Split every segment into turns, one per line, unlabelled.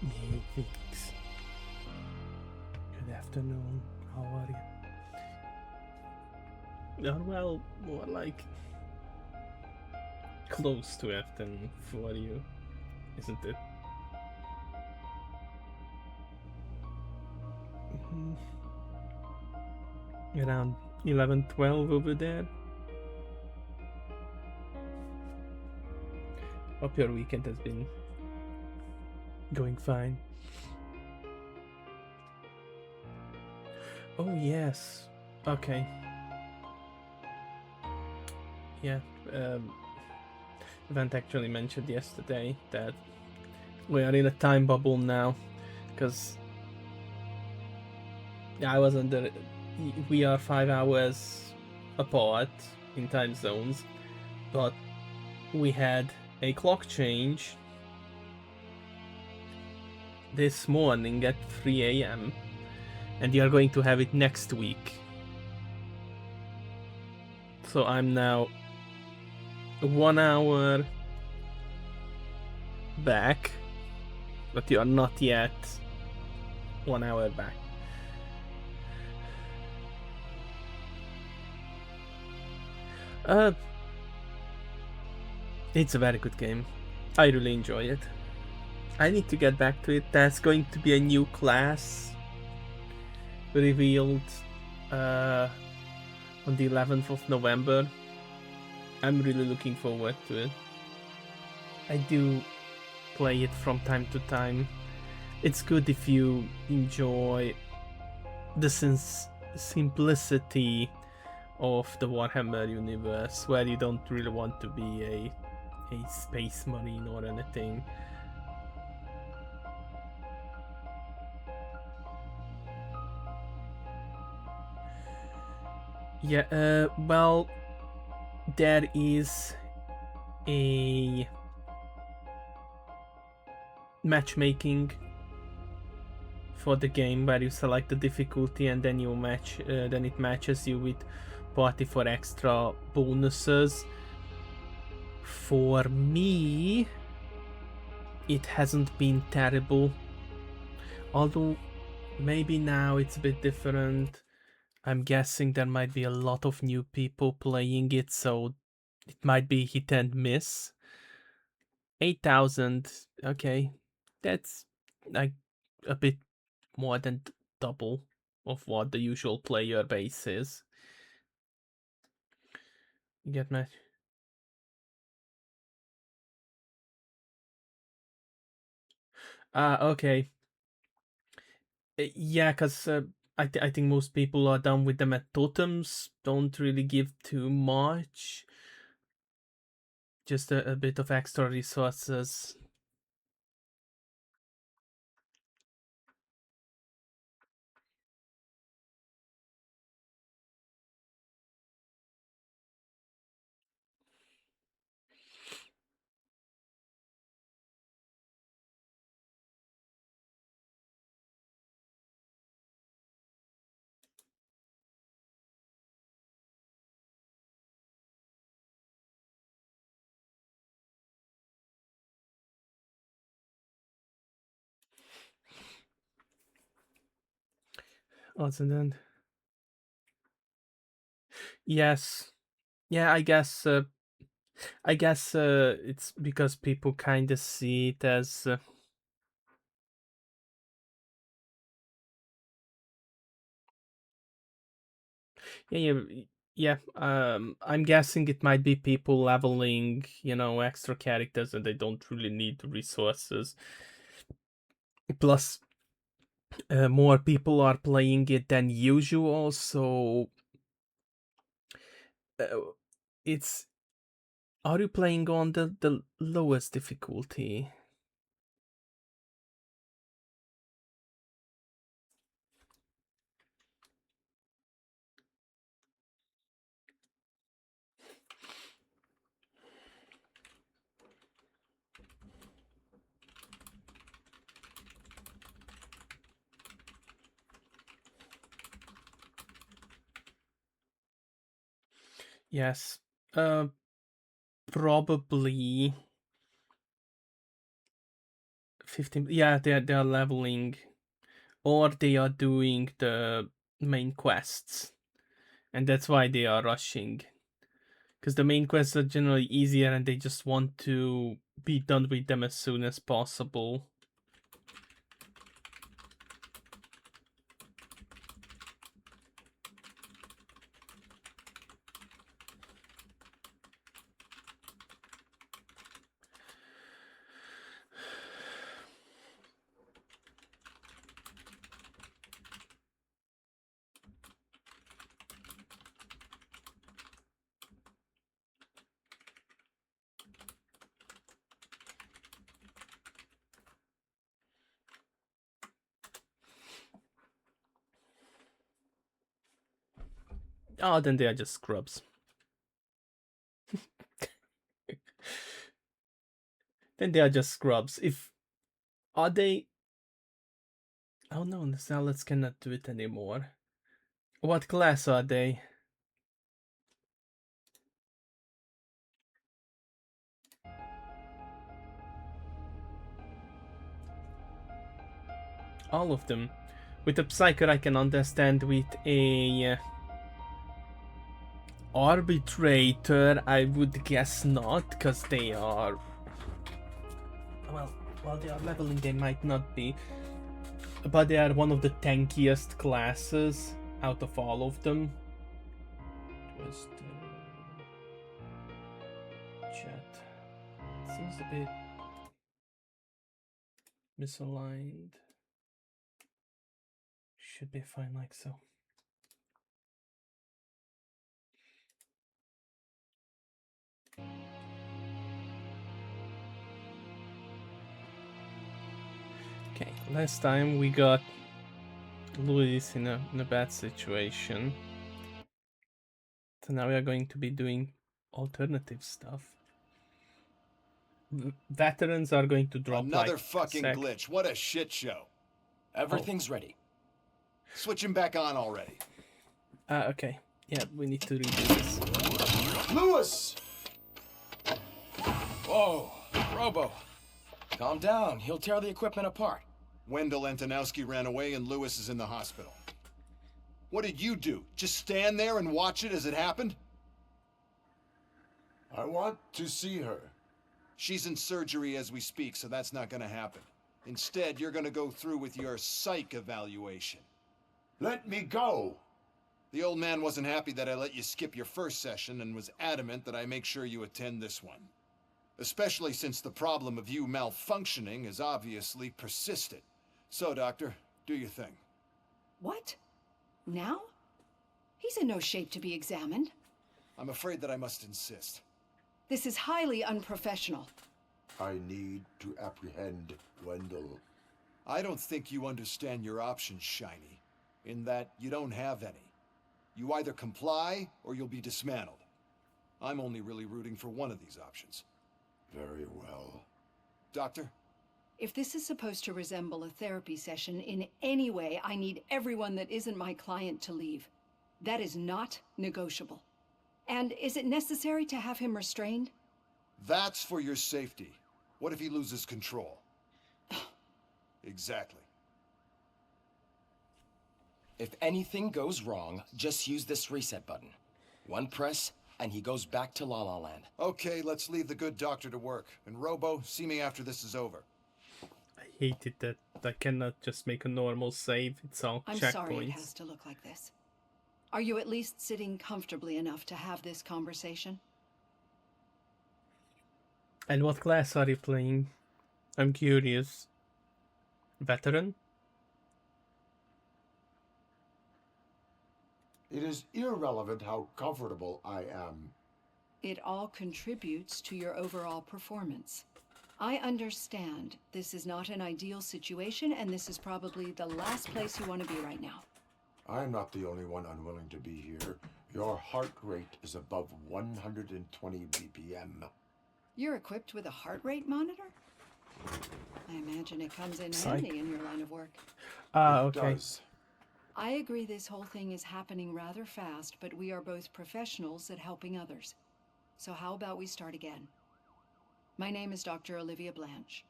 Hey, Felix. Good afternoon. How are you? Well, more like close to afternoon for you, isn't it? Mhm. Around 11, 12 over there. Hope your weekend has been going fine. Oh, yes. Okay. Yeah. Um, Event actually mentioned yesterday that we are in a time bubble now because I was under. We are 5 hours apart in time zones, but we had a clock change this morning at 3 a.m. and you are going to have it next week. So I'm now 1 hour back, but you are not yet 1 hour back. Uh, it's a very good game. I really enjoy it. I need to get back to it. There's going to be a new class revealed uh, on the 11th of November. I'm really looking forward to it. I do play it from time to time. It's good if you enjoy the simplicity of the Warhammer universe, where you don't really want to be a space marine or anything. Yeah, well, there is a matchmaking for the game where you select the difficulty and then you match, then it matches you with party for extra bonuses. For me, it hasn't been terrible, although maybe now it's a bit different. I'm guessing there might be a lot of new people playing it, so it might be hit and miss. 8,000, okay, that's like a bit more than double of what the usual player base is. You get me? Okay. Yeah, because I think most people are done with them at totems, don't really give too much. Just a bit of extra resources. Also, then yes, yeah, I guess it's because people kind of see it as yeah, yeah. I'm guessing it might be people leveling, extra characters, and they don't really need the resources. Plus, more people are playing it than usual, so uh, it's. Are you playing on the lowest difficulty? Yes. Uh, Probably 15. Yeah, they are leveling, or they are doing the main quests, and that's why they are rushing. Because the main quests are generally easier, and they just want to be done with them as soon as possible. Oh, then they are just scrubs. Then they are just scrubs. If are they? Oh no, the zealots cannot do it anymore. What class are they? All of them. With a Psyker I can understand. With a Arbitrator I would guess not, because they are... Well, while they are leveling they might not be. But they are one of the tankiest classes out of all of them. Just chat. Seems a bit misaligned. Should be fine like so. Okay, last time we got Louis in a bad situation. So now we are going to be doing alternative stuff. Veterans are going to drop
another
like
fucking glitch. What a shit show.
Everything's ready.
Switch him back on already.
Okay. Yeah, we need to redo this.
Lewis!
Whoa, Robo. Calm down. He'll tear the equipment apart.
Wendell Antonowski ran away and Lewis is in the hospital. What did you do? Just stand there and watch it as it happened?
I want to see her.
She's in surgery as we speak, so that's not gonna happen. Instead, you're gonna go through with your psych evaluation.
Let me go!
The old man wasn't happy that I let you skip your first session and was adamant that I make sure you attend this one. Especially since the problem of you malfunctioning is obviously persistent. So, Doctor, do your thing.
What? Now? He's in no shape to be examined.
I'm afraid that I must insist.
This is highly unprofessional.
I need to apprehend Wendell.
I don't think you understand your options, Shiny, in that you don't have any. You either comply or you'll be dismantled. I'm only really rooting for one of these options.
Very well.
Doctor?
If this is supposed to resemble a therapy session in any way, I need everyone that isn't my client to leave. That is not negotiable. And is it necessary to have him restrained?
That's for your safety. What if he loses control? Exactly.
If anything goes wrong, just use this reset button. One press, and he goes back to La La Land.
Okay, let's leave the good doctor to work. And Robo, see me after this is over.
I hated that I cannot just make a normal save. It's all
I'm
checkpoints.
sorry it has to look like this. Are you at least sitting comfortably enough to have this conversation?
And what class are you playing? I'm curious. Veteran?
It is irrelevant how comfortable I am.
It all contributes to your overall performance. I understand this is not an ideal situation, and this is probably the last place you want to be right now.
I'm not the only one unwilling to be here. Your heart rate is above 120 BPM.
You're equipped with a heart rate monitor? I imagine it comes in handy in your line of work.
Okay.
It does.
I agree this whole thing is happening rather fast, but we are both professionals at helping others. So how about we start again? My name is Dr. Olivia Blanche.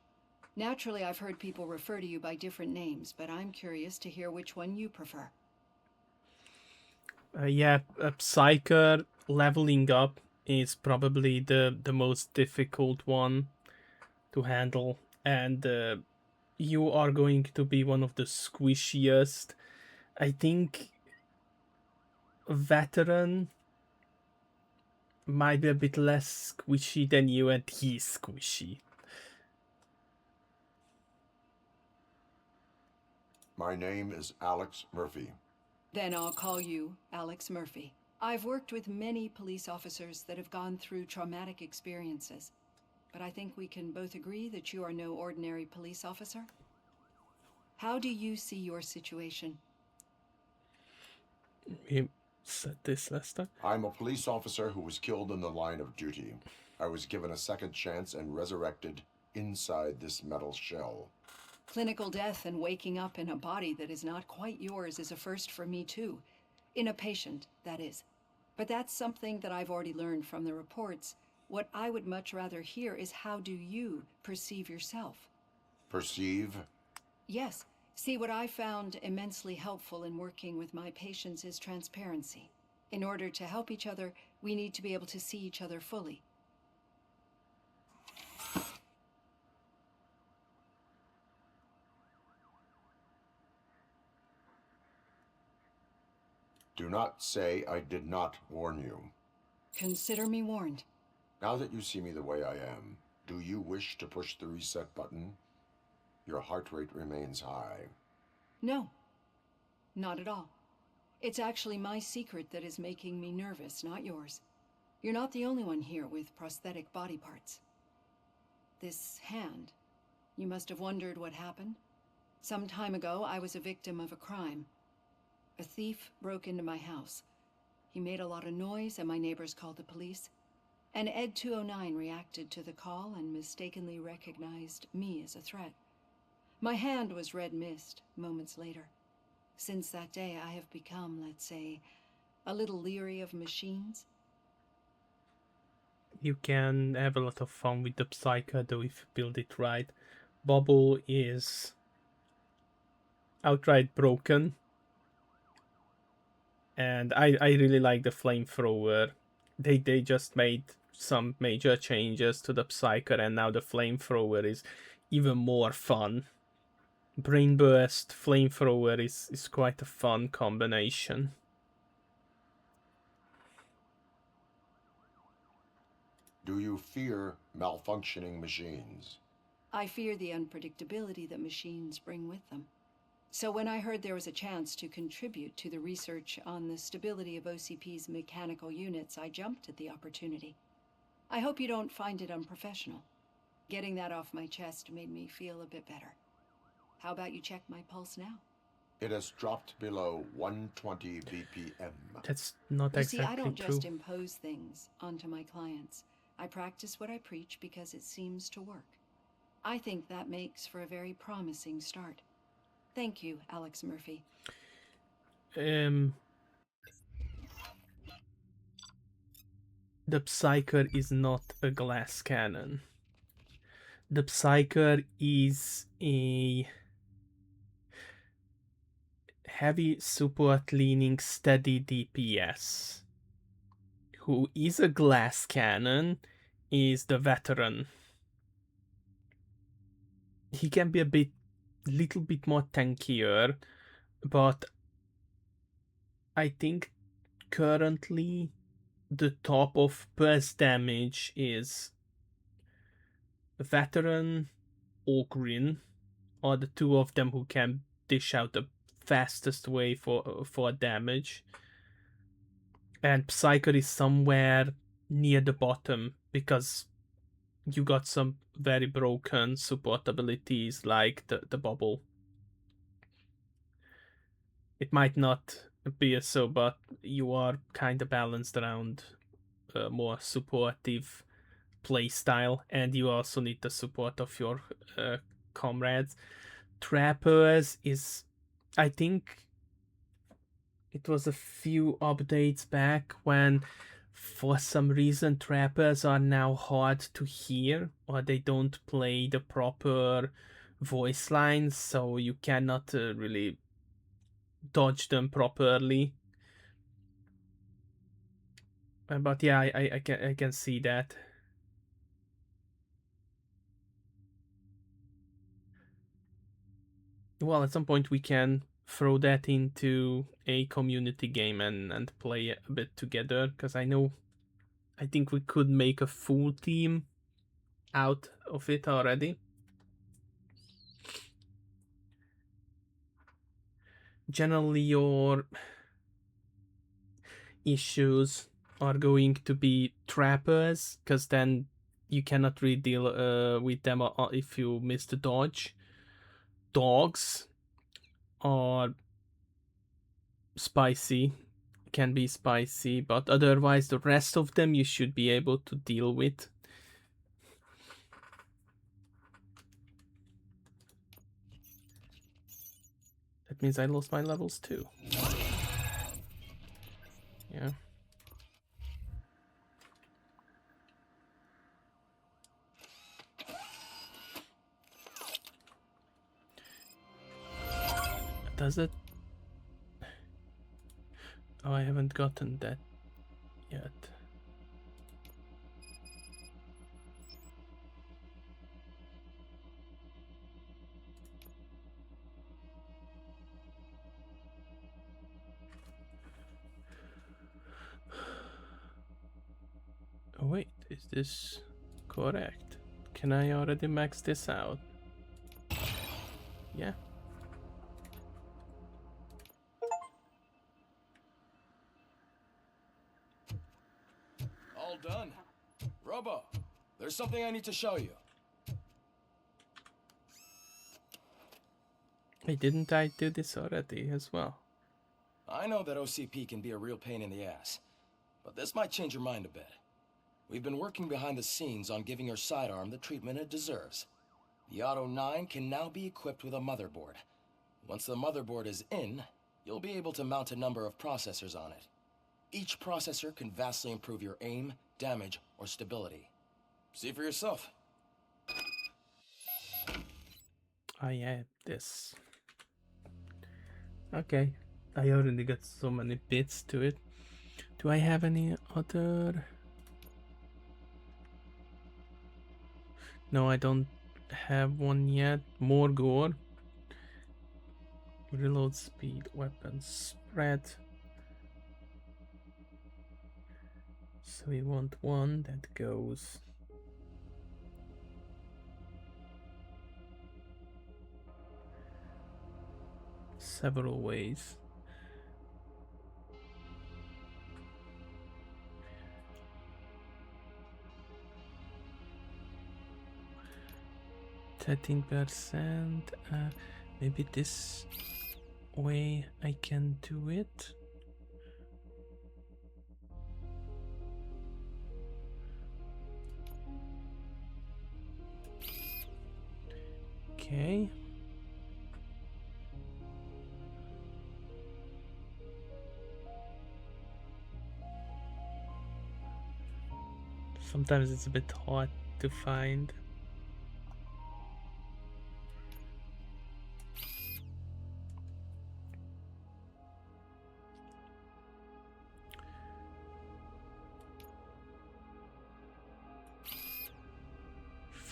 Naturally, I've heard people refer to you by different names, but I'm curious to hear which one you prefer.
Yeah, Psyker leveling up is probably the most difficult one to handle, and you are going to be one of the squishiest. I think Veteran might be a bit less squishy than you, and he's squishy.
My name is Alex Murphy.
Then I'll call you Alex Murphy. I've worked with many police officers that have gone through traumatic experiences, but I think we can both agree that you are no ordinary police officer. How do you see your situation?
He said this last time.
I'm a police officer who was killed in the line of duty. I was given a second chance and resurrected inside this metal shell.
Clinical death and waking up in a body that is not quite yours is a first for me too. In a patient, that is. But that's something that I've already learned from the reports. What I would much rather hear is how do you perceive yourself?
Perceive?
Yes. See, what I found immensely helpful in working with my patients is transparency. In order to help each other, we need to be able to see each other fully.
Do not say I did not warn you.
Consider me warned.
Now that you see me the way I am, do you wish to push the reset button? Your heart rate remains high.
No, not at all. It's actually my secret that is making me nervous, not yours. You're not the only one here with prosthetic body parts. This hand, you must have wondered what happened. Some time ago, I was a victim of a crime. A thief broke into my house. He made a lot of noise and my neighbors called the police. And Ed 209 reacted to the call and mistakenly recognized me as a threat. My hand was red mist moments later. Since that day, I have become, let's say, a little leery of machines.
You can have a lot of fun with the Psyker though if you build it right. Bubble is outright broken. And I really like the flamethrower. They just made some major changes to the Psyker, and now the flamethrower is even more fun. Brainburst flamethrower is quite a fun combination.
Do you fear malfunctioning machines?
I fear the unpredictability that machines bring with them. So when I heard there was a chance to contribute to the research on the stability of OCP's mechanical units, I jumped at the opportunity. I hope you don't find it unprofessional. Getting that off my chest made me feel a bit better. How about you check my pulse now?
It has dropped below 120 BPM.
That's not
You see, I
exactly
don't
true.
just impose things onto my clients. I practice what I preach because it seems to work. I think that makes for a very promising start. Thank you, Alex Murphy.
The Psyker is not a glass cannon. The Psyker is a heavy support leaning steady DPS. Who is a glass cannon is the Veteran. He can be a little bit more tankier, but I think currently the top of burst damage is Veteran or Grin, are the two of them who can dish out the fastest way for damage. And Psyker is somewhere near the bottom because you got some very broken support abilities like the bubble. It might not be so, but you are kind of balanced around a more supportive playstyle, and you also need the support of your comrades. Trappers is, I think it was a few updates back when for some reason trappers are now hard to hear, or they don't play the proper voice lines, so you cannot really dodge them properly. But yeah, I can see that. Well, at some point we can throw that into a community game and play a bit together, because I think we could make a full team out of it already. Generally, your issues are going to be trappers, because then you cannot really deal with them if you miss the dodge. Dogs are spicy, can be spicy, but otherwise the rest of them you should be able to deal with. That means I lost my levels too. Yeah. Does it? Oh, I haven't gotten that yet. Oh wait, is this correct? Can I already max this out? Yeah.
All done. Robo, there's something I need to show you.
Hey, didn't I do this already as well?
I know that OCP can be a real pain in the ass, but this might change your mind a bit. We've been working behind the scenes on giving your sidearm the treatment it deserves. The Auto 9 can now be equipped with a motherboard. Once the motherboard is in, you'll be able to mount a number of processors on it. Each processor can vastly improve your aim, damage, or stability. See for yourself.
I add this. Okay. I already got so many bits to it. Do I have any other? No, I don't have one yet. More gore. Reload speed, weapon spread. So we want one that goes several ways. %. Maybe this way I can do it. Okay. Sometimes it's a bit hard to find.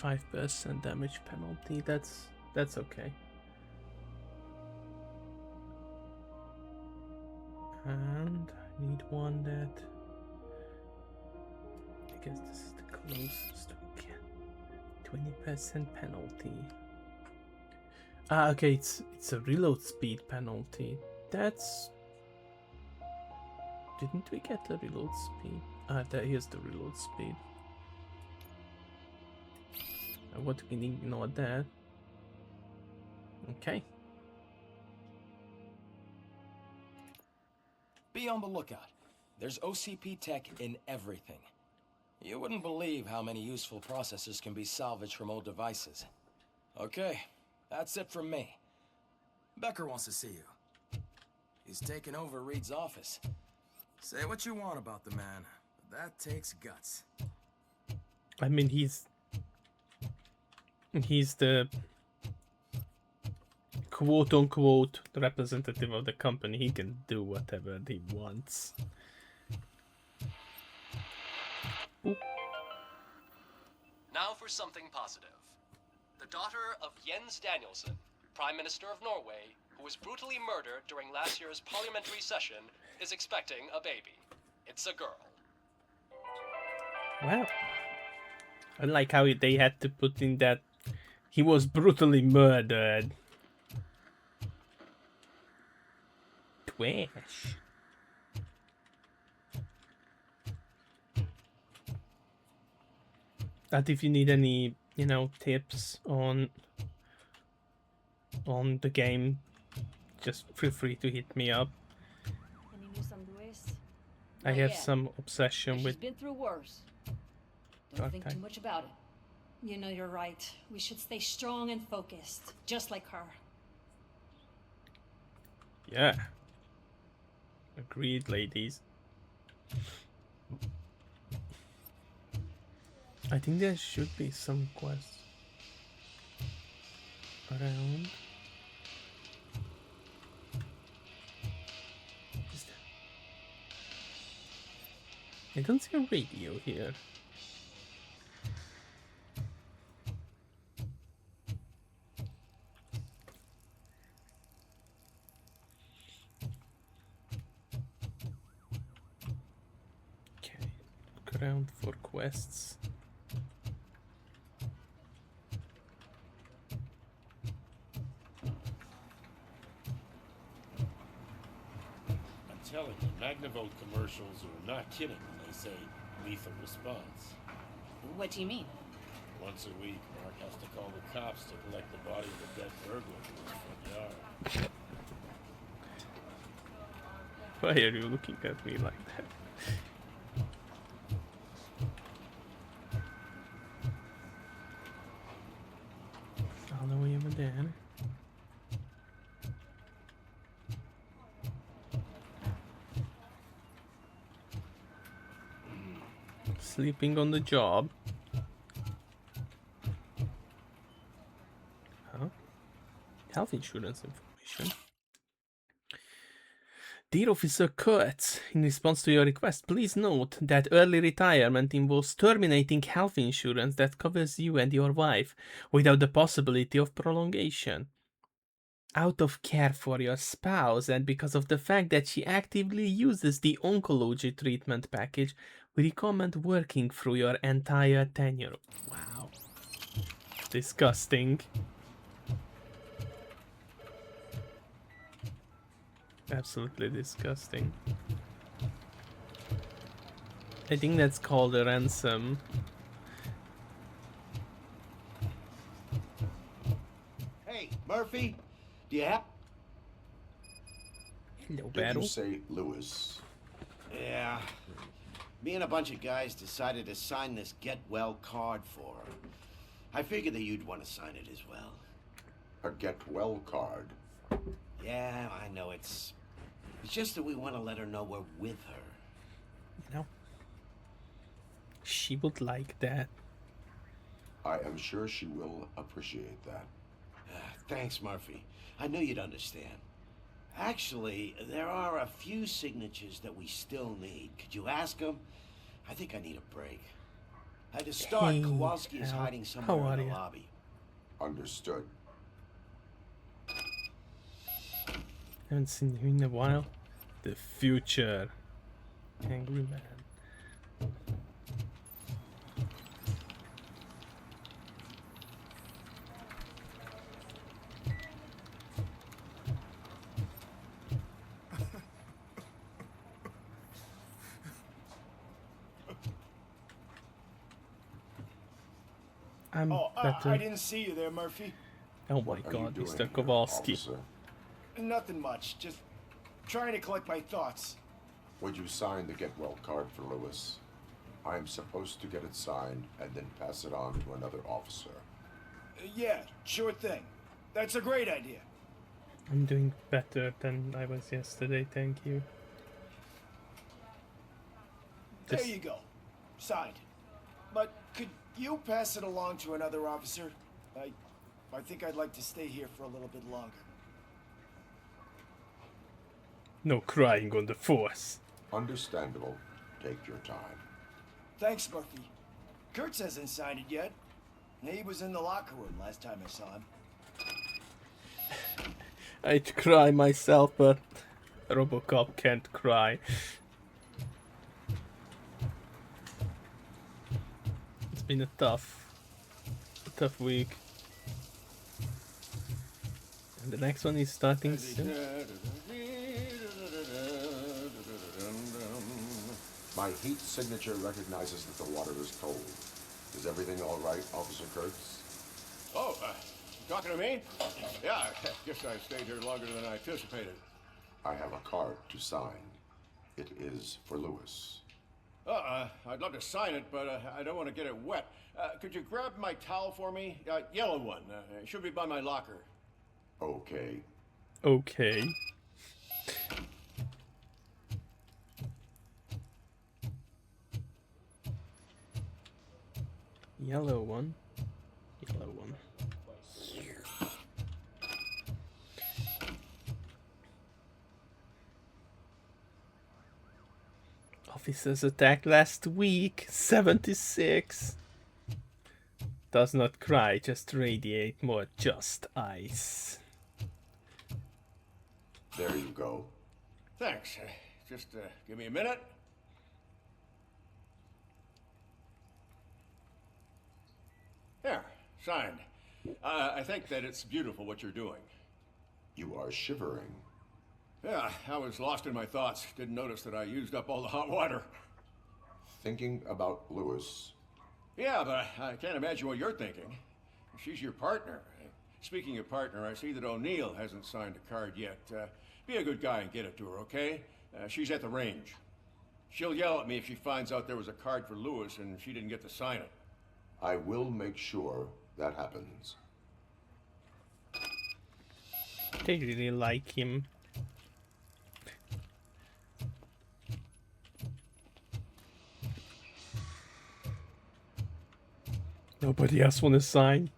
%5 damage penalty. That's okay. And I need one that, I guess this is the closest we can. 20% penalty. Ah, okay, it's a reload speed penalty. That's... Didn't we get the reload speed? Ah, here's the reload speed. What, we can ignore that. Okay.
Be on the lookout. There's OCP tech in everything. You wouldn't believe how many useful processors can be salvaged from old devices. Okay, that's it from me. Becker wants to see you. He's taken over Reed's office. Say what you want about the man, but
that takes guts.
I mean, he's the quote-unquote representative of the company. He can do whatever he wants. Ooh.
Now for something positive. The daughter of Jens Danielson, Prime Minister of Norway, who was brutally murdered during last year's parliamentary session, is expecting a baby. It's a girl.
Wow. I like how they had to put in that he was brutally murdered. Twash. That if you need any, you know, tips on the game, just feel free to hit me up.
Any news on Luis?
I
Not
have
yet.
some obsession
She's
with
been through worse. Don't
Dark
think
time.
too much about it.
You know, you're right. We should stay strong and focused, just like her.
Yeah. Agreed, ladies. I think there should be some quests around. Is there... I don't see a radio here. Okay, look around for quests.
I'm telling you, Magnavolt commercials are not kidding when they say lethal response.
What do you mean?
Once a week, Mark has to call the cops to collect the body of a dead burglar from his front yard.
Why are you looking at me like that? All the way over there. Sleeping on the job. Huh? Health insurance information. Dear Officer Kurtz, in response to your request, please note that early retirement involves terminating health insurance that covers you and your wife without the possibility of prolongation. Out of care for your spouse and because of the fact that she actively uses the oncology treatment package, we recommend working through your entire tenure. Wow. Disgusting. Absolutely disgusting. I think that's called a ransom.
Hey, Murphy, do you have...
Hello,
Did
Battle.
you say Lewis?
Yeah. Me and a bunch of guys decided to sign this get well card for her. I figured that you'd want to sign it as well.
A get well card.
Yeah, I know it's just that we want to let her know we're with her.
You know, she would like that.
I am sure she will appreciate that.
Thanks, Murphy. I knew you'd understand. Actually, there are a few signatures that we still need. Could you ask them? I think I need a break. To start,
Hey,
Kowalski is
Al.
hiding
How
somewhere
are
in the
you?
lobby.
Understood.
Haven't seen you in a while. The future. Angry man. I'm better.
I didn't see you there, Murphy.
Oh my
What are you
god,
doing
Mr.
here,
Kowalski.
officer?
Nothing much. Just trying to collect my thoughts.
Would you sign the get well card for Lewis? I am supposed to get it signed and then pass it on to another officer.
Yeah, sure thing. That's a great idea.
I'm doing better than I was yesterday, thank you.
There
this.
you go. Signed. But could you pass it along to another officer? I think I'd like to stay here for a little bit longer.
No crying on the force.
Understandable. Take your time.
Thanks, Murphy. Kurtz hasn't signed it yet. He was in the locker room last time I saw him.
I'd cry myself, but Robocop can't cry. It's been a tough week. And the next one is starting soon.
My heat signature recognizes that the water is cold. Is everything all right, Officer Kurtz?
Oh, talking to me? Yeah, I guess I stayed here longer than I anticipated.
I have a card to sign. It is for Lewis.
I'd love to sign it, but I don't want to get it wet. Could you grab my towel for me? Yellow one. It should be by my locker.
Okay.
Okay. Yellow one. Yellow one. Officers attacked last week. 76. Does not cry, just radiate more just ice.
There you go.
Thanks. Just give me a minute. There, signed. I think that it's beautiful what you're doing.
You are shivering.
Yeah, I was lost in my thoughts. Didn't notice that I used up all the hot water.
Thinking about Lewis.
Yeah, but I can't imagine what you're thinking. She's your partner. Speaking of partner, I see that O'Neill hasn't signed a card yet. Be a good guy and get it to her, okay? She's at the range. She'll yell at me if she finds out there was a card for Lewis and she didn't get to sign it.
I will make sure that happens.
They really like him. Nobody else want to sign.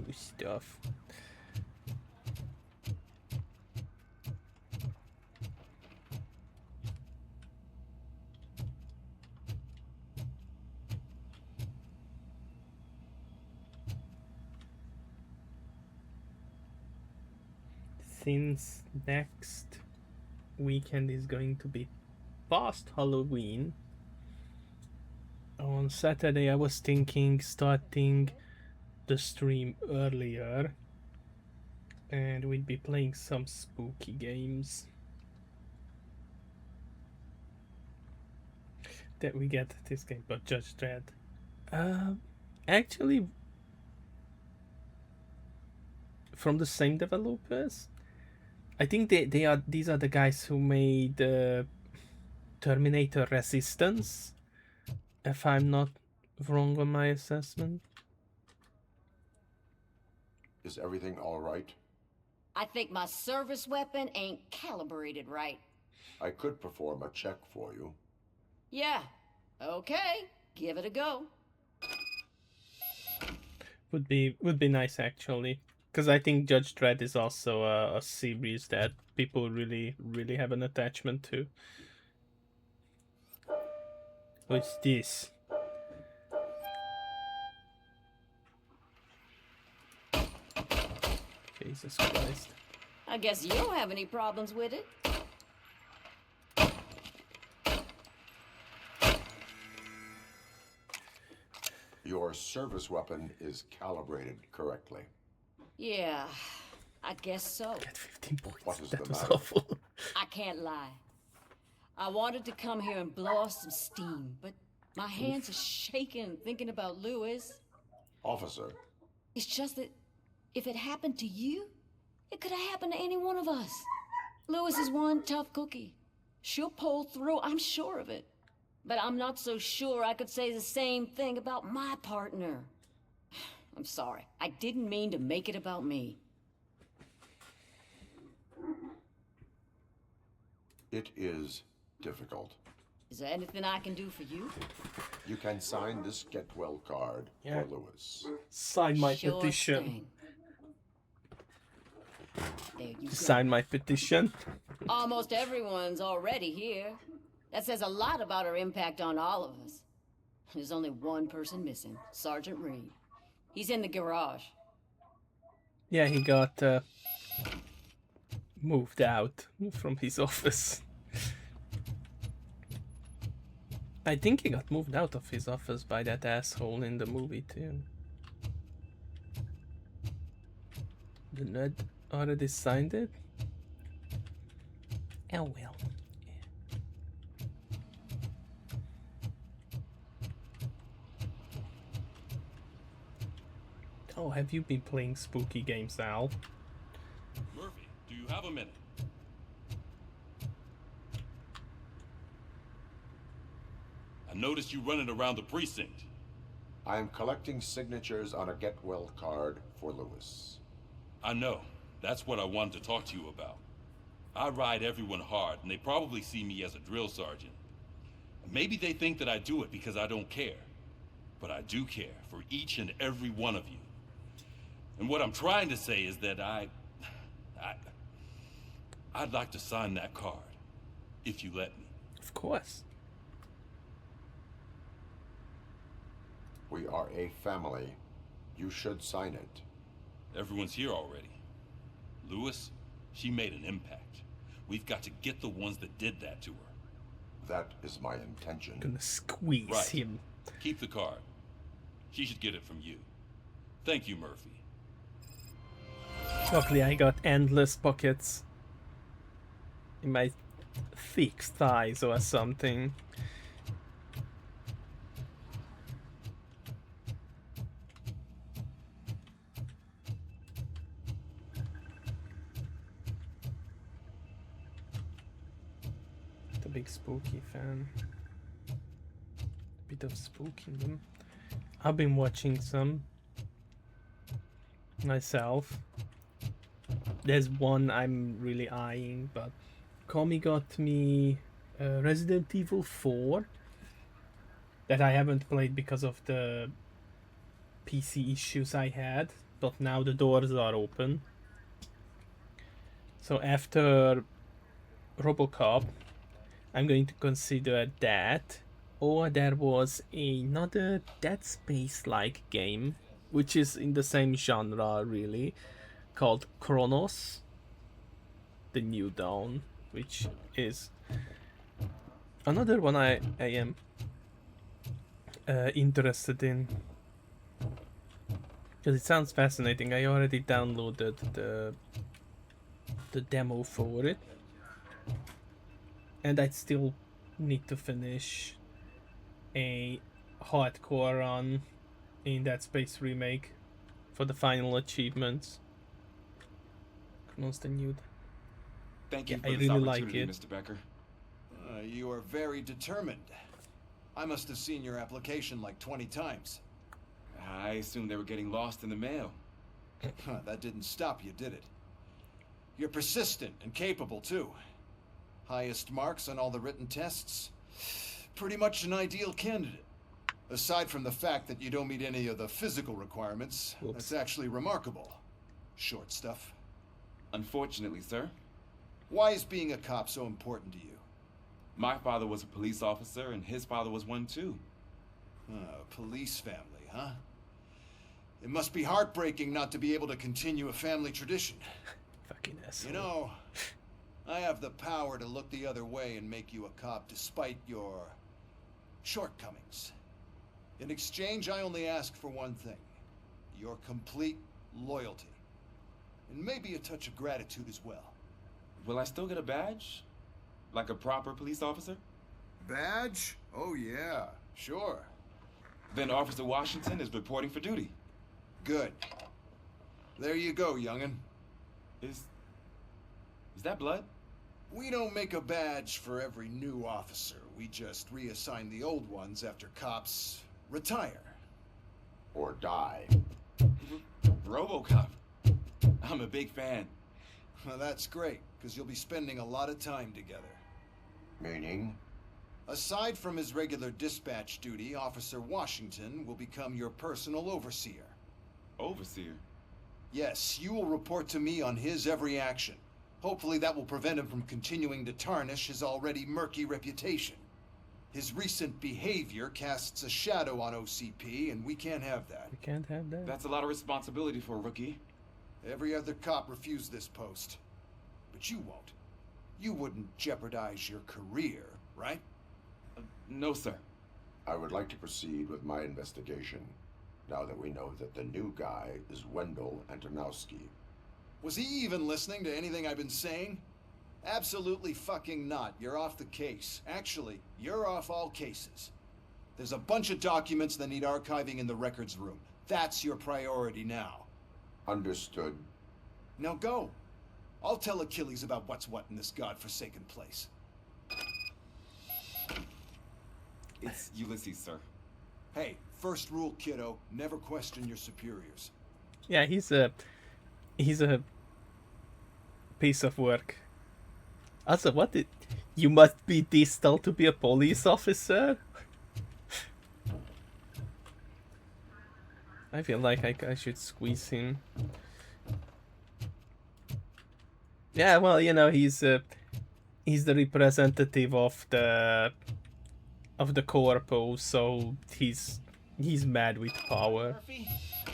New stuff. Since next weekend is going to be past Halloween, on Saturday I was thinking starting the stream earlier and we'd be playing some spooky games that we get this game, but Judge Dredd. Actually from the same developers. I think these are the guys who made Terminator Resistance, if I'm not wrong on my assessment.
Is everything all right?
I think my service weapon ain't calibrated right.
I could perform a check for you.
Yeah. Okay. Give it a go.
Would be nice actually. Because I think Judge Dredd is also a series that people really have an attachment to. What's this? Jesus Christ.
I guess you don't have any problems with it.
Your service weapon is calibrated correctly.
Yeah, I guess so.
Get 15 points.
What is
That
the
was
matter?
awful.
I can't lie. I wanted to come here and blow off some steam, but my hands are shaking thinking about Lewis.
Officer,
It's just that if it happened to you, it could have happened to any one of us. Lewis is one tough cookie. She'll pull through, I'm sure of it. But I'm not so sure I could say the same thing about my partner. I'm sorry. I didn't mean to make it about me.
It is difficult.
Is there anything I can do for you?
You can sign this get well card for Lewis.
Sign my
Sure
petition.
thing. There you go.
Sign my petition.
Almost everyone's already here. That says a lot about her impact on all of us. There's only one person missing, Sergeant Reed. He's in the garage.
Yeah, he got moved out from his office. I think he got moved out of his office by that asshole in the movie too. The nerd already signed it? Oh well. Oh, have you been playing spooky games, Al?
Murphy, do you have a minute? I noticed you running around the precinct.
I am collecting signatures on a get well card for Lewis.
I know. That's what I wanted to talk to you about. I ride everyone hard, and they probably see me as a drill sergeant. Maybe they think that I do it because I don't care. But I do care for each and every one of you. And what I'm trying to say is that I'd like to sign that card, if you let me.
Of course.
We are a family. You should sign it.
Everyone's here already. Lewis, she made an impact. We've got to get the ones that did that to her.
That is my intention.
Gonna squeeze him.
Keep the card. She should get it from you. Thank you, Murphy.
Luckily, I got endless pockets in my thick thighs or something. The big spooky fan. Bit of spooking them. I've been watching some myself. There's one I'm really eyeing, but Kami got me Resident Evil 4 that I haven't played because of the PC issues I had, but now the doors are open. So after RoboCop, I'm going to consider that, or there was another Dead Space-like game, which is in the same genre really, called Chronos, The New Dawn, which is another one I am interested in, because it sounds fascinating. I already downloaded the demo for it, and I still need to finish a hardcore run in Dead Space remake for the final achievements. The new.
Thank you
I
for this
really
opportunity,
like it.
Mr. Becker.
You are very determined. I must have seen your application like 20 times.
I assumed they were getting lost in the mail.
That didn't stop you, did it? You're persistent and capable, too. Highest marks on all the written tests. Pretty much an ideal candidate. Aside from the fact that you don't meet any of the physical requirements, that's actually remarkable. Short stuff.
Unfortunately, sir.
Why is being a cop so important to you?
My father was a police officer, and his father was one too.
Police family, huh? It must be heartbreaking not to be able to continue a family tradition.
Fucking asshole.
You know, I have the power to look the other way and make you a cop despite your shortcomings. In exchange, I only ask for one thing. Your complete loyalty. And maybe a touch of gratitude as well.
Will I still get a badge? Like a proper police officer?
Badge? Oh yeah, sure.
Then Officer Washington is reporting for duty.
Good. There you go, young'un.
Is that blood?
We don't make a badge for every new officer. We just reassign the old ones after cops retire.
Or die.
RoboCop. I'm a big fan.
Well, that's great, because you'll be spending a lot of time together.
Meaning?
Aside from his regular dispatch duty, Officer Washington will become your personal overseer.
Overseer?
Yes, you will report to me on his every action. Hopefully that will prevent him from continuing to tarnish his already murky reputation. His recent behavior casts a shadow on OCP, and we can't have that.
We can't have that.
That's a lot of responsibility for a rookie.
Every other cop refused this post. But you won't. You wouldn't jeopardize your career, right?
No, sir.
I would like to proceed with my investigation, now that we know that the new guy is Wendell Antonowski.
Was he even listening to anything I've been saying? Absolutely fucking not. You're off the case. Actually, you're off all cases. There's a bunch of documents that need archiving in the records room. That's your priority now.
Understood.
Now go. I'll tell Achilles about what's what in this godforsaken place.
It's Ulysses, sir.
Hey, first rule, kiddo, never question your superiors.
Yeah, he's a piece of work. Also, what did you must be distal to be a police officer? I feel like I should squeeze him. Yeah, well, you know, he's the representative of the corpo, so he's mad with power.
Murphy,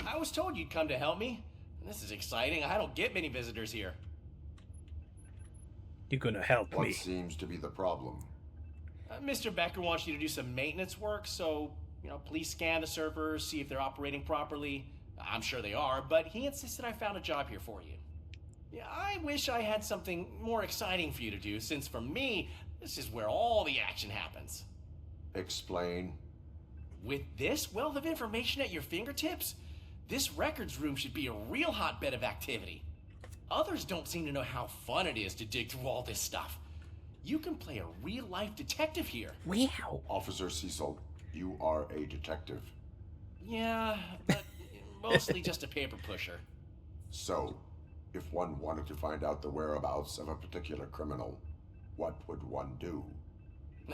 I was told you'd come to help me. This is exciting. I don't get many visitors here.
You're gonna help me.
What seems to be the problem?
Mr. Becker wants you to do some maintenance work, so, please scan the servers, see if they're operating properly. I'm sure they are, but he insisted I found a job here for you. Yeah, I wish I had something more exciting for you to do, since for me, this is where all the action happens.
Explain.
With this wealth of information at your fingertips, this records room should be a real hotbed of activity. Others don't seem to know how fun it is to dig through all this stuff. You can play a real-life detective here.
Wow.
Officer Cecil, you are a detective.
Yeah, but mostly just a paper pusher.
So, if one wanted to find out the whereabouts of a particular criminal, what would one do?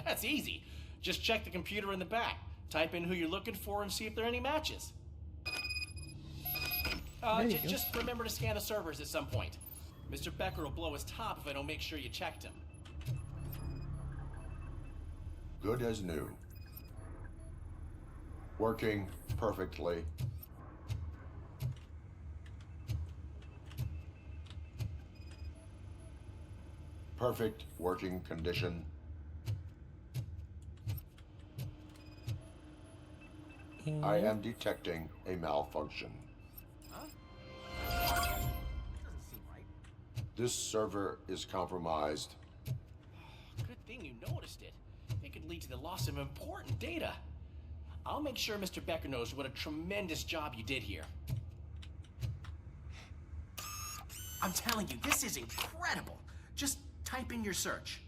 That's easy. Just check the computer in the back. Type in who you're looking for and see if there are any matches. Just remember to scan the servers at some point. Mr. Becker will blow his top if I don't make sure you checked him.
Good as new. Working perfectly. Perfect working condition. I am detecting a malfunction.
Doesn't seem right.
This server is compromised.
Good thing you noticed it. It could lead to the loss of important data. I'll make sure Mr. Becker knows what a tremendous job you did here. I'm telling you, this is incredible. Just type in your search.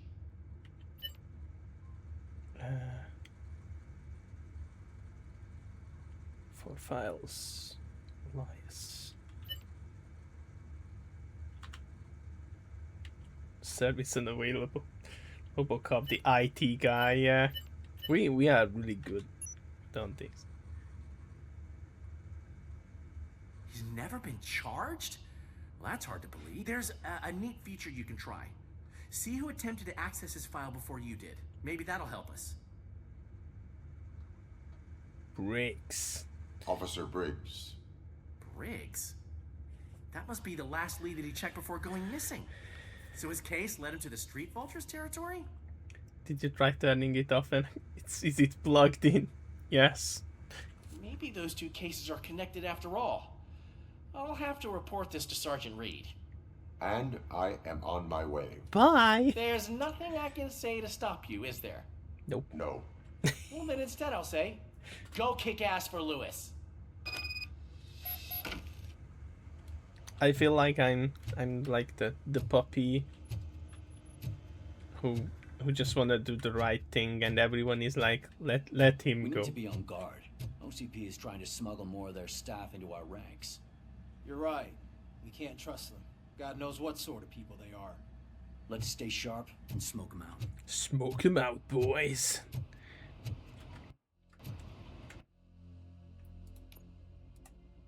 For files. Elias. Service unavailable. Robocop, the IT guy, yeah. We are really good, don't they?
He's never been charged? Well, that's hard to believe. There's a neat feature you can try. See who attempted to access his file before you did. Maybe that'll help us.
Briggs.
Officer Briggs.
Briggs? That must be the last lead that he checked before going missing. So his case led him to the Street Vultures territory?
Did you try turning it off and is it plugged in? Yes.
Maybe those two cases are connected after all. I'll have to report this to Sergeant Reed.
And I am on my way.
Bye.
There's nothing I can say to stop you, is there?
Nope.
No.
Well, then instead I'll say, go kick ass for Lewis.
I feel like I'm like the puppy who just wanna do the right thing, and everyone is like, let him
We
go.
need to be on guard. OCP is trying to smuggle more of their staff into our ranks.
You're right. We can't trust them. God knows what sort of people they are.
Let's stay sharp and smoke them out.
Smoke them out, boys.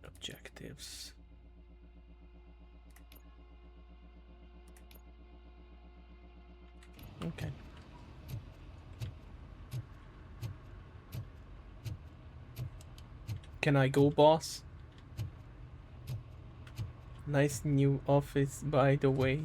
Objectives. Okay. Can I go, boss? Nice new office, by the way.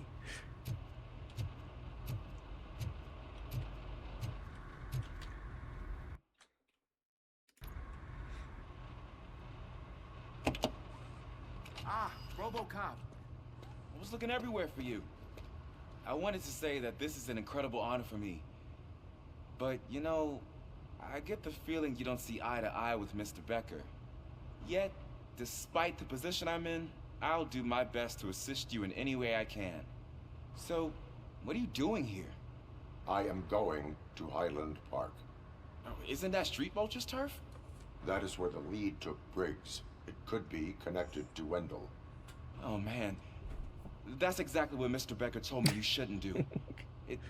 Ah, RoboCop. I was looking everywhere for you. I wanted to say that this is an incredible honor for me. But, you know, I get the feeling you don't see eye to eye with Mr. Becker. Yet, despite the position I'm in, I'll do my best to assist you in any way I can. So, what are you doing here?
I am going to Highland Park.
Oh, isn't that Street Vulture's turf?
That is where the lead took Briggs. It could be connected to Wendell.
Oh, man. That's exactly what Mr. Becker told me you shouldn't do.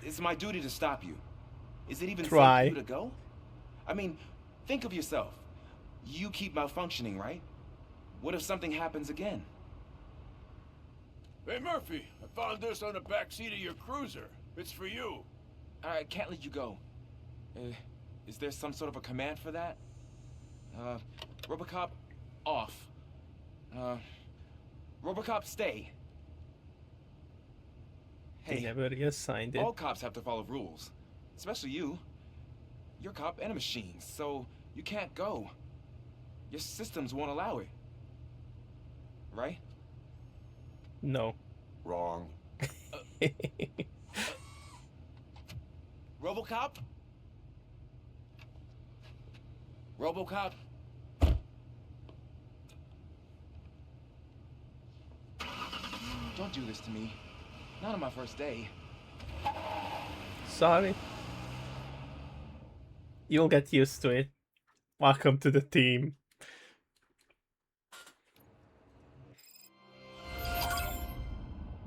It's my duty to stop you. Is it even safe for you to go? I mean, think of yourself. You keep malfunctioning, right? What if something happens again?
Hey, Murphy, I found this on the back seat of your cruiser. It's for you.
I can't let you go. Is there some sort of a command for that? RoboCop, off. RoboCop, stay.
They never reassigned it.
All cops have to follow rules. Especially you. You're a cop and a machine, so you can't go. Your systems won't allow it. Right?
No.
Wrong.
RoboCop? RoboCop? Don't do this to me. Not on my first day.
Sorry. You'll get used to it. Welcome to the team.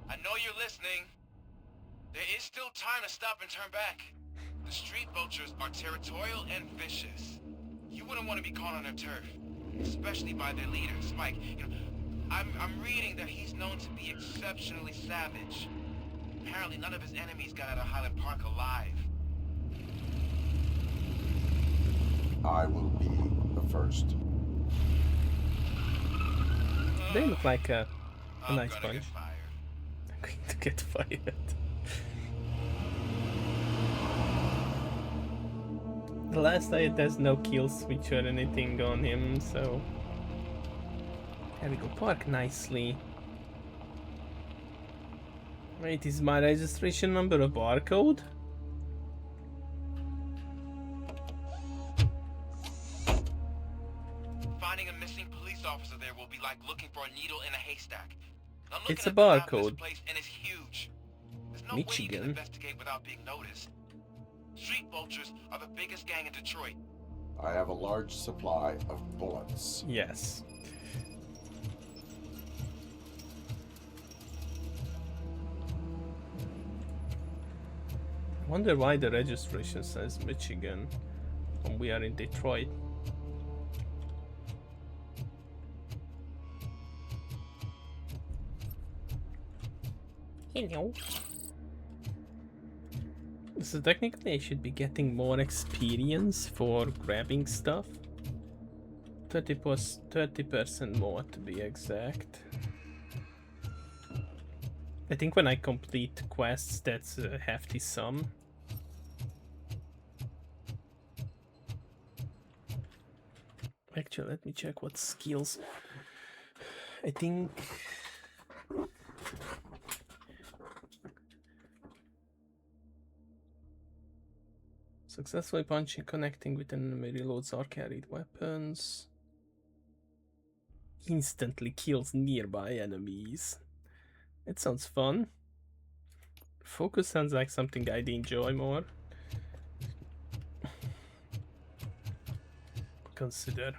I know you're listening. There is still time to stop and turn back. The Street Vultures are territorial and vicious. You wouldn't want to be caught on their turf, especially by their leader, Spike. You know, I'm reading that he's known to be exceptionally savage. Apparently none of his enemies got out of Highland Park alive.
I will be the first.
They look like a nice bunch. I'm going to get fired. The last night there's no kill switch or anything on him, so there we go. Park nicely. Wait, is my registration number a barcode?
Finding a missing police officer there will be like looking for a needle in a haystack. I'm
It's
looking
a
at the map of
barcode.
this place, and it's huge. There's no way you can
Michigan.
investigate without being noticed. Street Vultures are the biggest gang in Detroit.
I have a large supply of bullets.
Yes. Wonder why the registration says Michigan when we are in Detroit. Hello. So technically I should be getting more experience for grabbing stuff. 30% more to be exact. I think when I complete quests that's a hefty sum. Actually, let me check what skills. I think successfully punching, connecting with an enemy, reloads or carried weapons. Instantly kills nearby enemies. It sounds fun. Focus sounds like something I'd enjoy more. Consider.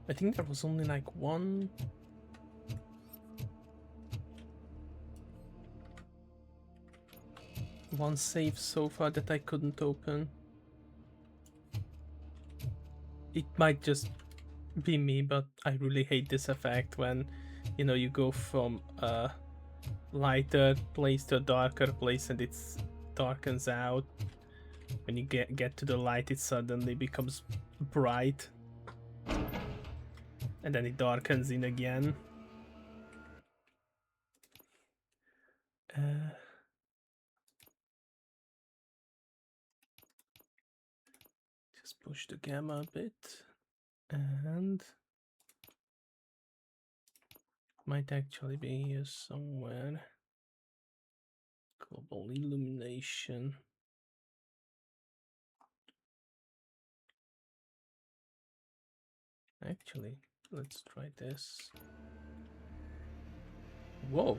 I think there was only like one. one safe so far that I couldn't open. It might just be me, but I really hate this effect when, you know, you go from a lighter place to a darker place and it darkens out. When you get to the light, it suddenly becomes bright. And then it darkens in again. Just push the gamma a bit. And might actually be here somewhere. Global illumination. Actually, let's try this. Whoa.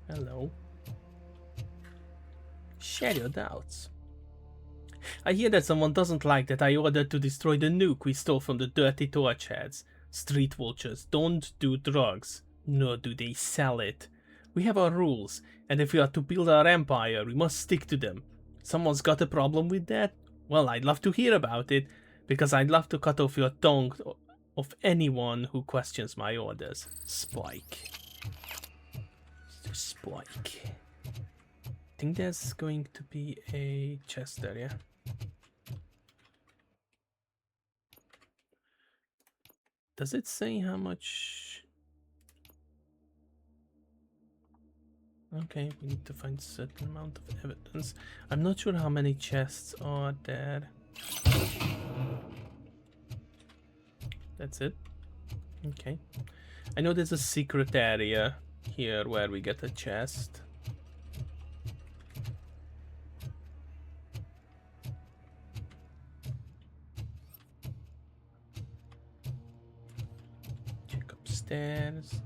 Hello. Share your doubts. I hear that someone doesn't like that I ordered to destroy the nuke we stole from the dirty torch heads. Street vultures don't do drugs, nor do they sell it. We have our rules, and if we are to build our empire, we must stick to them. Someone's got a problem with that? Well, I'd love to hear about it, because I'd love to cut off your tongue of anyone who questions my orders. Spike. Mr. Spike. I think there's going to be a chest there, yeah? Does it say how much? Okay, we need to find a certain amount of evidence. I'm not sure how many chests are there. That's it? Okay. I know there's a secret area here where we get a chest. Check upstairs.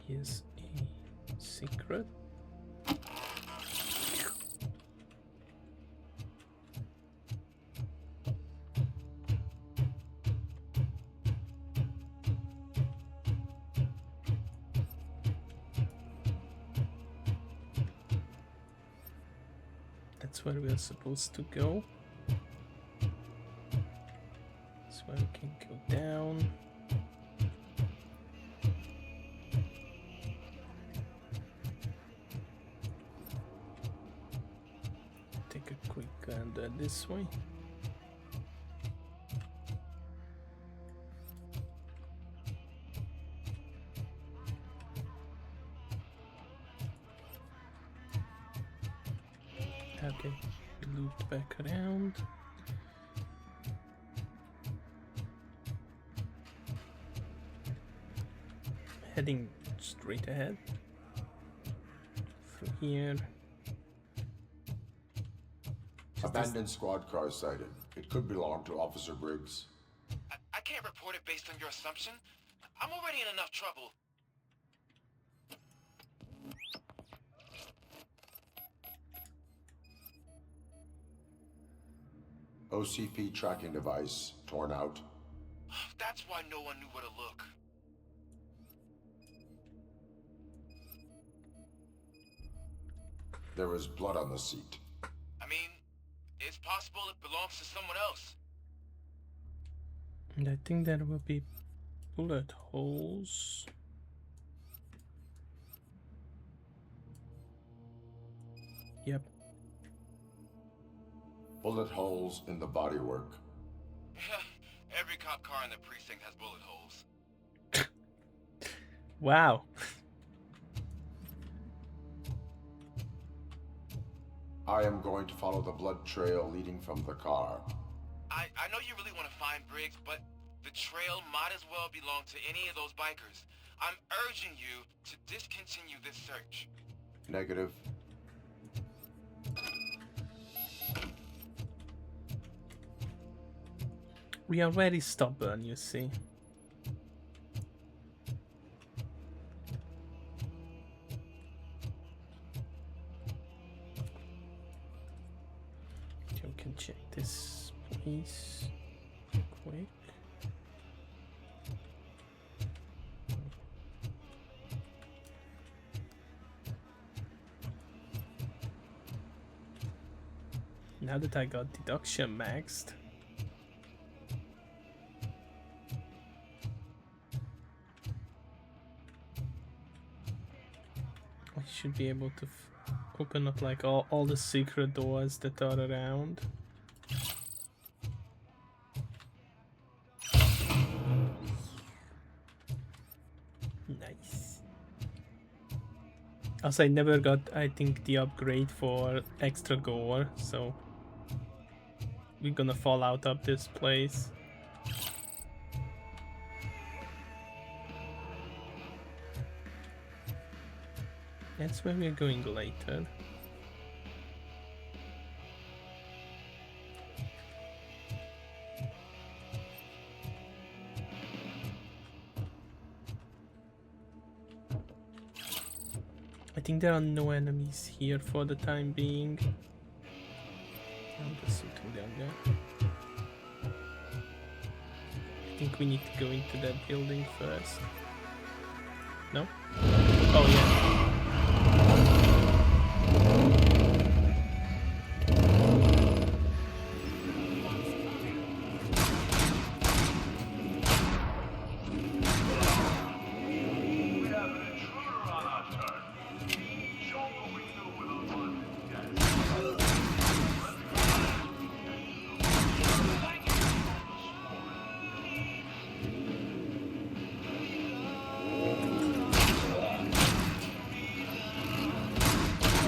Here's a secret. That's where we're supposed to go. That's where we can go down. Take a quick gander this way. Okay, we looped back around. Heading straight ahead. Through here.
Abandoned squad car sighted. It could belong to Officer Briggs.
I can't report it based on your assumption. I'm already in enough trouble.
OCP tracking device torn out.
That's why no one knew where to look.
There is blood on the seat.
I mean, it's possible it belongs to someone else.
And I think there will be bullet holes. Yep.
Bullet holes in the bodywork.
Every cop car in the precinct has bullet holes.
Wow.
I am going to follow the blood trail leading from the car.
I know you really want to find Briggs, but the trail might as well belong to any of those bikers. I'm urging you to discontinue this search.
Negative.
We are very stubborn, you see. Okay, we can check this place. Quick. Now that I got deduction maxed, I should be able to open up like all the secret doors that are around. Nice. Also, I never got, I think, the upgrade for extra gore, so we're gonna fall out of this place. That's where we're going later. I think there are no enemies here for the time being. I'm just shooting down there. I think we need to go into that building first. No? Oh yeah.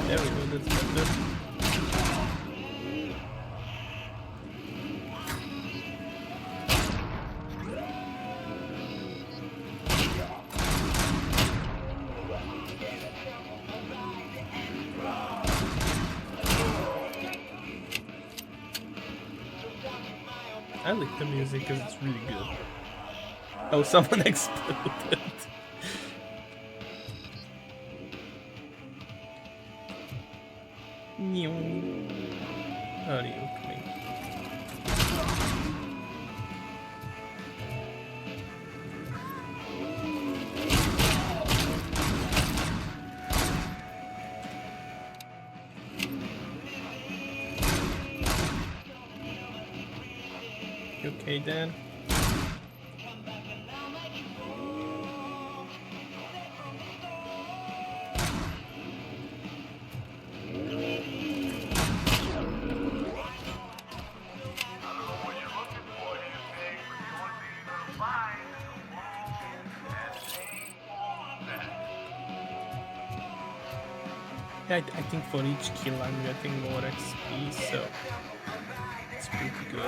There we go, that's better. I like the music because it's really good. Oh, someone exploded. How are you coming? You okay, Dan? Yeah, I think for each kill I'm getting more XP, so it's pretty good.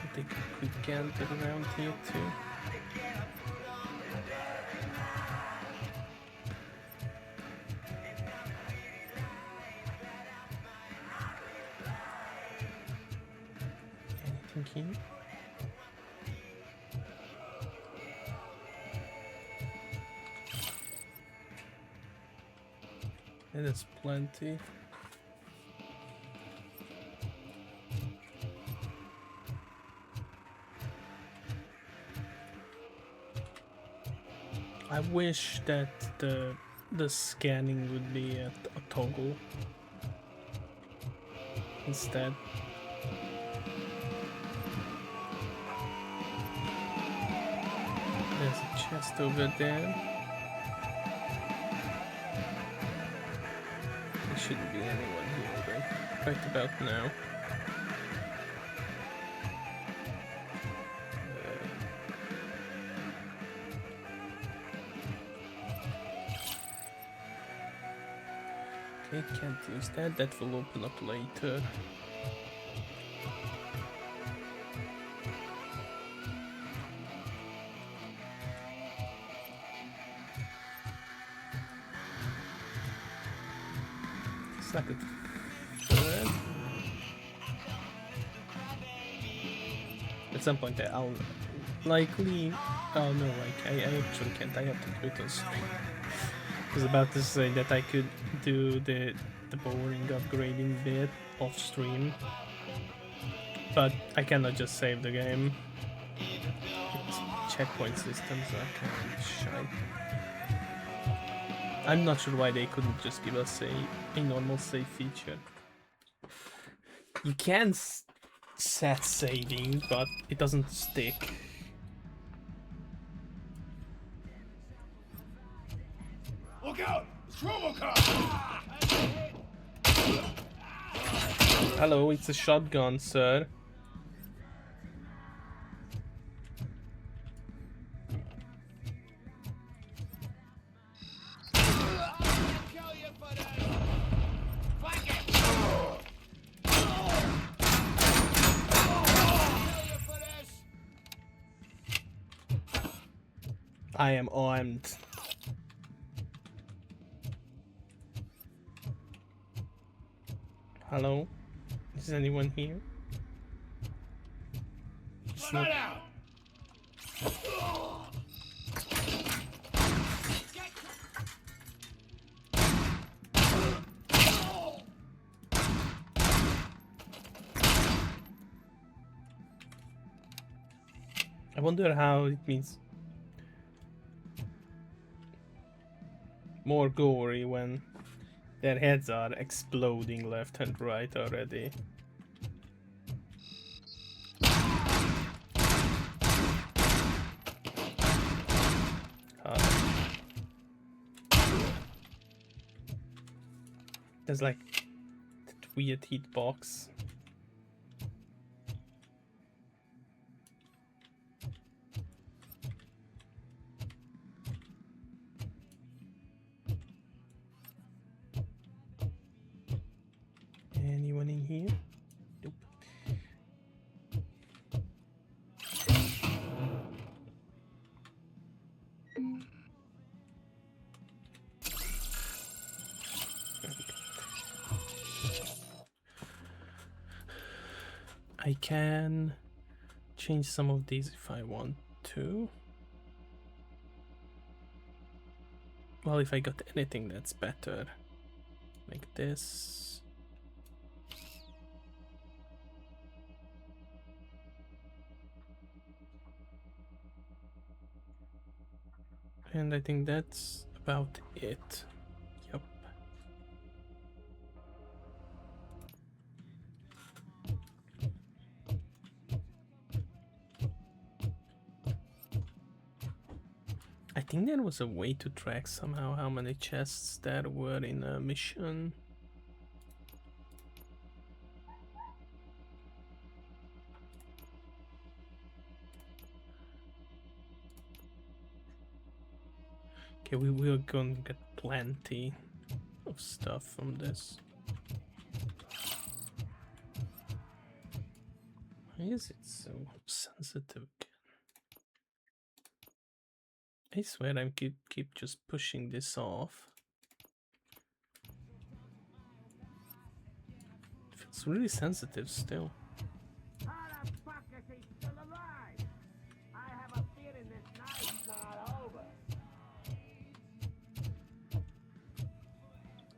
I'll take a quick gander around here too. Anything here? It is plenty. I wish that the scanning would be a toggle instead. There's a chest over there. Shouldn't be anyone here right about now. Okay, can't use that. That will open up later. Suck it. At some point I'll likely... Oh no, like I actually can't. I have to do it on stream. I was about to say that I could do the boring upgrading bit off stream. But I cannot just save the game. It's checkpoint systems are kind of shite. I'm not sure why they couldn't just give us a normal save feature. You can set saving, but it doesn't stick.
Look out! It's robocop!
Hello, it's a shotgun, sir. I am armed. Hello? Is anyone here? It's not... I wonder how it means more gory when their heads are exploding left and right already. There's like that weird hitbox. Anyone in here? Nope. I can change some of these if I want to. Well, if I got anything that's better, like this. And I think that's about it. Yep. I think there was a way to track somehow how many chests there were in a mission. Okay, we're going to get plenty of stuff from this. Why is it so sensitive? I swear I keep just pushing this off. It feels really sensitive still.
How the fuck is he still alive? I have a feeling this night's not over.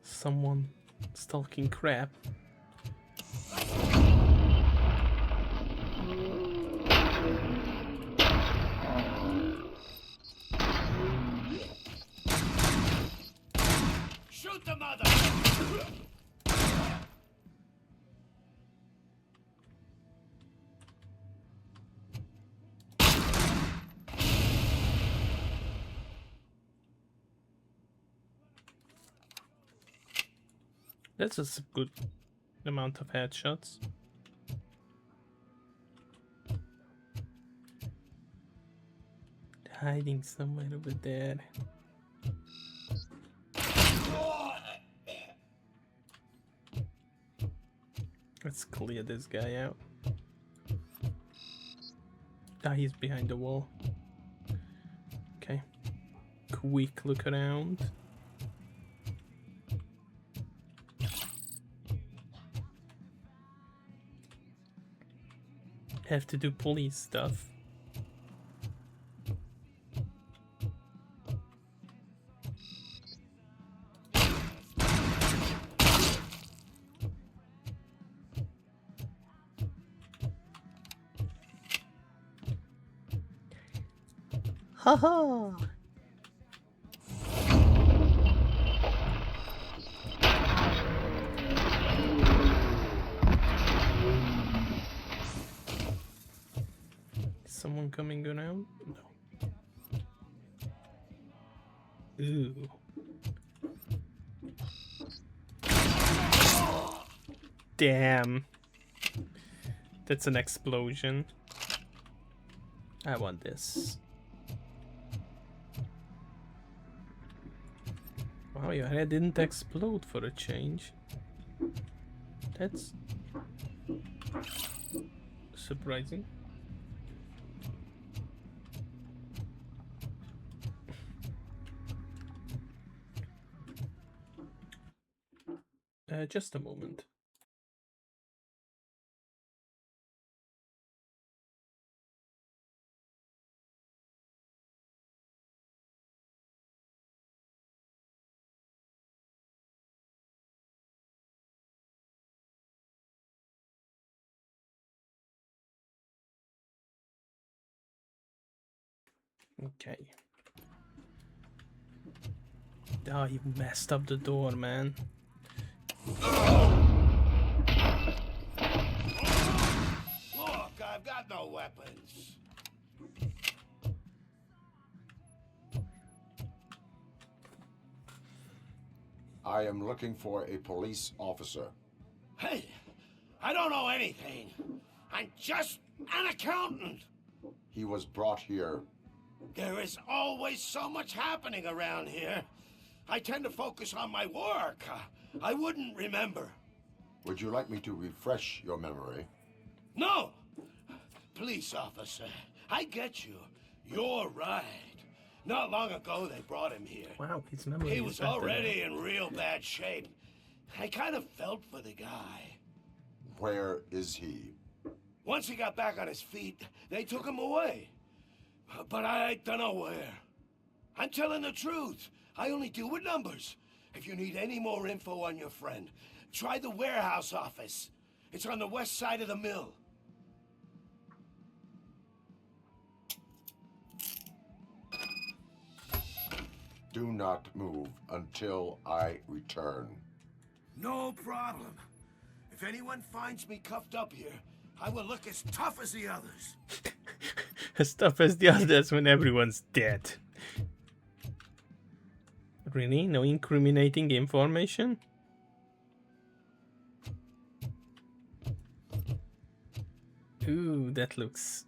Someone stalking crap.
Shoot the mother!
That's just a good amount of headshots. Hiding somewhere over there. Let's clear this guy out. Ah, he's behind the wall. Okay. Quick look around. Have to do police stuff. Haha! Is someone coming around? No. Ooh. Damn. That's an explosion. I want this. Wow, your head didn't explode for a change. That's surprising. Just a moment. Okay. Oh, you messed up the door, man.
Look, I've got no weapons.
I am looking for a police officer.
Hey, I don't know anything. I'm just an accountant.
He was brought here.
There is always so much happening around here. I tend to focus on my work. I wouldn't remember.
Would you like me to refresh your memory?
No! Police officer, I get you. You're right. Not long ago they brought him here.
Wow, his memory
He
is
was
better
already
now.
in real bad shape. I kind of felt for the guy.
Where is he?
Once he got back on his feet, they took him away. But I don't know where. I'm telling the truth. I only deal with numbers. If you need any more info on your friend, try the warehouse office. It's on the west side of the mill.
Do not move until I return.
No problem. If anyone finds me cuffed up here, I will look as tough as the others.
As tough as the others when everyone's dead. Really? No incriminating information? Ooh, that looks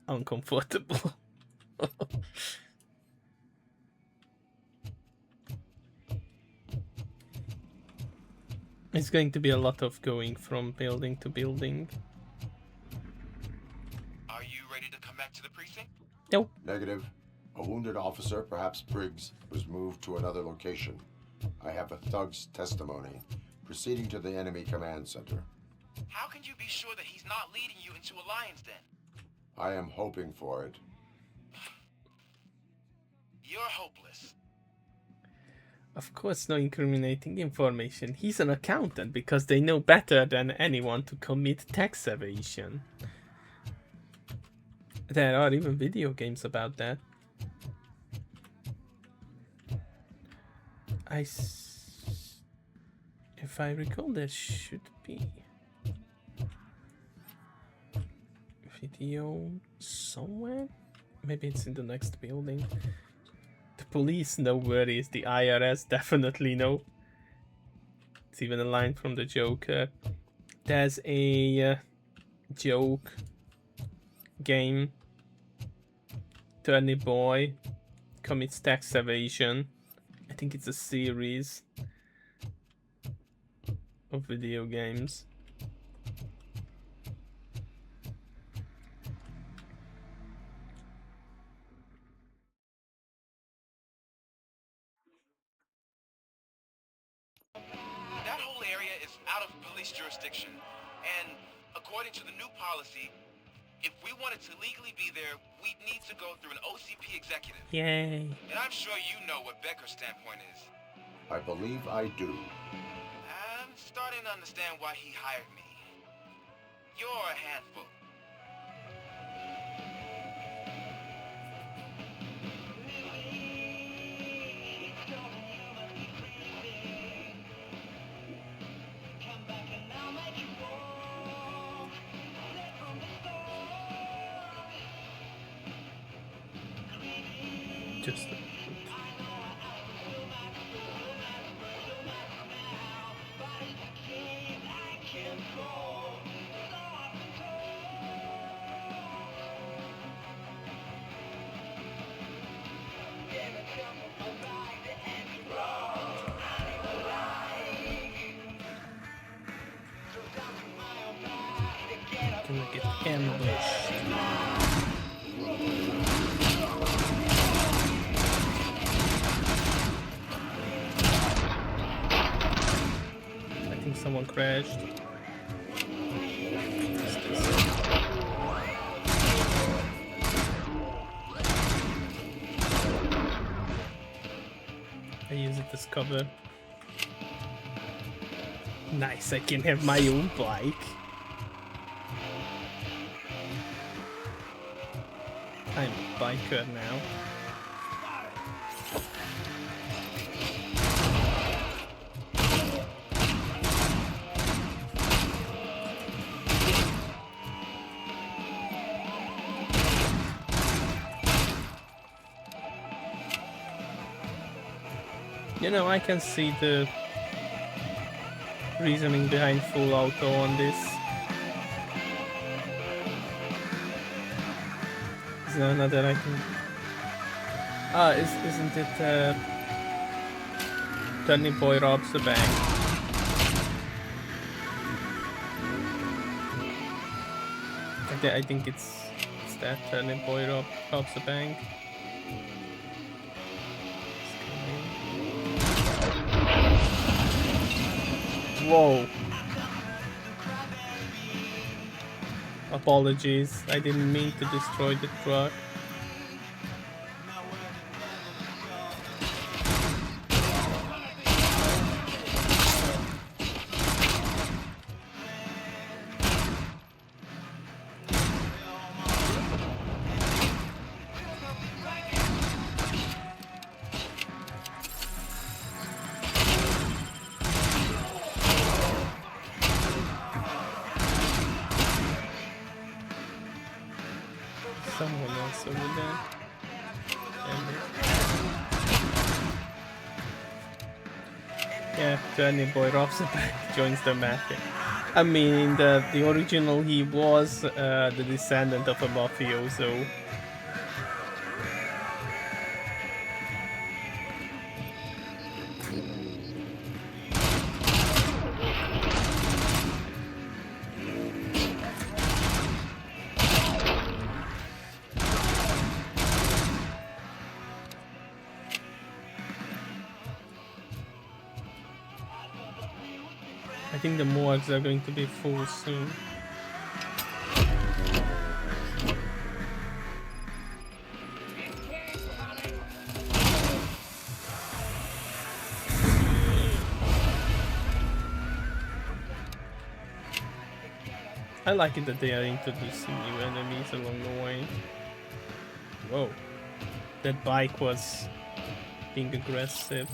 uncomfortable. It's going to be a lot of going from building to building.
Are you ready to come back to the precinct?
Nope.
Negative. A wounded officer, perhaps Briggs, was moved to another location. I have a thug's testimony, proceeding to the enemy command center.
How can you be sure that he's not leading you into a lion's den?
I am hoping for it.
You're hopeless.
Of course, no incriminating information. He's an accountant because they know better than anyone to commit tax evasion. There are even video games about that. If I recall, there should be video somewhere. Maybe it's in the next building. The police know where it is. The IRS definitely know. It's even a line from the Joker. There's a joke game. Turney Boy commits tax evasion. I think it's a series of video games.
That whole area is out of police jurisdiction, and according to the new policy, if we wanted to legally be there, we'd need to go through an OCP executive.
Yay.
And I'm sure you know what Becker's standpoint is.
I believe I do.
I'm starting to understand why he hired me. You're a handful.
just gonna get ambushed. I think someone crashed. What's this? I use it as cover. Nice, I can have my own bike. I'm a biker now. You know, I can see the reasoning behind full auto on this. Is there another I can... Ah, isn't it Turnip Boy robs the bank? I think it's that Turnip Boy robs the bank. Whoa. Apologies, I didn't mean to destroy the truck. Someone else over there. Yeah, Turnip Boy robs the bank, joins the mafia. I mean, the original he was the descendant of a mafioso. I think the morgues are going to be full soon. I like it that they are introducing new enemies along the way. Whoa. That bike was being aggressive.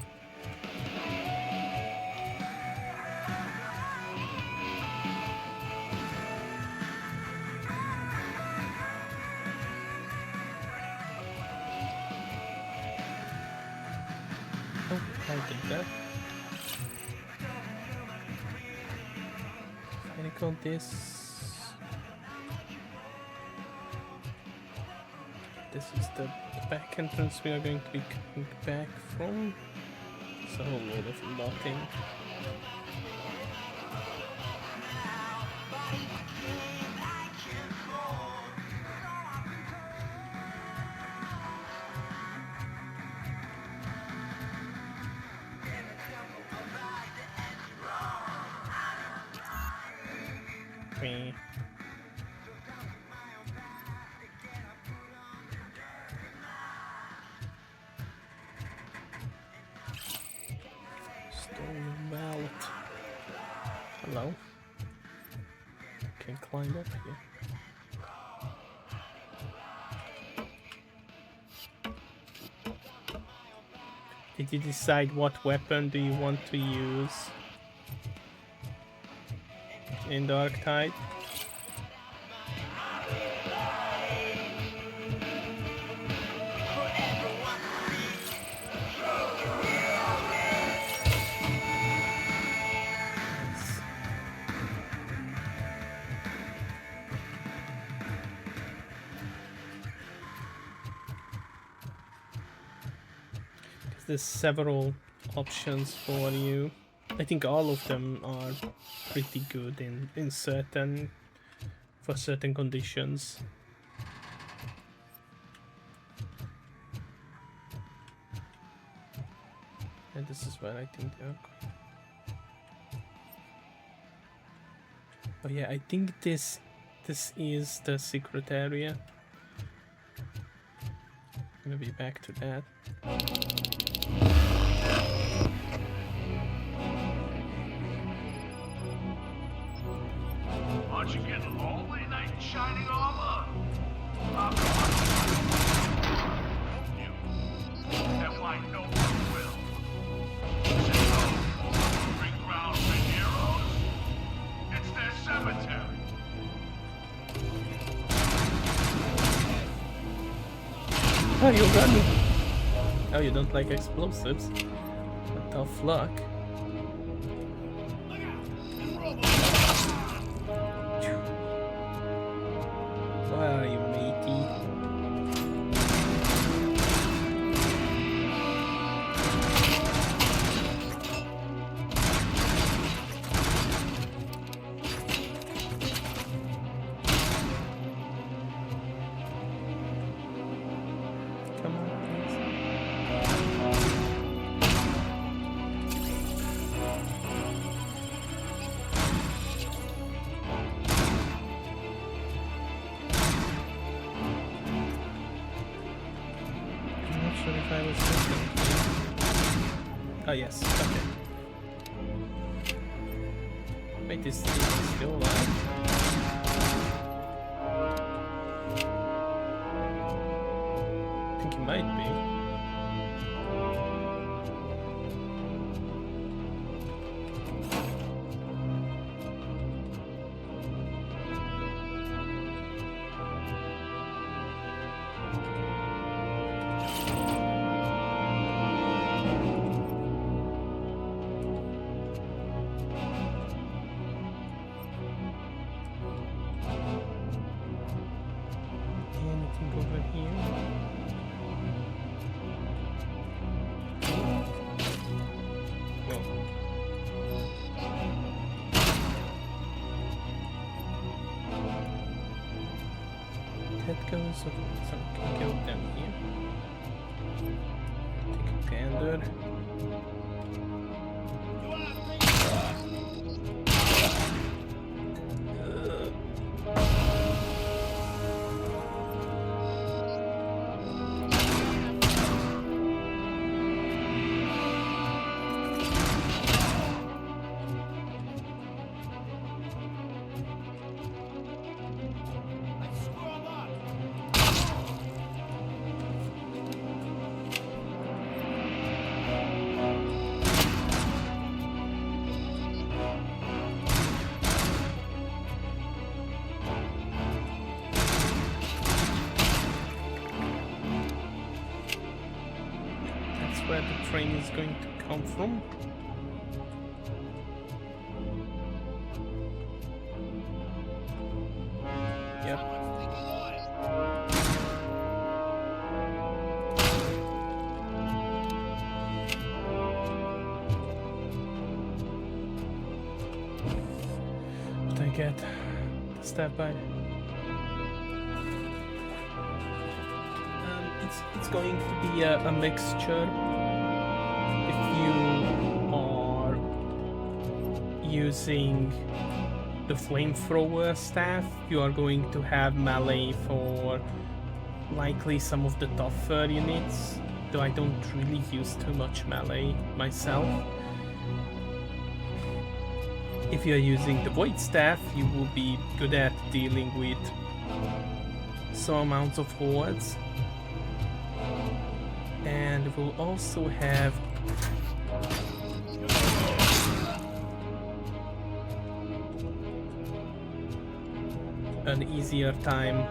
I did that. Can I call this? This is the back entrance we are going to be coming back from. It's a whole load of locking. Me. Stolen mallet. Hello. Can climb up here. Did you decide what weapon do you want to use in Dark Tide? there's several options for you. I think all of them are pretty good in certain for certain conditions. And this is where I think they're. Oh yeah, I think this is the secret area. I'm gonna be back to that.
Aren't you getting lonely, knight in shining armor? I'm you. That why no one will. Bring ground for heroes. It's their cemetery.
Oh, you're running. Oh, you don't like explosives? What tough luck. Where are you, matey? Come on, please. I'm not sure if I was listening. Oh yes, okay. Wait, is he still alive? I think he might be. Anything over here? That goes over some can go down here. Take a gander. That's where the train is going to come from. Yep. What I get? Step by. It's going to be a mixture. If you are using the flamethrower staff, you are going to have melee for likely some of the tougher units, though I don't really use too much melee myself. If you're using the void staff, you will be good at dealing with some amounts of hordes. And we'll also have an easier time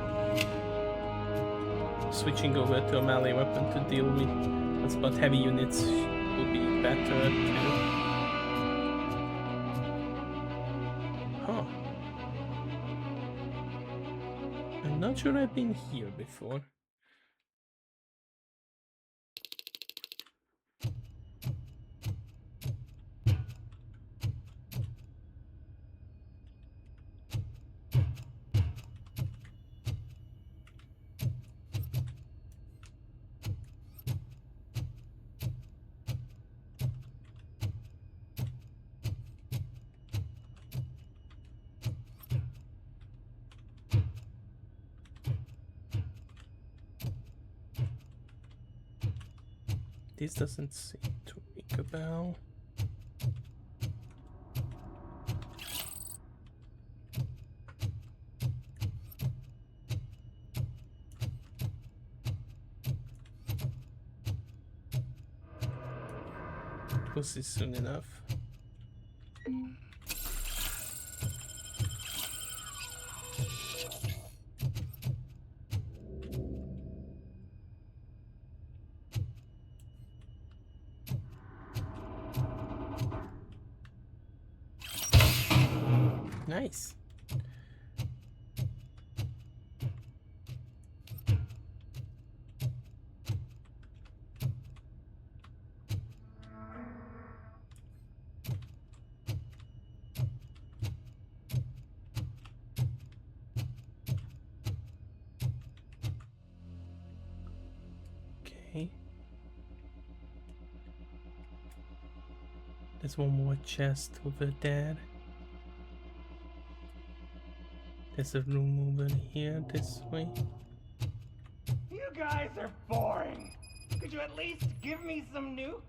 switching over to a melee weapon to deal with this, but heavy units will be better too. Huh. I'm not sure I've been here before. this doesn't seem to ring a bell. Was this soon enough? Nice. Okay. There's one more chest over there. There's a room over here this way.
You guys are boring. Could you at least give me some nuke?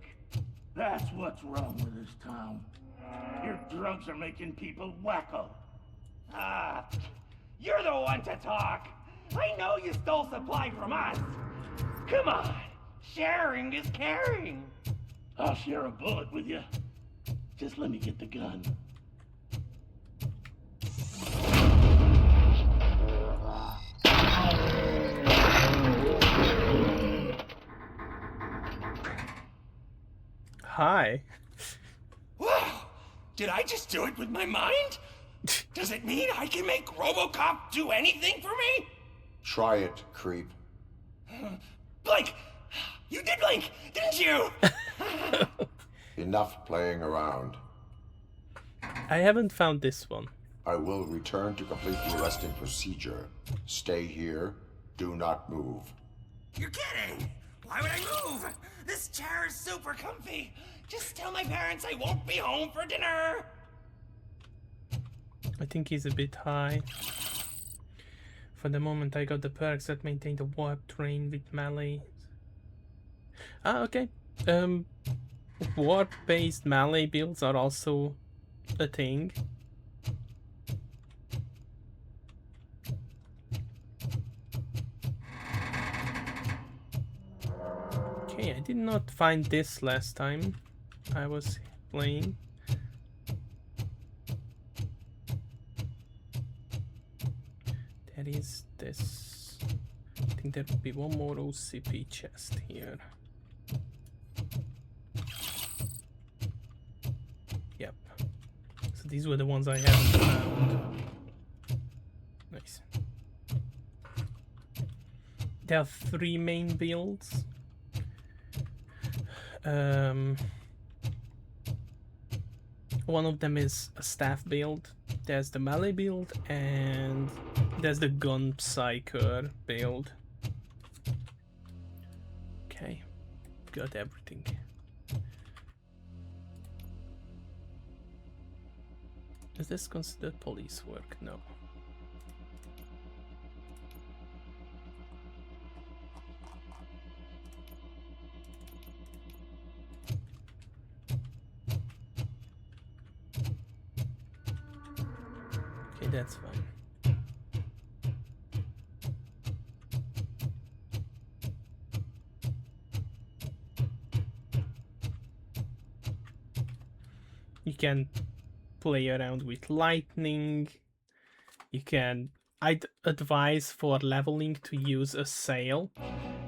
That's what's wrong with this town. Your drunks are making people wacko. Ah, you're the one to talk. I know you stole supply from us. Come on, sharing is caring. I'll share a bullet with you. Just let me get the gun.
Hi.
Whoa! Did I just do it with my mind? Does it mean I can make RoboCop do anything for me?
Try it, creep.
Blink! You did blink, didn't you?
Enough playing around.
I haven't found this one.
I will return to complete the arresting procedure. Stay here. Do not move.
You're kidding! Why would I move? This chair is super comfy. Just tell my parents I won't be home for dinner.
I think he's a bit high. For the moment, I got the perks that maintain the warp train with melee. Ah, okay. Warp-based melee builds are also a thing. Okay, I did not find this last time I was playing. There is this. I think there will be one more OCP chest here. Yep. So these were the ones I haven't found. Nice. There are 3 main builds. One of them is a staff build. There's the melee build and there's the gun psyker build. Okay, got everything. Is this considered police work? No. Okay, that's fine. You can play around with lightning. You can... I'd advise for leveling to use a sail,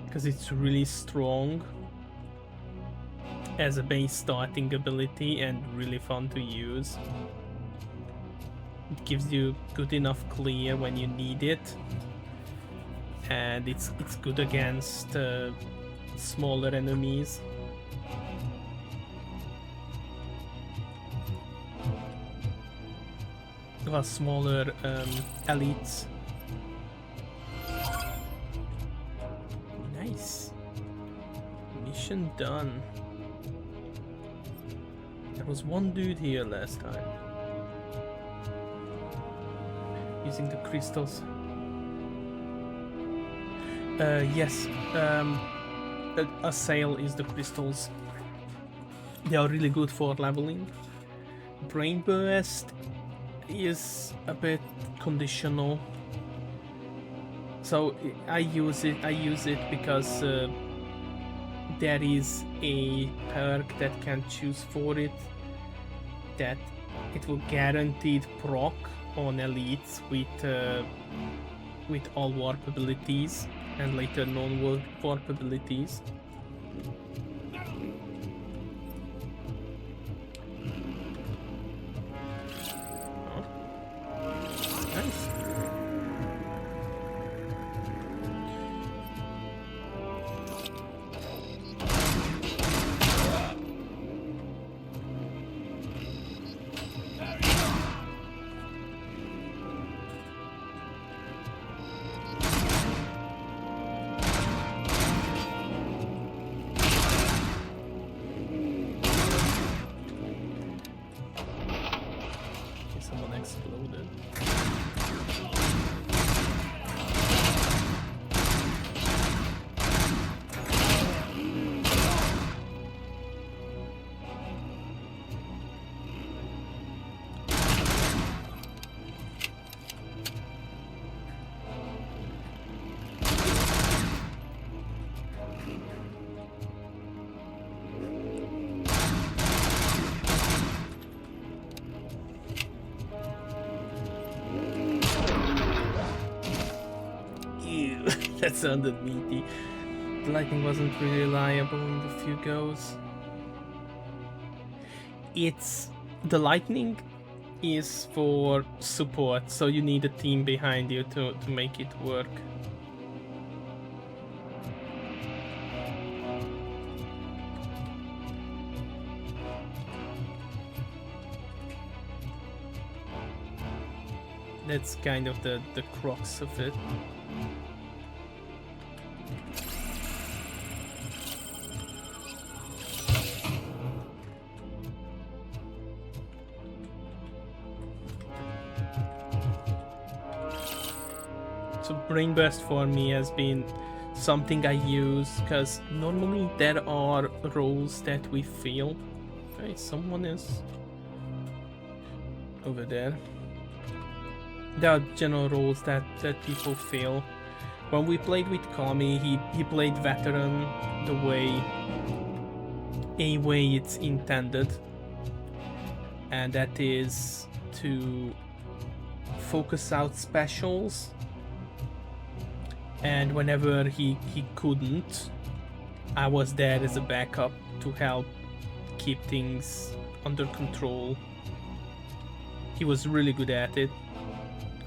because it's really strong as a base starting ability and really fun to use. It gives you good enough clear when you need it, and it's good against smaller enemies. Well, smaller elites. Nice. Mission done. There was one dude here last time. Using the crystals. Yes. a sale is the crystals. They are really good for leveling. Brain Burst is a bit conditional. So I use it because there is a perk that can choose for it that it will guaranteed proc on elites with all warp abilities and later non-warp abilities. Nice. Someone exploded. That sounded meaty. The lightning wasn't really reliable in the few goes. The lightning is for support, so you need a team behind you to make it work. That's kind of the crux of it. So Brain Burst for me has been something I use because normally there are roles that we feel. Okay, someone is over there. There are general roles that people feel. When we played with Kami, he played veteran the way it's intended, and that is to focus out specials. And whenever he couldn't, I was there as a backup to help keep things under control. He was really good at it.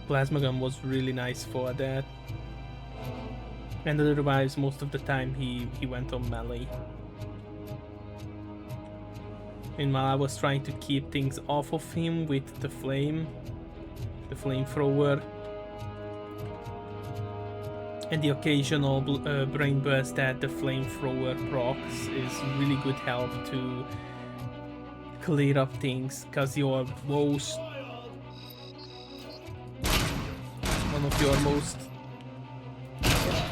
Plasma gun was really nice for that. And otherwise, most of the time he went on melee. Meanwhile, I was trying to keep things off of him with the flamethrower. And the occasional brain burst that the flamethrower procs is really good help to clear up things, because one of your most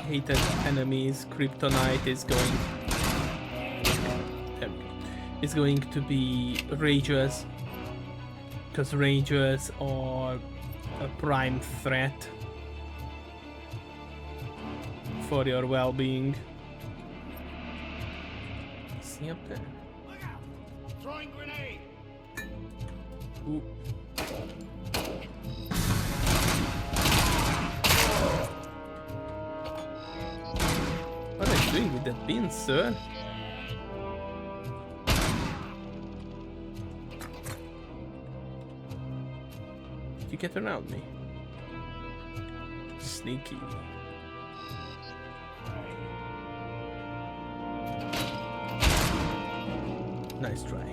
hated enemies, Kryptonite, is going to be Ragers, because Ragers are a prime threat for your well-being. See up there?
Look out! Throwing grenade!
Ooh. What are you doing with that bin, sir? Did you get around me? Sneaky. Nice try.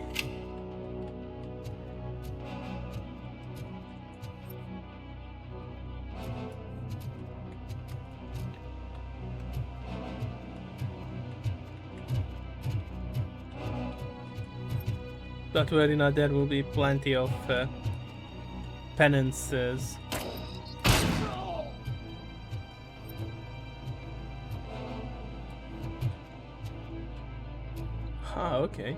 Don't worry, now there will be plenty of penances. Ah, okay.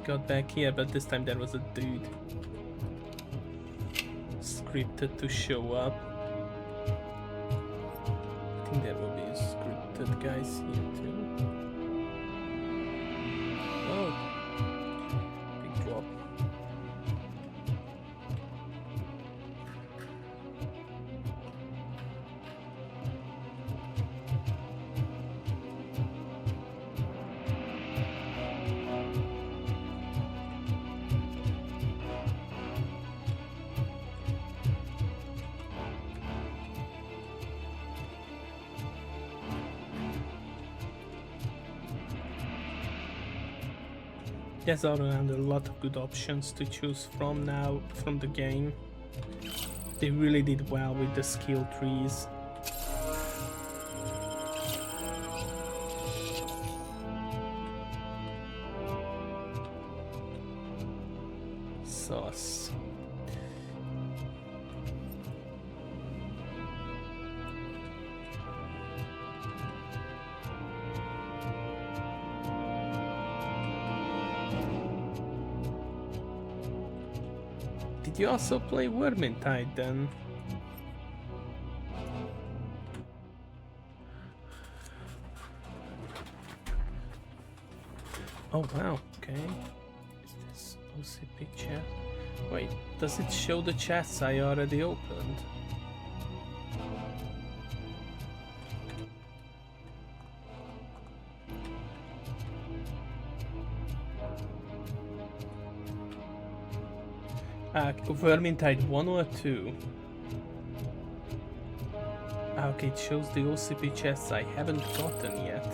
Got back here, but this time there was a dude scripted to show up. I think there will be scripted guys here too. Oh, big drop. There's around a lot of good options to choose from now from the game. They really did well with the skill trees. Sauce. Did you also play Vermintide then? Oh wow, okay. Is this OCP chat? Wait, does it show the chats I already opened? Vermintide 1 or 2? Okay, it shows the OCP chests I haven't gotten yet.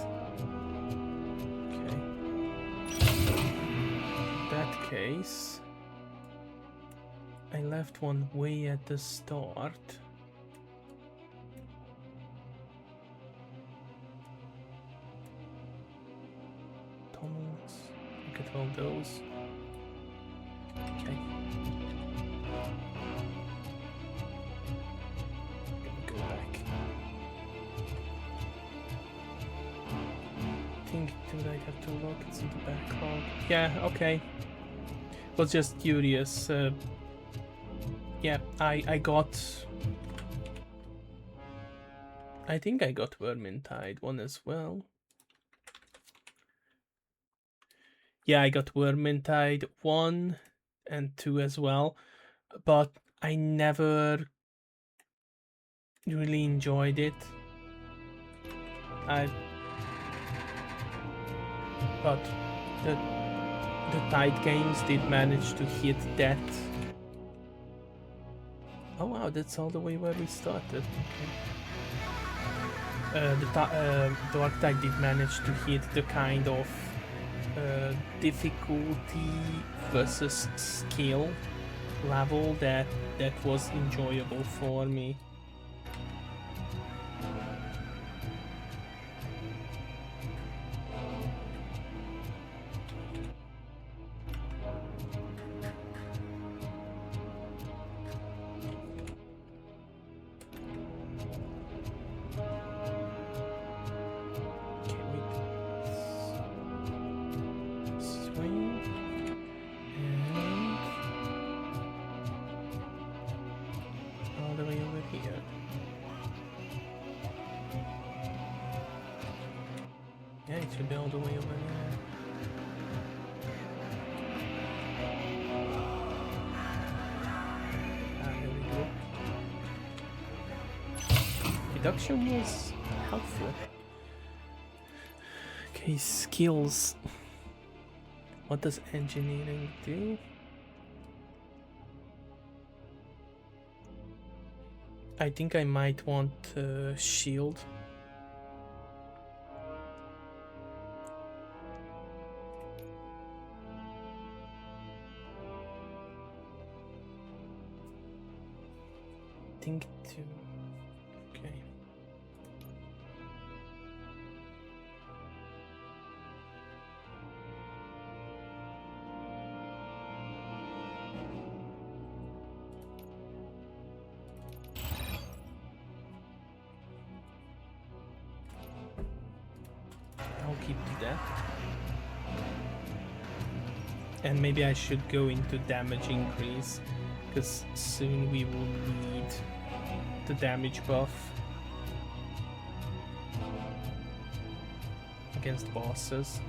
Okay. In that case, I left one way at the start. Tunnels. Look at all those. Okay. Go back. I think do I have to look? It's in the backlog. Yeah, okay. Was just curious. Yeah, I got. I think I got Vermintide 1 as well. Yeah, I got Vermintide 1 and 2 as well, but I never really enjoyed it. But the Tide games did manage to hit that. Oh wow, that's all the way where we started. Okay. The Dark Tide did manage to hit the kind of difficulty versus skill level that was enjoyable for me. Reduction was helpful. Okay, skills. What does engineering do? I think I might want shield. Think to. Okay. I'll keep that. And maybe I should go into damage increase, because soon we will need the damage buff against bosses.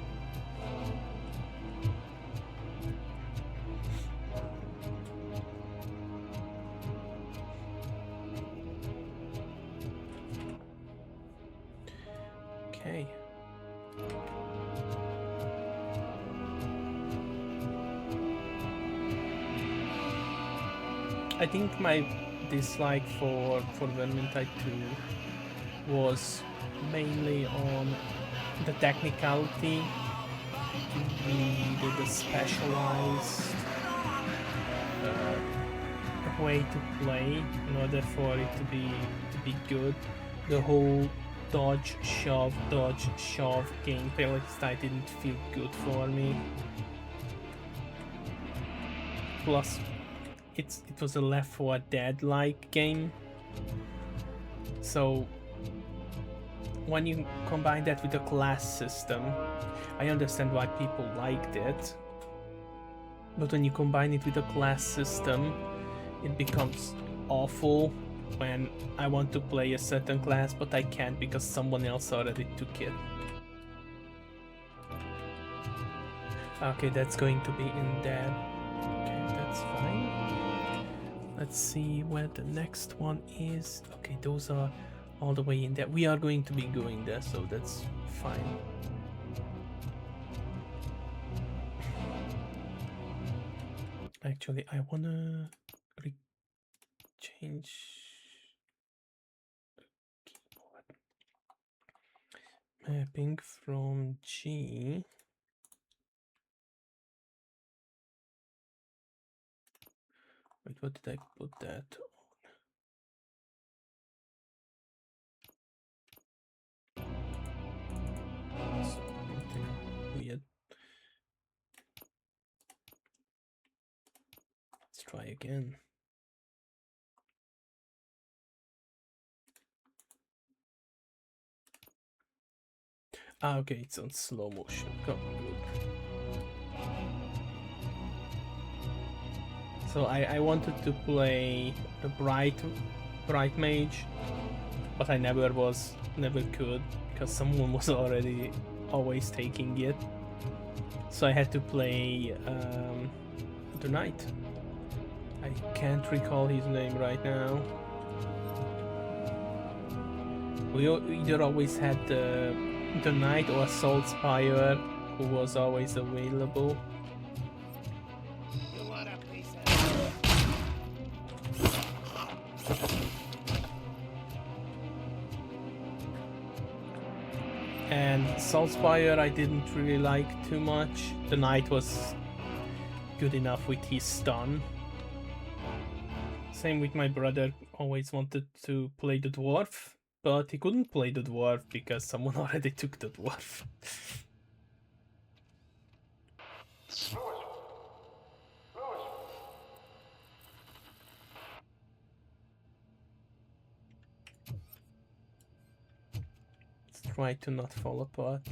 Okay. I think my dislike for Vermintide 2 was mainly on the technicality. We needed a specialized way to play in order for it to be good. The whole dodge shove gameplay style didn't feel good for me. Plus, it was a Left 4 Dead like game, so when you combine that with the class system, I understand why people liked it, but when you combine it with the class system, it becomes awful when I want to play a certain class but I can't because someone else already took it. Okay, that's going to be in there. Okay, that's fine. Let's see where the next one is. Okay, those are all the way in there. We are going to be going there, so that's fine. Actually, I wanna change keyboard mapping from G. Wait, what did I put that on? Something weird. Let's try again. Ah, okay, it's on slow motion. Oh, good. So I wanted to play the bright mage, but I never could because someone was always taking it. So I had to play the knight. I can't recall his name right now. We either always had the knight or Salt Spire, who was always available. And Saltspire I didn't really like too much. The knight was good enough with his stun. Same with my brother, always wanted to play the dwarf, but he couldn't play the dwarf because someone already took the dwarf. Let's try to not fall apart.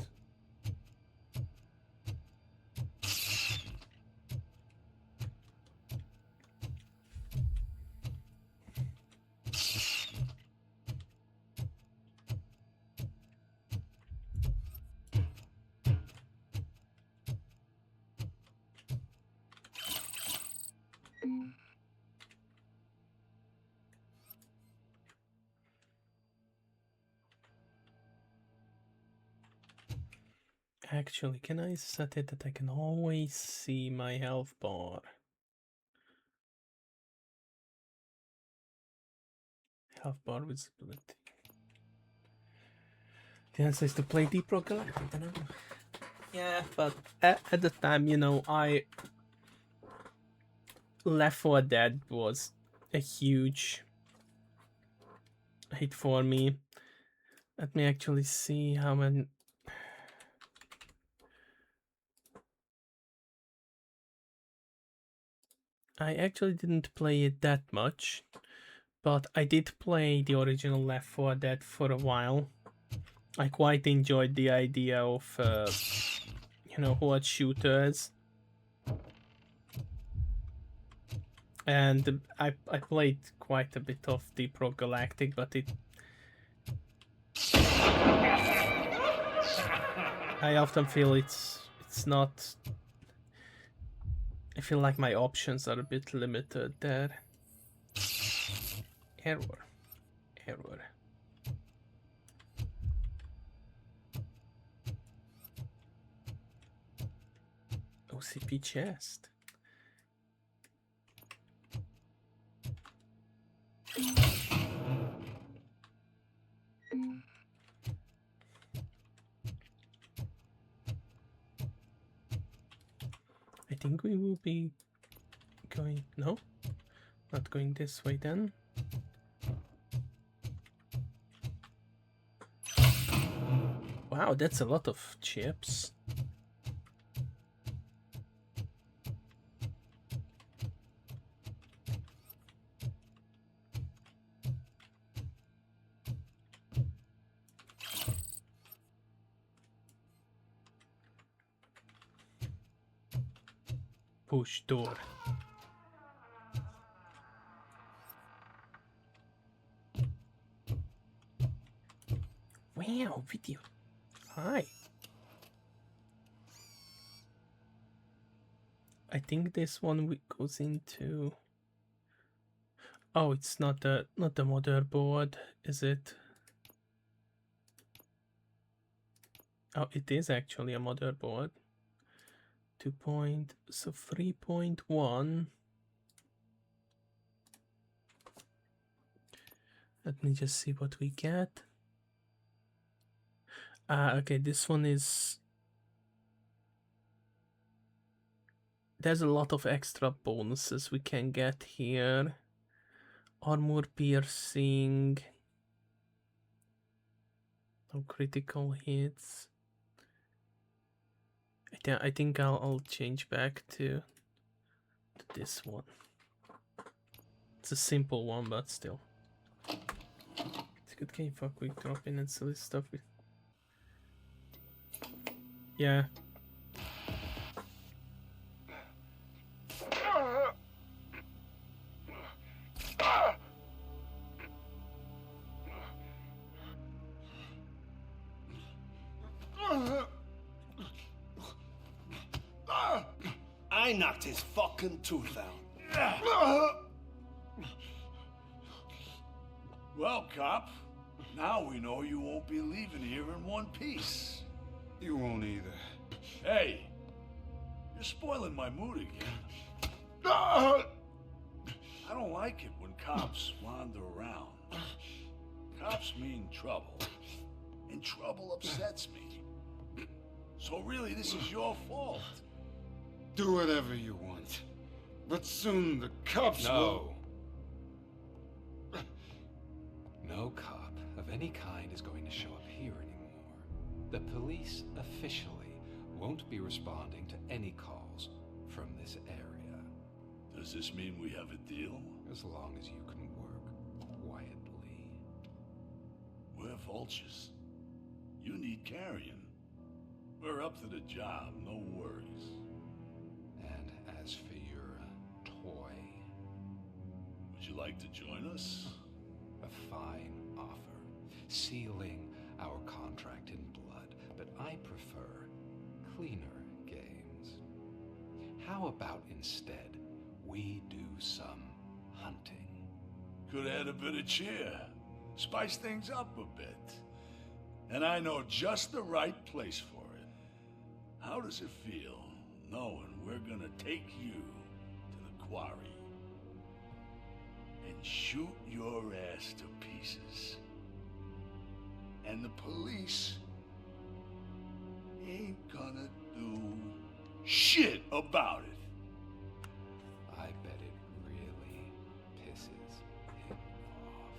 Actually, can I set it that I can always see my health bar? Health bar visibility. The answer is to play Deep Rock Galactic, I don't know. Yeah, but at the time, you know, Left 4 Dead was a huge hit for me. Let me actually see how many. I actually didn't play it that much, but I did play the original Left 4 Dead for a while. I quite enjoyed the idea of, you know, horde shooters. And I played quite a bit of Deep Rock Galactic, but I often feel it's not. I feel like my options are a bit limited there. Error. OCP chest. I think we will be going... No? Not going this way then. Wow, that's a lot of chips. Push door. Wow, video. Hi. I think this one goes into... Oh, it's not the motherboard, is it? Oh, it is actually a motherboard. 3.1. Let me just see what we get. Okay, this one is... There's a lot of extra bonuses we can get here. Armor piercing. No critical hits. I think I'll change back to this one. It's a simple one, but still. It's a good game for quick drop-in and silly stuff. Yeah.
I knocked his fucking tooth out.
Well, cop, now we know you won't be leaving here in one piece.
You won't either.
Hey, you're spoiling my mood again. I don't like it when cops wander around. Cops mean trouble, and trouble upsets me. So really, this is your fault.
Do whatever you want, but soon the cops will...
No cop of any kind is going to show up here anymore. The police officially won't be responding to any calls from this area.
Does this mean we have a deal?
As long as you can work quietly.
We're vultures. You need carrion. We're up to the job, no worries.
And as for your toy...
Would you like to join us?
A fine offer, sealing our contract in blood, but I prefer cleaner games. How about instead we do some hunting?
Could add a bit of cheer, spice things up a bit. And I know just the right place for it. How does it feel knowing we're gonna take you to the quarry and shoot your ass to pieces? And the police ain't gonna do shit about it.
I bet it really pisses him off.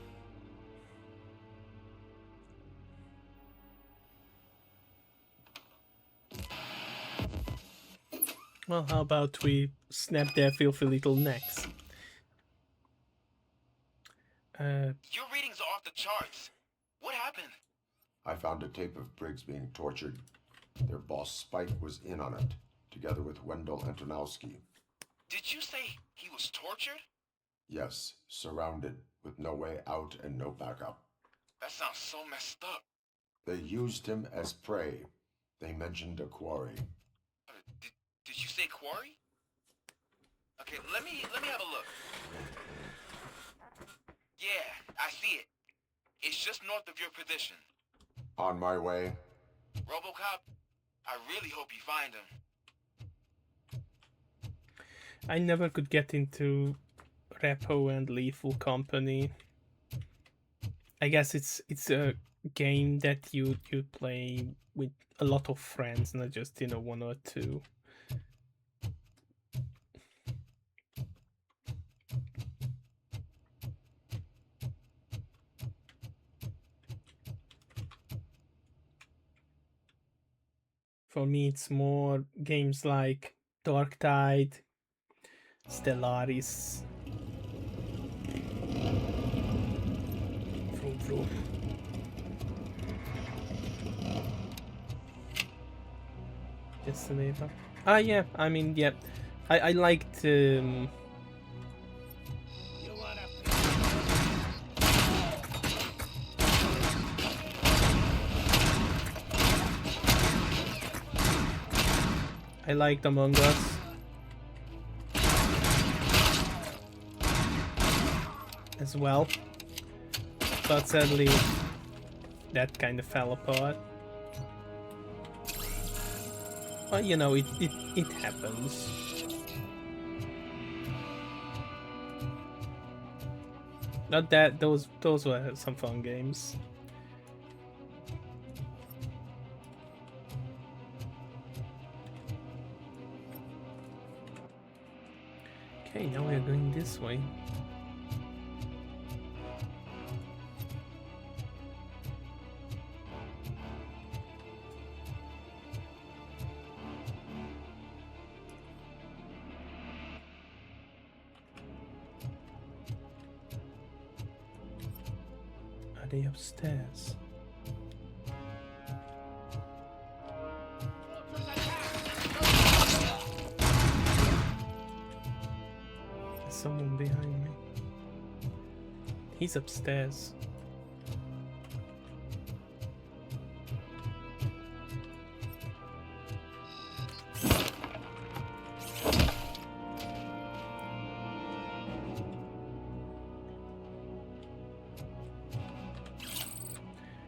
Well, how about we snap their filthy little necks?
Your readings are off the charts. What happened?
I found a tape of Briggs being tortured. Their boss Spike was in on it, together with Wendell Antonowski.
Did you say he was tortured?
Yes, surrounded, with no way out and no backup.
That sounds so messed up.
They used him as prey. They mentioned a quarry.
Did you say quarry? Okay, let me have a look. Yeah, I see it. It's just north of your position.
On my way.
RoboCop, I really hope you find him.
I never could get into Repo and Lethal Company. I guess it's a game that you play with a lot of friends, not just, you know, one or two. For me, it's more games like Dark Tide, Stellaris. Vroom, vroom. Destinator. Ah, yeah. I mean, yeah. I liked. I liked Among Us. As well. But sadly, that kind of fell apart. Well, you know, it happens. Not that those were some fun games. Okay, now we are going this way. Are they upstairs? There's someone behind me. He's upstairs.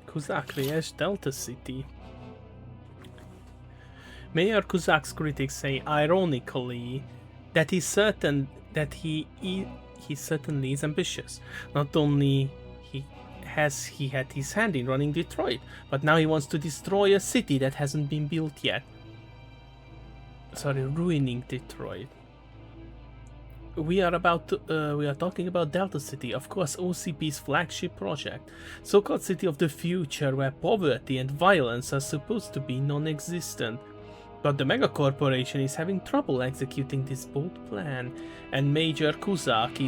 Kuzak vs Delta City. Mayor Kuzak's critics say, ironically, that he's certain that he certainly is ambitious. Not only has he had his hand in running Detroit, but now he wants to destroy a city that hasn't been built yet. Sorry, ruining Detroit. We are talking about Delta City, of course, OCP's flagship project, so-called city of the future where poverty and violence are supposed to be non-existent. But the megacorporation is having trouble executing this bold plan, and Mayor Kuzak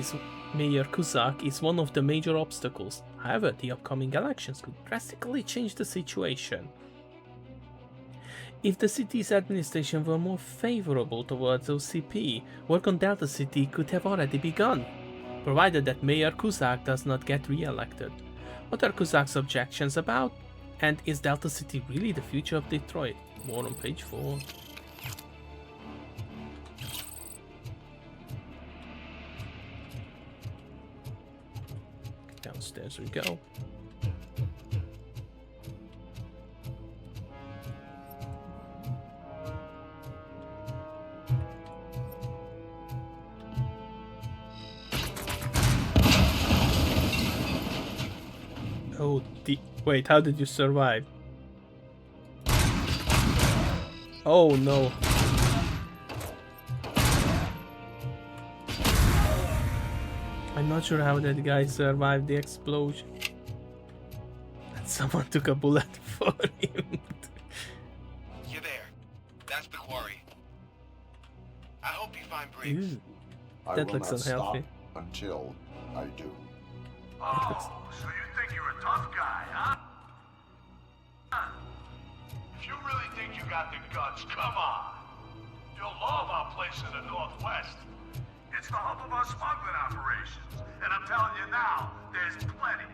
is one of the major obstacles. However, the upcoming elections could drastically change the situation. If the city's administration were more favorable towards OCP, work on Delta City could have already begun, provided that Mayor Kuzak does not get re-elected. What are Kuzak's objections about? And is Delta City really the future of Detroit? More on page 4. Downstairs we go. Oh, wait, how did you survive? Oh no. I'm not sure how that guy survived the explosion. And someone took a bullet for him.
You're there. That's the quarry. I hope you find Briggs.
That looks unhealthy.
Stop until I do.
Oh, so you think you're a tough guy, huh? If you really think you got the guts, come on. You'll love our place in the Northwest.
It's the hub of our smuggling operations. And I'm telling you now, there's plenty.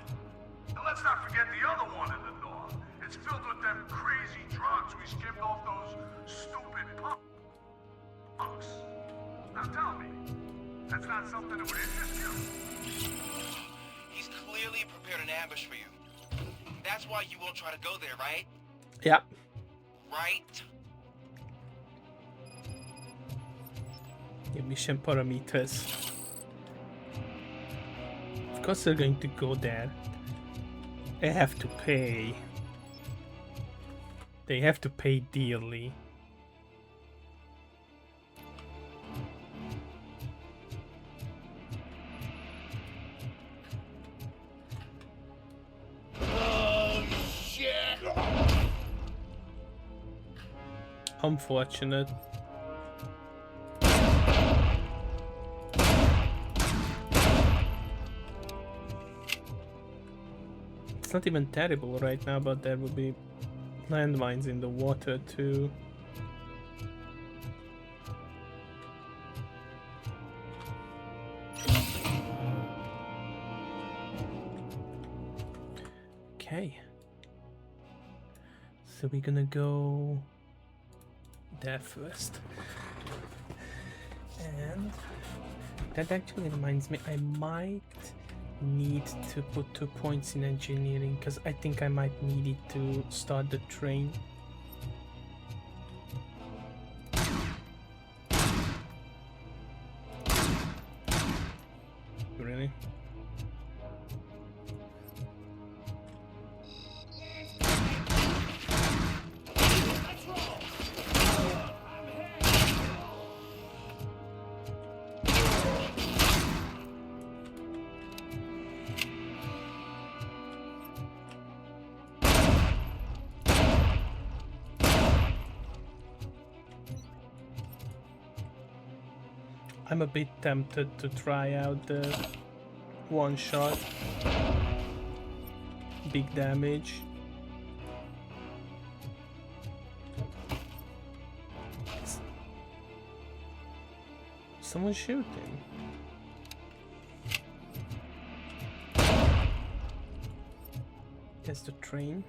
And let's not forget the other one in the north. It's filled with them crazy drugs we skimmed off those stupid punks. Now tell me, that's not something that would interest you?
He's clearly prepared an ambush for you. That's why you won't try to go there, right?
Yeah.
Right?
Your mission parameters. Of course they're going to go there. They have to pay. They have to pay dearly.
Oh, shit!
Unfortunate. It's not even terrible right now, but there will be landmines in the water too. Okay. So we're gonna go there first. And that actually reminds me, I might need to put 2 points in engineering because I think I might need it to start the train. Really? I'm a bit tempted to try out the one shot, big damage. Someone shooting. That's the train.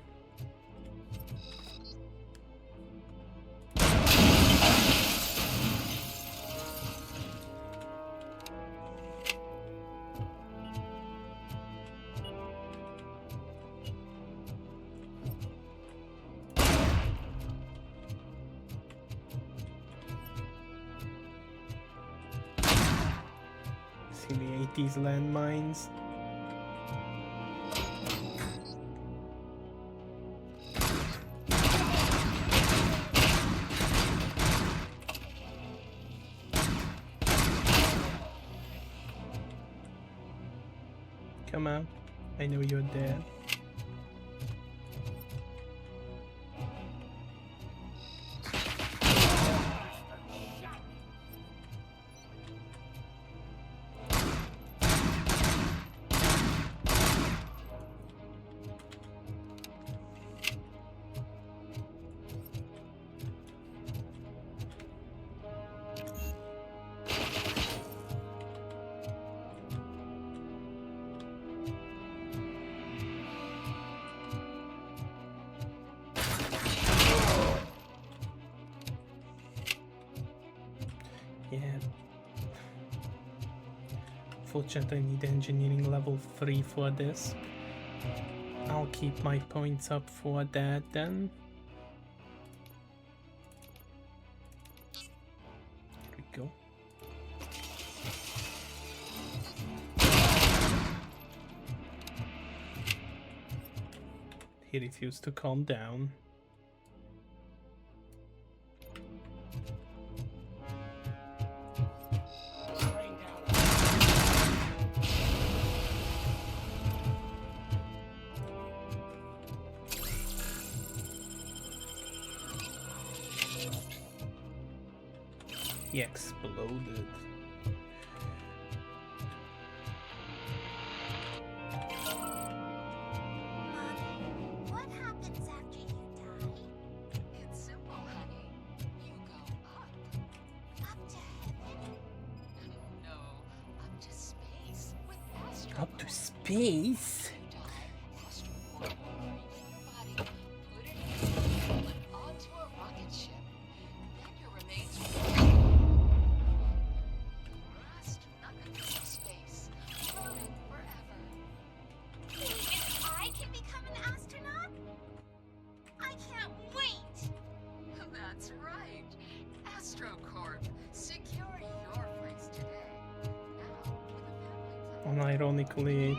These landmines. Come on, I know you're there. Fortunately, I need engineering level 3 for this. I'll keep my points up for that then. There we go. He refused to calm down. He exploded.
What happens after you die? It's simple, honey. You go up. Up to heaven. No,
Up to space?
I can become an astronaut? I can't wait!
That's right. AstroCorp. Secure your place today.
Unironically,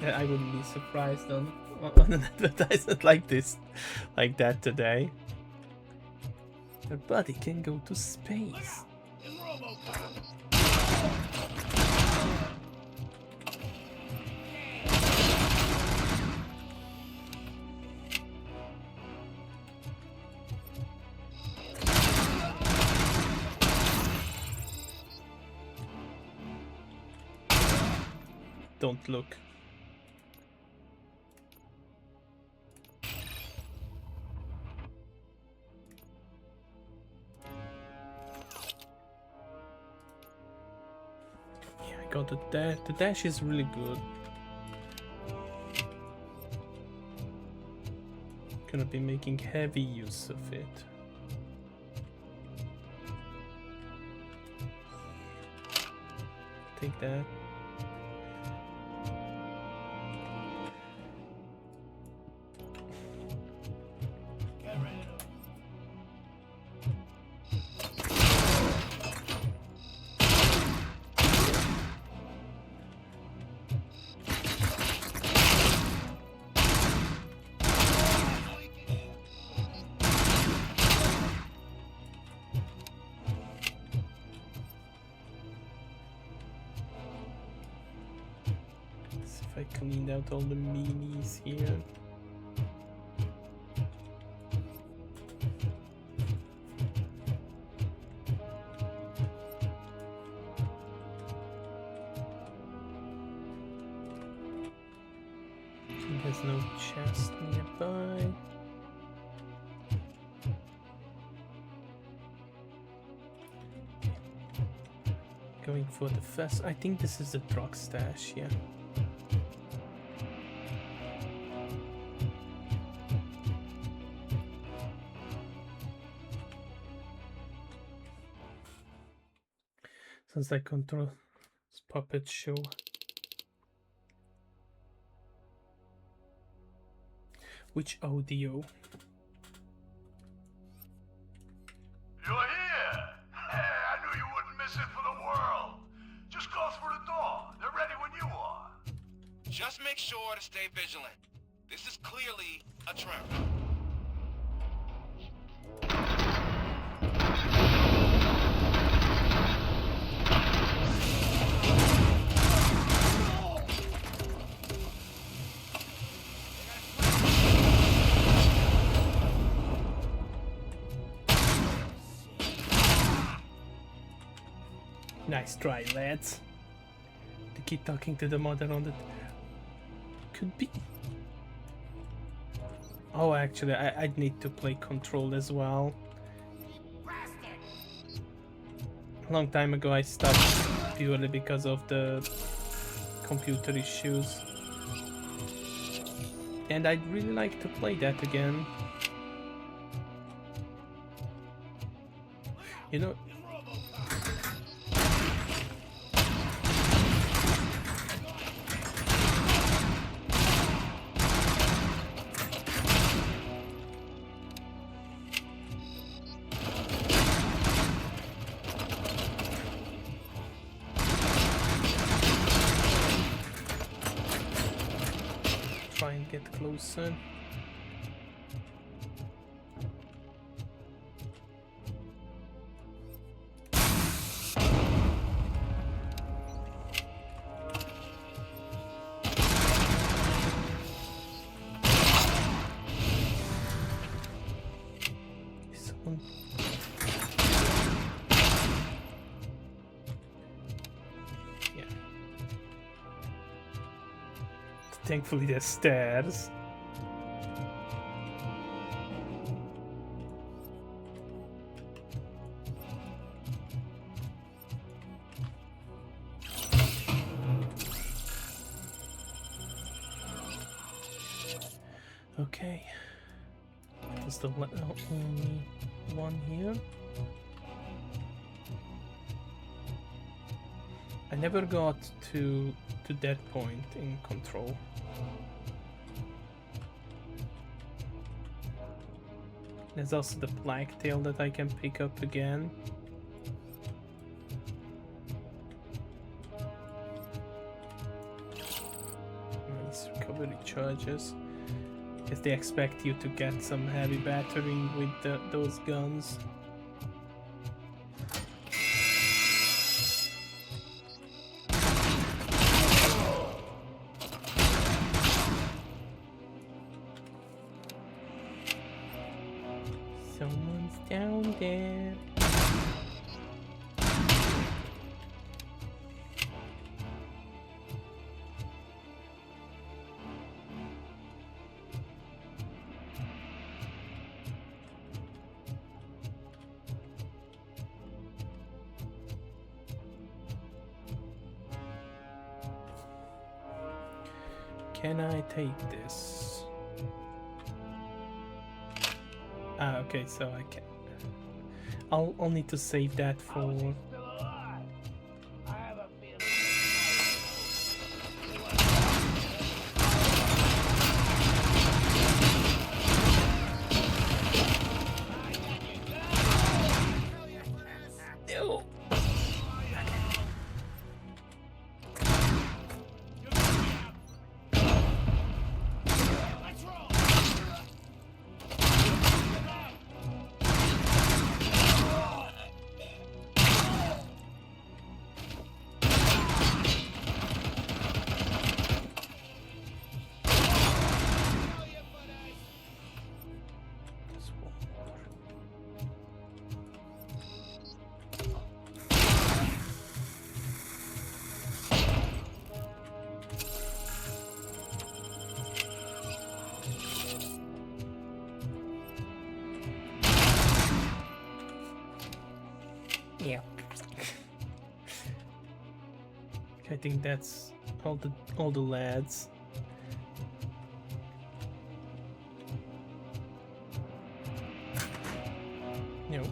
I wouldn't be surprised on an advertisement like this, like that today. Your buddy can go to space. Don't look. Yeah, I got the dash. The dash is really good. Gonna be making heavy use of it. Take that. I cleaned out all the meanies here. There's no chest nearby. Going for the first. I think this is the drug stash, yeah. Sounds like Control's puppet show. Which audio?
You're here! Hey, I knew you wouldn't miss it for the world. Just go through the door. They're ready when you are.
Just make sure to stay vigilant. This is clearly a trap.
Nice try, lads. To keep talking to the mother on the... Could be... Oh, actually, I'd need to play Control as well. A long time ago I stopped purely because of the computer issues. And I'd really like to play that again. You know... Try and get closer. Someone... Yeah. Thankfully there's stairs. Okay. Is the only one here? I never got to that point in Control. There's also the blacktail that I can pick up again. Nice recovery charges. Guess they expect you to get some heavy battering with those guns. Someone's down there. Can I take this? Ah, okay, so I can. I'll need to save that for. No. Yeah. I think that's all the lads. No.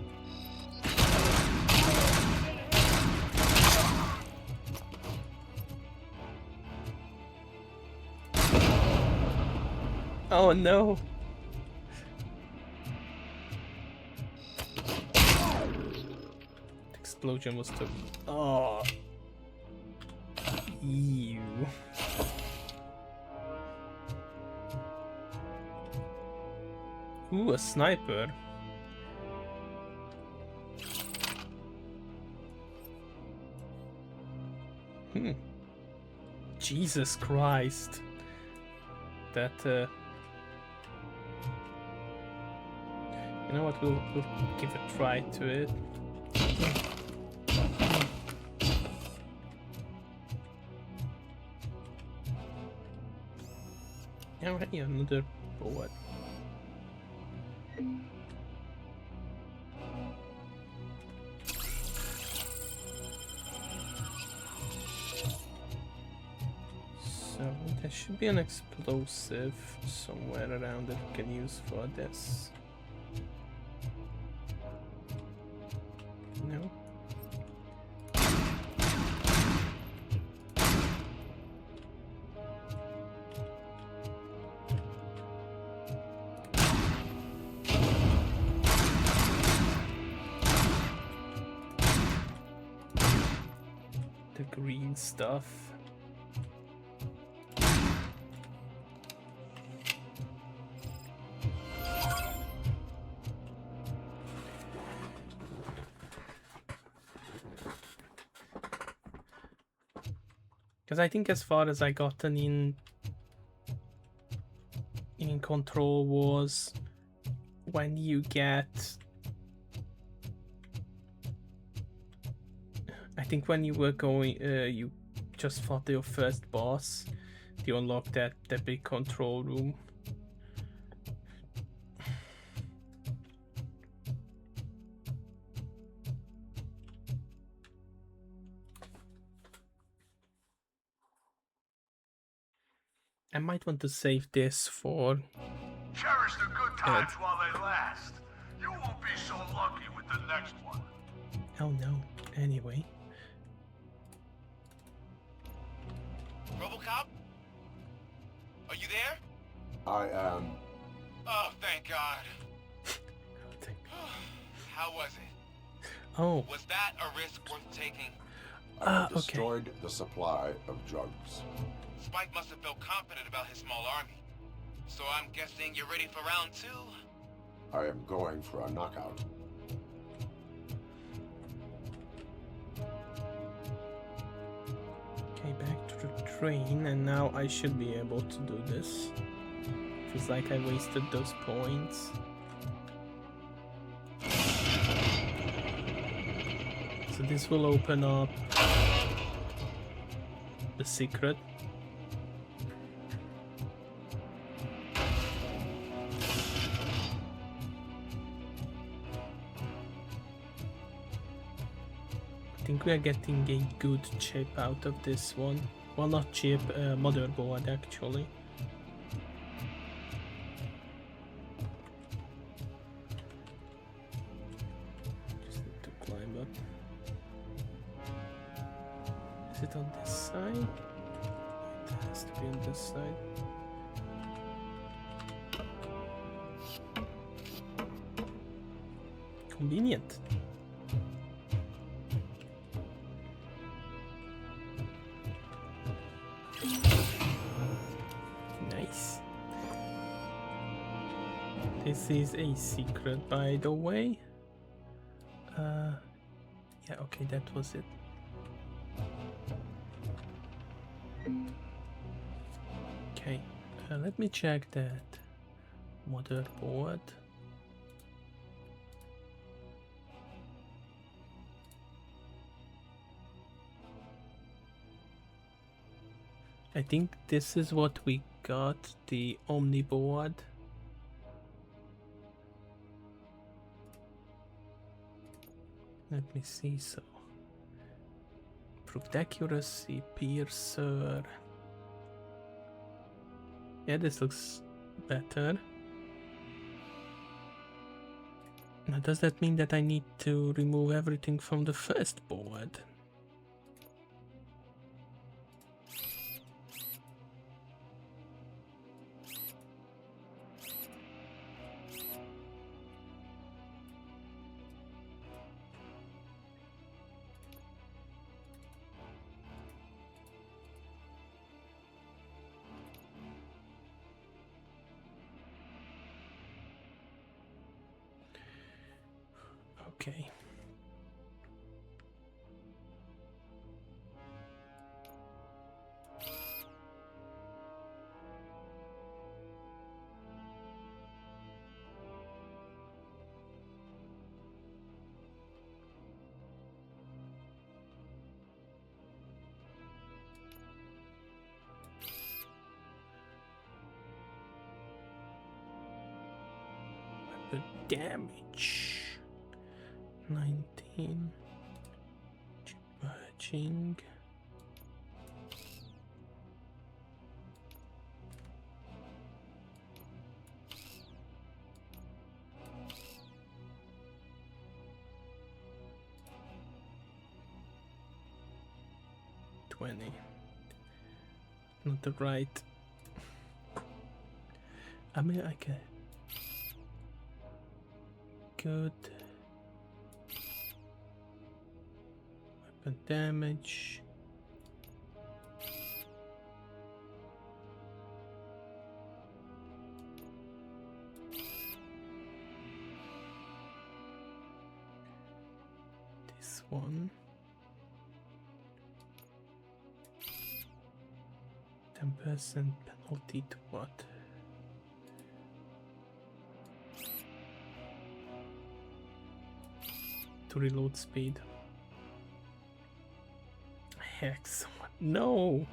Oh no. Explosion was too. Oh. Ew. Ooh, a sniper. Jesus Christ. That, you know what, we'll give a try to it. Alright, another bullet. So there should be an explosive somewhere around that we can use for this. No. The green stuff. Because I think as far as I gotten in Control was when you get, I think when you were going, you just fought your first boss, you unlocked that big control room. I might want to save this for
Cherish the good times while they last. You won't be so lucky with the next one.
Oh no. Anyway.
Robocop? Are you there?
I am.
Oh, thank God. How was it?
Oh.
Was that a risk worth taking?
I destroyed the supply of drugs.
Spike must have felt confident about his small army. So I'm guessing you're ready for round 2?
I am going for a knockout.
Okay, back to the train, and now I should be able to do this. Feels like I wasted those points. So this will open up the secret. I think we are getting a good chip out of this one. Well, not chip, motherboard actually. Just need to climb up. Is it on this side? It has to be on this side. Convenient. Nice. This is a secret, by the way. Yeah, okay, that was it. Okay, let me check that motherboard. I think this is what we got, the Omni board. Let me see, so improved accuracy, piercer. Yeah, this looks better. Now, does that mean that I need to remove everything from the first board? Okay. Weapon damage. 19. Merging. Not the right. I mean, I can. Good. Weapon damage. This one. 10% penalty to what? To reload speed. Excellent. No!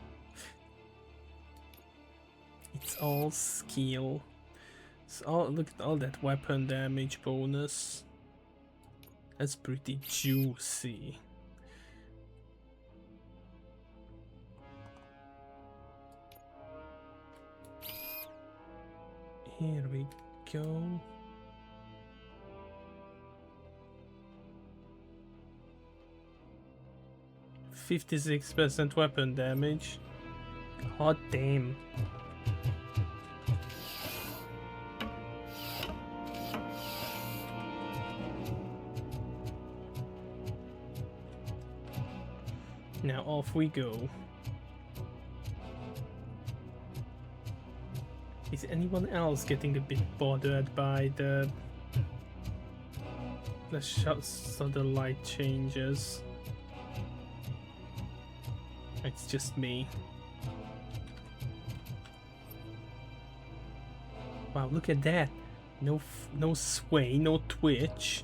It's all skill. So look at all that weapon damage bonus. That's pretty juicy. Here we go. 56% weapon damage. Hot damn. Now off we go. Is anyone else getting a bit bothered by the sudden light changes? It's just me. Wow, look at that. No sway, no twitch.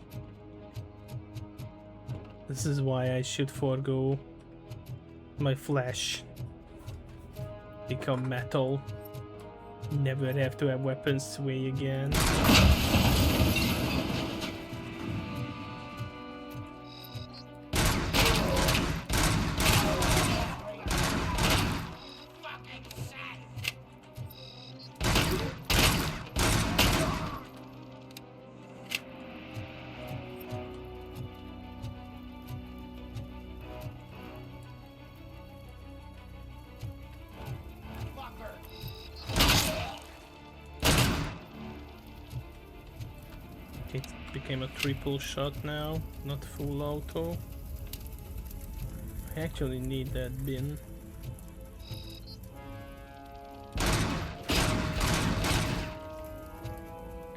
This is why I should forego my flesh. Become metal. Never have to have weapons sway again. It became a triple shot now, not full auto. I actually need that bin.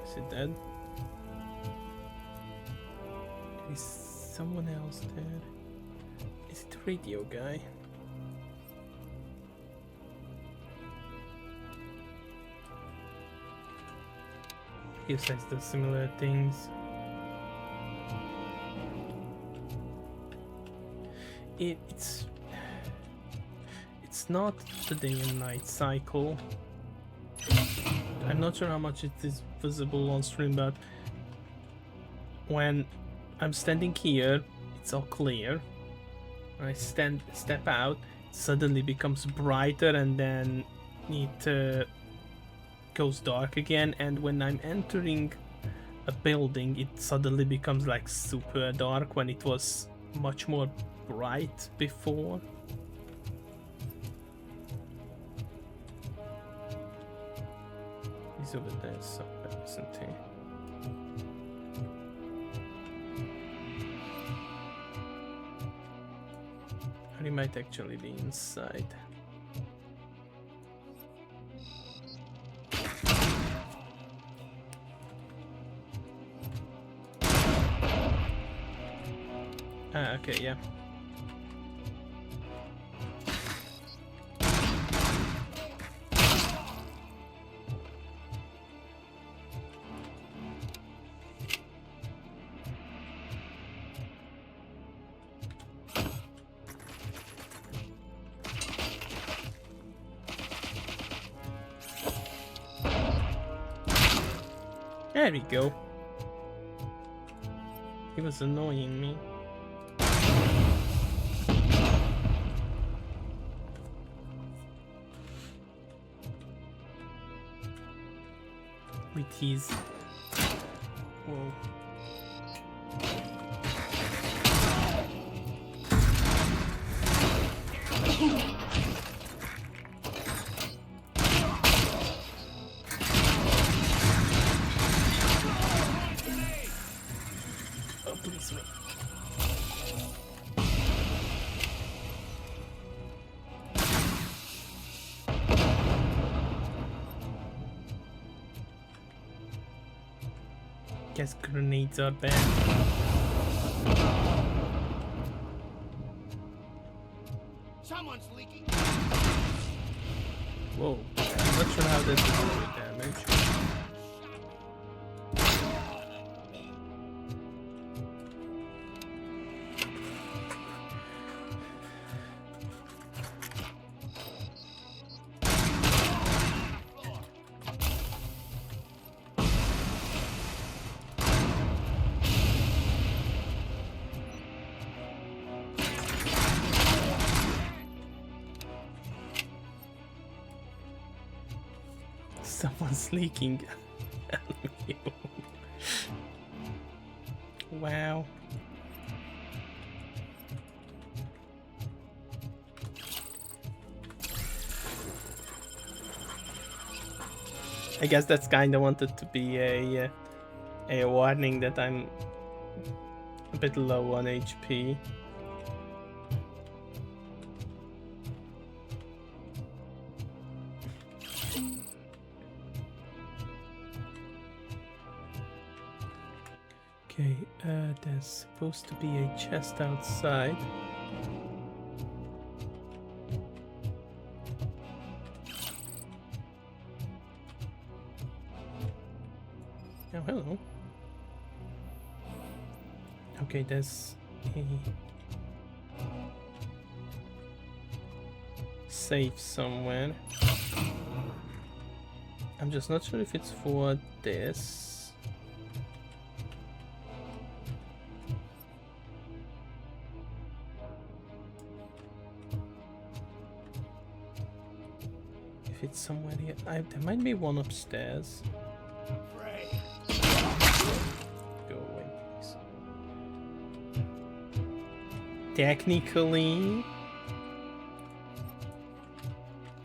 Is it dead? There is someone else there. Is it the radio guy? He says the similar things. It's not the day and night cycle. I'm not sure how much it is visible on stream, but when I'm standing here, it's all clear. When I step out, it suddenly becomes brighter, and then it goes dark again, and when I'm entering a building it suddenly becomes like super dark when it was much more bright before. He's over there somewhere, isn't he? Or he might actually be inside. Ah, okay, yeah. There we go. He was annoying me. With his... Whoa. Oh, please wait. Guess grenades are bad.
Someone's leaking.
Whoa, I'm not sure how this is going to damage. Someone's leaking. Wow. I guess that's kind of wanted to be a warning that I'm a bit low on HP. Okay, there's supposed to be a chest outside. Oh, hello. Okay, there's a safe somewhere. I'm just not sure if it's for this. If it's somewhere here, there might be one upstairs. Go away, please. Technically,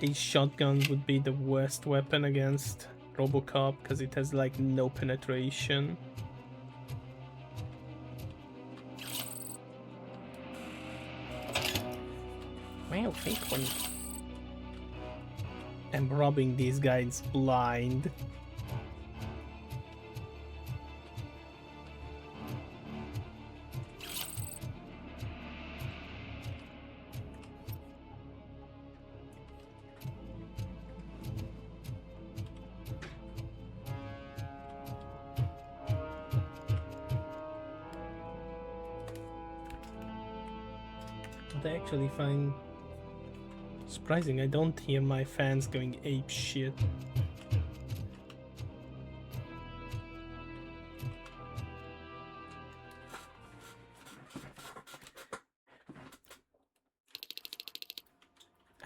a shotgun would be the worst weapon against Robocop because it has like no penetration. Wow, fake one. I'm robbing these guys blind. What I actually find surprising, I don't hear my fans going ape shit.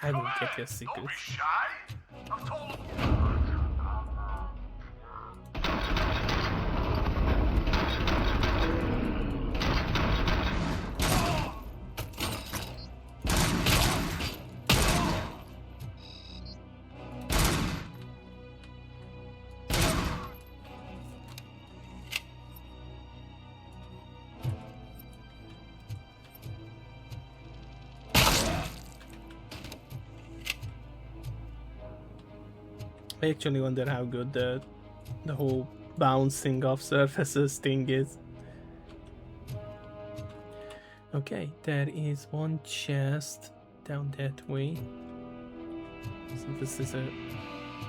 I will get your secrets.
Don't be shy. I've told
I actually wonder how good the whole bouncing off surfaces thing is. Okay, there is one chest down that way. So this is a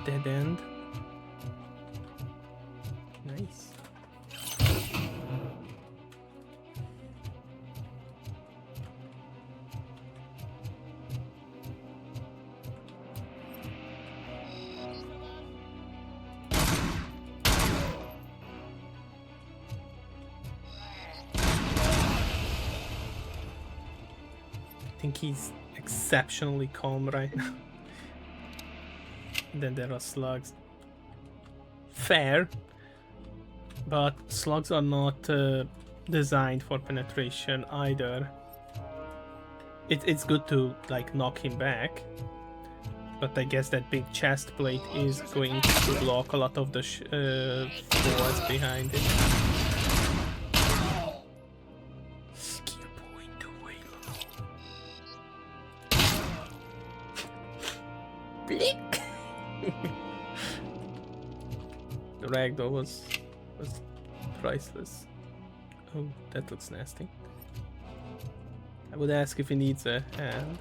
dead end. Nice. I think he's exceptionally calm right now. And then there are slugs. Fair, but slugs are not designed for penetration either. It's good to like knock him back, but I guess that big chest plate is going to block a lot of the force behind it. Blick. The ragdoll was priceless. Oh, that looks nasty. I would ask if he needs a hand.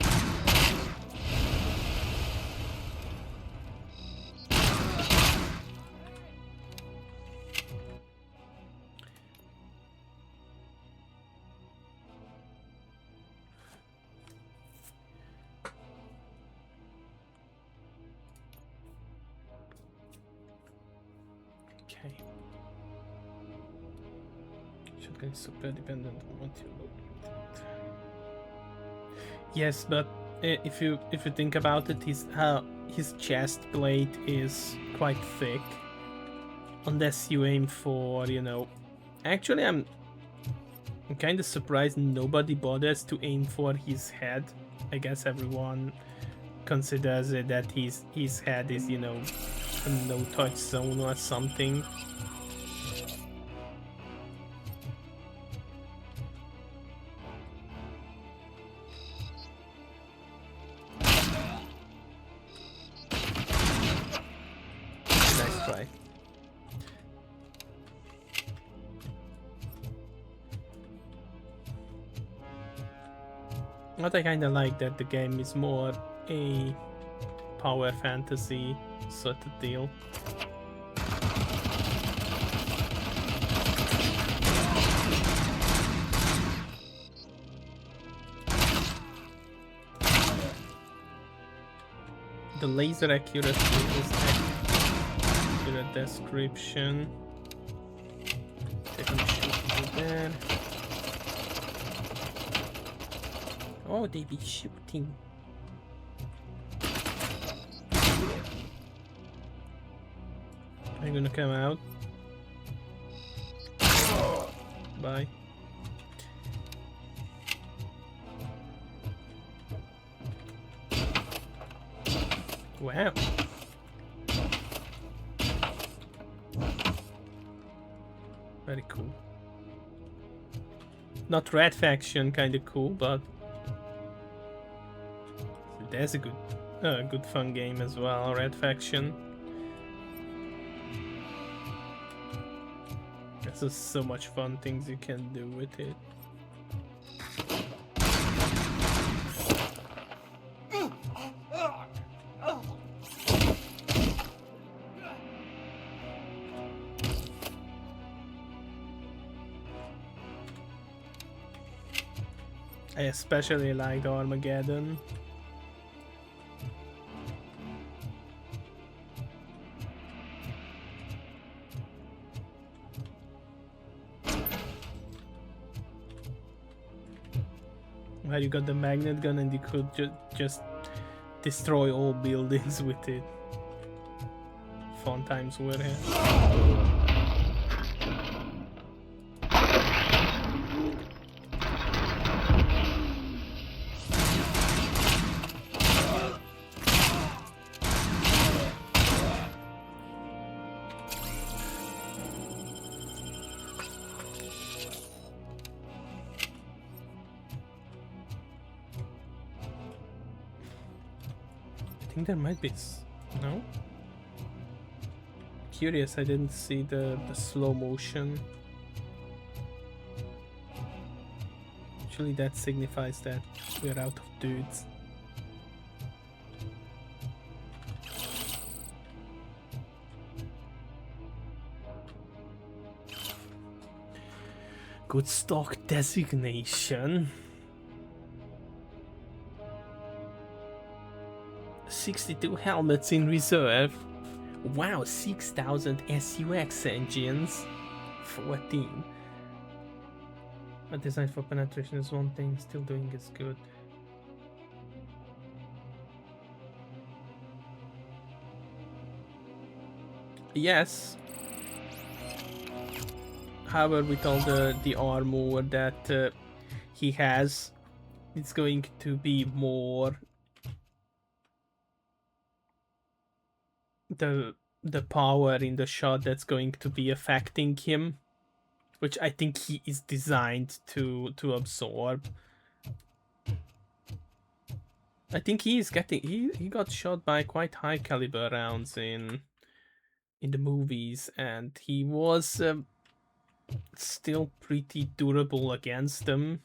Okay. Shotgun is super dependent on what you look at. Yes, but if you think about it, his chest plate is quite thick, unless you aim for, you know... Actually, I'm kind of surprised nobody bothers to aim for his head. I guess everyone considers it that his head is, you know, a no-touch zone or something. Nice try. But I kinda like that the game is more a power fantasy sort of deal. The laser accuracy is accurate description. They're gonna shoot through there. Oh, they be shooting. Are you gonna come out? Bye. Wow. Very cool. Not Red Faction, kinda cool, but there's a good fun game as well, Red Faction. There's just so much fun things you can do with it. I especially liked Armageddon. Where you got the magnet gun and you could just destroy all buildings with it. Fun times were here. I think there might be... No? Curious, I didn't see the slow motion. Actually, that signifies that we're out of dudes. Good stock designation. 62 helmets in reserve. Wow, 6,000 SUX engines. 14. A design for penetration is one thing, still doing is good. Yes. However, with all the armor that he has, it's going to be more the power in the shot that's going to be affecting him, which I think he is designed to absorb. I think he got shot by quite high caliber rounds in the movies, and he was still pretty durable against them.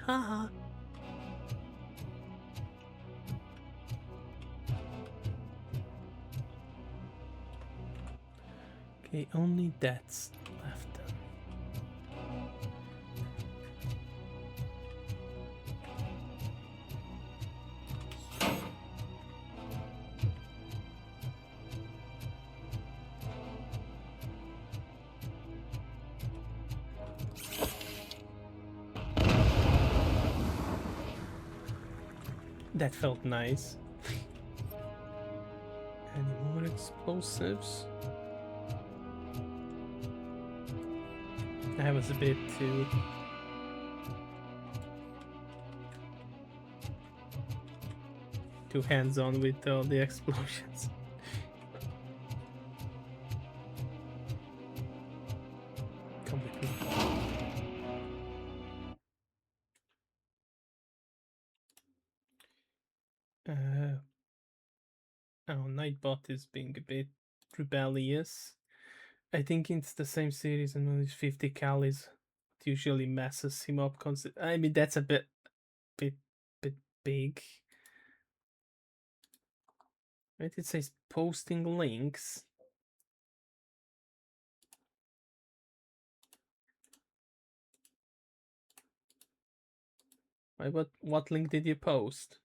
Haha. Okay, only that's left. that felt nice. Any more explosives? That was a bit too hands-on with all the explosions. Come with me. Oh, Nightbot is being a bit rebellious. I think it's the same series and only 50 cal is what usually messes him up. I mean, that's a bit big. Right? It says posting links. Right, what link did you post?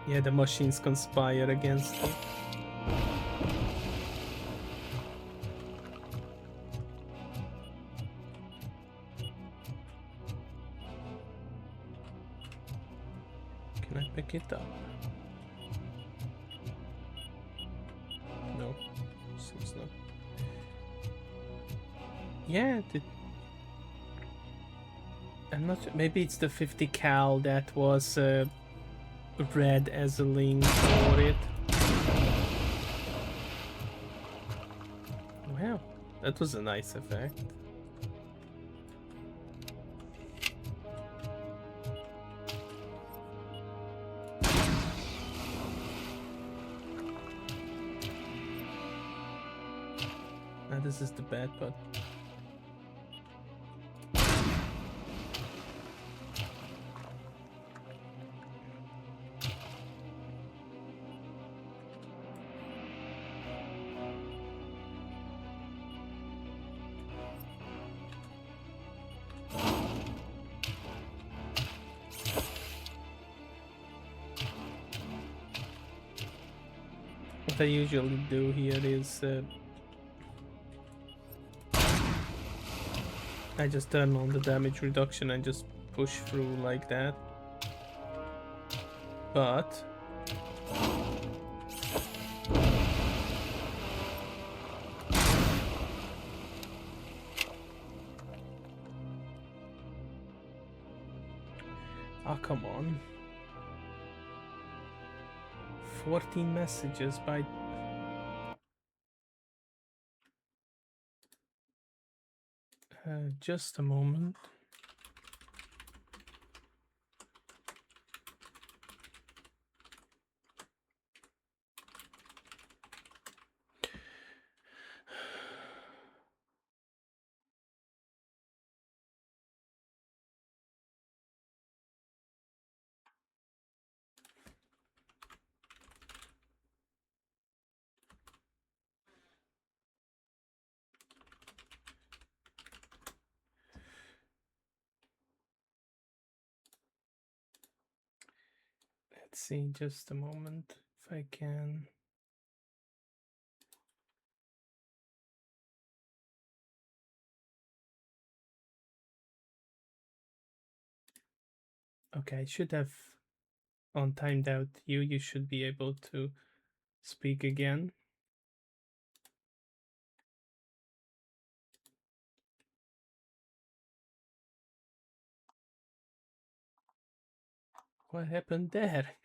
Yeah, the machines conspire against him. Can I pick it up? No, seems not. Yeah, I'm not sure. Maybe it's the 50 cal that was read as a link for it. Wow, that was a nice effect. Now this is the bad part. What I usually do here is I just turn on the damage reduction and just push through like that. But oh, come on. 14 messages by just a moment. Let's see, just a moment if I can. Okay, I should have on timed out you. You should be able to speak again. What happened there?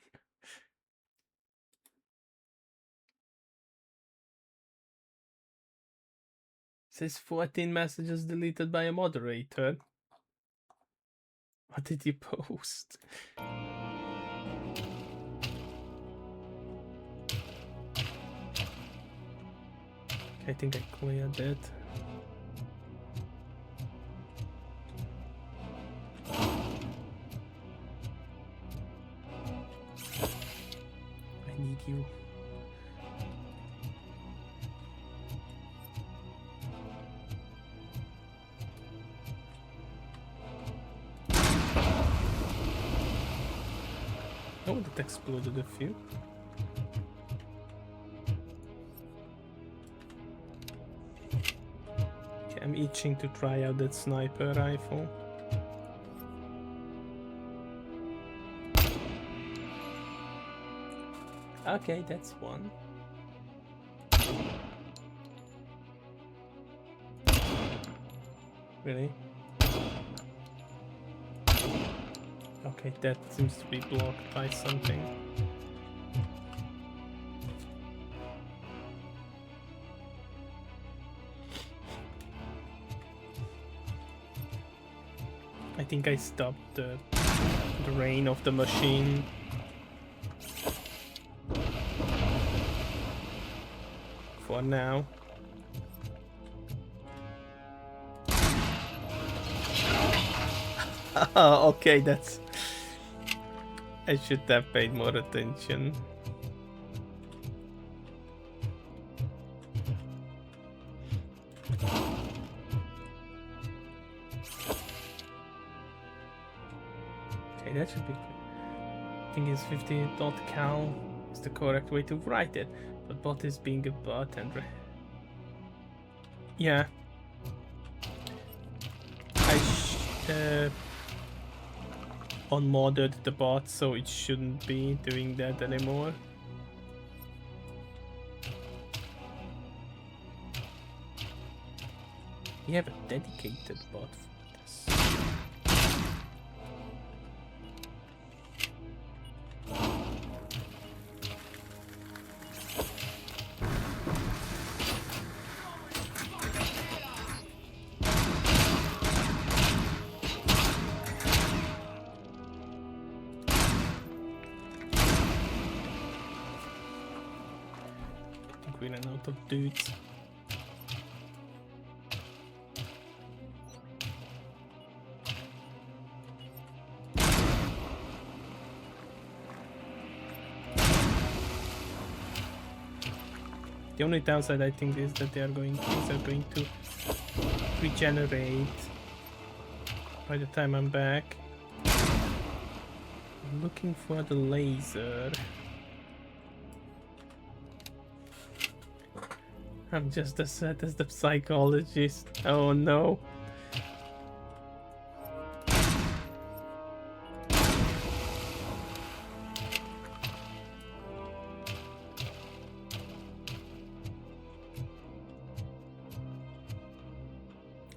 Says 14 messages deleted by a moderator. What did you post? I think I cleared it. I need you. Oh, that exploded a few. Okay. I'm itching to try out that sniper rifle. Okay, that's one. Really? Okay, that seems to be blocked by something. I think I stopped the rain of the machine. For now. Okay, that's... I should have paid more attention. Okay, that should be good. I think it's 50.cal is the correct way to write it, but bot is being a bot and... Yeah. I unmodded the bot, so it shouldn't be doing that anymore. We have a dedicated bot for this. We ran out of dudes. The only downside I think is that these are going to regenerate by the time I'm back. I'm looking for the laser. I'm just as sad as the psychologist. Oh no.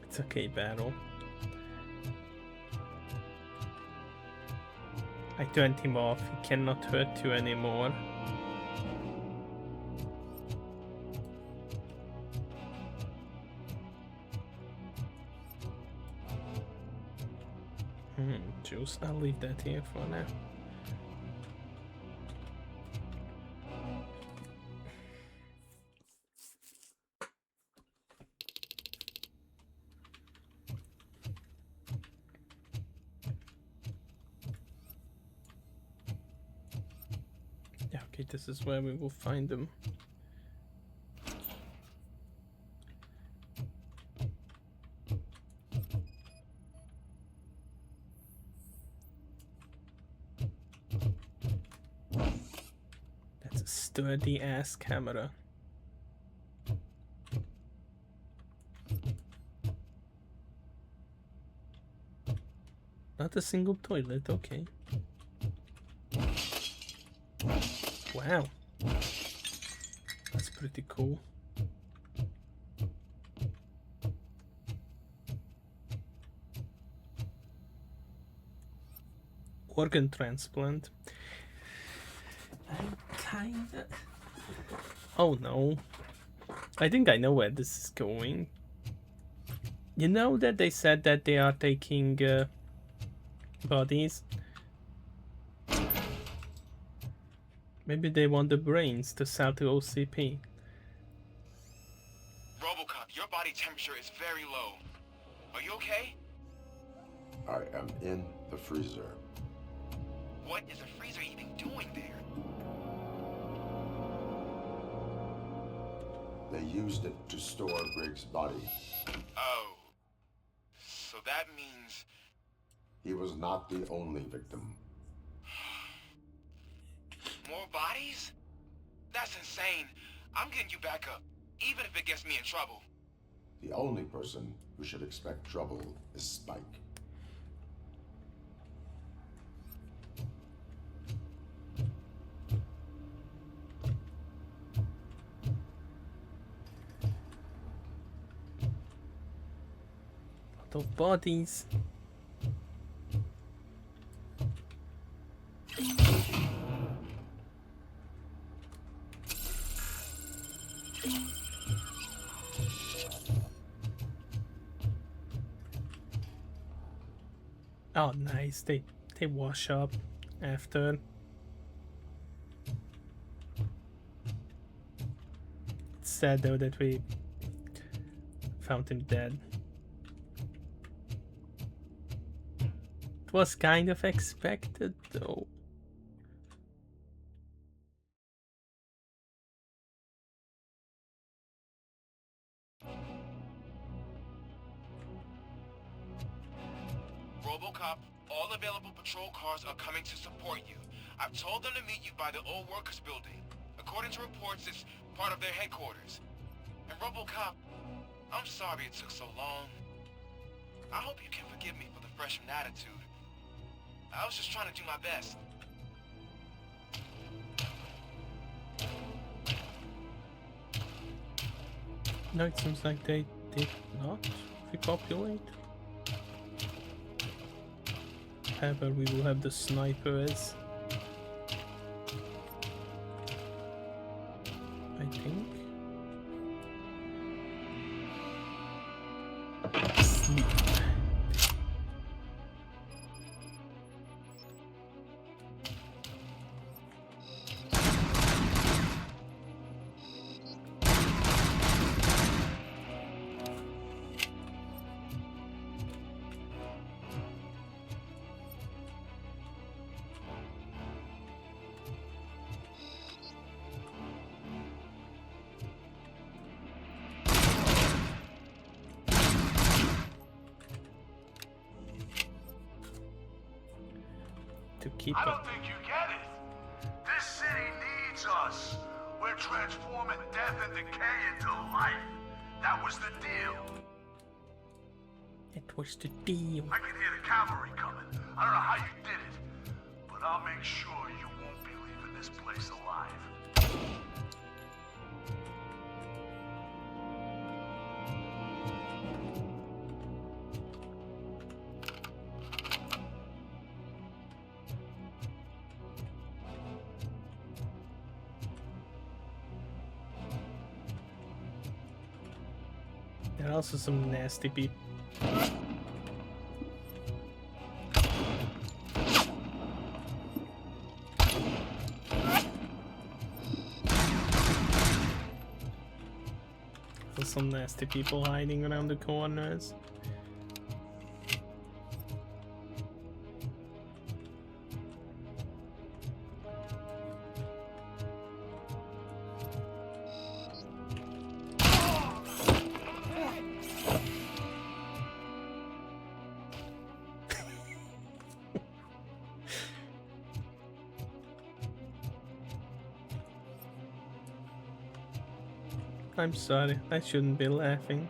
It's okay, battle. I turned him off. He cannot hurt you anymore. Juice. I'll leave that here for now. Yeah, okay, this is where we will find them. Sturdy ass camera. Not a single toilet, okay. Wow. That's pretty cool. Organ transplant. I'm kinda... Oh no. I think I know where this is going. You know that they said that they are taking bodies? Maybe they want the brains to sell to OCP.
Robocop, your body temperature is very low. Are you okay?
I am in the freezer.
What is the freezer even doing there?
They used it to store Briggs' body.
Oh. So that means...
He was not the only victim.
More bodies? That's insane. I'm getting you back up, even if it gets me in trouble.
The only person who should expect trouble is Spike.
Lot of bodies. Oh, nice. They wash up after. It's sad though that we found him dead. It was kind of expected though.
RoboCop, all available patrol cars are coming to support you. I've told them to meet you by the old workers building. According to reports, it's part of their headquarters. And RoboCop, I'm sorry it took so long. I hope you can forgive me for the freshman attitude. I was just trying to do my best.
No, it seems like they did not repopulate. However, we will have the sniper as I think. Sleep.
I don't think you get it. This city needs us. We're transforming death and decay into life. That was the deal.
It was the deal.
I can hear the cavalry coming. I don't know how you did it, but I'll make sure you won't be leaving this place alive.
There are also some nasty people. There's some nasty people hiding around the corners. I'm sorry, I shouldn't be laughing.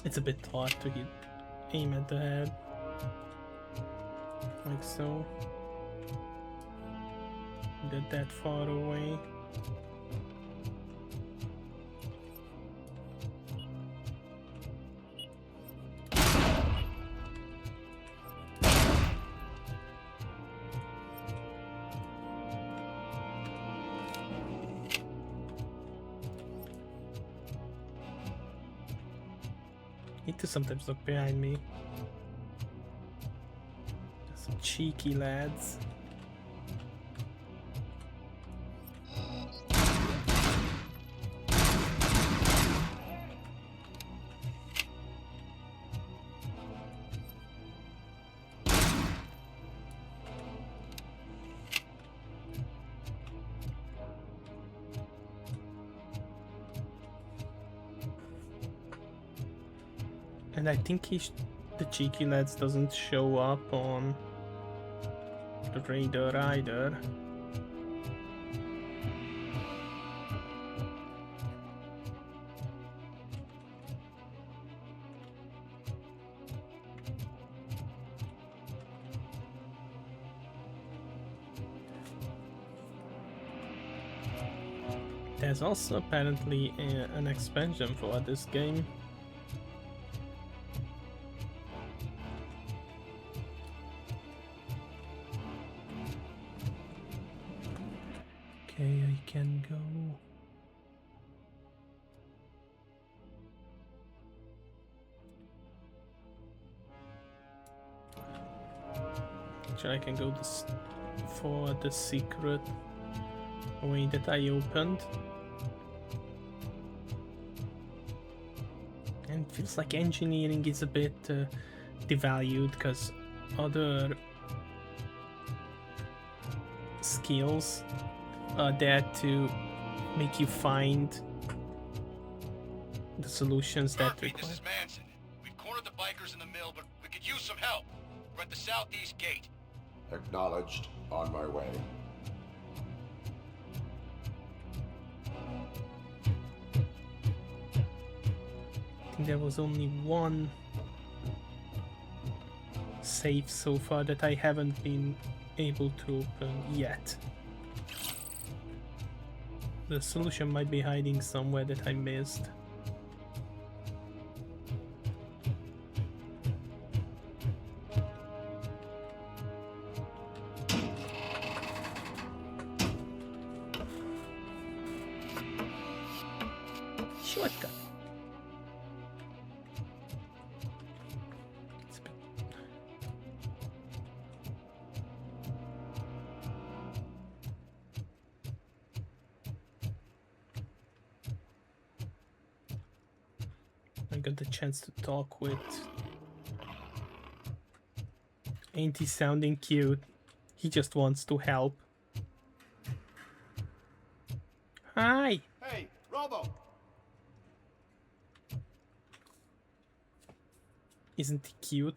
It's a bit hard to aim at the head. Like so. Get that far away. Need to sometimes look behind me. Some cheeky lads. And I think the cheeky lads doesn't show up on the radar either. There's also apparently an expansion for this game. Okay, I can go. Actually, I can go for the secret way that I opened. And it feels like engineering is a bit devalued because other skills are there to make you find the solutions that
Murphy,
This
require.
is Manson. We've cornered the bikers in the mill, but we could use some help. We're at the southeast gate.
Acknowledged. On my way.
I think there was only one safe so far that I haven't been able to open yet. The solution might be hiding somewhere that I missed. Shortcut. I got the chance to talk with. Ain't he sounding cute? He just wants to help. Hi!
Hey, Robo!
Isn't he cute?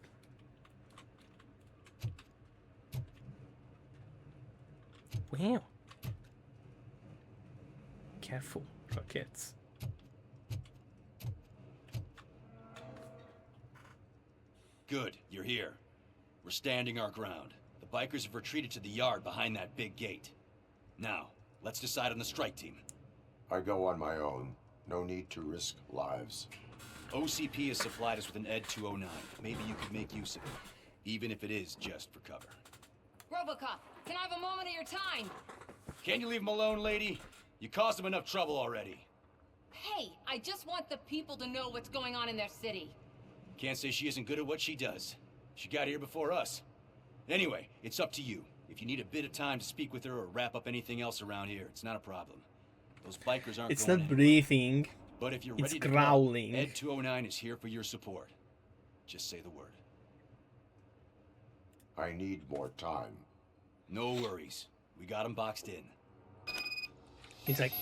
Wow. Careful, rockets.
Good, you're here. We're standing our ground. The bikers have retreated to the yard behind that big gate. Now, let's decide on the strike team.
I go on my own. No need to risk lives.
OCP has supplied us with an ED 209. Maybe you could make use of it, even if it is just for cover.
Robocop, can I have a moment of your time?
Can you leave him alone, lady? You caused him enough trouble already.
Hey, I just want the people to know what's going on in their city.
Can't say she isn't good at what she does. She got here before us. Anyway, it's up to you. If you need a bit of time to speak with her or wrap up anything else around here, it's not a problem. Those bikers aren't
It's
going
not
anywhere.
breathing.
But if you're
It's
ready
growling.
to go, ED 209 is here for your support. Just say the word.
I need more time.
No worries. We got him boxed in.
He's like.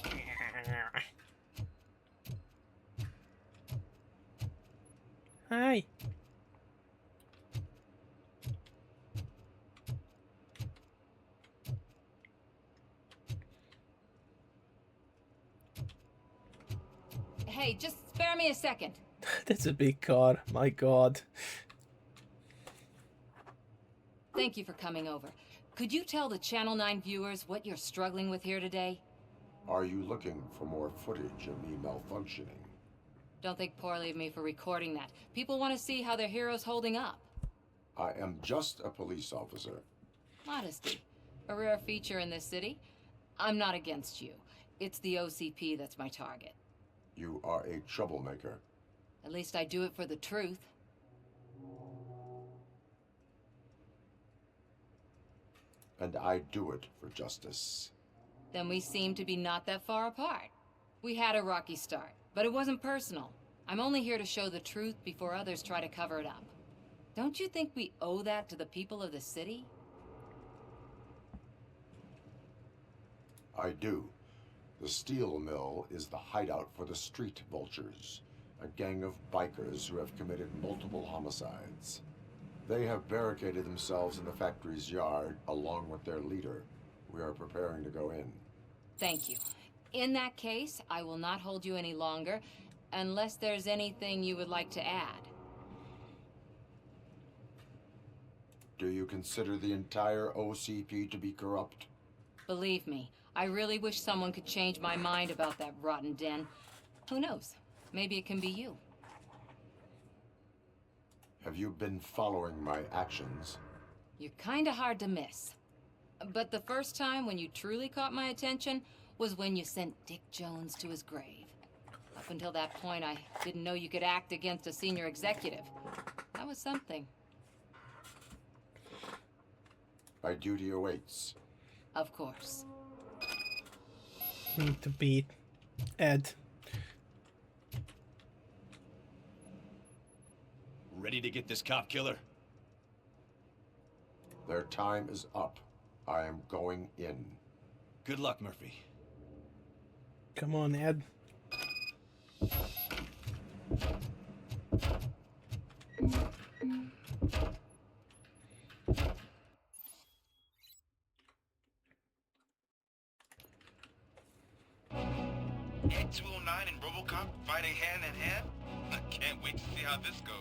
Hi.
Hey, just spare me a second.
That's a big car. My God.
Thank you for coming over. Could you tell the Channel 9 viewers what you're struggling with here today?
Are you looking for more footage of me malfunctioning?
Don't think poorly of me for recording that. People want to see how their hero's holding up.
I am just a police officer.
Modesty. A rare feature in this city. I'm not against you. It's the OCP that's my target.
You are a troublemaker.
At least I do it for the truth.
And I do it for justice.
Then we seem to be not that far apart. We had a rocky start, but it wasn't personal. I'm only here to show the truth before others try to cover it up. Don't you think we owe that to the people of the city?
I do. The steel mill is the hideout for the street vultures. a gang of bikers who have committed multiple homicides. They have barricaded themselves in the factory's yard along with their leader. We are preparing to go in.
Thank you. In that case, I will not hold you any longer, unless there's anything you would like to add.
Do you consider the entire OCP to be corrupt?
Believe me, I really wish someone could change my mind about that rotten den. Who knows? Maybe it can be you.
Have you been following my actions?
You're kinda hard to miss. But the first time when you truly caught my attention was when you sent Dick Jones to his grave. Up until that point, I didn't know you could act against a senior executive. That was something.
My duty awaits.
Of course.
Need to beat Ed.
Ready to get this cop killer?
Their time is up. I am going in.
Good luck, Murphy.
Come on, Ed.
Ed 209 and RoboCop fighting hand in hand? I can't wait to see how this goes.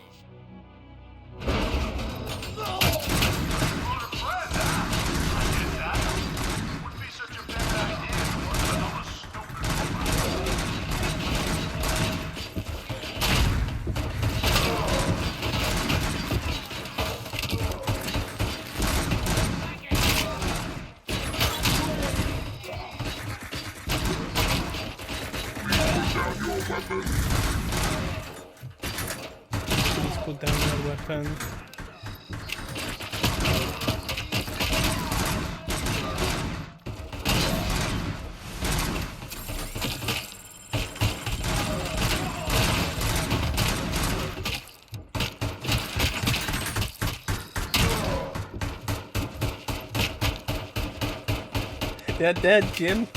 Let's put down your weapon. They're dead, Jim.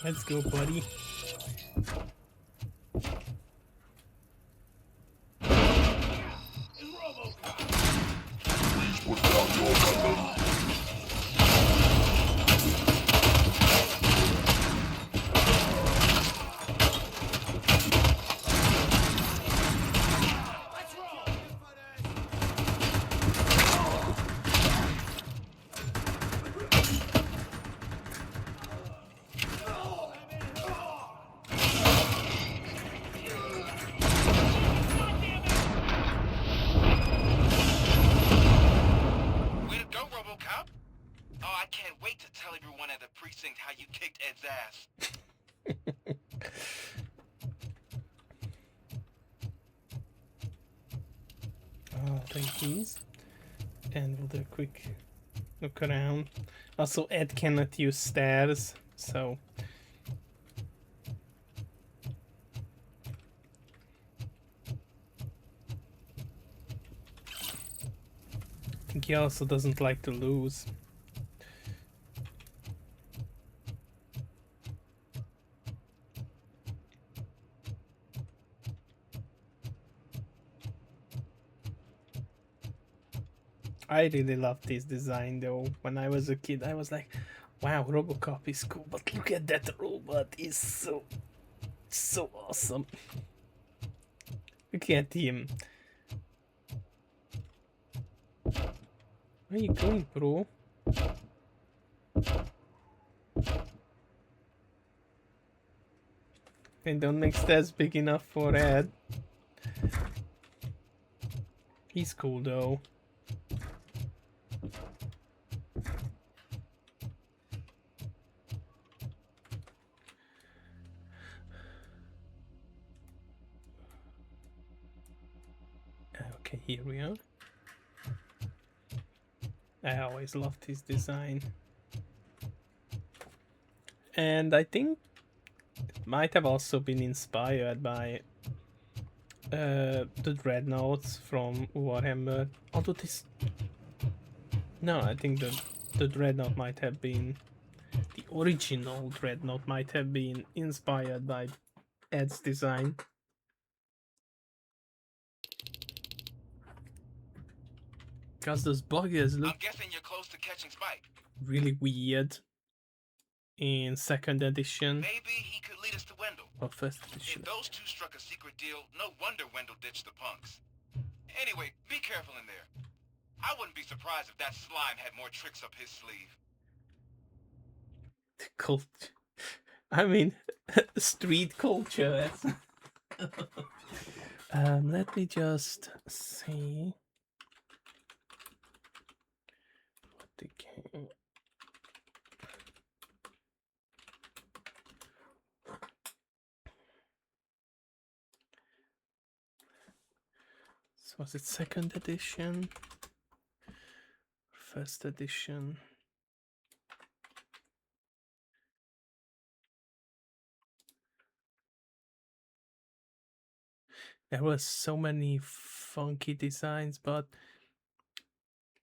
Let's go, buddy.
Please put down your weapon.
Way to go, RoboCop! Oh, I can't wait to tell everyone at the precinct how you kicked Ed's ass.
Oh, take these. And we'll do a quick look around. Also, Ed cannot use stairs, so... I think he also doesn't like to lose. I really love this design though. When I was a kid, I was like, wow, RoboCop is cool, but look at that robot, is so awesome. Look at him. Where are you going, bro? And don't make stairs big enough for Ed. He's cool though. Okay, here we are. I always loved his design. And I think it might have also been inspired by the dreadnoughts from Warhammer. Although this... No, I think the the Dreadnought might have been, the original Dreadnought might have been inspired by Ed's design. Because those buggers look
I'm guessing you're close to catching Spike.
really weird in 2nd edition.
Maybe he could lead us to Wendell.
Or 1st edition.
If those two struck a secret deal, no wonder Wendell ditched the punks. Anyway, be careful in there. I wouldn't be surprised if that slime had more tricks up his sleeve.
Culture. I mean, street culture. Let me just see. What the game. So was it 2nd edition? 1st edition? There were so many funky designs, but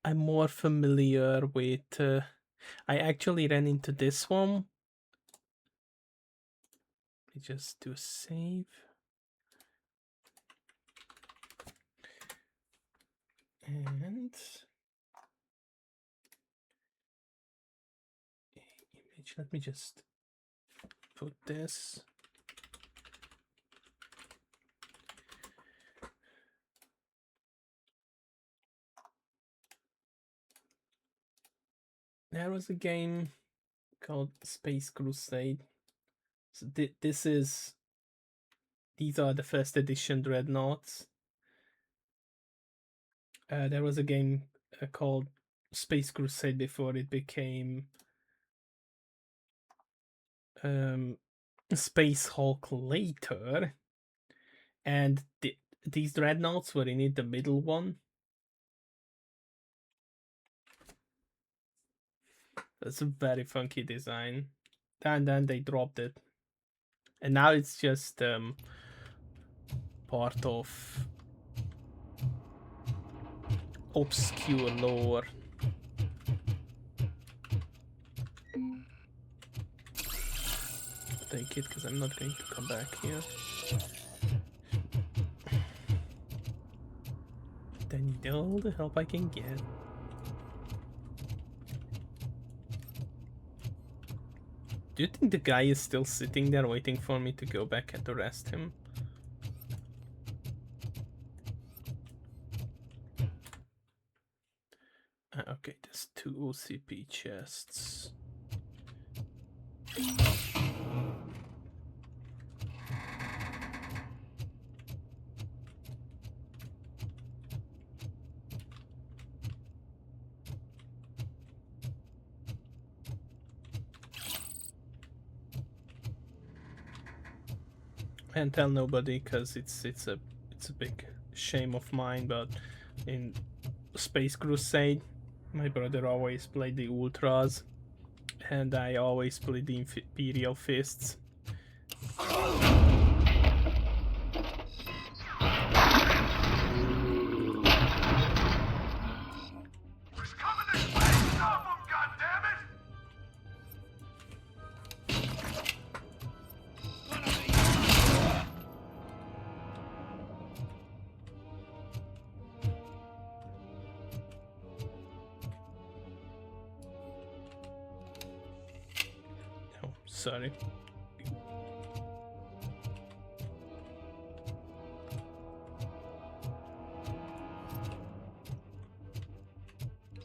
I'm more familiar with... I actually ran into this one. Let me just do a save. And... image, let me just put this... There was a game called Space Crusade. So these are the 1st edition Dreadnoughts. There was a game called Space Crusade before it became Space Hulk later. And these Dreadnoughts were in it, the middle one. That's a very funky design. And then they dropped it. And now it's just part of obscure lore. Take it, because I'm not going to come back here. Then you need all the help I can get. Do you think the guy is still sitting there waiting for me to go back and arrest him? Okay, there's 2 OCP chests. And tell nobody, because it's a big shame of mine, but in Space Crusade my brother always played the Ultras and I always played the Imperial Fists. Sorry.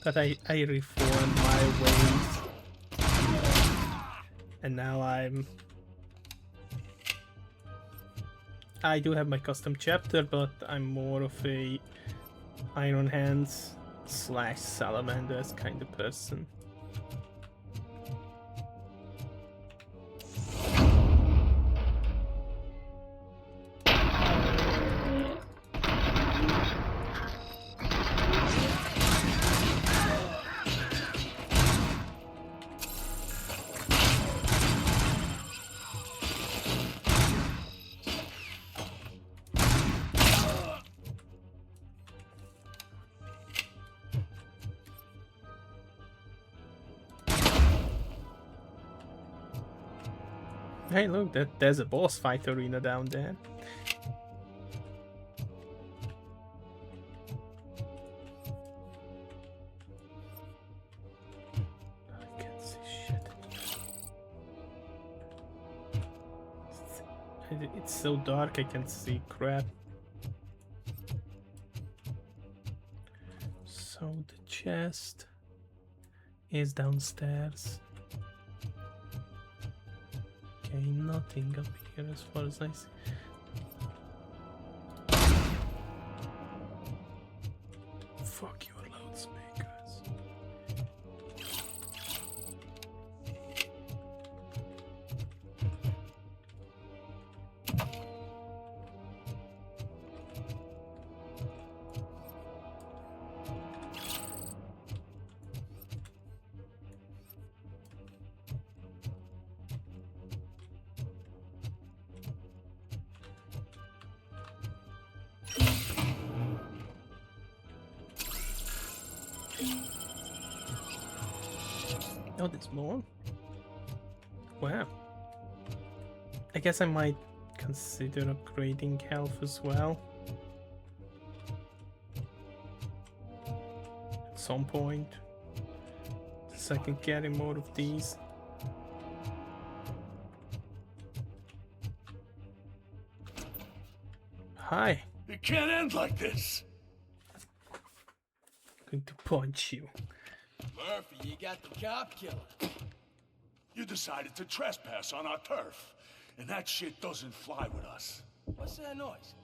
But I reformed my ways. And now I do have my custom chapter, but I'm more of a Iron Hands / Salamanders kind of person. Hey, look, there's a boss fight arena down there. I can't see shit. It's so dark I can't see crap. So the chest is downstairs. Okay, nothing up here as far as I see. Fuck your loudspeakers. Oh, there's more? Wow. I guess I might consider upgrading health as well. At some point. So I can carry more of these. Hi.
It can't end like this.
I'm going to punch you.
Murphy, you got the cop killer.
You decided to trespass on our turf, and that shit doesn't fly with us.
What's that noise?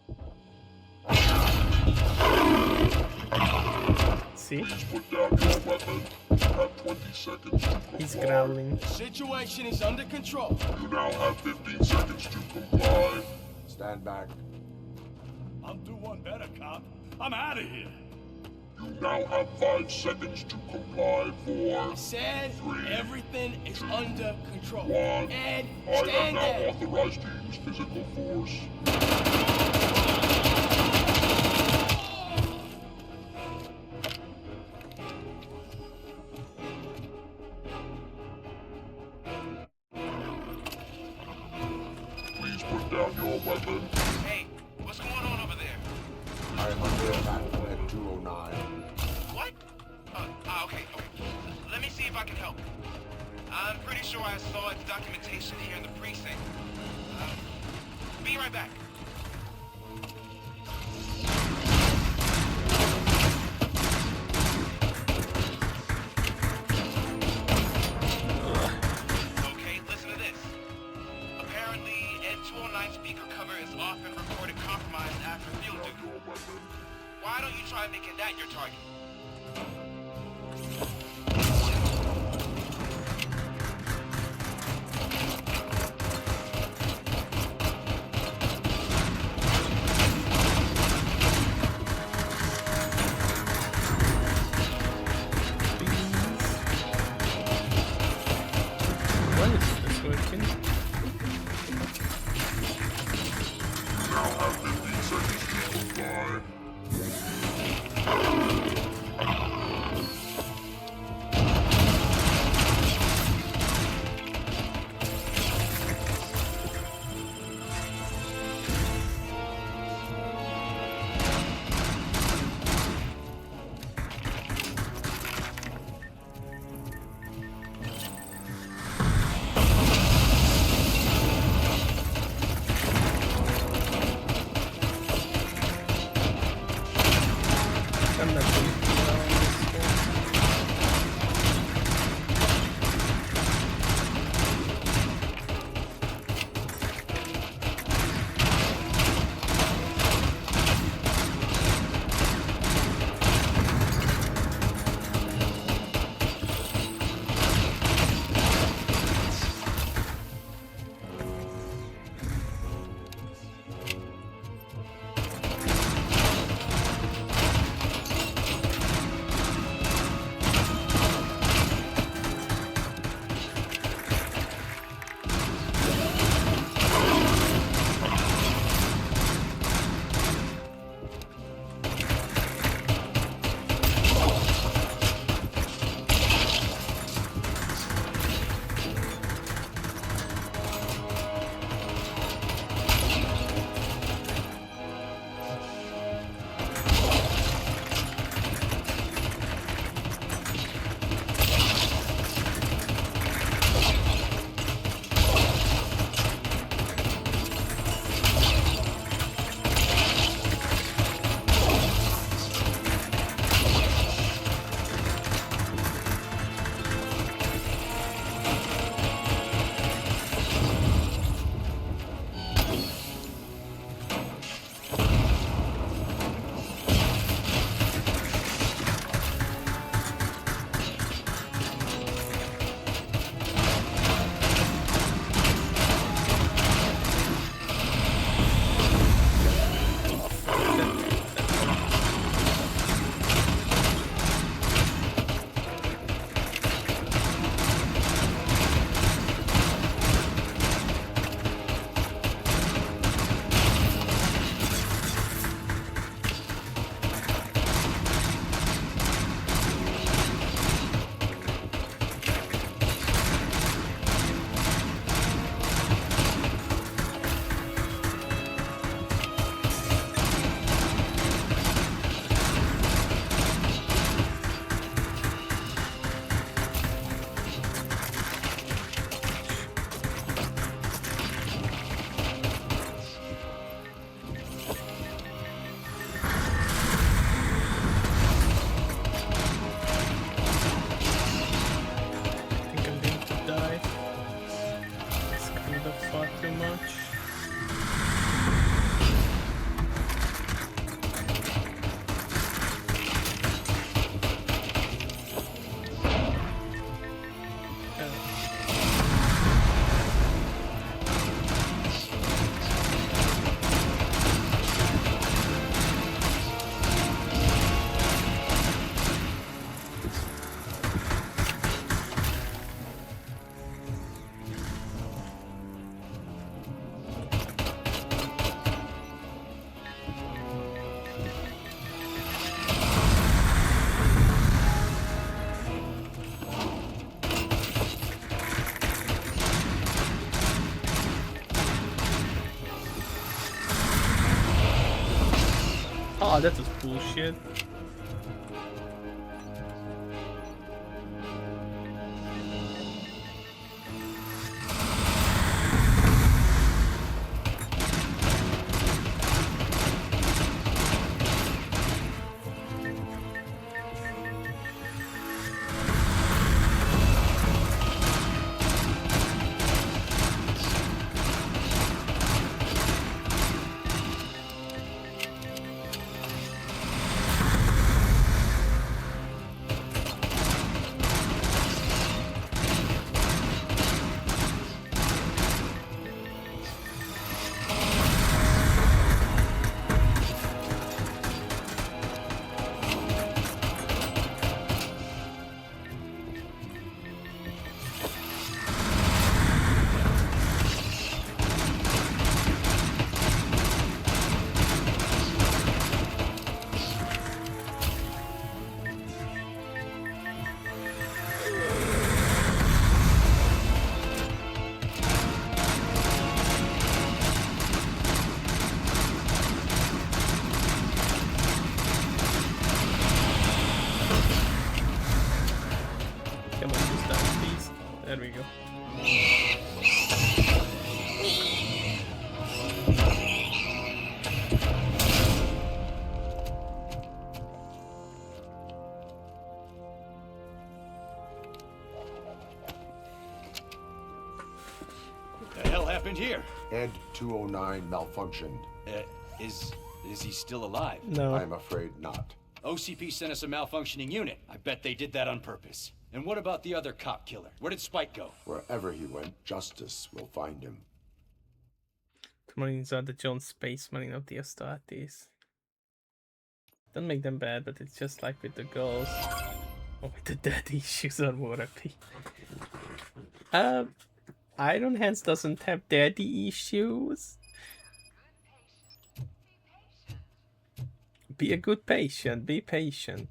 See?
Put down your weapon. You have 20 seconds to comply.
He's growling.
The situation is under control.
You now have 15 seconds to comply.
Stand back.
I'll do one better, cop. I'm out of here.
You now have 5 seconds to comply. 4.
I said
3,
everything is under control.
1.
Ed,
I am
stand
now
there.
authorized to use physical force. Please put down your weapon.
Hey, what's going on over there?
I am under attack at 209.
What? Okay. Let me see if I can help. I'm pretty sure I saw its documentation here in the precinct. Be right back. Okay, listen to this. Apparently, Ed 209 speaker cover is often reported compromised after field duty. Why don't you try making that your target?
Why is this working?
You now have 15 seconds to comply.
far too much. Oh, that was bullshit. Come on, just down, please. There we go.
What the hell happened here?
Ed 209 malfunctioned.
Is he still alive?
No.
I'm afraid not.
OCP sent us a malfunctioning unit. I bet they did that on purpose. And what about the other cop killer? Where did Spike go?
Wherever he went, justice will find him.
Marines are the John Space Marine of the Astartes. Don't make them bad, but it's just like with the girls. Or with the daddy issues on Warapy. Iron Hands doesn't have daddy issues. Be a good patient, be patient.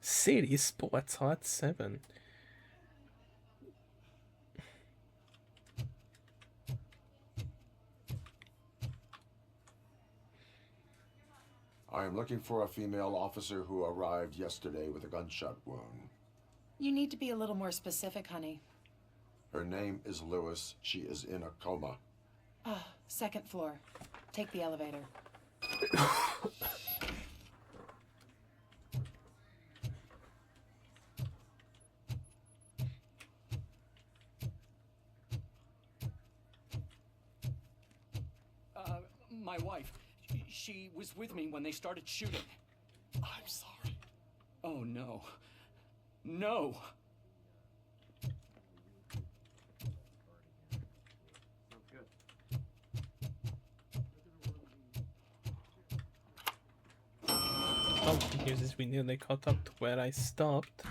City Sports Hot 7.
I am looking for a female officer who arrived yesterday with a gunshot wound.
You need to be a little more specific, honey.
Her name is Lewis. She is in a coma.
Ah, second floor. Take the elevator.
My wife. She was with me when they started shooting.
I'm sorry.
Oh, no. No!
Oh, the news is we nearly caught up to where I stopped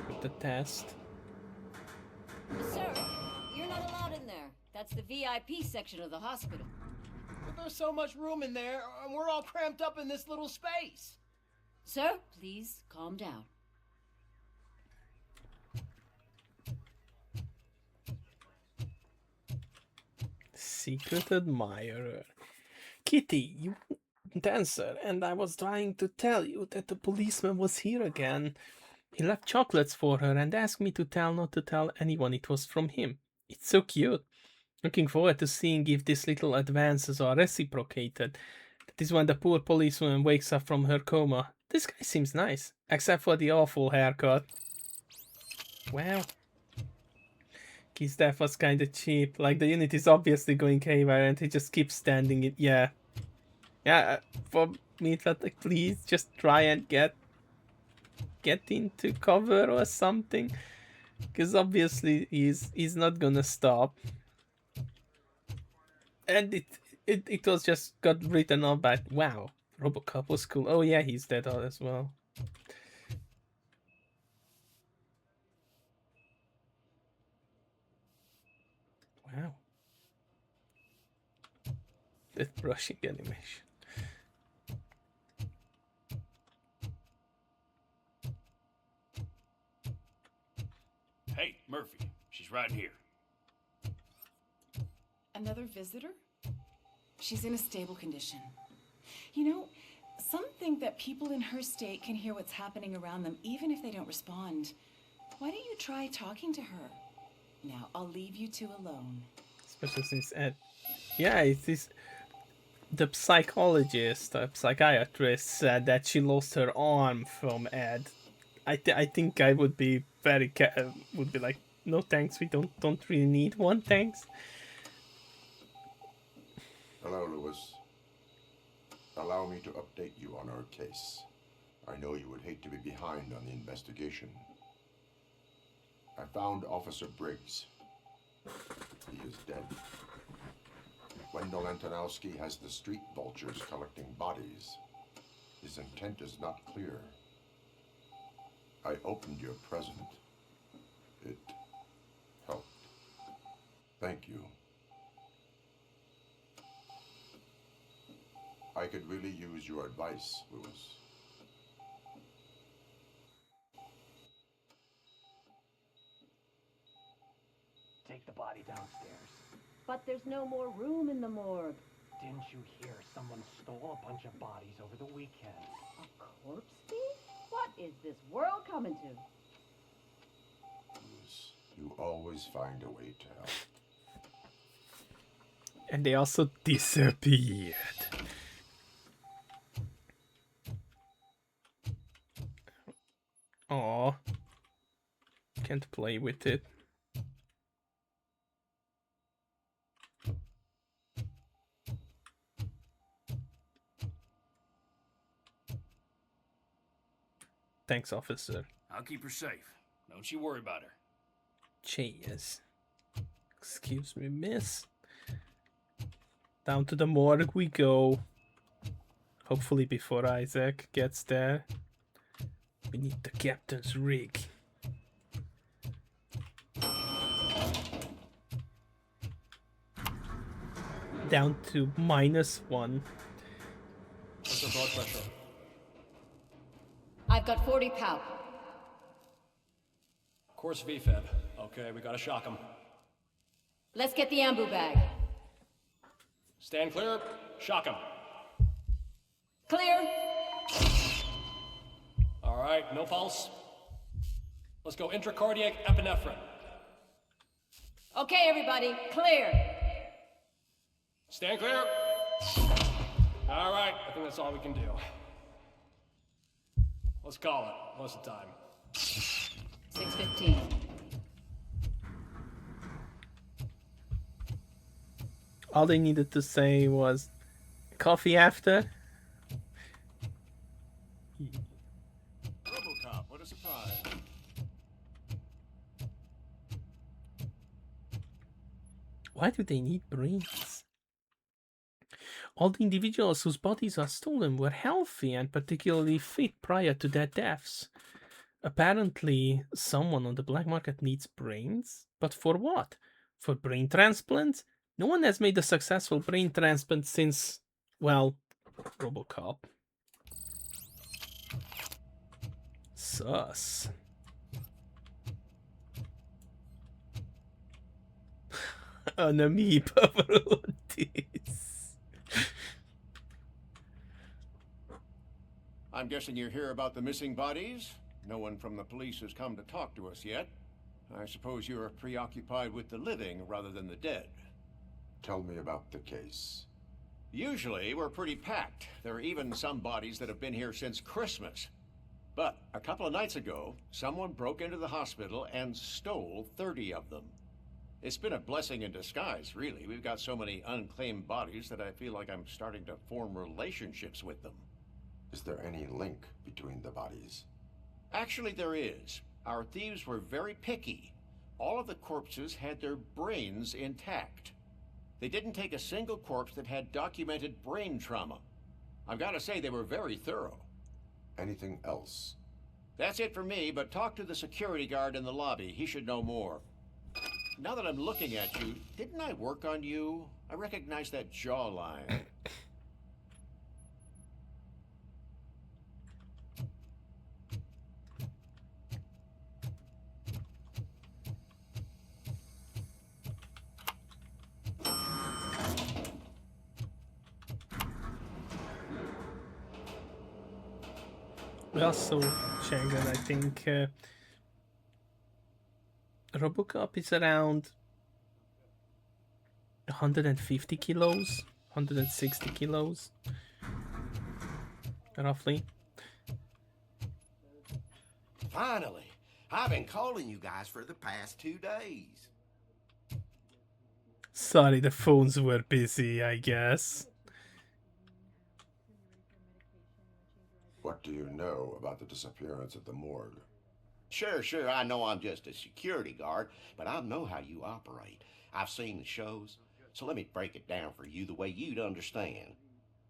with the test.
Sir, you're not allowed in there. That's the VIP section of the hospital.
But there's so much room in there, and we're all cramped up in this little space.
Sir, please calm down.
Secret admirer. Kitty, you dancer, and I was trying to tell you that the policeman was here again. He left chocolates for her and asked me to tell not to tell anyone it was from him. It's so cute. Looking forward to seeing if these little advances are reciprocated. That is when the poor policewoman wakes up from her coma. This guy seems nice, except for the awful haircut. Wow. His death was kinda cheap. Like, the unit is obviously going haywire and he just keeps standing it. Yeah. Yeah, for me it felt like, please just try and get into cover or something. Because obviously he's not gonna stop. And it was just got written off by, wow, Robocop was cool. Oh yeah, he's dead as well. Wow. That brushing animation.
Hey, Murphy. She's right here.
Another visitor? She's in a stable condition. You know, some think that people in her state can hear what's happening around them even if they don't respond. Why don't you try talking to her? Now, I'll leave you two alone.
Especially since Ed... Yeah, it is... The psychologist, psychiatrist said that she lost her arm from Ed. I think I would be very would be like, no thanks, we don't really need one, thanks.
Hello, Lewis. Allow me to update you on our case. I know you would hate to be behind on the investigation. I found Officer Briggs. He is dead. Wendell Antonowski has the street vultures collecting bodies. His intent is not clear. I opened your present. It helped. Thank you. I could really use your advice, Lewis.
Take the body downstairs.
But there's no more room in the morgue.
Didn't you hear someone stole a bunch of bodies over the weekend?
A corpse thief? What is this world coming to?
Lewis, you always find a way to help.
And they also disappeared. Aw. Can't play with it. Thanks, officer.
I'll keep her safe. Don't you worry about her.
Cheers. Excuse me, miss. Down to the morgue we go. Hopefully before Isaac gets there. We need the captain's rig. Down to -1.
What's the blood pressure?
I've got 40 pow.
Course VFib. Okay, we gotta shock him.
Let's get the ambu bag.
Stand clear. Shock him.
Clear.
All right, no pulse. Let's go intracardiac epinephrine.
Okay, everybody, clear.
Stand clear. All right, I think that's all we can do. Let's call it. What's the time?
6:15.
All they needed to say was coffee after.
Robocop, what a surprise.
Why do they need brains? All the individuals whose bodies are stolen were healthy and particularly fit prior to their deaths. Apparently, someone on the black market needs brains. But for what? For brain transplants? No one has made a successful brain transplant since, well, Robocop. Sus. An amoeba for this.
I'm guessing you're here about the missing bodies? No one from the police has come to talk to us yet. I suppose you're preoccupied with the living rather than the dead.
Tell me about the case.
Usually, we're pretty packed. There are even some bodies that have been here since Christmas. But a couple of nights ago, someone broke into the hospital and stole 30 of them. It's been a blessing in disguise, really. We've got so many unclaimed bodies that I feel like I'm starting to form relationships with them.
Is there any link between the bodies?
Actually, there is. Our thieves were very picky. All of the corpses had their brains intact. They didn't take a single corpse that had documented brain trauma. I've got to say, they were very thorough.
Anything else?
That's it for me, but talk to the security guard in the lobby. He should know more. Now that I'm looking at you, didn't I work on you? I recognize that jawline.
Also, Shangan, I think Robocop is around 150 kilos, 160 kilos, roughly.
Finally! I've been calling you guys for the past 2 days.
Sorry, the phones were busy, I guess.
What do you know about the disappearance at the morgue?
Sure, I know I'm just a security guard, but I know how you operate. I've seen the shows, so let me break it down for you the way you'd understand.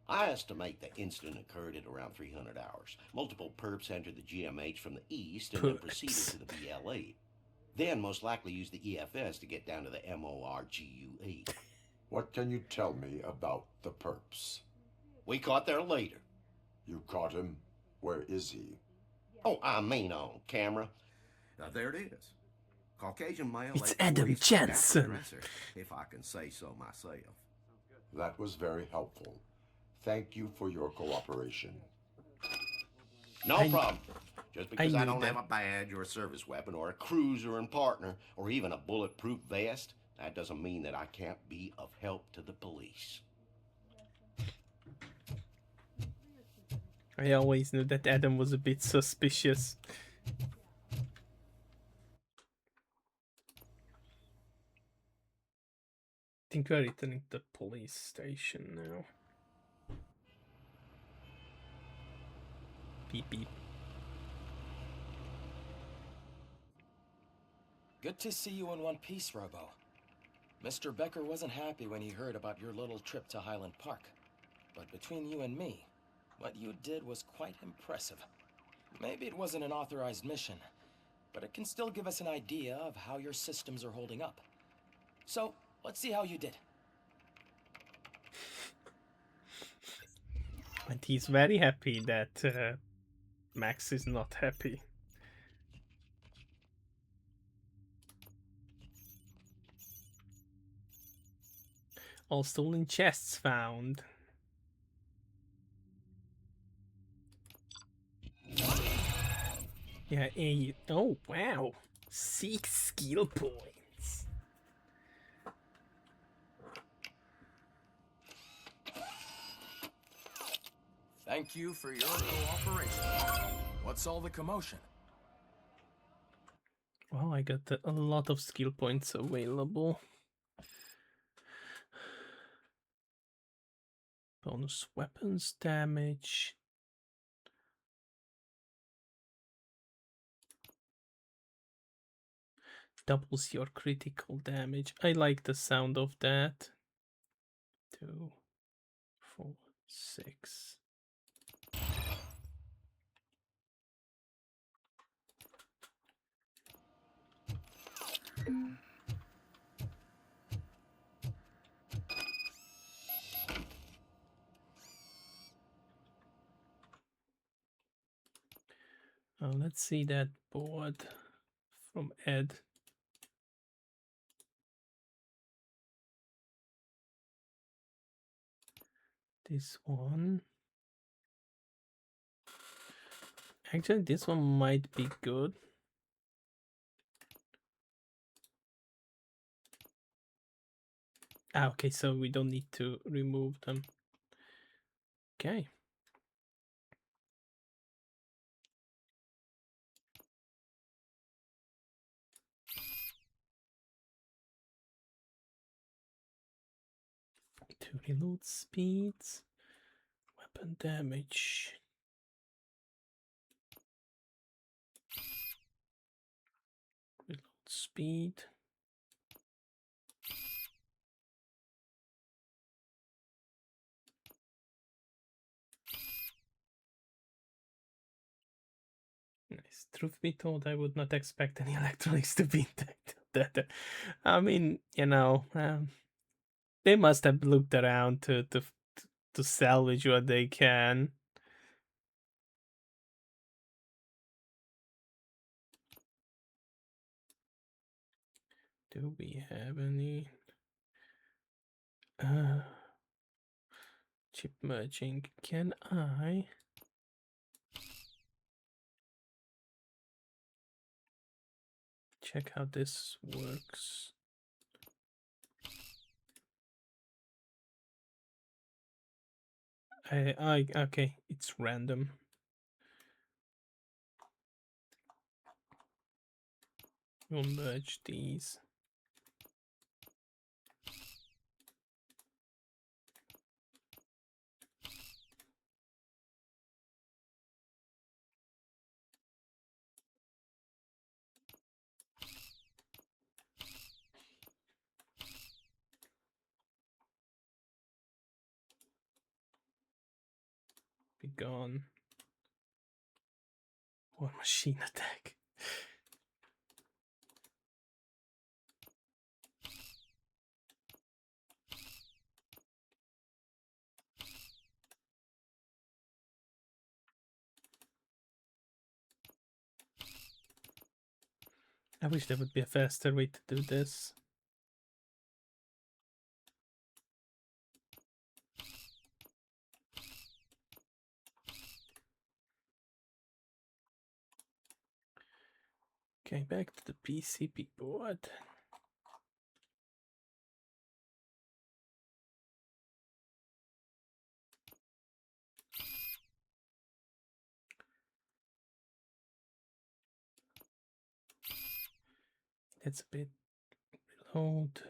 I estimate the incident occurred at around 300 hours. Multiple perps entered the GMH from the east and then proceeded to the BLE. Then most likely used the EFS to get down to the MORGUE.
What can you tell me about the perps?
We caught their leader.
You caught him? Where is he?
Oh, I mean on camera. There it is. Caucasian male.
It's Adam Jensen.
Dresser, if I can say so myself.
That was very helpful. Thank you for your cooperation.
No problem. Just because I don't have a badge or a service weapon or a cruiser and partner or even a bulletproof vest, that doesn't mean that I can't be of help to the police.
I always knew that Adam was a bit suspicious. I think we're returning to the police station now. Beep beep.
Good to see you in one piece, Robo. Mr. Becker wasn't happy when he heard about your little trip to Highland Park. But between you and me, what you did was quite impressive. Maybe it wasn't an authorized mission, but it can still give us an idea of how your systems are holding up. So, let's see how you did.
And he's very happy that Max is not happy. All stolen chests found. Yeah, oh wow, 6 skill points.
Thank you for your cooperation. What's all the commotion?
Well, I got a lot of skill points available. Bonus weapons damage. Doubles your critical damage. I like the sound of that. 2, 4, 6. Let's see that board from Ed. This one. Actually, this one might be good. Okay, so we don't need to remove them. Okay. To reload speeds, weapon damage. Reload speed. Nice. Truth be told, I would not expect any electronics to be intact. I mean, you know, they must have looked around to salvage what they can. Do we have any chip merging? Can I check how this works? Okay, it's random. We'll merge these. Be gone. War machine attack. I wish there would be a faster way to do this. Okay, back to the PCB board. It's a bit reload.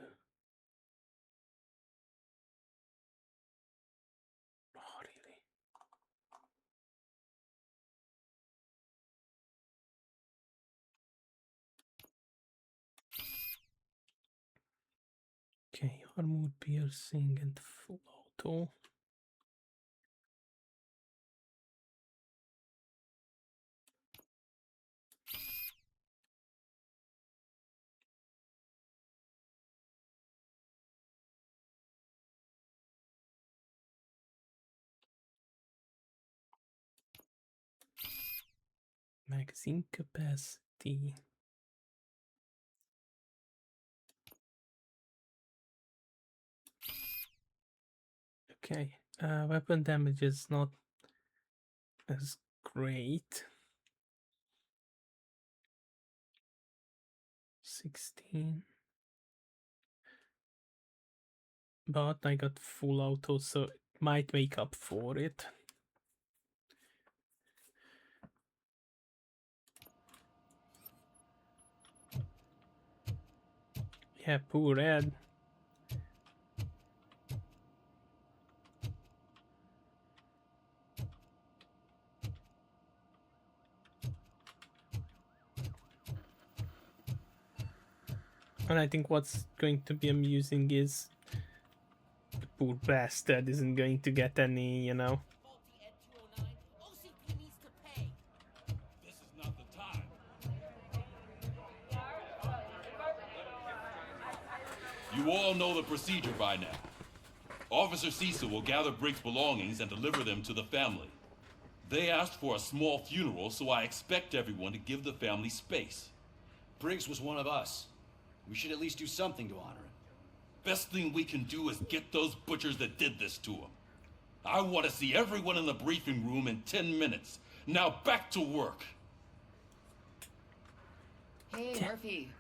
Oh, really? Okay, armor piercing and full auto. Magazine capacity. Okay, weapon damage is not as great. 16. But I got full auto, so it might make up for it. Yeah, poor Ed. And I think what's going to be amusing is the poor bastard isn't going to get any, you know.
This is not the time. You all know the procedure by now. Officer Cecil will gather Briggs' belongings and deliver them to the family. They asked for a small funeral, so I expect everyone to give the family space.
Briggs was one of us. We should at least do something to honor him.
Best thing we can do is get those butchers that did this to him. I want to see everyone in the briefing room in 10 minutes. Now back to work.
Hey, Murphy.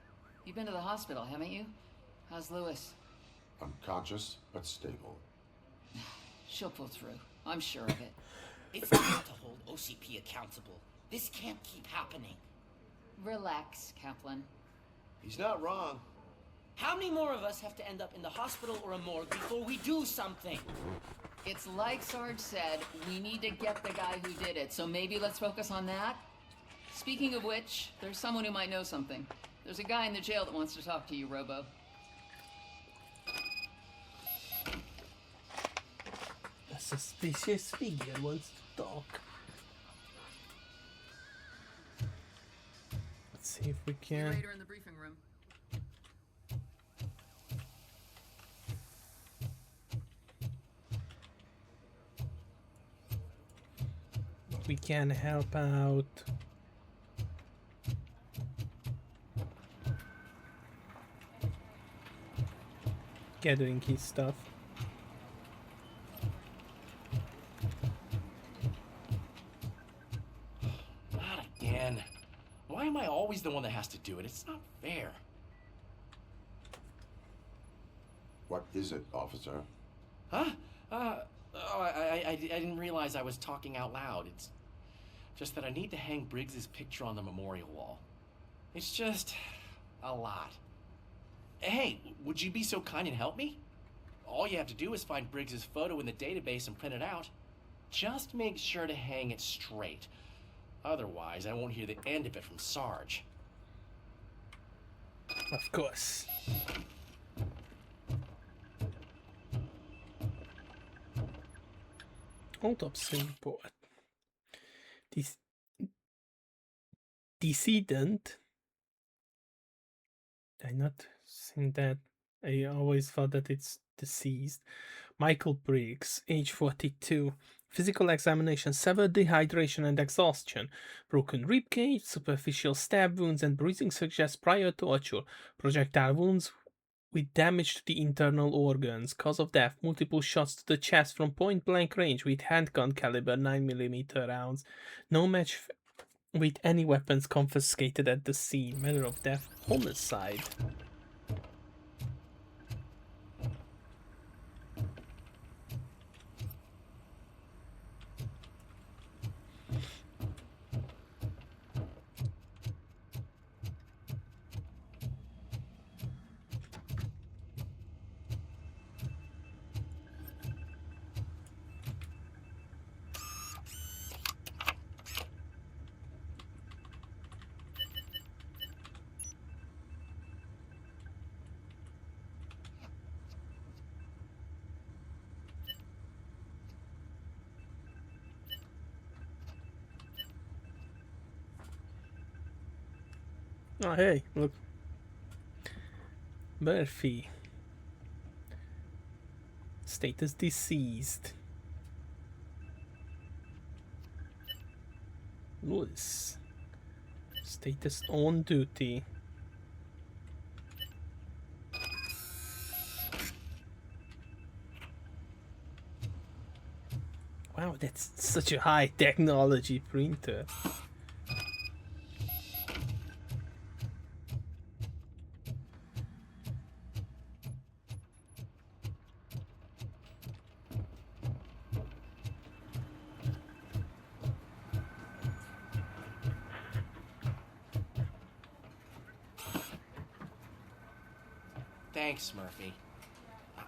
You've been to the hospital, haven't you? How's Lewis?
Unconscious, but stable.
She'll pull through.
I'm sure of it.
It's time to hold OCP accountable. This can't keep happening.
Relax, Kaplan.
He's not wrong.
How many more of us have to end up in the hospital or a morgue before we do something?
It's like Sarge said, we need to get the guy who did it, so maybe let's focus on that. Speaking of which, there's someone who might know something. There's a guy in the jail that wants to talk to you, Robo.
A suspicious figure wants to talk. Let's see if we can.
Later in the briefing room.
We can help out. Gathering his stuff.
Not again. Why am I always the one that has to do it? It's not fair.
What is it, officer?
Huh? I didn't realize I was talking out loud. It's just that I need to hang Briggs's picture on the memorial wall. It's just a lot. Hey, would you be so kind and help me? All you have to do is find Briggs's photo in the database and print it out. Just make sure to hang it straight. Otherwise, I won't hear the end of it from Sarge.
Of course. Autopsy report. Decedent. I not think that. I always thought that it's deceased. Michael Briggs, age 42. Physical examination: severe dehydration and exhaustion. Broken ribcage, superficial stab wounds and bruising suggest prior torture. Projectile wounds with damage to the internal organs. Cause of death: multiple shots to the chest from point-blank range with handgun caliber 9mm rounds. No match with any weapons confiscated at the scene. Manner of death: homicide. Oh, hey, look. Murphy. Status deceased. Lewis. Status on duty. Wow, that's such a high technology printer.
Thanks, Murphy.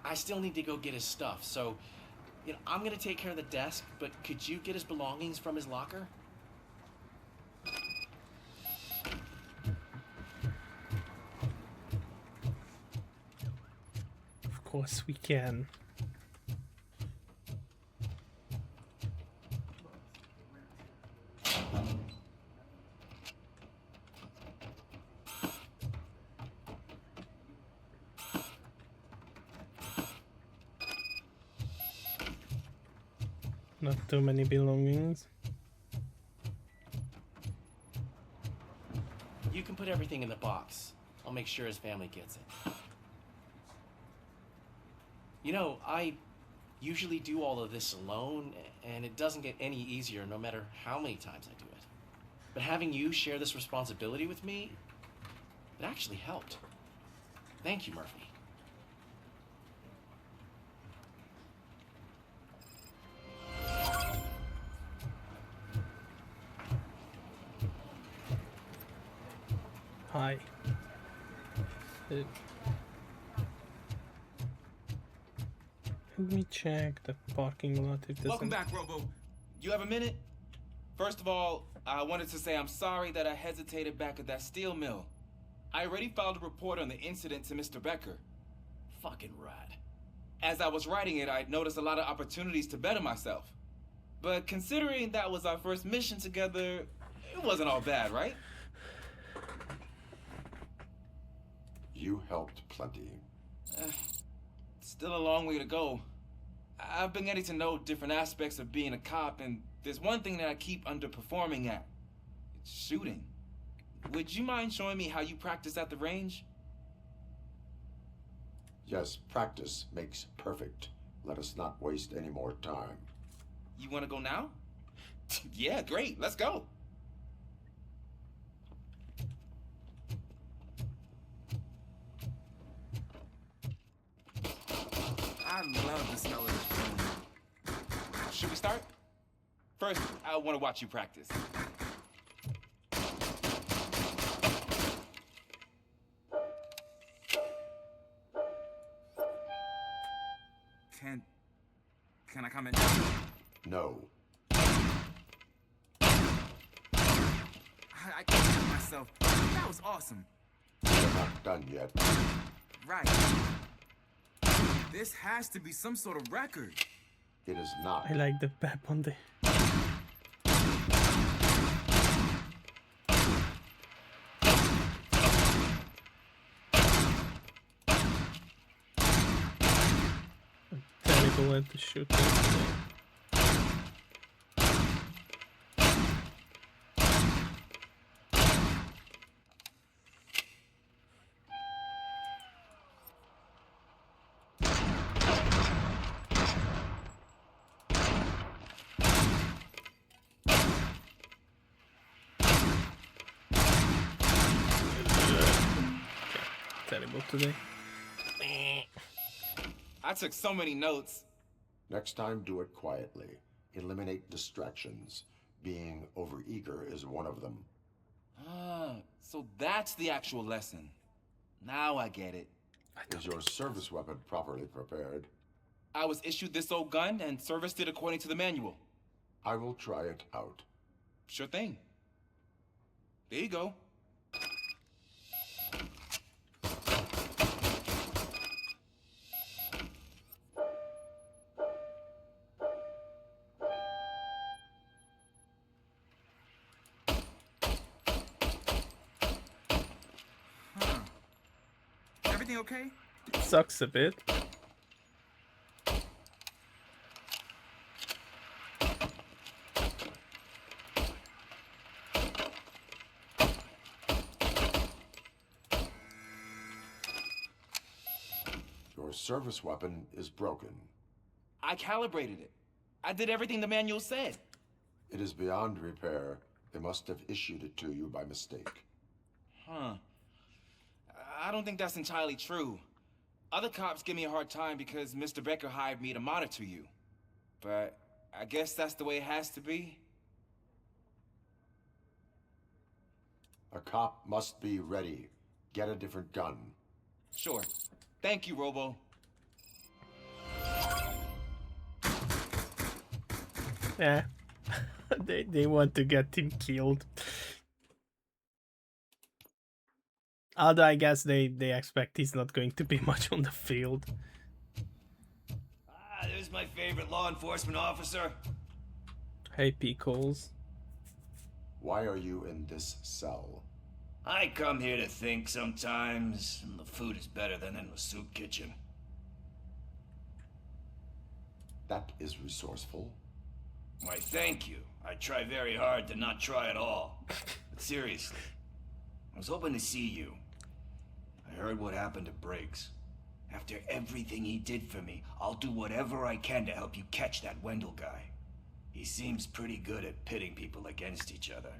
I still need to go get his stuff, so, I'm gonna take care of the desk, but could you get his belongings from his locker?
Of course we can. Not too many belongings.
You can put everything in the box. I'll make sure his family gets it. I usually do all of this alone, and it doesn't get any easier no matter how many times I do it. But having you share this responsibility with me, it actually helped. Thank you, Murphy.
Hi. Let me check the parking lot if there's
Welcome back, Robo. You have a minute? First of all, I wanted to say I'm sorry that I hesitated back at that steel mill. I already filed a report on the incident to Mr. Becker. Fucking rat. As I was writing it, I noticed a lot of opportunities to better myself. But considering that was our first mission together, it wasn't all bad, right?
You helped plenty.
Still a long way to go. I've been getting to know different aspects of being a cop, and there's one thing that I keep underperforming at. It's shooting. Would you mind showing me how you practice at the range?
Yes, practice makes perfect. Let us not waste any more time.
You want to go now? Yeah, great. Let's go. I love the smell of this food. Should we start? First, I want to watch you practice. Can I come in?
No.
I can't help myself. That was awesome.
We're not done yet.
Right. This has to be some sort of record.
It is not.
I like the pep on the... I'm terrible at the shooting. Terrible today.
I took so many notes.
Next time, do it quietly. Eliminate distractions. Being overeager is one of them.
Ah, so that's the actual lesson. Now I get it.
Is your service weapon properly prepared?
I was issued this old gun and serviced it according to the manual.
I will try it out.
Sure thing. There you go. Everything okay?
It sucks a bit.
Your service weapon is broken.
I calibrated it. I did everything the manual said.
It is beyond repair. They must have issued it to you by mistake.
Huh. I don't think that's entirely true. Other cops give me a hard time because Mr. Becker hired me to monitor you. But I guess that's the way it has to be.
A cop must be ready. Get a different gun.
Sure. Thank you, Robo.
Yeah. they want to get him killed. Although I guess they expect he's not going to be much on the field.
Ah, there's my favorite law enforcement officer.
Hey, Pickles.
Why are you in this cell?
I come here to think sometimes, and the food is better than in the soup kitchen.
That is resourceful.
Why, thank you. I try very hard to not try at all. But seriously, I was hoping to see you. I heard what happened to Briggs. After everything he did for me, I'll do whatever I can to help you catch that Wendell guy. He seems pretty good at pitting people against each other.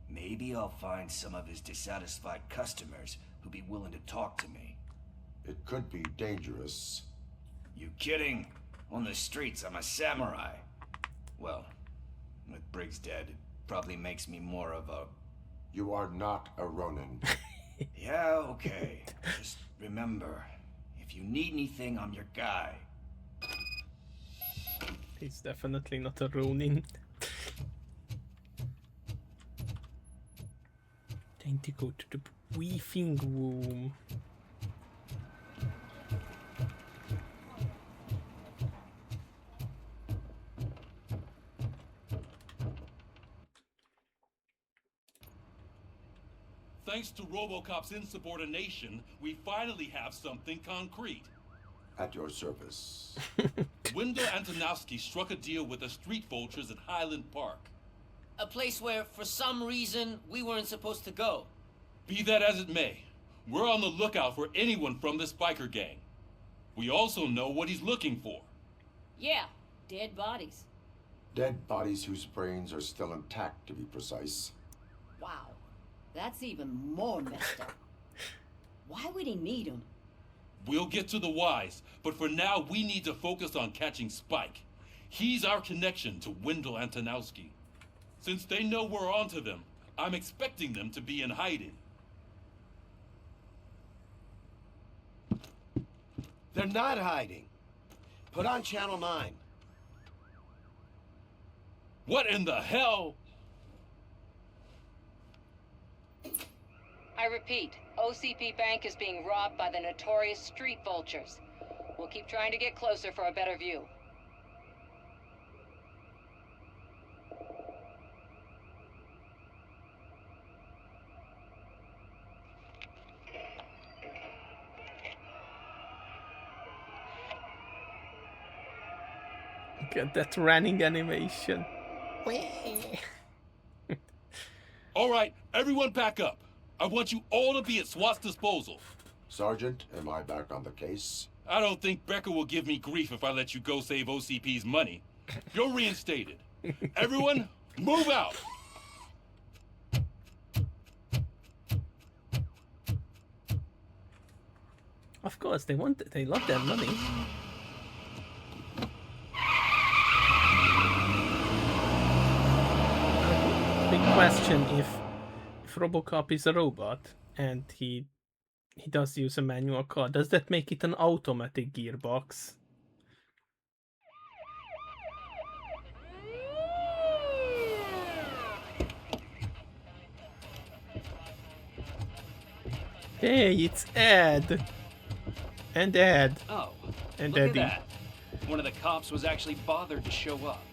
Maybe I'll find some of his dissatisfied customers who'd be willing to talk to me.
It could be dangerous.
You kidding? On the streets, I'm a samurai. Well, with Briggs dead, it probably makes me more of a
You are not a Ronin.
Yeah, okay. Just remember, if you need anything, I'm your guy.
He's definitely not a Ronin. Time to go to the briefing room.
Thanks to RoboCop's insubordination, we finally have something concrete.
At your service.
Wendell Antonowski struck a deal with the street vultures at Highland Park.
A place where, for some reason, we weren't supposed to go.
Be that as it may, we're on the lookout for anyone from this biker gang. We also know what he's looking for.
Yeah, dead bodies.
Dead bodies whose brains are still intact, to be precise.
Wow, that's even more messed up. Why would he need them?
We'll get to the whys, but for now we need to focus on catching Spike. He's our connection to Wendell Antonowski. Since they know we're onto them, I'm expecting them to be in hiding.
They're not hiding. Put on Channel 9.
What in the hell?
I repeat, OCP Bank is being robbed by the notorious street vultures. We'll keep trying to get closer for a better view.
Get that running animation.
All right, everyone back up. I want you all to be at SWAT's disposal.
Sergeant, am I back on the case?
I don't think Becker will give me grief if I let you go save OCP's money. You're reinstated. Everyone, move out!
Of course, they love their money. Big question, if RoboCop is a robot and he does use a manual car, does that make it an automatic gearbox? Hey, it's Ed! And Ed.
Oh,
and
look
Eddie.
at that. One of the cops was actually bothered to show up.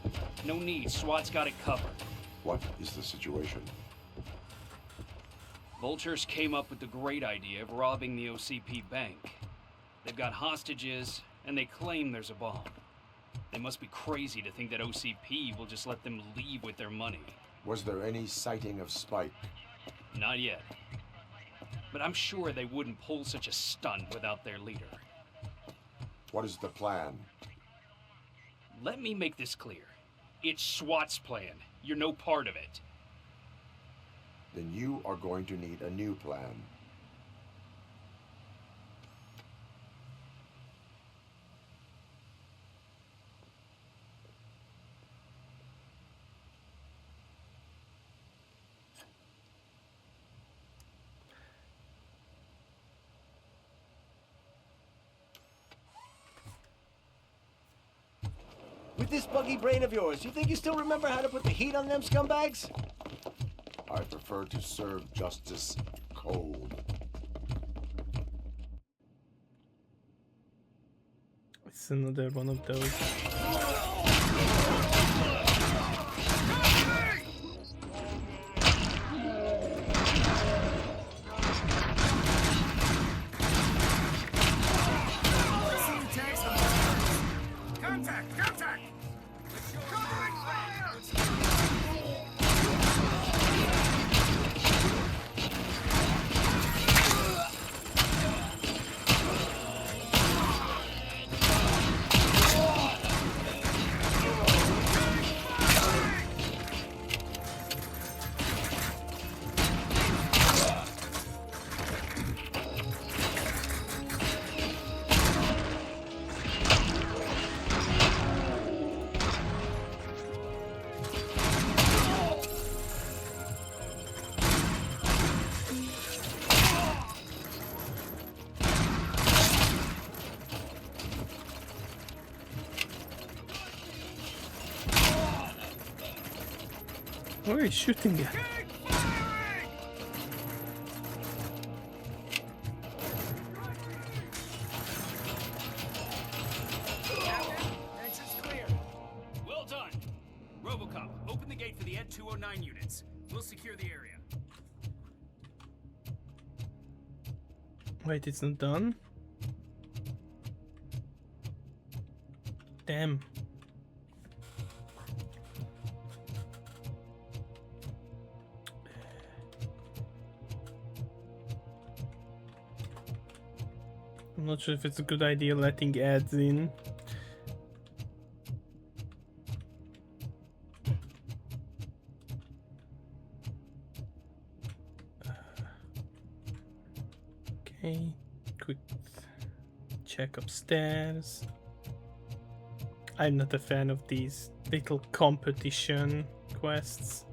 No need, SWAT's got it covered.
What is the situation?
Vultures came up with the great idea of robbing the OCP bank. They've got hostages, and they claim there's a bomb. They must be crazy to think that OCP will just let them leave with their money.
Was there any sighting of Spike?
Not yet. But I'm sure they wouldn't pull such a stunt without their leader.
What is the plan?
Let me make this clear. It's SWAT's plan. You're no part of it.
Then you are going to need a new plan.
With this buggy brain of yours, you think you still remember how to put the heat on them scumbags?
I prefer to serve justice cold.
It's another one of those.
Contact! Contact!
Where are you shooting at?
Exit's clear.
Well done. Robocop, open the gate for the Ed 209 units. We'll secure the area.
Wait, it's not done? Damn. I'm not sure if it's a good idea letting ads in. Okay, quick check upstairs. I'm not a fan of these little competition quests.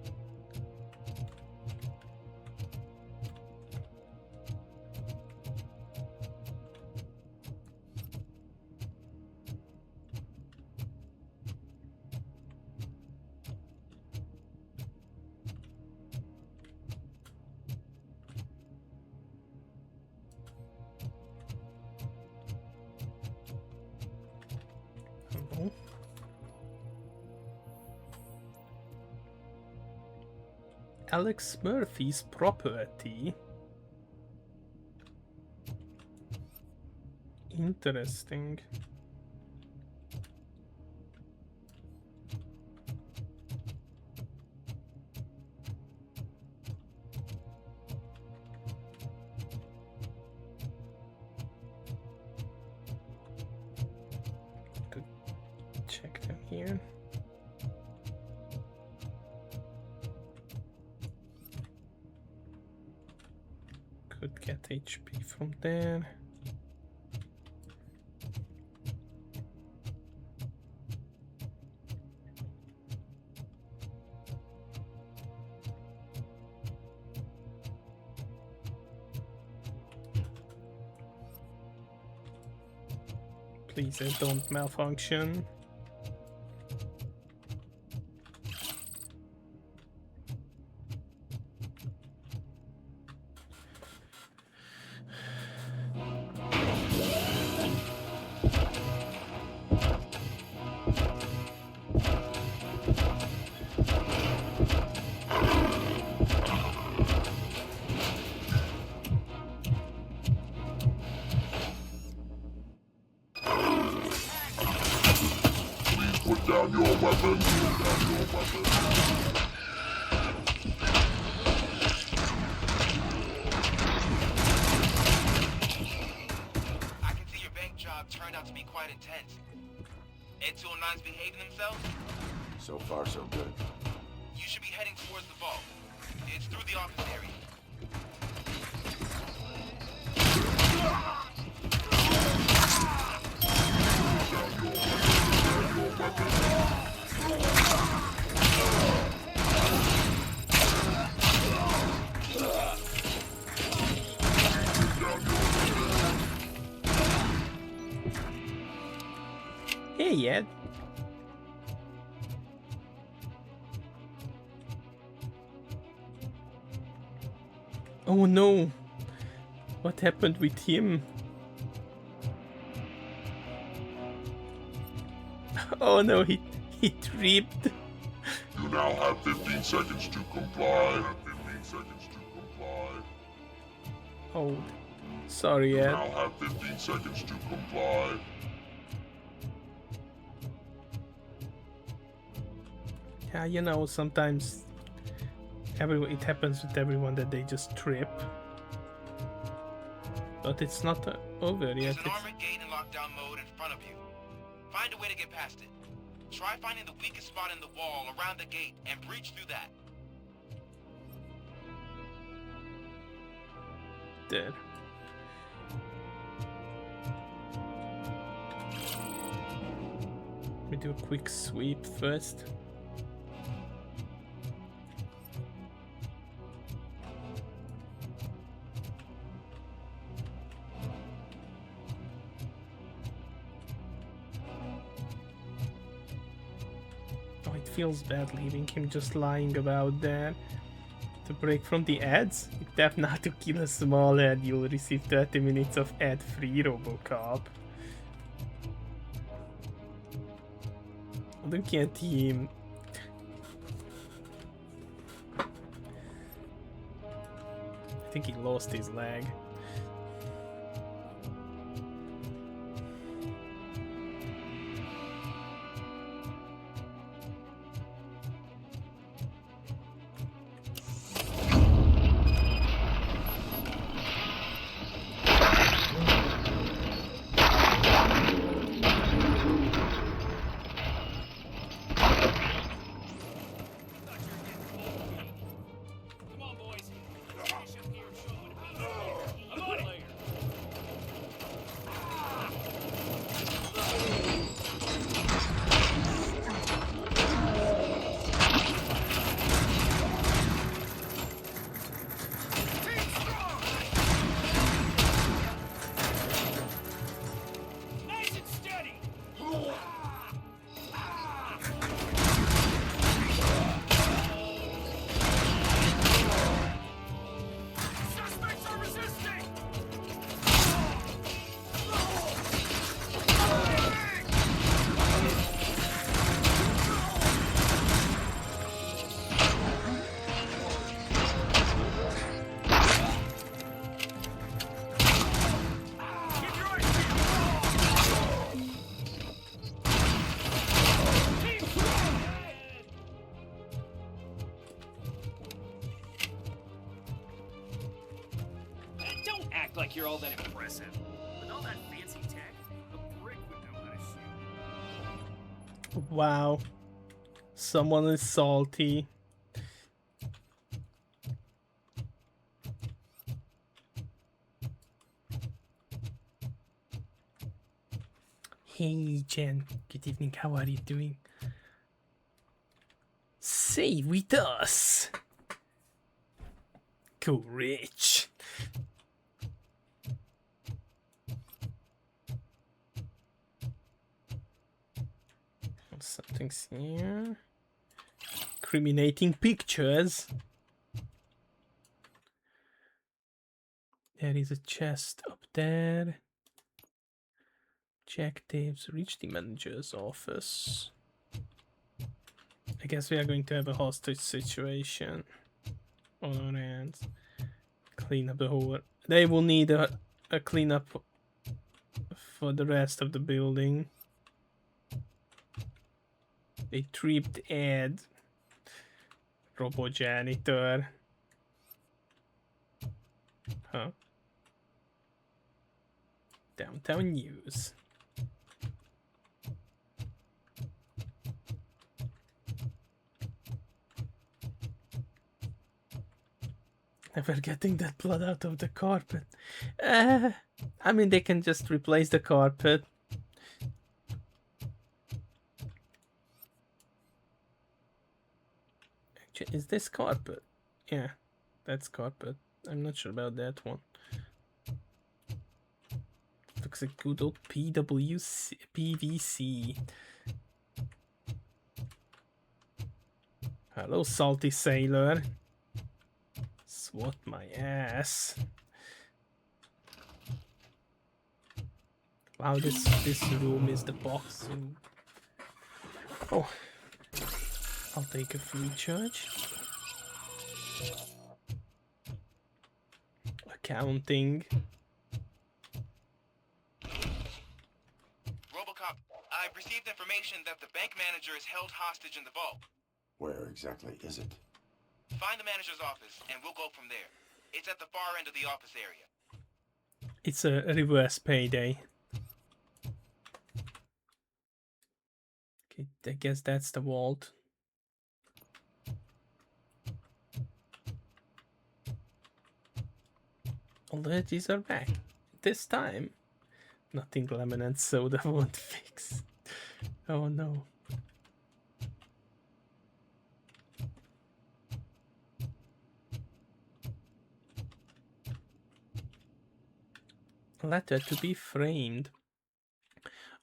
Hello? Alex Murphy's property. Interesting. Could check them here. Could get HP from there. Please, don't malfunction.
Put down your weapon. Put down your weapon.
I can see your bank job turned out to be quite intense. Ed 209's behaving themselves?
So far, so good.
You should be heading towards the vault. It's through the office area.
Hey, Ed. Oh no. What happened with him? Oh no, he tripped.
You now have 15 seconds to comply. 15 seconds to comply.
Oh, sorry,
You
Ed.
now have 15 seconds to comply.
Yeah, you know, sometimes it happens with everyone that they just trip. But it's not over yet.
There's an armored gate in lockdown mode in front of you. Find a way to get past it. Try finding the weakest spot in the wall around the gate and breach through that.
There. Let me do a quick sweep first. feels bad leaving him just lying about there. To break from the ads? You tap now to kill a small ad, you'll receive 30 minutes of ad-free Robocop. Looking at him. I think he lost his leg.
Like you're all that impressive. With all that fancy tech, a brick would know how to shoot.
Wow. Someone is salty. Hey Jen, good evening, how are you doing? Stay with us! Go rich! Something's here. Incriminating pictures. There is a chest up there. Check tapes, reach the manager's office. I guess we are going to have a hostage situation on our hands. Clean up the whole... They will need a cleanup for the rest of the building. They tripped Ed. Robo janitor. Huh? Downtown news. Never getting that blood out of the carpet. I mean, they can just replace the carpet. Actually, is this carpet? Yeah, that's carpet. I'm not sure about that one. Looks like good old PVC. Hello, salty sailor. Swat my ass. Wow, this room is the box room. Oh, I'll take a free charge. Accounting.
Robocop, I've received information that the bank manager is held hostage in the vault.
Where exactly is it?
Find the manager's office, and we'll go from there. It's at the far end of the office area.
It's a reverse payday. Okay, I guess that's the vault. All the edges are back. This time, nothing lemon and soda won't fix. Oh no. Letter to be framed.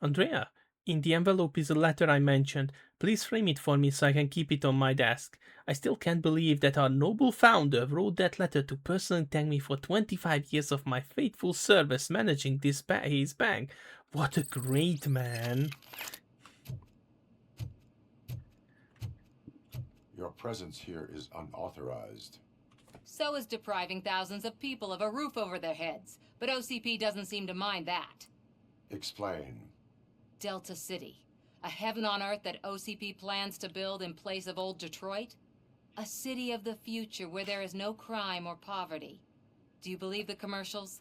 Andrea, In the envelope is a letter I mentioned. Please frame it for me so I can keep it on my desk. I still can't believe that our noble founder wrote that letter to personally thank me for 25 years of my faithful service managing his bank. What a great man.
Your presence here is unauthorized.
So is depriving thousands of people of a roof over their heads. But OCP doesn't seem to mind that.
Explain.
Delta City. A heaven on earth that OCP plans to build in place of old Detroit? A city of the future where there is no crime or poverty. Do you believe the commercials?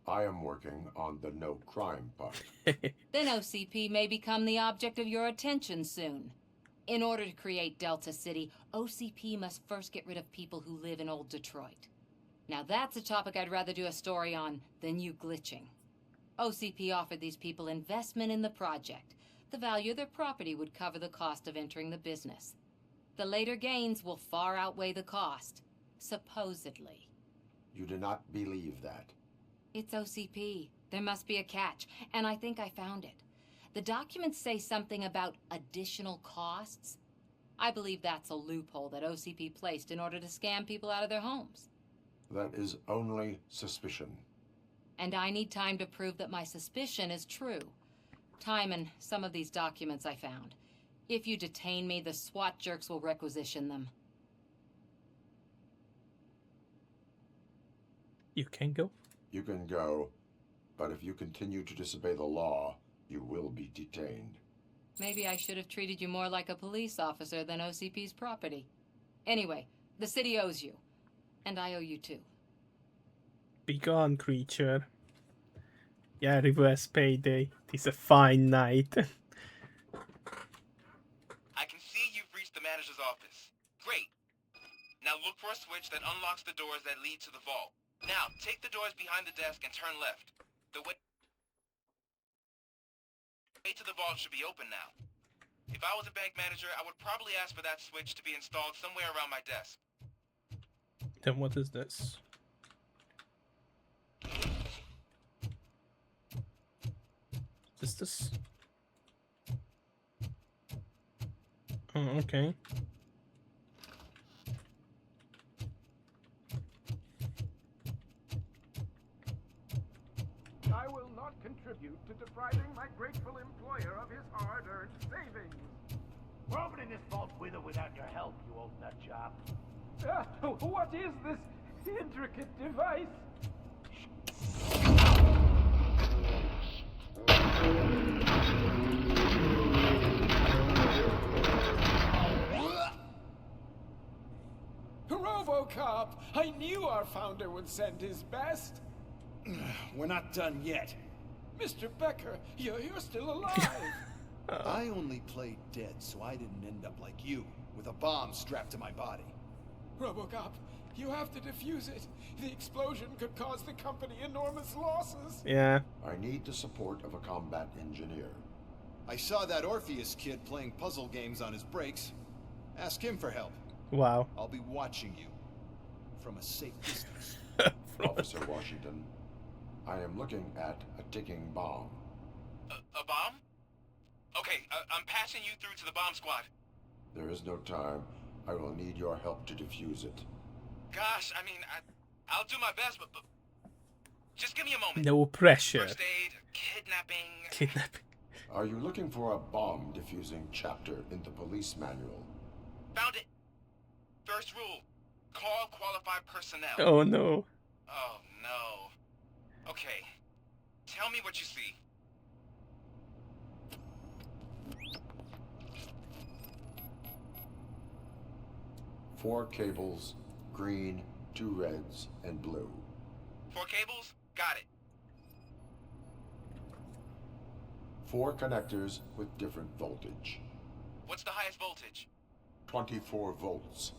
I am working on the no crime part.
Then OCP may become the object of your attention soon. In order to create Delta City, OCP must first get rid of people who live in old Detroit. Now that's a topic I'd rather do a story on than you glitching. OCP offered these people investment in the project. The value of their property would cover the cost of entering the business. The later gains will far outweigh the cost, supposedly.
You do not believe that.
It's OCP. There must be a catch, and I think I found it. The documents say something about additional costs. I believe that's a loophole that OCP placed in order to scam people out of their homes.
That is only suspicion.
And I need time to prove that my suspicion is true. Time and some of these documents I found. If you detain me, the SWAT jerks will requisition them.
You can go.
You can go, but if you continue to disobey the law, you will be detained.
Maybe I should have treated you more like a police officer than OCP's property. Anyway, the city owes you. And I owe you too.
Be gone, creature. Yeah, reverse payday. It is a fine night.
I can see you've reached the manager's office. Great. Now look for a switch that unlocks the doors that lead to the vault. Now, take the doors behind the desk and turn left. The way to the vault should be open now. If I was a bank manager, I would probably ask for that switch to be installed somewhere around my desk.
Then what is this? Is this? Oh, okay.
I will not contribute to depriving my grateful employer of his hard-earned savings.
We're opening this vault with or without your help, you old nut job.
What is this intricate device? RoboCop! I knew our founder would send his best.
We're not done yet.
Mr. Becker, you're still alive.
I only played dead, so I didn't end up like you, with a bomb strapped to my body.
RoboCop, you have to defuse it. The explosion could cause the company enormous losses.
Yeah.
I need the support of a combat engineer.
I saw that Orpheus kid playing puzzle games on his breaks. Ask him for help.
Wow.
I'll be watching you from a safe distance.
Officer Washington, I am looking at a ticking bomb.
A bomb? Okay, I'm passing you through to the bomb squad.
There is no time. I will need your help to defuse it.
Gosh, I mean, I'll do my best, but just give me a moment.
No pressure.
First aid, kidnapping.
Kidnapping.
Are you looking for a bomb defusing chapter in the police manual?
Found it. First rule, call qualified personnel.
Oh no.
Oh no. Okay, tell me what you see.
Four cables, green, 2 reds, and blue.
4 cables? Got it.
4 connectors with different voltage.
What's the highest voltage?
24 volts.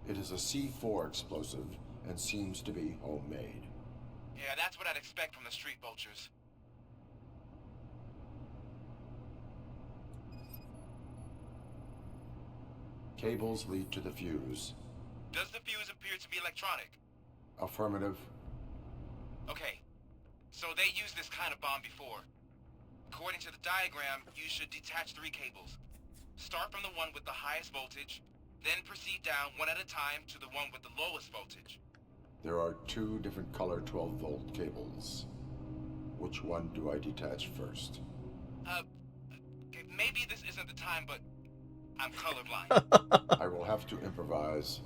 It is a C4 explosive and seems to be homemade.
Yeah, that's what I'd expect from the street vultures.
Cables lead to the fuse.
electronic?
Affirmative.
Okay. So they used this kind of bomb before. According to the diagram, you should detach 3 cables. Start from the one with the highest voltage, then proceed down one at a time to the one with the lowest voltage.
There are 2 different color 12-volt cables. Which one do I detach first?
Okay, maybe this isn't the time, but I'm colorblind.
I will have to improvise.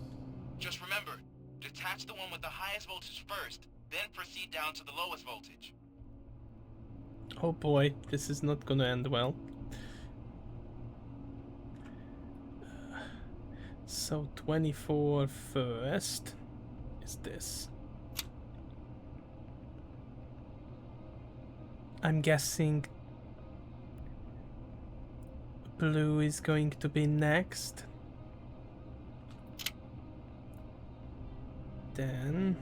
Just remember, detach the one with the highest voltage first, then proceed down to the lowest voltage.
Oh boy, this is not gonna end well. So 24 first is this. I'm guessing blue is going to be next. Then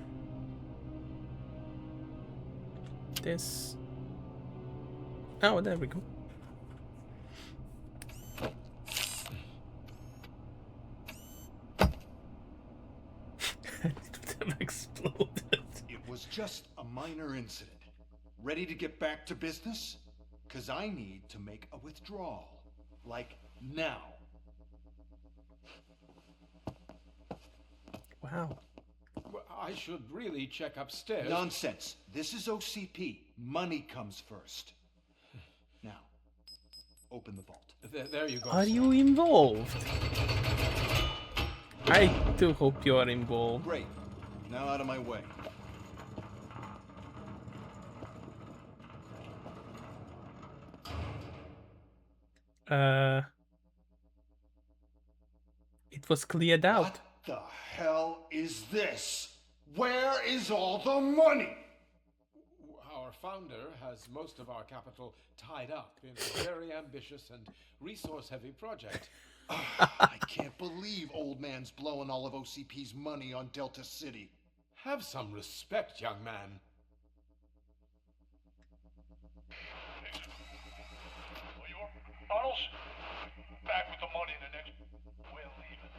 this. Oh, there we go. Them exploded.
It was just a minor incident. Ready to get back to business? 'Cause I need to make a withdrawal. Like now.
Wow.
Well, I should really check upstairs.
Nonsense. This is OCP. Money comes first. Now, open the vault.
There you go.
Are you involved? I do hope you are involved.
Great. Now out of my way.
It was cleared out.
What the hell is this? Where is all the money?
Our founder has most of our capital tied up in a very ambitious and resource-heavy project.
I can't believe old man's blowing all of OCP's money on Delta City.
Have some respect, young man.
Arnold's back with the money in the next. We're leaving.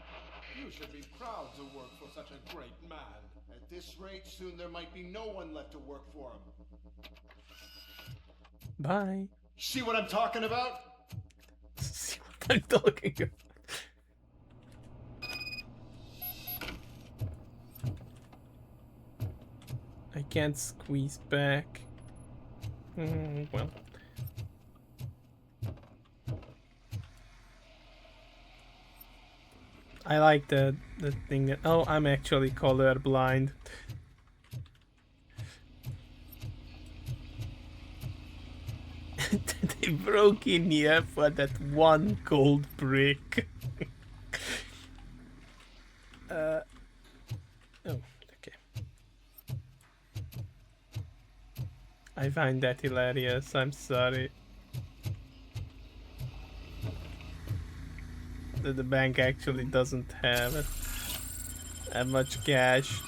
You should be proud to work for such a great man.
At this rate, soon there might be no one left to work for him.
Bye.
See what I'm talking about?
See what I'm talking about. I can't squeeze back. Well. I like the thing that... Oh, I'm actually colorblind. They broke in here for that one gold brick. Oh, okay. I find that hilarious, I'm sorry. That the bank actually doesn't have that much cash.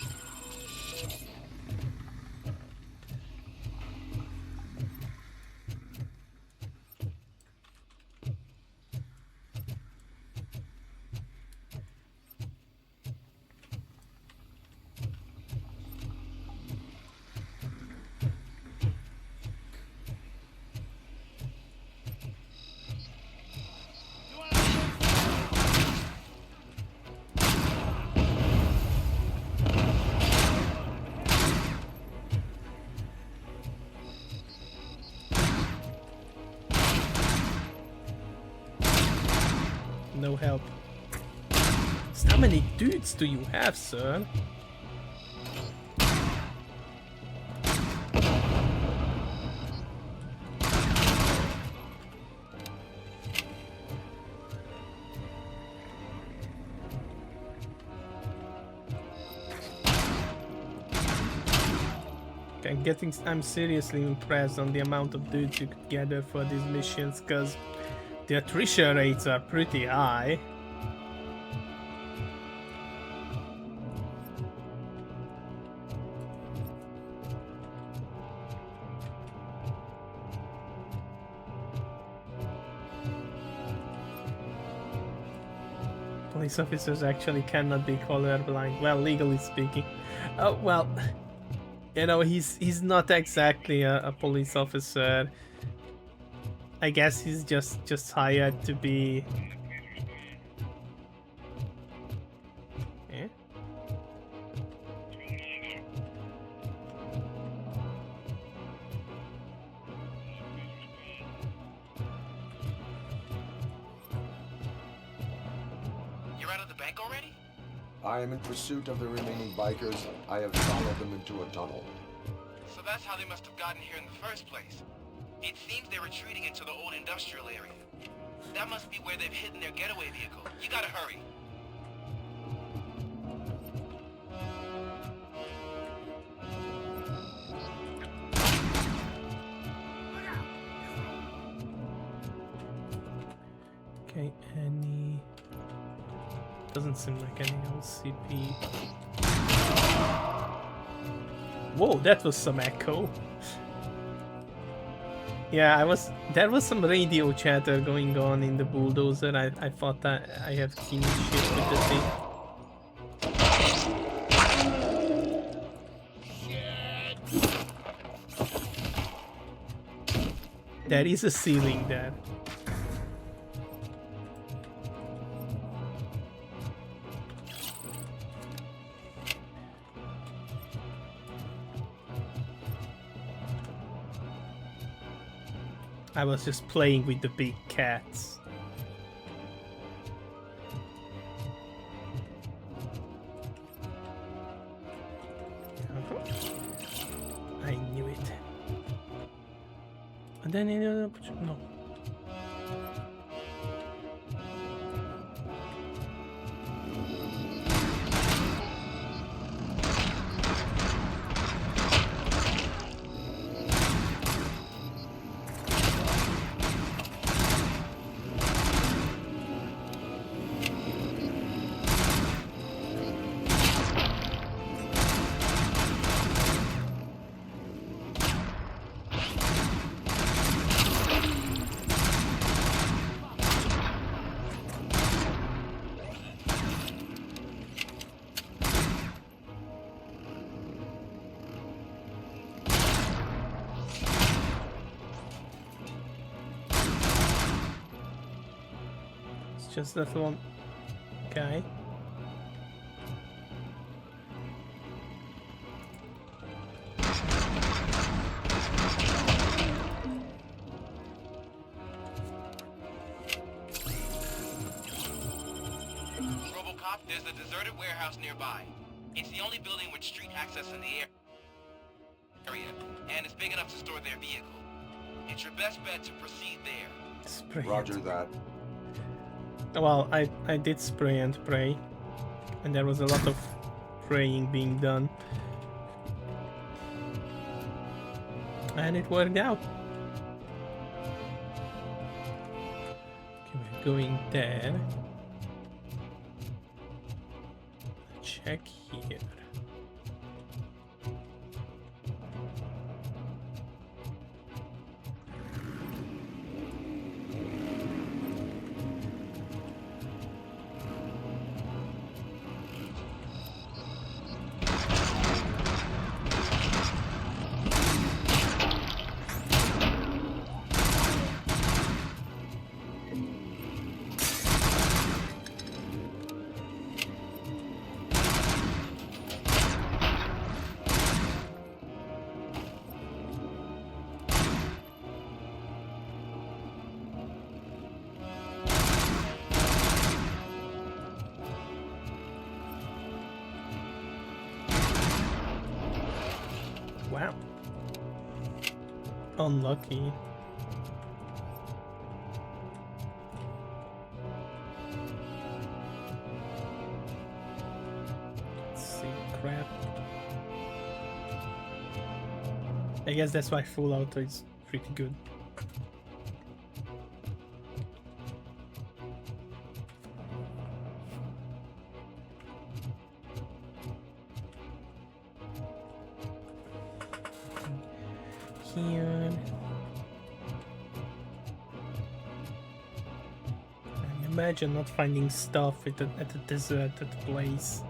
No help. So how many dudes do you have, sir? I'm seriously impressed on the amount of dudes you could gather for these missions, because the attrition rates are pretty high. Police officers actually cannot be colorblind, well, legally speaking. Oh well, you know, he's not exactly a police officer. I guess he's just hired to be. Eh?
You're out of the bank already?
I am in pursuit of the remaining bikers. I have followed them into a tunnel.
So that's how they must have gotten here in the first place. It seems they're retreating into the old industrial area. That must be where they've hidden their getaway vehicle. You gotta hurry.
Okay, any... Doesn't seem like any LCP. Whoa, that was some echo. Yeah, there was some radio chatter going on in the bulldozer. I thought that I had seen shit with the thing. There is a ceiling there. I was just playing with the big cats. I knew it. And then no. Just that one guy.
Robocop, there's a deserted warehouse nearby. It's the only building with street access in the area, and it's big enough to store their vehicle. It's your best bet to proceed there.
Roger that.
Well, I did spray and pray, and there was a lot of praying being done, and it worked out. Okay, we're going there. Check here. Wow. Unlucky. Let's see, crap. I guess that's why full auto is pretty good. Here. Imagine not finding stuff at a deserted place.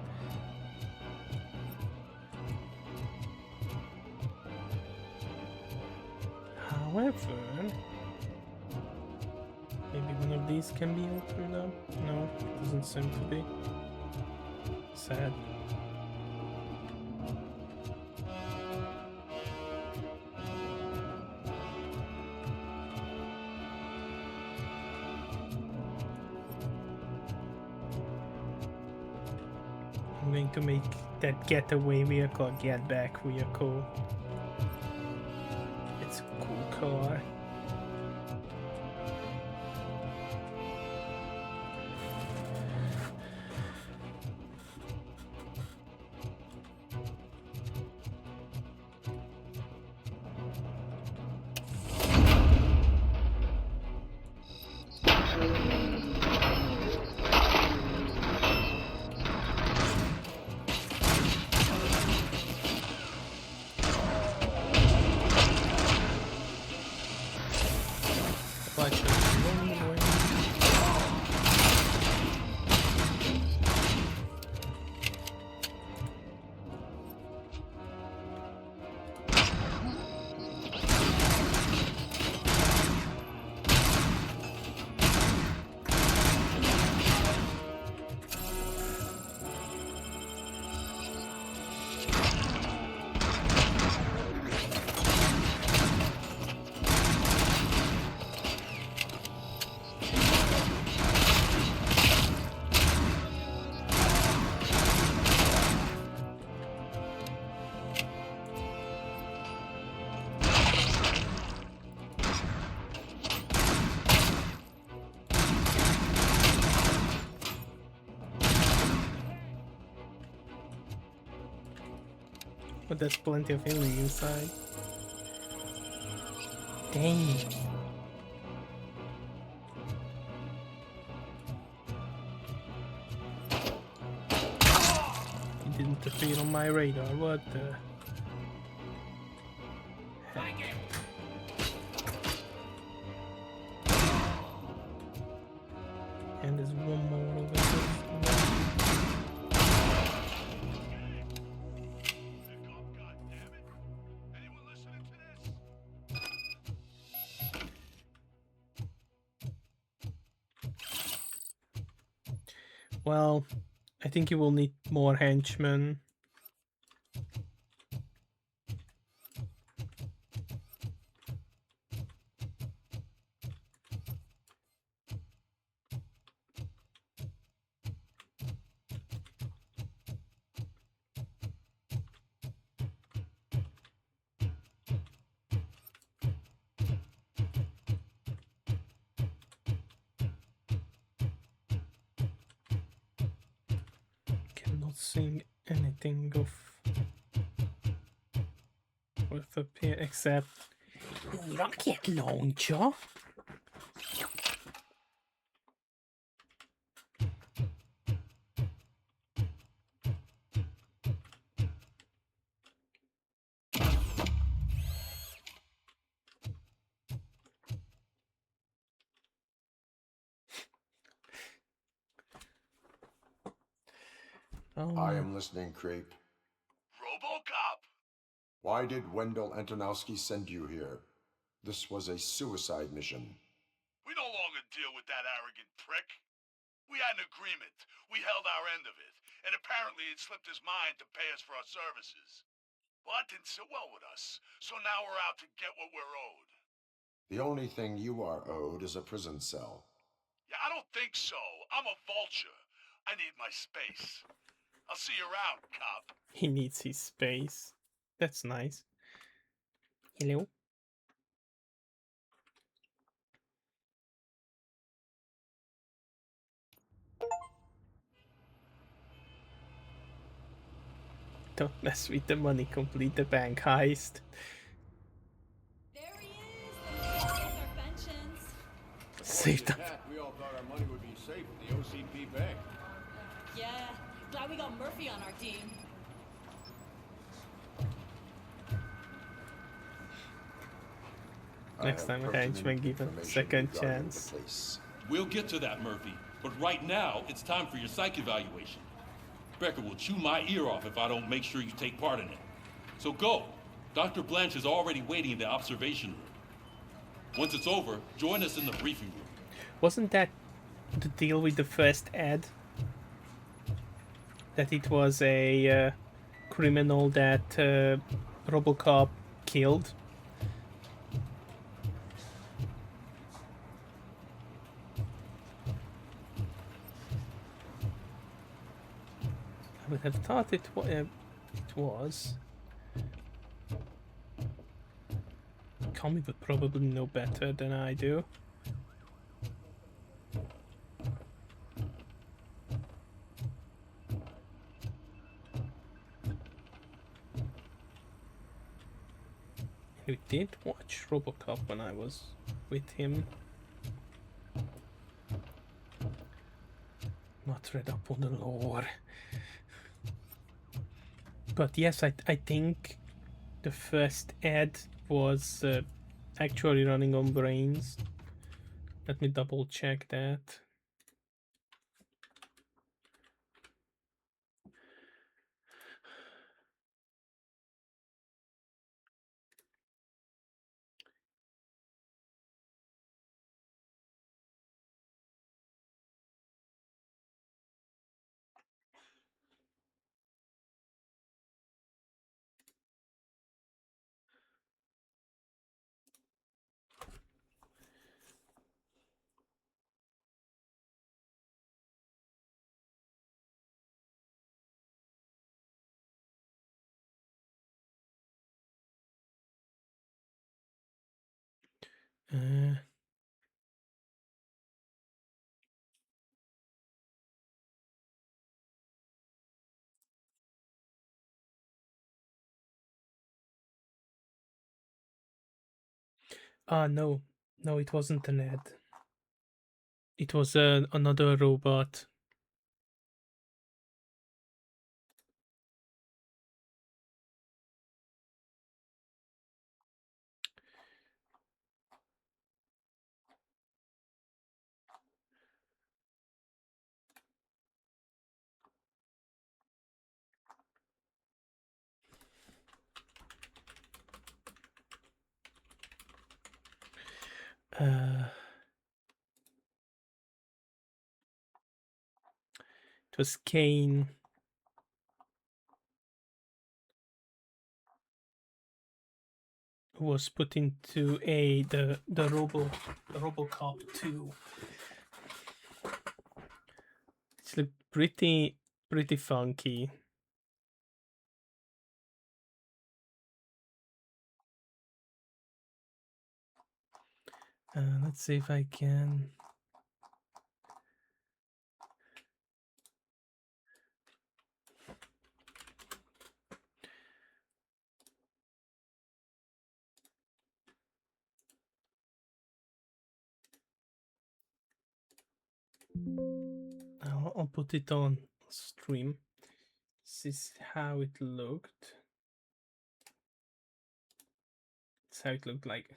However, maybe one of these can be opened up? No, it doesn't seem to be. Sad. I'm going to make that getaway vehicle get back vehicle. It's a cool car. But there's plenty of healing inside. Dang. It didn't appear on my radar, what the heck? And there's one more over there. Well, I think you will need more henchmen. Cannot seeing anything of worth up here except rocket launcher.
I am listening, Creep.
RoboCop!
Why did Wendell Antonowski send you here? This was a suicide mission.
We no longer deal with that arrogant prick. We had an agreement. We held our end of it. And apparently it slipped his mind to pay us for our services. Well, that didn't sit well with us. So now we're out to get what we're owed.
The only thing you are owed is a prison cell.
Yeah, I don't think so. I'm a vulture. I need my space. I'll see you around, cop.
He needs his space. That's nice. Hello? Don't mess with the money, complete the bank heist.
There he is! Our pensions.
Saved them.
We all thought our money would be safe at the OCP bank.
Yeah, glad we got Murphy on our team.
Next time a henchman given a second chance.
We'll get to that, Murphy. But right now, it's time for your psych evaluation. Becker will chew my ear off if I don't make sure you take part in it. So go. Dr. Blanche is already waiting in the observation room. Once it's over, join us in the briefing room.
Wasn't that the deal with the first ad? That it was a criminal that RoboCop killed? I would have thought it was. Tommy would probably know better than I do. We did watch RoboCop when I was with him. Not read up on the lore. But yes, I think the first ad was actually running on brains. Let me double check that. No, it wasn't an ad. It was another robot. It was Kane. Who was put into the RoboCop 2. It's like pretty funky. Let's see if I can. I'll put it on stream. This is how it looked. That's how it looked like.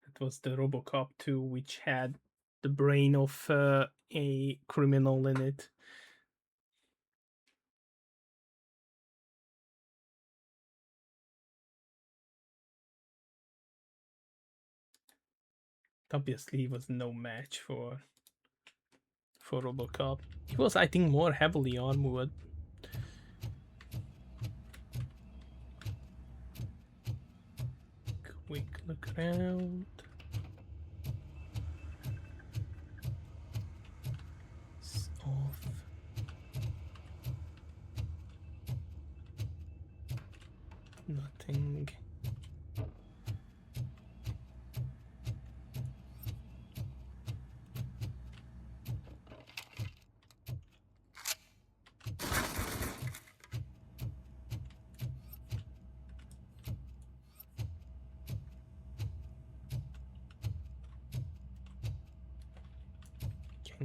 It was the RoboCop 2, which had the brain of a criminal in it. Obviously, he was no match for RoboCop. He was, I think, more heavily armored. Quick look around. It's off. Nothing.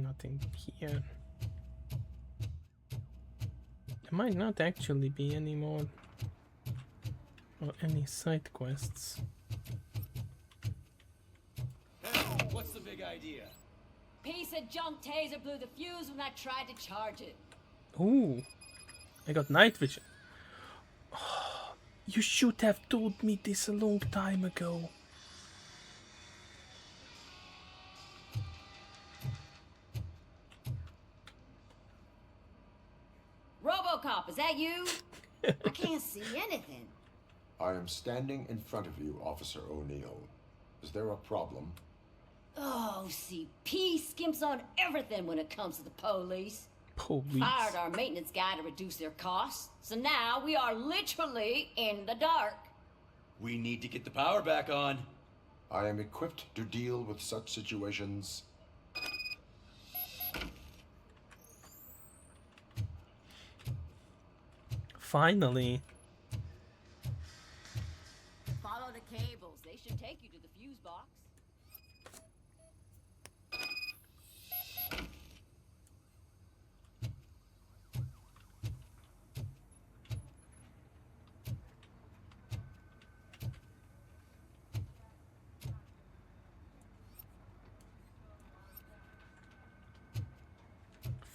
Nothing here. There might not actually be any more or any side quests.
What's the big idea?
Piece of junk taser blew the fuse when I tried to charge it.
Ooh, I got night vision. You should have told me this a long time ago.
Is that you? I can't see anything.
I am standing in front of you, Officer O'Neill. Is there a problem?
Oh, OCP skimps on everything when it comes to the police.
Police.
Fired our maintenance guy to reduce their costs, so now we are literally in the dark.
We need to get the power back on.
I am equipped to deal with such situations.
Finally.
Follow the cables. They should take you to the fuse box.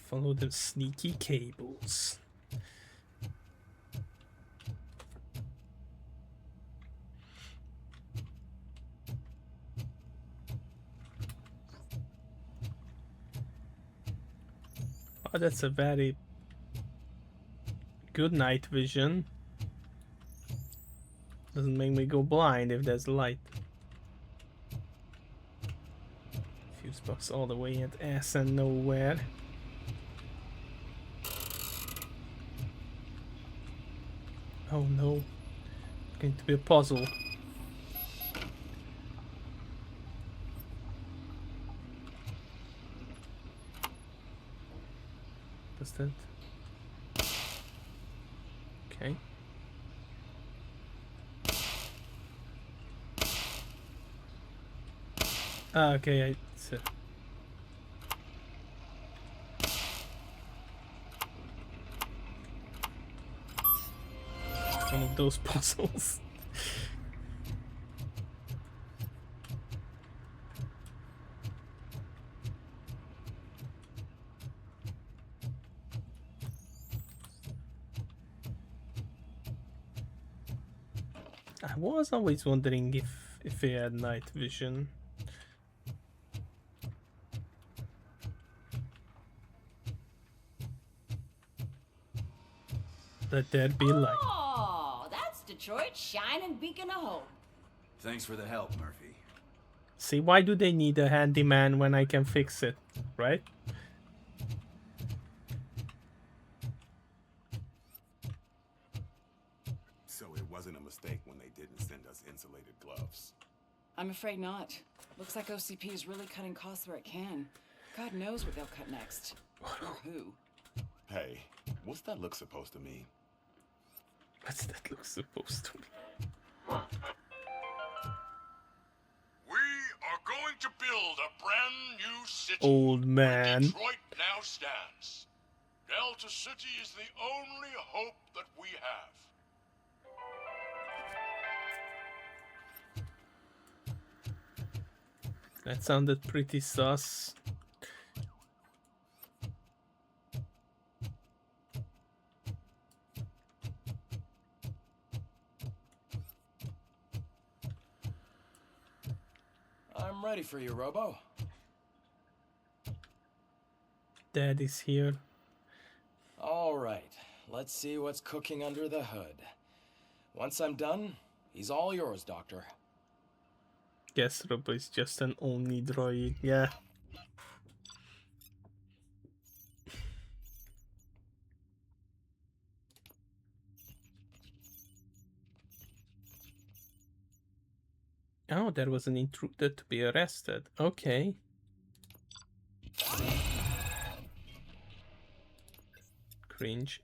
Follow the sneaky cables. Oh, that's a very good night vision. Doesn't make me go blind if there's light. Fuse box all the way at ass and nowhere. Oh no, it's going to be a puzzle. What's that? Okay. Ah, okay, it's one of those puzzles. I was always wondering if he had night vision. Let there be light.
Oh, that's Detroit's shining beacon of hope.
Thanks for the help, Murphy.
See, why do they need a handyman when I can fix it, right?
So it wasn't a mistake when they didn't send us insulated gloves.
I'm afraid not. Looks like OCP is really cutting costs where it can. God knows what they'll cut next. Or who.
Hey, what's that look supposed to mean?
What's that look supposed to mean?
We are going to build a brand new city.
Old man.
Detroit now stands. Delta City is the only hope that we have.
That sounded pretty sus.
I'm ready for you, Robo.
Dad is here.
All right, let's see what's cooking under the hood. Once I'm done, he's all yours, Doctor.
Guess Robo is just an only droid, yeah. Oh, there was an intruder to be arrested. Okay. Cringe.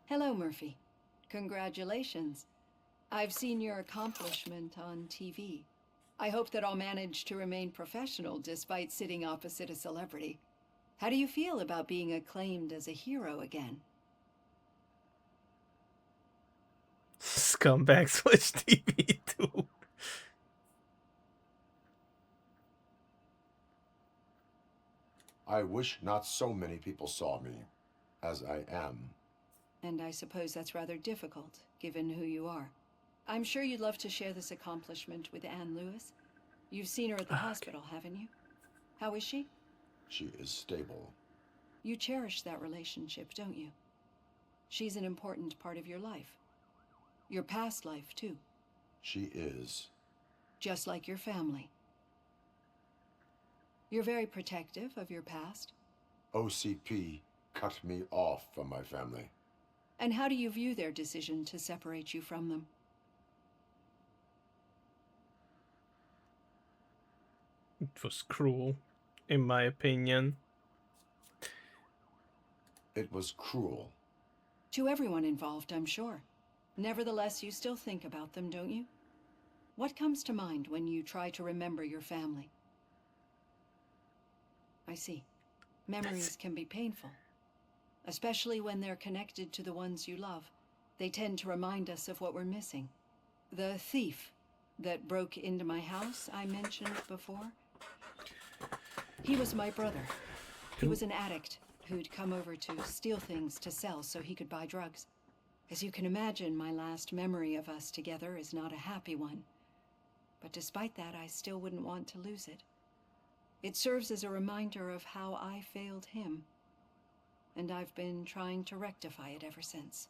Hello, Murphy. Congratulations. I've seen your accomplishment on TV. I hope that I'll manage to remain professional despite sitting opposite a celebrity. How do you feel about being acclaimed as a hero again?
Scumbags watch TV too.
I wish not so many people saw me as I am.
And I suppose that's rather difficult, given who you are. I'm sure you'd love to share this accomplishment with Anne Lewis. You've seen her at the hospital, haven't you? How is she?
She is stable.
You cherish that relationship, don't you? She's an important part of your life. Your past life, too.
She is.
Just like your family. You're very protective of your past.
OCP cut me off from my family.
And how do you view their decision to separate you from them?
It was cruel, in my opinion.
It was cruel.
To everyone involved, I'm sure. Nevertheless, you still think about them, don't you? What comes to mind when you try to remember your family? I see. Memories can be painful, especially when they're connected to the ones you love. They tend to remind us of what we're missing. The thief that broke into my house I mentioned before, he was my brother. He was an addict who'd come over to steal things to sell so he could buy drugs. As you can imagine, my last memory of us together is not a happy one. But despite that, I still wouldn't want to lose it. It serves as a reminder of how I failed him. And I've been trying to rectify it ever since.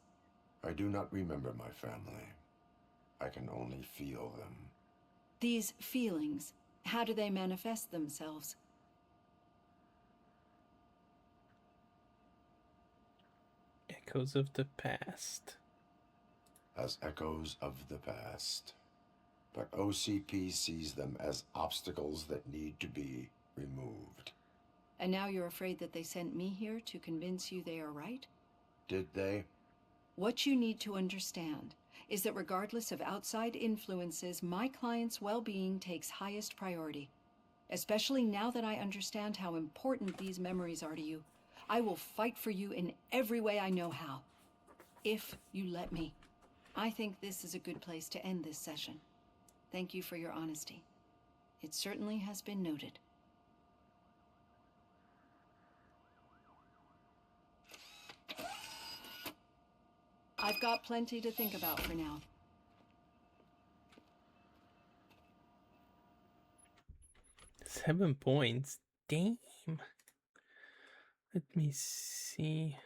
I do not remember my family. I can only feel them.
These feelings, how do they manifest themselves?
Echoes of the past.
As echoes of the past. But OCP sees them as obstacles that need to be removed.
And now you're afraid that they sent me here to convince you they are right?
Did they?
What you need to understand is that regardless of outside influences, my client's well-being takes highest priority. Especially now that I understand how important these memories are to you. I will fight for you in every way I know how. If you let me. I think this is a good place to end this session. Thank you for your honesty. It certainly has been noted. I've got plenty to think about for now.
$7 points. Damn. Let me see.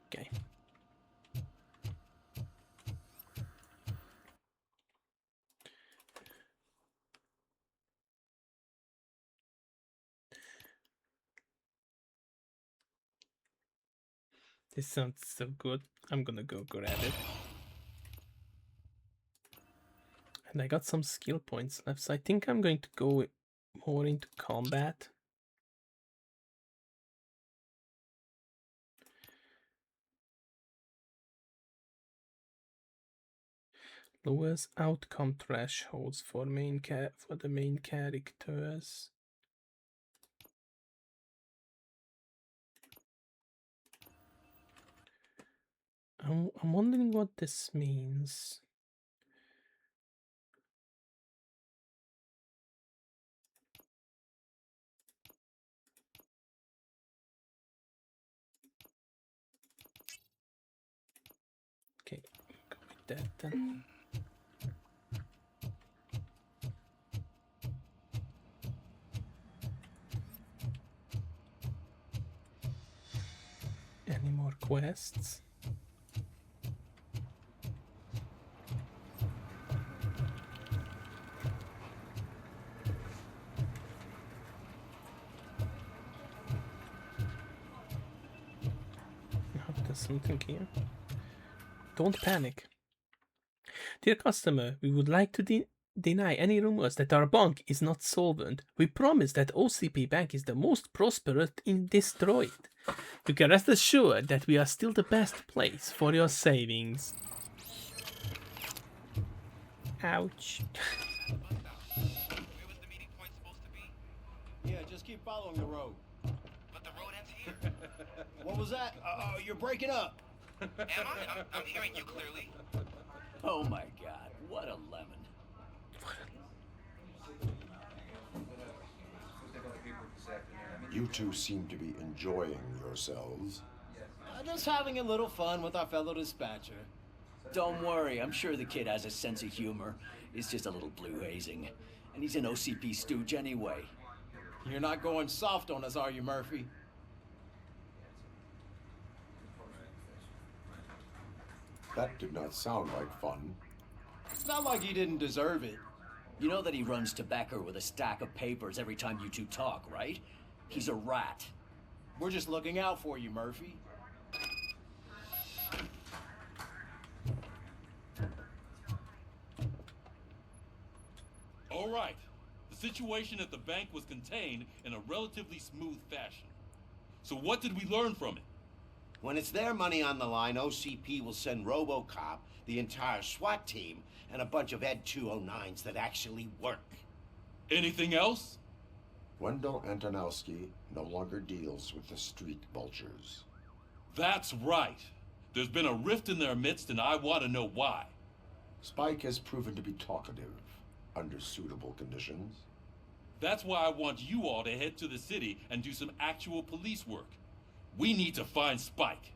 Okay. This sounds so good. I'm gonna go grab it. And I got some skill points left, so I think I'm going to go more into combat. Lowers outcome thresholds for the main characters. I'm wondering what this means. Okay, go with that then. Any more quests? Oh, there's something here. Don't panic. Dear customer, we would like to deny any rumors that our bank is not solvent. We promise that OCP Bank is the most prosperous in Detroit. You can rest assured that we are still the best place for your savings. Ouch.
Yeah, just keep following the road.
But the road ends here.
What was that? You're breaking up.
Am I? I'm hearing you clearly.
Oh my god, what a lemon.
You two seem to be enjoying yourselves.
Just having a little fun with our fellow dispatcher.
Don't worry, I'm sure the kid has a sense of humor. It's just a little blue hazing. And he's an OCP stooge anyway.
You're not going soft on us, are you, Murphy?
That did not sound like fun.
It's not like he didn't deserve it.
You know that he runs to Becker with a stack of papers every time you two talk, right? He's a rat.
We're just looking out for you, Murphy.
All right. The situation at the bank was contained in a relatively smooth fashion. So what did we learn from it?
When it's their money on the line, OCP will send RoboCop, the entire SWAT team, and a bunch of Ed 209s that actually work.
Anything else?
Wendell Antonowski no longer deals with the street vultures.
That's right. There's been a rift in their midst, and I want to know why.
Spike has proven to be talkative under suitable conditions.
That's why I want you all to head to the city and do some actual police work. We need to find Spike.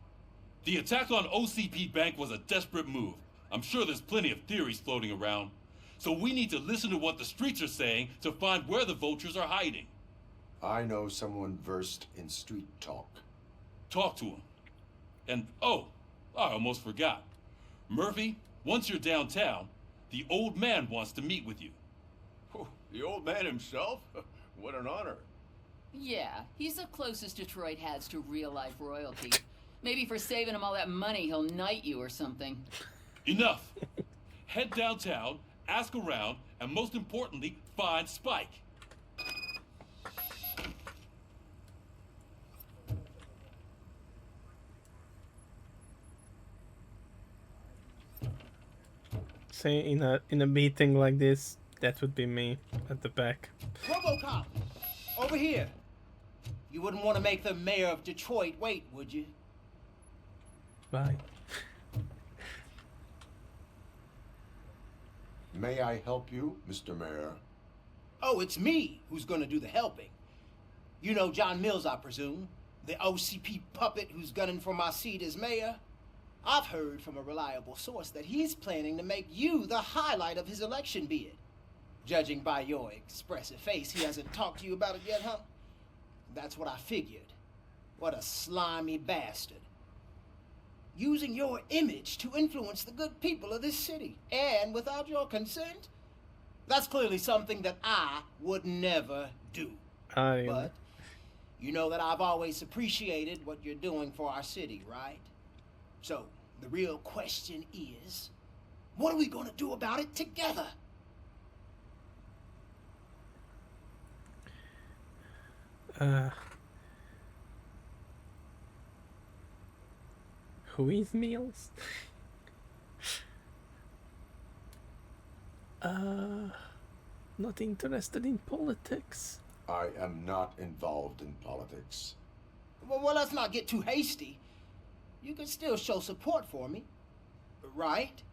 The attack on OCP Bank was a desperate move. I'm sure there's plenty of theories floating around. So we need to listen to what the streets are saying to find where the vultures are hiding.
I know someone versed in street talk.
Talk to him. And, oh, I almost forgot. Murphy, once you're downtown, the old man wants to meet with you.
Oh, the old man himself? What an honor.
Yeah, he's the closest Detroit has to real-life royalty. Maybe for saving him all that money, he'll knight you or something.
Enough. Head downtown, ask around, and most importantly, find Spike.
Say in a meeting like this, that would be me at the back.
RoboCop! Over here! You wouldn't want to make the mayor of Detroit wait, would you?
Bye.
May I help you, Mr. Mayor?
Oh, it's me who's gonna do the helping. You know John Mills, I presume? The OCP puppet who's gunning for my seat as mayor? I've heard from a reliable source that he's planning to make you the highlight of his election bid. Judging by your expressive face, he hasn't talked to you about it yet, huh? That's what I figured. What a slimy bastard. Using your image to influence the good people of this city, and without your consent? That's clearly something that I would never do. But you know that I've always appreciated what you're doing for our city, right? So, the real question is, what are we gonna do about it together?
Who is Mills? Not interested in politics.
I am not involved in politics.
Well, let's not get too hasty. You can still show support for me, right?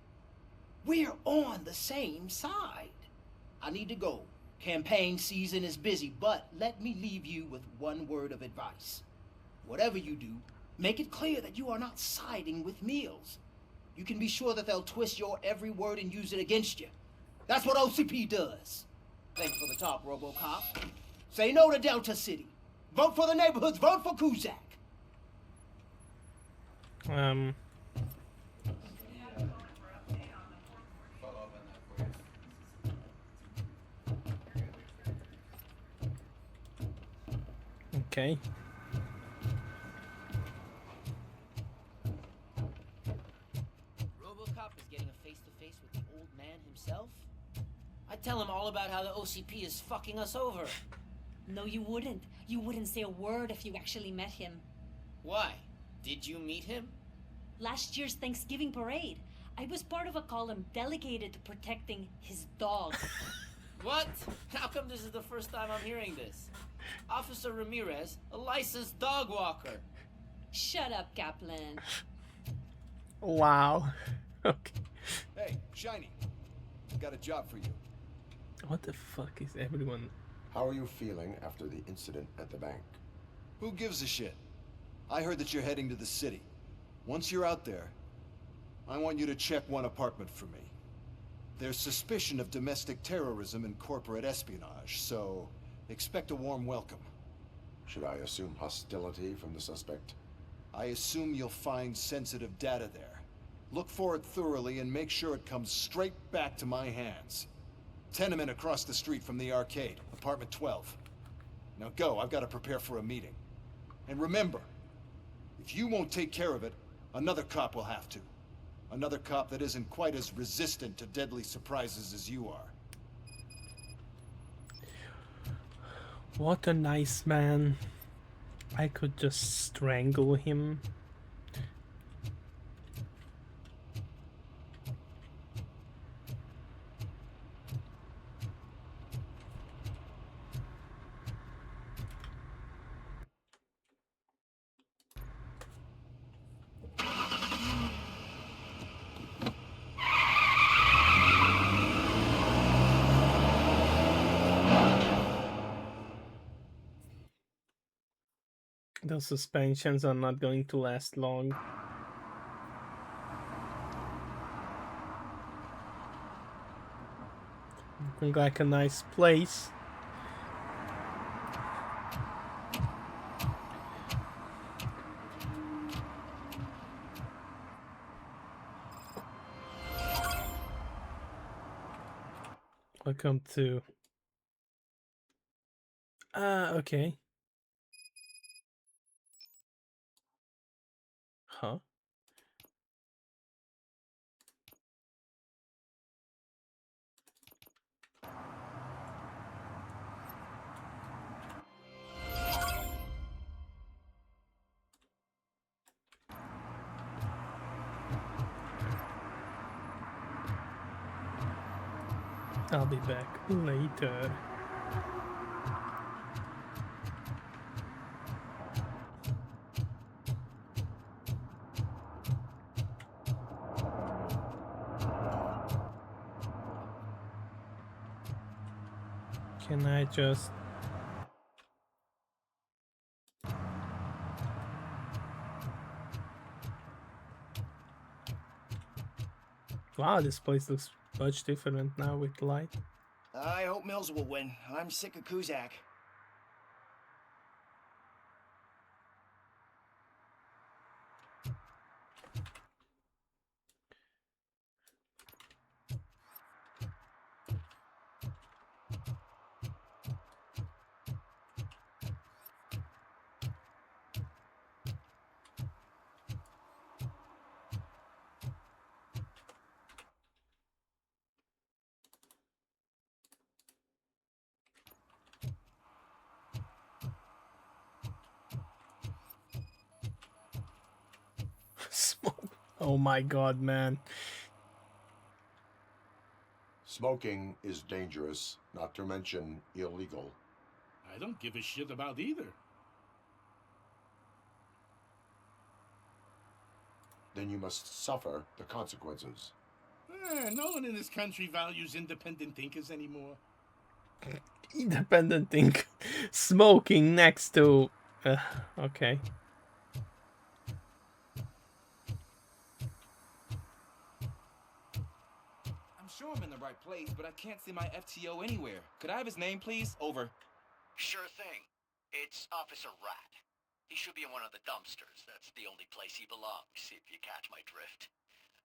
We're on the same side. I need to go. Campaign season is busy, but let me leave you with one word of advice. Whatever you do, make it clear that you are not siding with Mills. You can be sure that they'll twist your every word and use it against you. That's what OCP does. Thanks for the talk, RoboCop. Say no to Delta City. Vote for the neighborhoods. Vote for Kuzak.
Okay.
RoboCop is getting a face-to-face with the old man himself? I'd tell him all about how the OCP is fucking us over.
No, you wouldn't. You wouldn't say a word if you actually met him.
Why? Did you meet him?
Last year's Thanksgiving parade, I was part of a column delegated to protecting his dog.
What? How come this is the first time I'm hearing this? Officer Ramirez, a licensed dog walker.
Shut up, Kaplan.
Wow. Okay.
Hey, Shiny. Got a job for you.
What the fuck is everyone?
How are you feeling after the incident at the bank?
Who gives a shit? I heard that you're heading to the city. Once you're out there, I want you to check one apartment for me. There's suspicion of domestic terrorism and corporate espionage, so expect a warm welcome.
Should I assume hostility from the suspect?
I assume you'll find sensitive data there. Look for it thoroughly and make sure it comes straight back to my hands. Tenement across the street from the arcade, apartment 12. Now go, I've got to prepare for a meeting. And remember, if you won't take care of it, another cop will have to. Another cop that isn't quite as resistant to deadly surprises as you are.
What a nice man. I could just strangle him. The suspensions are not going to last long. Looking like a nice place. Welcome to... okay. Huh? I'll be back later. Can I just... Wow, this place looks much different now with light.
I hope Mills will win. I'm sick of Kuzak.
Smoke. Oh my god, man.
Smoking is dangerous, not to mention illegal.
I don't give a shit about either.
Then you must suffer the consequences.
No one in this country values independent thinkers anymore.
Independent thing. Smoking next to... okay.
I'm sure I'm in the right place, but I can't see my FTO anywhere. Could I have his name, please? Over.
Sure thing. It's Officer Rat. He should be in one of the dumpsters. That's the only place he belongs, if you catch my drift.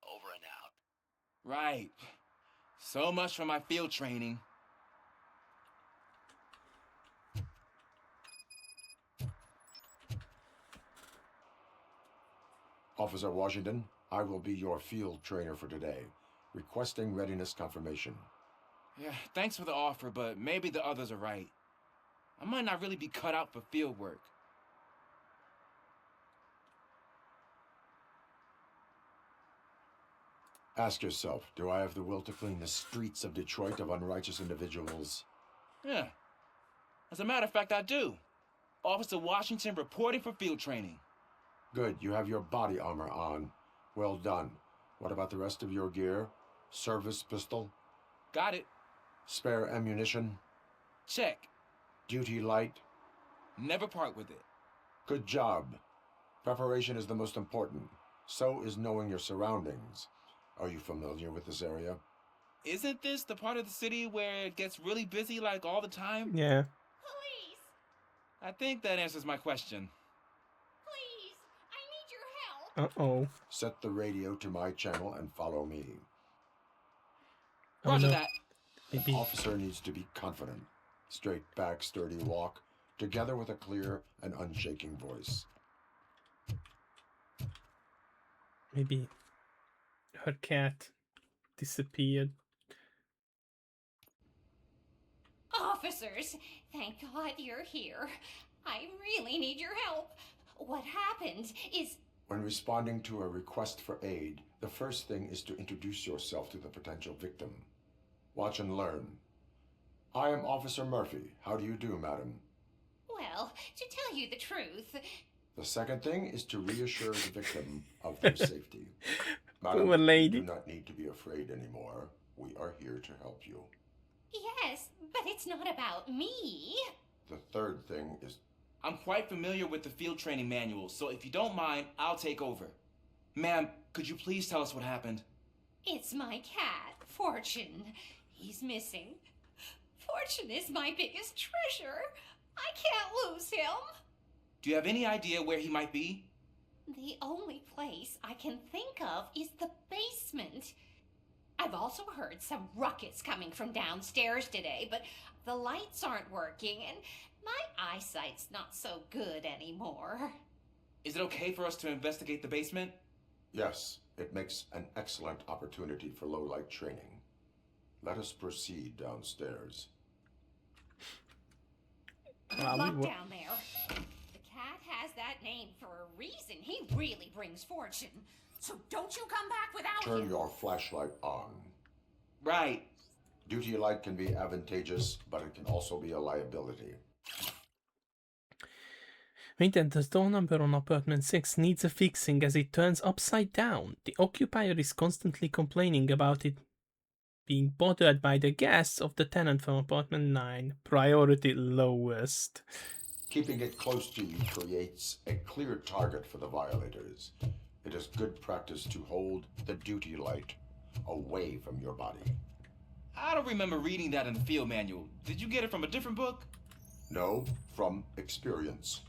Over and out.
Right. So much for my field training.
Officer Washington, I will be your field trainer for today. Requesting readiness confirmation.
Yeah, thanks for the offer, but maybe the others are right. I might not really be cut out for field work.
Ask yourself, do I have the will to clean the streets of Detroit of unrighteous individuals?
Yeah. As a matter of fact, I do. Officer Washington reporting for field training.
Good, you have your body armor on. Well done. What about the rest of your gear? Service pistol?
Got it.
Spare ammunition?
Check.
Duty light?
Never part with it.
Good job. Preparation is the most important. So is knowing your surroundings. Are you familiar with this area?
Isn't this the part of the city where it gets really busy like all the time?
Yeah.
Please,
I think that answers my question.
please, I need your help.
Uh-oh.
Set the radio to my channel and follow me.
Roger
no.
that.
Maybe.
Officer needs to be confident. Straight back, sturdy walk, together with a clear and unshaking voice.
Maybe her cat disappeared.
Officers, thank God you're here. I really need your help. What happened is...
When responding to a request for aid, the first thing is to introduce yourself to the potential victim. Watch and learn. I am Officer Murphy. How do you do, madam?
Well, to tell you the truth...
The second thing is to reassure the victim of their safety. Madam,
Poor lady.
you do not need to be afraid anymore. We are here to help you.
Yes, but it's not about me.
The third thing is...
I'm quite familiar with the field training manual, so if you don't mind, I'll take over. Ma'am, could you please tell us what happened?
It's my cat, Fortune. He's missing. Fortune is my biggest treasure. I can't lose him.
Do you have any idea where he might be?
The only place I can think of is the basement. I've also heard some ruckus coming from downstairs today, but the lights aren't working and my eyesight's not so good anymore.
Is it okay for us to investigate the basement?
Yes, it makes an excellent opportunity for low-light training. Let us proceed downstairs.
Good luck down there. The cat has that name for a reason. He really brings fortune. So don't you come back without him.
Turn your flashlight on.
Right.
Duty light can be advantageous, but it can also be a liability.
Maintenance door number on apartment 6 needs a fixing as it turns upside down. The occupier is constantly complaining about it being bothered by the guests of the tenant from apartment 9. Priority lowest.
Keeping it close to you creates a clear target for the violators. It is good practice to hold the duty light away from your body.
I don't remember reading that in the field manual. Did you get it from a different book?
No, from experience.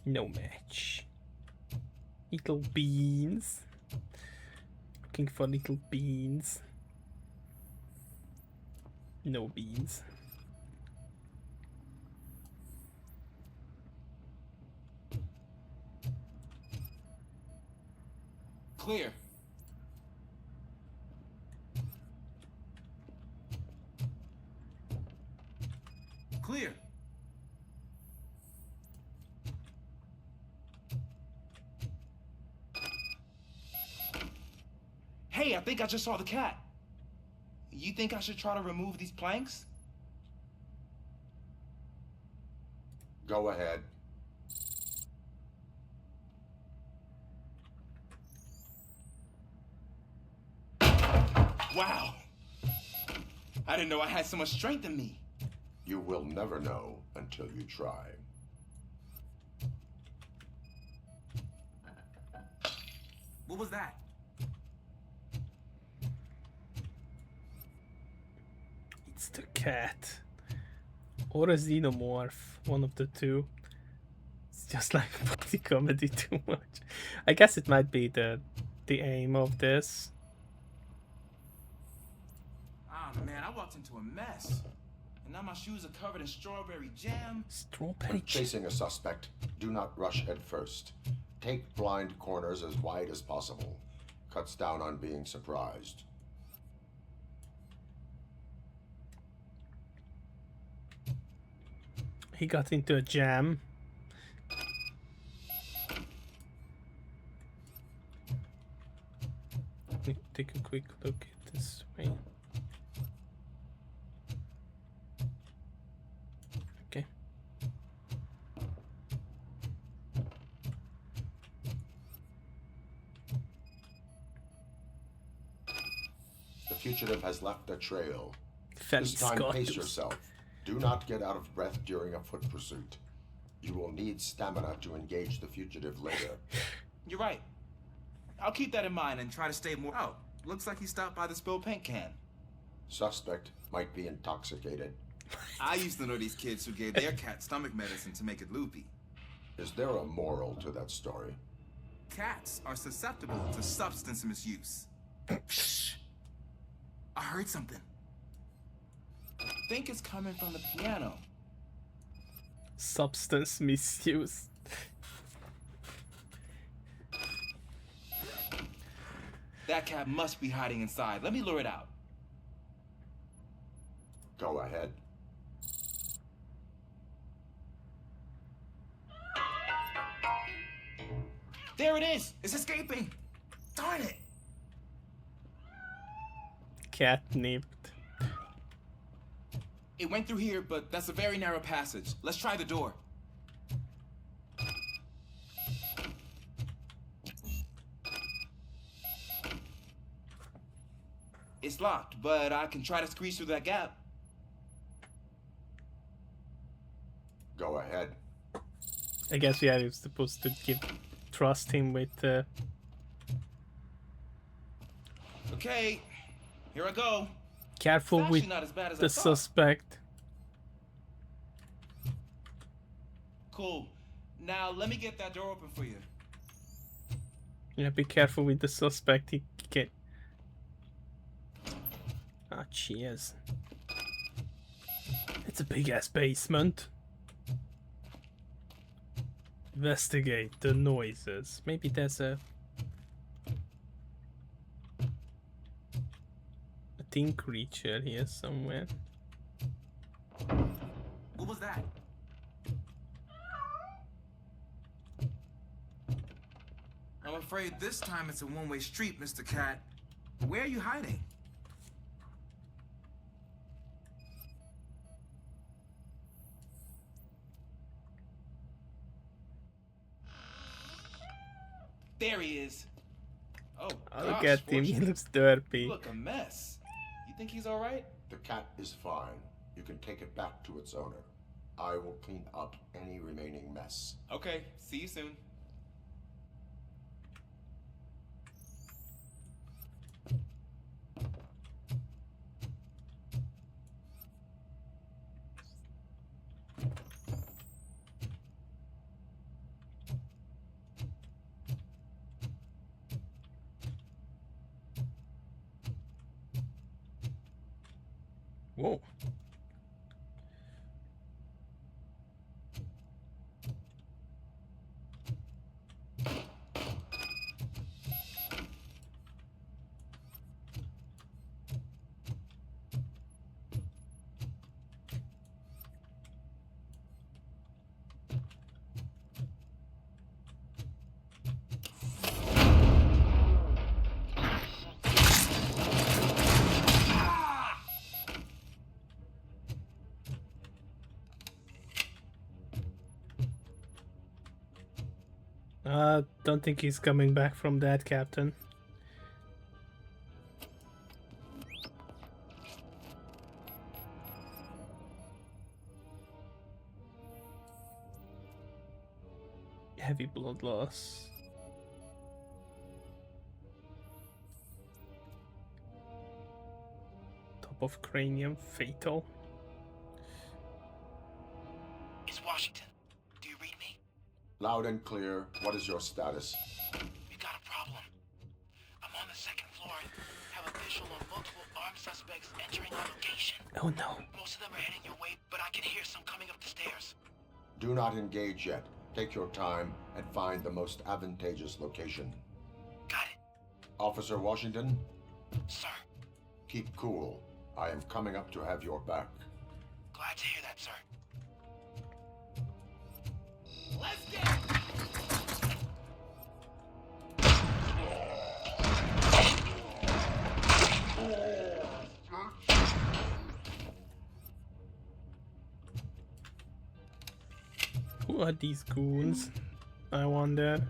No match. Little beans. Looking for little beans. No beans.
Clear. Clear. Hey, I think I just saw the cat. You think I should try to remove these planks?
Go ahead.
Wow. I didn't know I had so much strength in me.
You will never know until you try.
What was that?
It's the cat. Or a xenomorph. One of the two. It's just like body comedy too much. I guess it might be the aim of this.
Ah, man, I walked into a mess. And now my shoes are covered in strawberry jam.
Strawberry
When chasing a suspect, do not rush head first. Take blind corners as wide as possible. Cuts down on being surprised.
He got into a jam. Let me take a quick look at this way. Okay.
The fugitive has left a trail. This time, pace yourself. Do not get out of breath during a foot pursuit. You will need stamina to engage the fugitive later.
You're right. I'll keep that in mind and try to stay more out. Looks like he stopped by the spilled paint can.
Suspect might be intoxicated.
I used to know these kids who gave their cat stomach medicine to make it loopy.
Is there a moral to that story?
Cats are susceptible to substance misuse. I heard something. I think it's coming from the piano.
Substance misuse.
That cat must be hiding inside. Let me lure it out.
Go ahead.
There it is! It's escaping! Darn it!
Catnip.
It went through here, but that's a very narrow passage. Let's try the door. It's locked, but I can try to squeeze through that gap.
Go ahead.
I guess yeah, you're supposed to trust him with
Okay, here I go.
Careful
It's
with
actually not as bad as I
the
thought.
suspect.
Cool. Now let me get that door open for you.
Yeah, be careful with the suspect. He can. Ah, cheers. It's a big ass basement. Investigate the noises. Maybe there's a thing creature here somewhere.
What was that? I'm afraid this time it's a one-way street, Mr. Cat. Where are you hiding? There he is. Oh,
Look
gosh,
at him, he
Fortune.
looks dirty.
You look a mess. You think he's all right?
The cat is fine. You can take it back to its owner. I will clean up any remaining mess.
Okay, see you soon.
Whoa. Don't think he's coming back from that, Captain. Heavy blood loss. Top of cranium, fatal.
It's Washington. Do you read me?
Loud and clear. What is your status?
We got a problem. I'm on the second floor. Have a visual on multiple armed suspects entering our location.
Oh no.
Most of them are heading your way, but I can hear some coming up the stairs.
Do not engage yet. Take your time and find the most advantageous location.
Got it.
Officer Washington?
Sir.
Keep cool. I am coming up to have your back.
Glad to hear that, sir.
Let's get it!
Who are these goons? I wonder.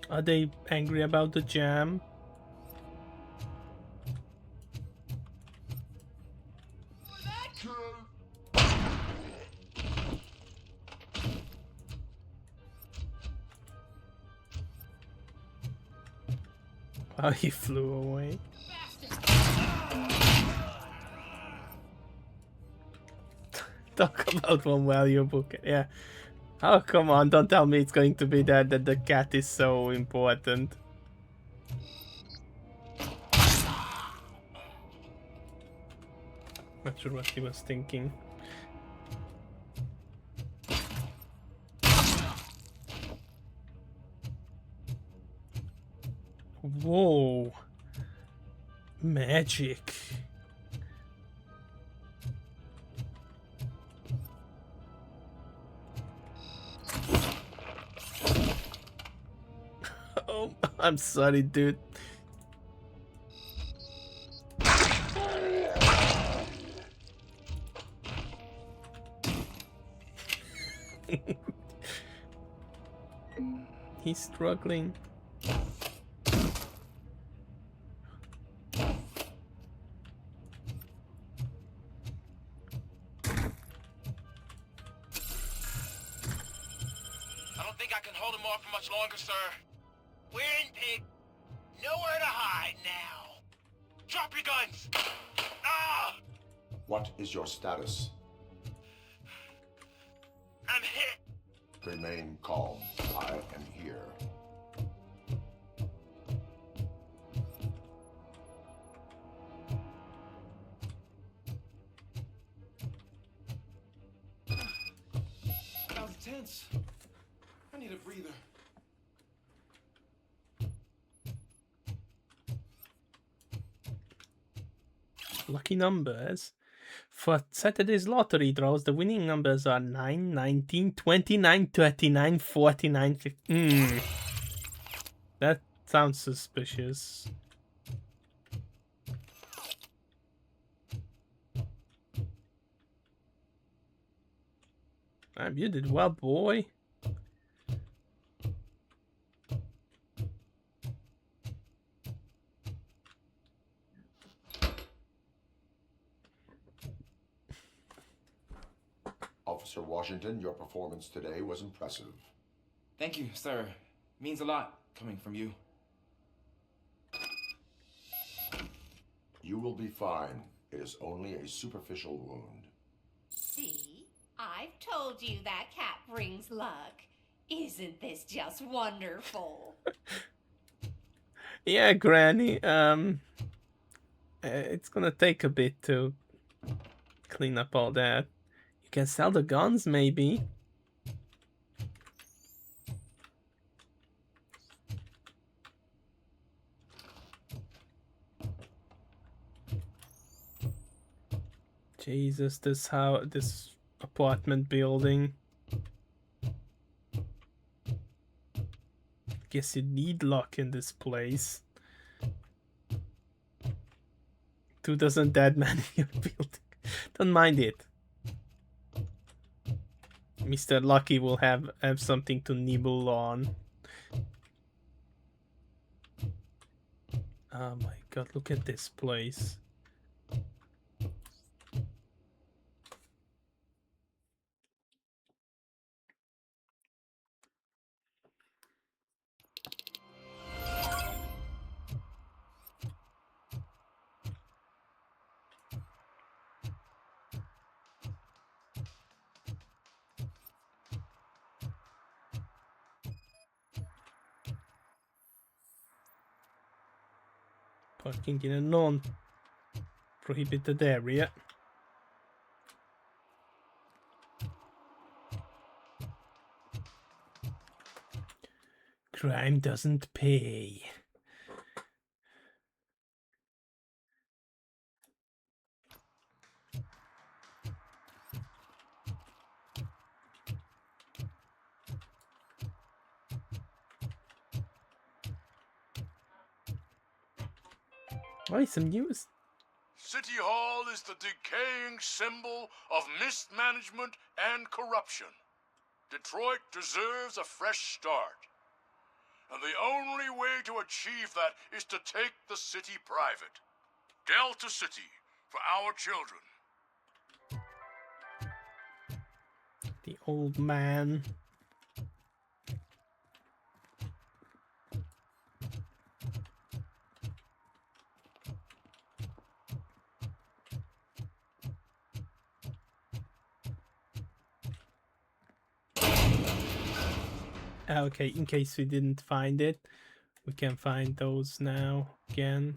Are they angry about the jam? Oh, he flew away. Talk about one valuable cat. Yeah. Oh, come on. Don't tell me it's going to be that the cat is so important. Not sure what he was thinking. Whoa. Magic. Oh, I'm sorry, dude. He's struggling.
I don't think I can hold him off for much longer, sir. We're in, pig. Nowhere to hide now. Drop your guns! Ah!
What is your status?
I'm hit.
Remain calm. I am here.
That was tense. I need a breather.
Lucky numbers. For Saturday's lottery draws, the winning numbers are 9, 19, 29, 39, 49, 50. That sounds suspicious. You did well, boy.
Officer Washington, your performance today was impressive.
Thank you, sir. Means a lot coming from you.
You will be fine. It is only a superficial wound.
See? I've told you that cat brings luck. Isn't this just wonderful?
Yeah, Granny. It's gonna take a bit to clean up all that. You can sell the guns, maybe. Jesus, this apartment building. Guess you need luck in this place. 2 doesn't that man in your building. Don't mind it. Mr. Lucky will have something to nibble on. Oh my god, look at this place. Parking in a non-prohibited area. Crime doesn't pay. Oh, some news.
City Hall is the decaying symbol of mismanagement and corruption. Detroit deserves a fresh start. And the only way to achieve that is to take the city private. Delta City, for our children.
The old man. Okay, in case we didn't find it, we can find those now again.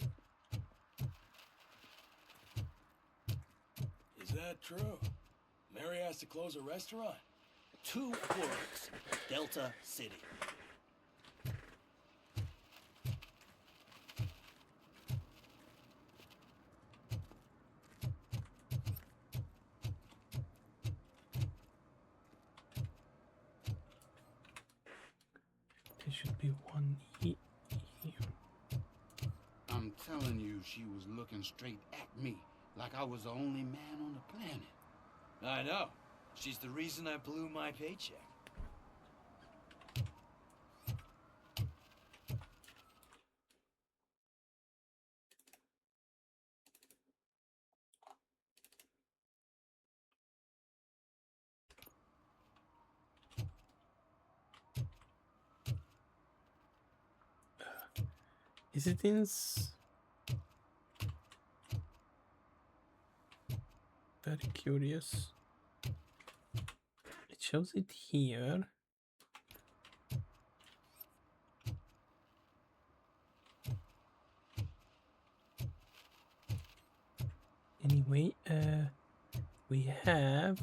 Is that true? Mary has to close a restaurant?
2 clerks, Delta City.
There should be one here.
I'm telling you, she was looking straight at me, like I was the only man on the planet.
I know. She's the reason I blew my paycheck.
Is it in? Very curious. It shows it here. Anyway, we have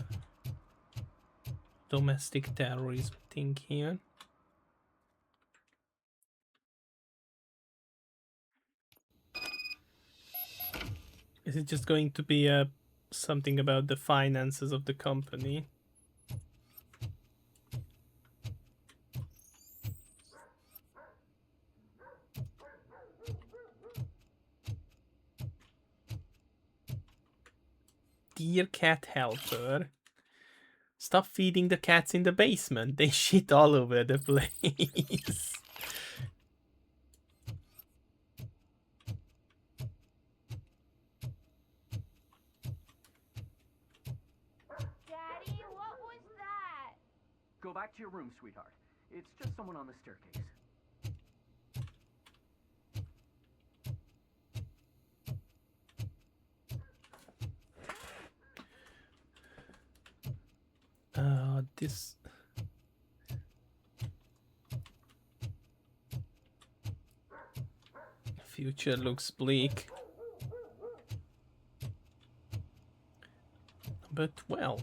domestic terrorism thing here. Is it just going to be something about the finances of the company? Dear cat helper, stop feeding the cats in the basement. They shit all over the place.
Daddy, what was that?
Go back to your room, sweetheart. It's just someone on the staircase.
This... future looks bleak. Number 12.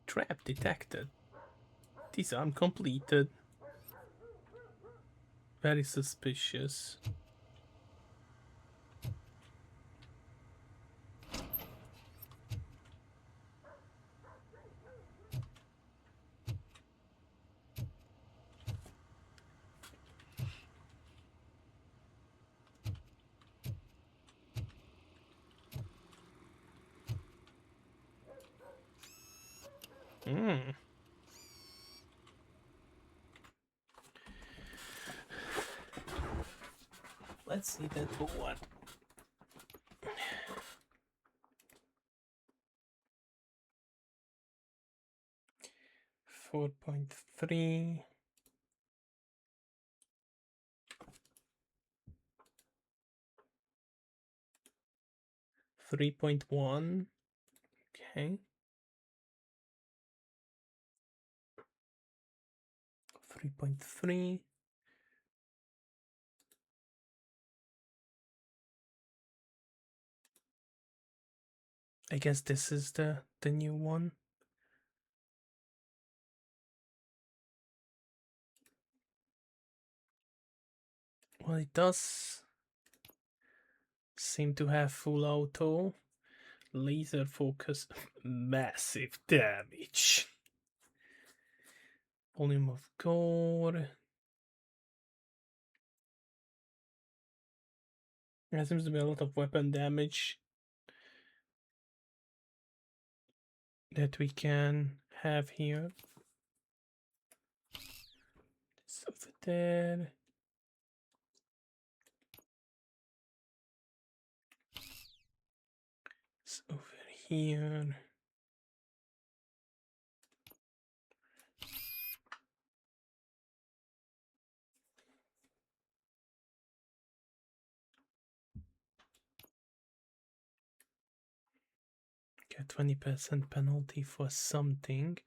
Trap detected. These are uncompleted. Very suspicious. Let's see that one. 4.3. Three point one. Okay. 3.3. I guess this is the new one. Well, it does Seem to have full auto. Laser focus. Massive damage. Volume of gore. There seems to be a lot of weapon damage that we can have here. It's over there. It's over here. Get 20% penalty for something.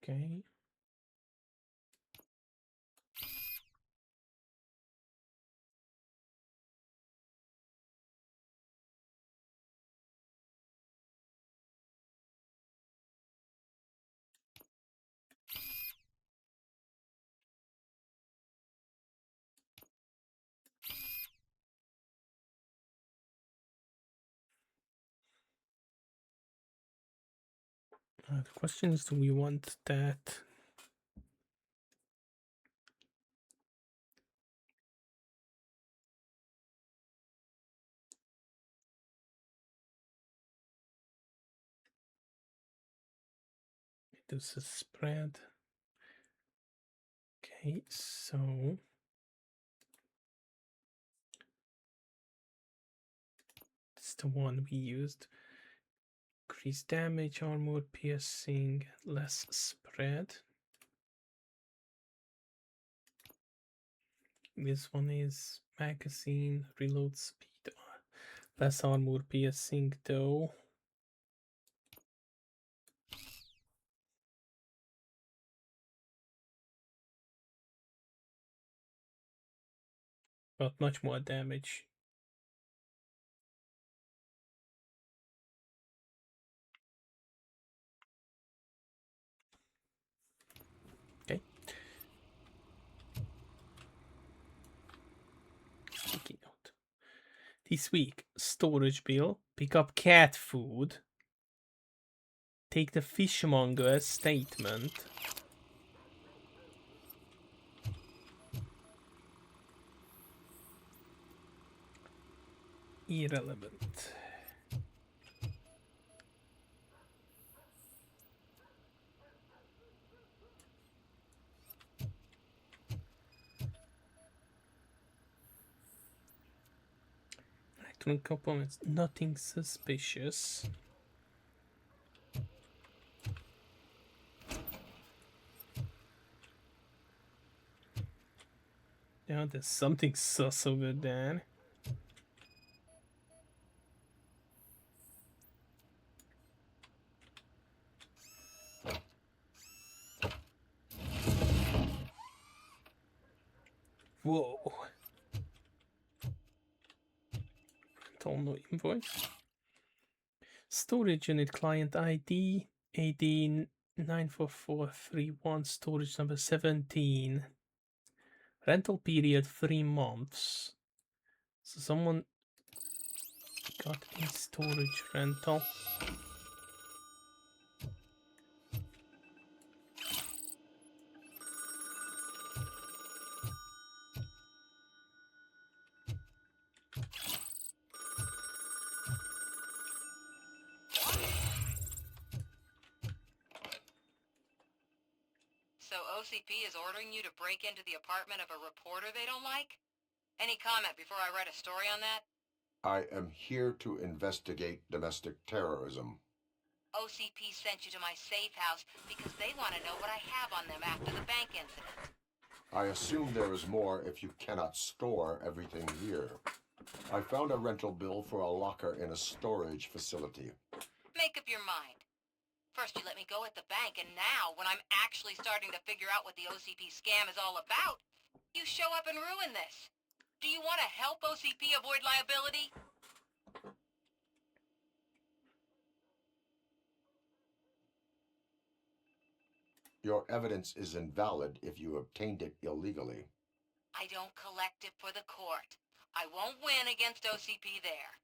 Okay. The question is, do we want that? It is a spread. Okay, so it's the one we used. Increase damage, armor piercing, less spread. This one is magazine, reload speed, less armor piercing though. But much more damage. Okay. Sticky note. This week, storage bill, pick up cat food, take the fishmonger statement. Irrelevant. Electronic components, nothing suspicious. Yeah, there's something sus over there. Whoa. Rental no invoice. Storage unit client ID AD94431, storage number 17. Rental period 3 months. So someone got a storage rental.
So OCP is ordering you to break into the apartment of a reporter they don't like? Any comment before I write a story on that?
I am here to investigate domestic terrorism.
OCP sent you to my safe house because they want to know what I have on them after the bank incident.
I assume there is more if you cannot store everything here. I found a rental bill for a locker in a storage facility.
Make up your mind. First you let me go at the bank, and now, when I'm actually starting to figure out what the OCP scam is all about, you show up and ruin this. Do you want to help OCP avoid liability?
Your evidence is invalid if you obtained it illegally.
I don't collect it for the court. I won't win against OCP there.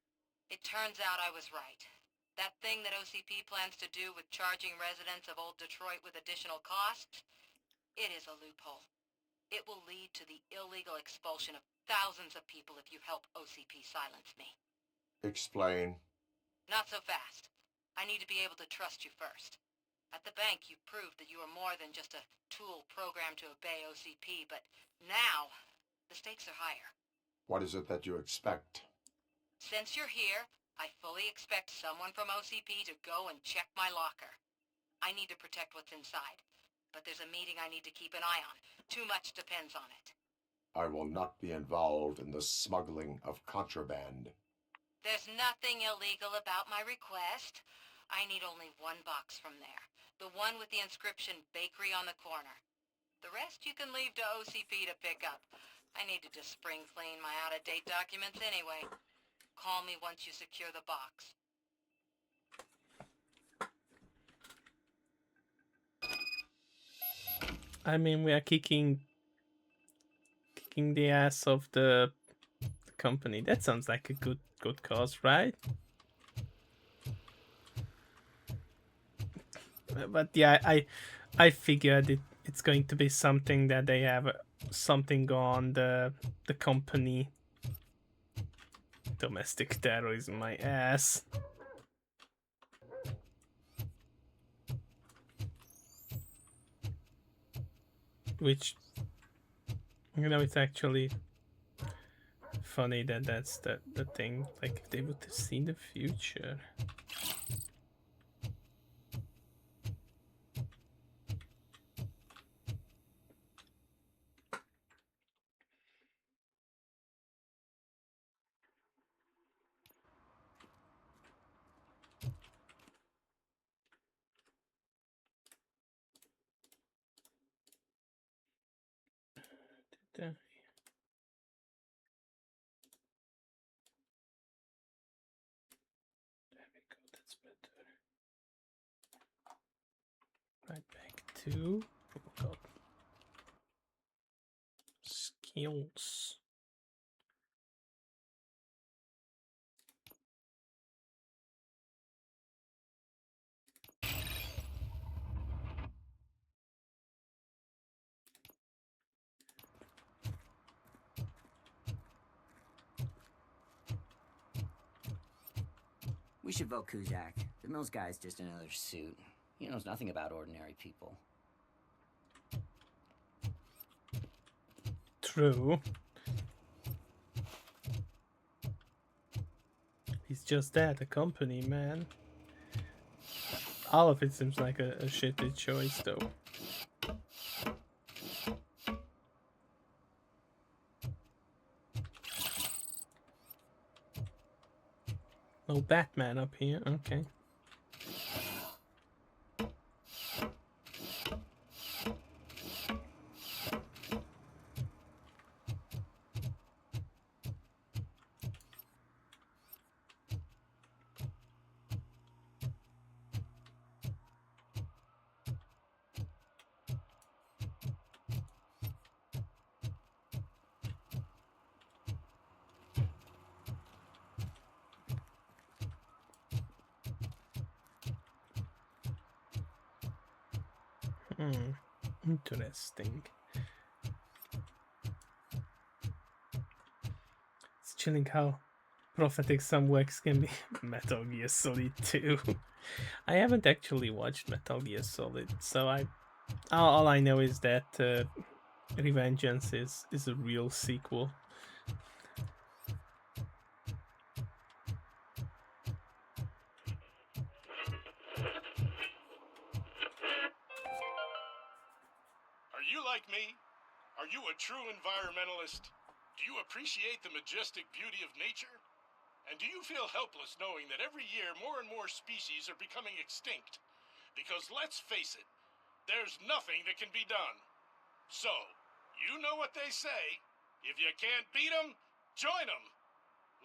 It turns out I was right. That thing that OCP plans to do with charging residents of Old Detroit with additional costs, it is a loophole. It will lead to the illegal expulsion of thousands of people if you help OCP silence me.
Explain.
Not so fast. I need to be able to trust you first. At the bank, you proved that you are more than just a tool programmed to obey OCP, but now, the stakes are higher.
What is it that you expect?
Since you're here, I fully expect someone from OCP to go and check my locker. I need to protect what's inside, but there's a meeting I need to keep an eye on. Too much depends on it.
I will not be involved in the smuggling of contraband.
There's nothing illegal about my request. I need only one box from there. The one with the inscription Bakery on the corner. The rest you can leave to OCP to pick up. I need to just spring clean my out-of-date documents anyway. Call me once you secure the box.
I mean, we are kicking the ass of the company. That sounds like a good cause, right? But yeah, I figured it's going to be something that they have something on the company. Domestic terrorism, my ass. Which, you know, it's actually funny that that's the thing. Like, if they would have seen the future. There we go, that's better. Right back to robocop. Skills.
We should vote Kuzak. The Mills guy's just another suit. He knows nothing about ordinary people.
True. He's just that, a company, man. All of it seems like a shitty choice, though. No Batman up here, okay. Interesting. It's chilling how prophetic some works can be. Metal Gear Solid 2. I haven't actually watched Metal Gear Solid, so all I know is that Revengeance is a real sequel.
like me? Are you a true environmentalist? Do you appreciate the majestic beauty of nature? And do you feel helpless knowing that every year more and more species are becoming extinct? Because let's face it, there's nothing that can be done. So, you know what they say. If you can't beat 'em, join 'em.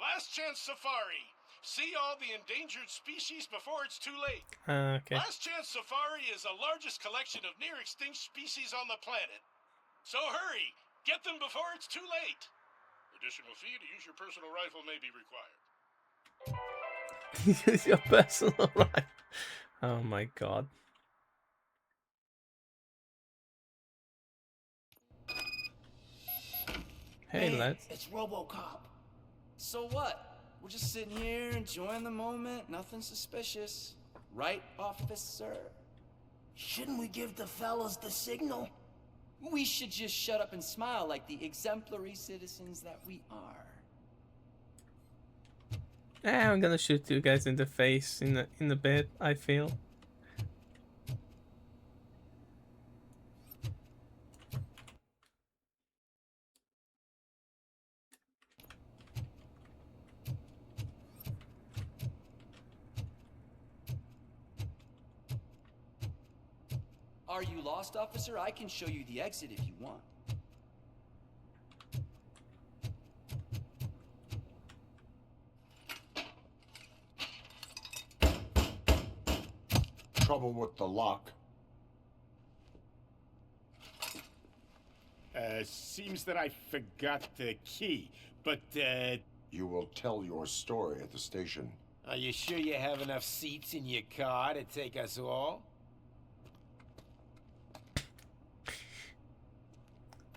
Last Chance Safari. See all the endangered species before it's too late.
Okay.
Last Chance Safari is the largest collection of near-extinct species on the planet. So hurry, get them before it's too late. Additional fee to use your personal rifle may be required.
Use your personal rifle. Oh my god. Hey,
Man,
lads.
It's RoboCop.
So what? We're just sitting here enjoying the moment, nothing suspicious. Right, officer?
Shouldn't we give the fellas the signal?
We should just shut up and smile like the exemplary citizens that we are.
I'm gonna shoot you guys in the face in a bit, I feel.
Are you lost, officer? I can show you the exit if you want.
Trouble with the lock.
Seems that I forgot the key, but,
You will tell your story at the station.
Are you sure you have enough seats in your car to take us all?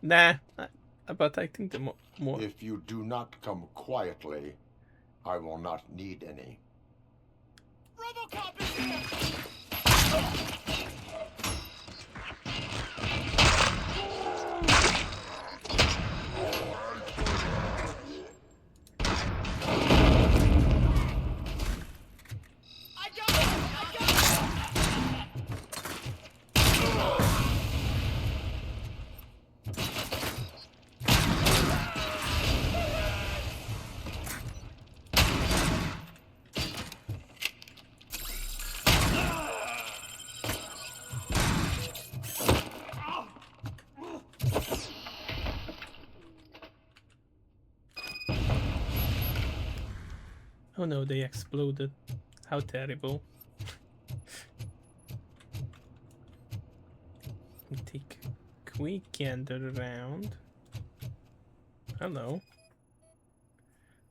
Nah, but I think the more...
If you do not come quietly, I will not need any.
RoboCop is here!
Oh no, they exploded. How terrible. Take a quick gander around. Hello.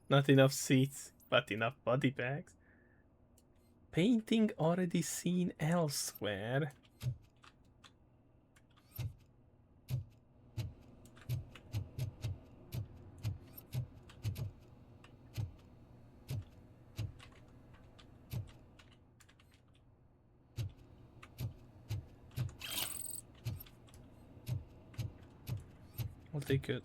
Not enough seats, but enough body bags. Painting already seen elsewhere. I'll take it.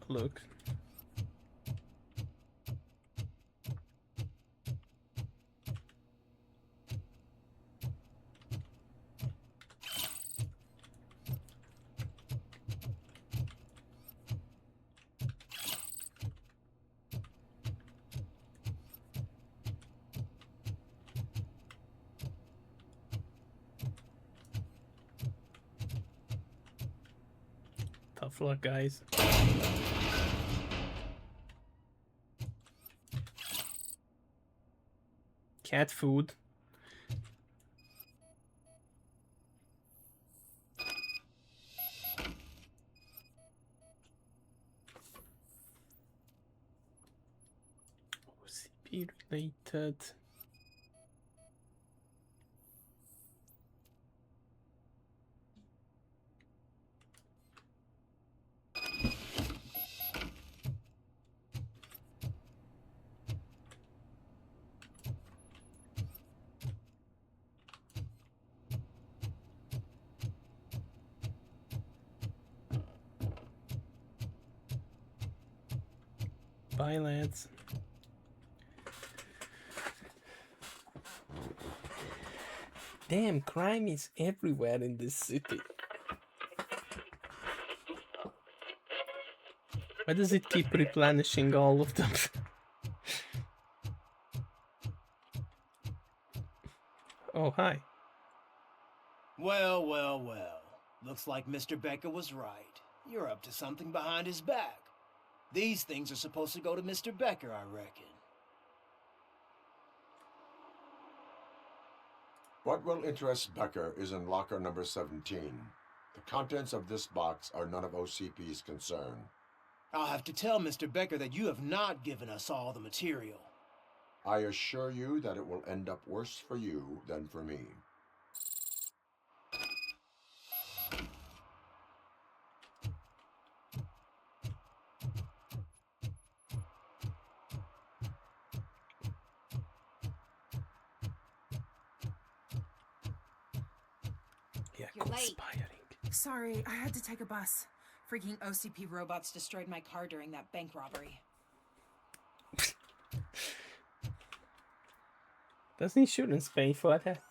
Look. Tough luck, guys. Cat food. OCP related. Bye, lads. Damn, crime is everywhere in this city. Why does it keep replenishing all of them? Oh, hi.
Well, well, well. Looks like Mr. Becker was right. You're up to something behind his back. These things are supposed to go to Mr. Becker, I reckon.
What will interest Becker is in locker number 17. The contents of this box are none of OCP's concern.
I'll have to tell Mr. Becker that you have not given us all the material.
I assure you that it will end up worse for you than for me.
You're late. Sorry, I had to take a bus. Freaking OCP robots destroyed my car during that bank robbery.
Does insurance pay for that?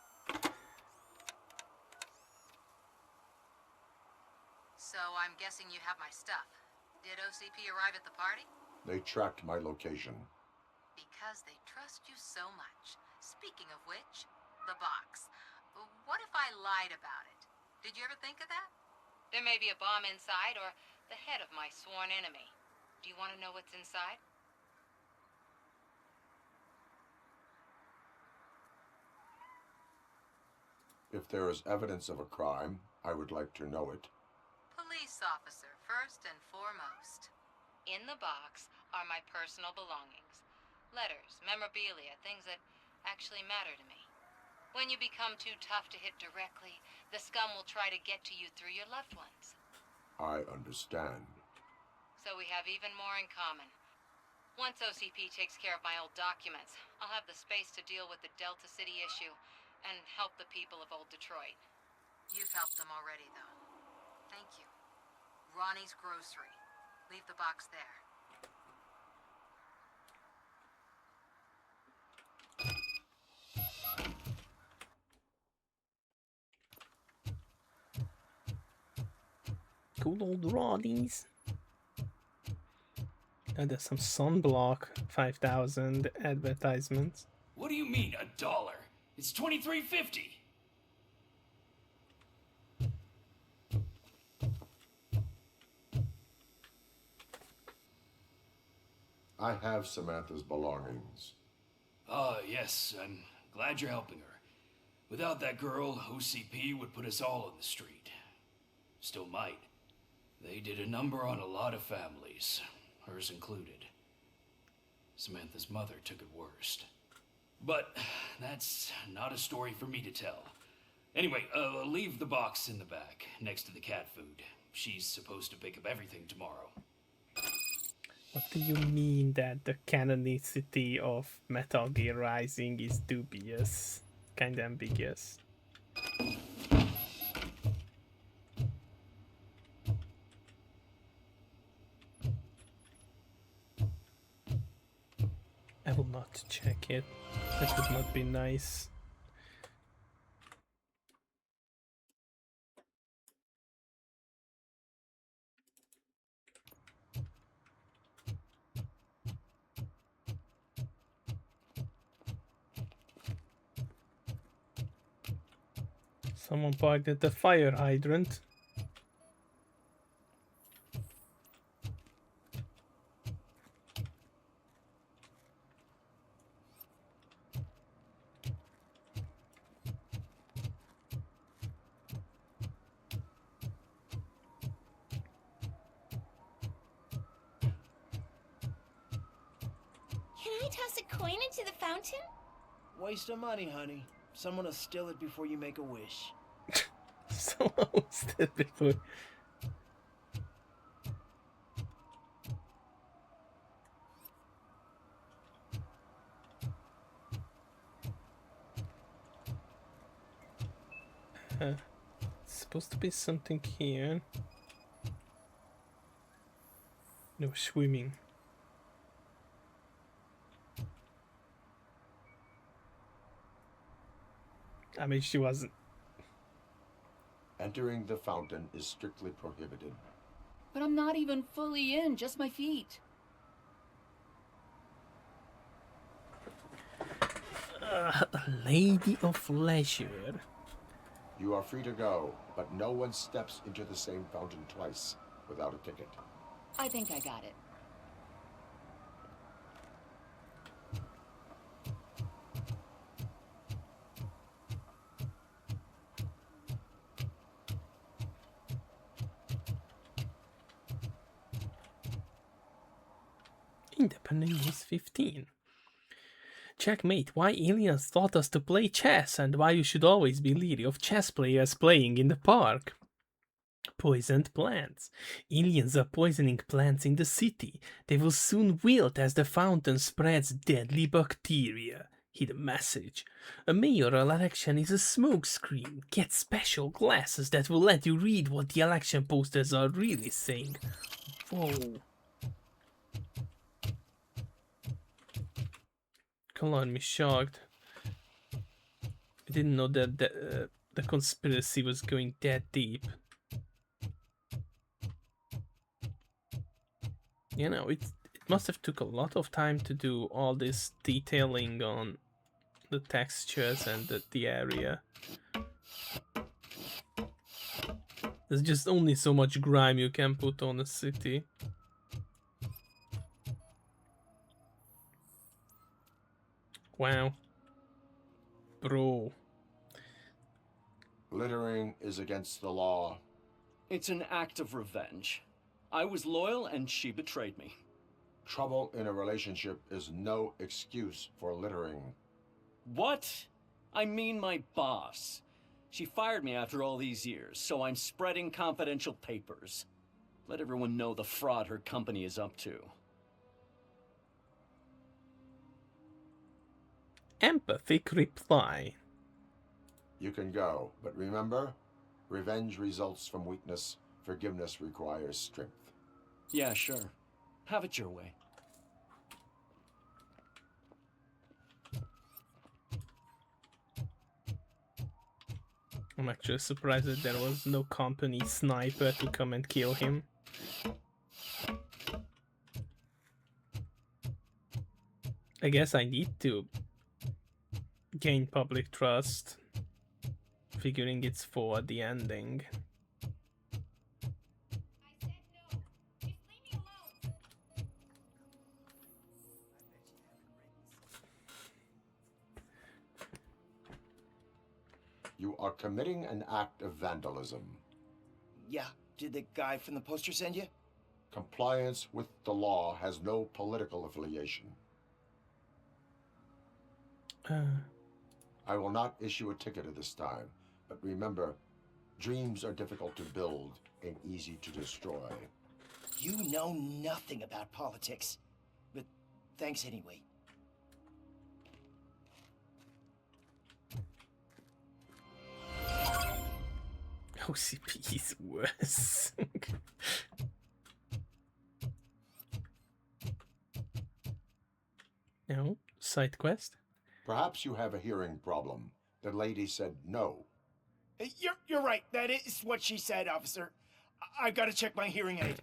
So I'm guessing you have my stuff. Did OCP arrive at the party?
They tracked my location.
Because they trust you so much. Speaking of which, the box. What if I lied about it? Did you ever think of that? There may be a bomb inside or the head of my sworn enemy. Do you want to know what's inside?
If there is evidence of a crime, I would like to know it.
Police officer, first and foremost. In the box are my personal belongings. Letters, memorabilia, things that actually matter to me. When you become too tough to hit directly, the scum will try to get to you through your loved ones.
I understand.
So we have even more in common. Once OCP takes care of my old documents, I'll have the space to deal with the Delta City issue and help the people of Old Detroit. You've helped them already, though. Thank you. Ronnie's Grocery. Leave the box there.
Good old Roddies. And there's some sunblock 5,000 advertisements.
What do you mean, $1? It's $23.50.
I have Samantha's belongings.
Yes, I'm glad you're helping her. Without that girl, OCP would put us all on the street. Still might. They did a number on a lot of families, hers included. Samantha's mother took it worst. But that's not a story for me to tell. Anyway, leave the box in the back, next to the cat food. She's supposed to pick up everything tomorrow.
What do you mean that the canonicity of Metal Gear Rising is dubious? Kinda ambiguous. I will not check it. That would not be nice. Someone parked at the fire hydrant.
Can I toss a coin into the fountain?
Waste of money, honey. Someone will steal it before you make a wish.
Someone was dead before. It's supposed to be something here. No swimming. I mean, she wasn't.
Entering the fountain is strictly prohibited.
But I'm not even fully in, just my feet.
A lady of leisure.
You are free to go, but no one steps into the same fountain twice without a ticket.
I think I got it.
Independent News 15. Checkmate, why aliens taught us to play chess and why you should always be leery of chess players playing in the park. Poisoned plants. Aliens are poisoning plants in the city. They will soon wilt as the fountain spreads deadly bacteria. Hidden message. A mayoral election is a smokescreen. Get special glasses that will let you read what the election posters are really saying. Whoa. Color me shocked. I didn't know that the conspiracy was going that deep. You know, it must have took a lot of time to do all this detailing on the textures and the area. There's just only so much grime you can put on a city. Wow. Bro.
Littering is against the law.
It's an act of revenge. I was loyal and she betrayed me.
Trouble in a relationship is no excuse for littering.
What? I mean my boss. She fired me after all these years, so I'm spreading confidential papers. Let everyone know the fraud her company is up to.
Empathic reply.
You can go, but remember, revenge results from weakness. Forgiveness requires strength.
Yeah, sure. Have it your way.
I'm actually surprised that there was no company sniper to come and kill him. I guess I need to gain public trust, figuring it's for the ending.
You are committing an act of vandalism.
Yeah, did the guy from the poster send you?
Compliance with the law has no political affiliation. I will not issue a ticket at this time, but remember, dreams are difficult to build and easy to destroy.
You know nothing about politics, but thanks anyway.
OCP is worse. No, side quest.
Perhaps you have a hearing problem. The lady said no.
You're right. That is what she said, officer. I've got to check my hearing aid.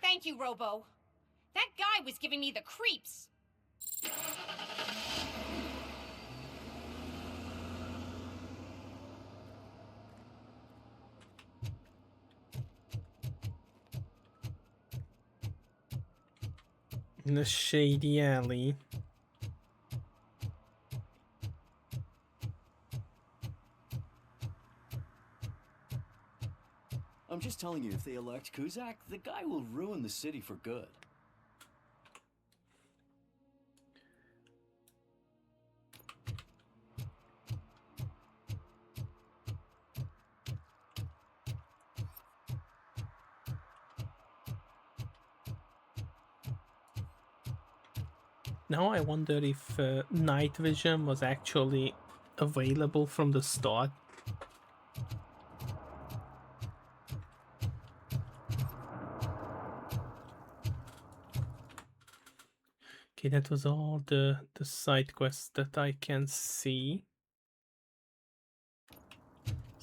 Thank you, Robo. That guy was giving me the creeps.
In a shady alley.
I'm just telling you, if they elect Kuzak, the guy will ruin the city for good.
Now I wonder if night vision was actually available from the start. Okay, that was all the side quests that I can see.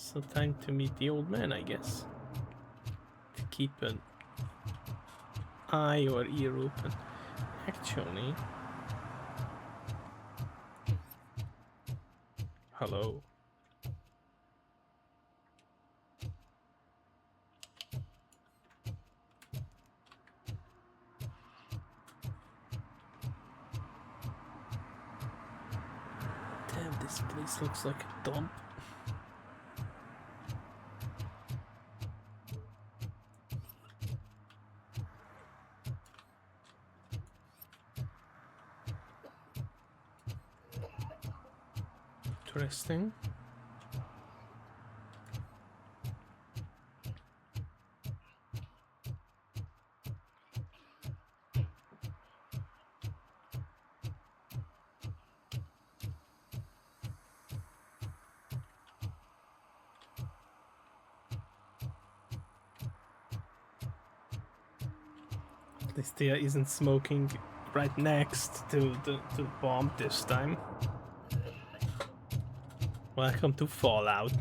So time to meet the old man, I guess. To keep an eye or ear open. Actually... Hello. Damn, this place looks like a dump. Interesting. At least there isn't smoking right next to the bomb this time. Welcome to Fallout.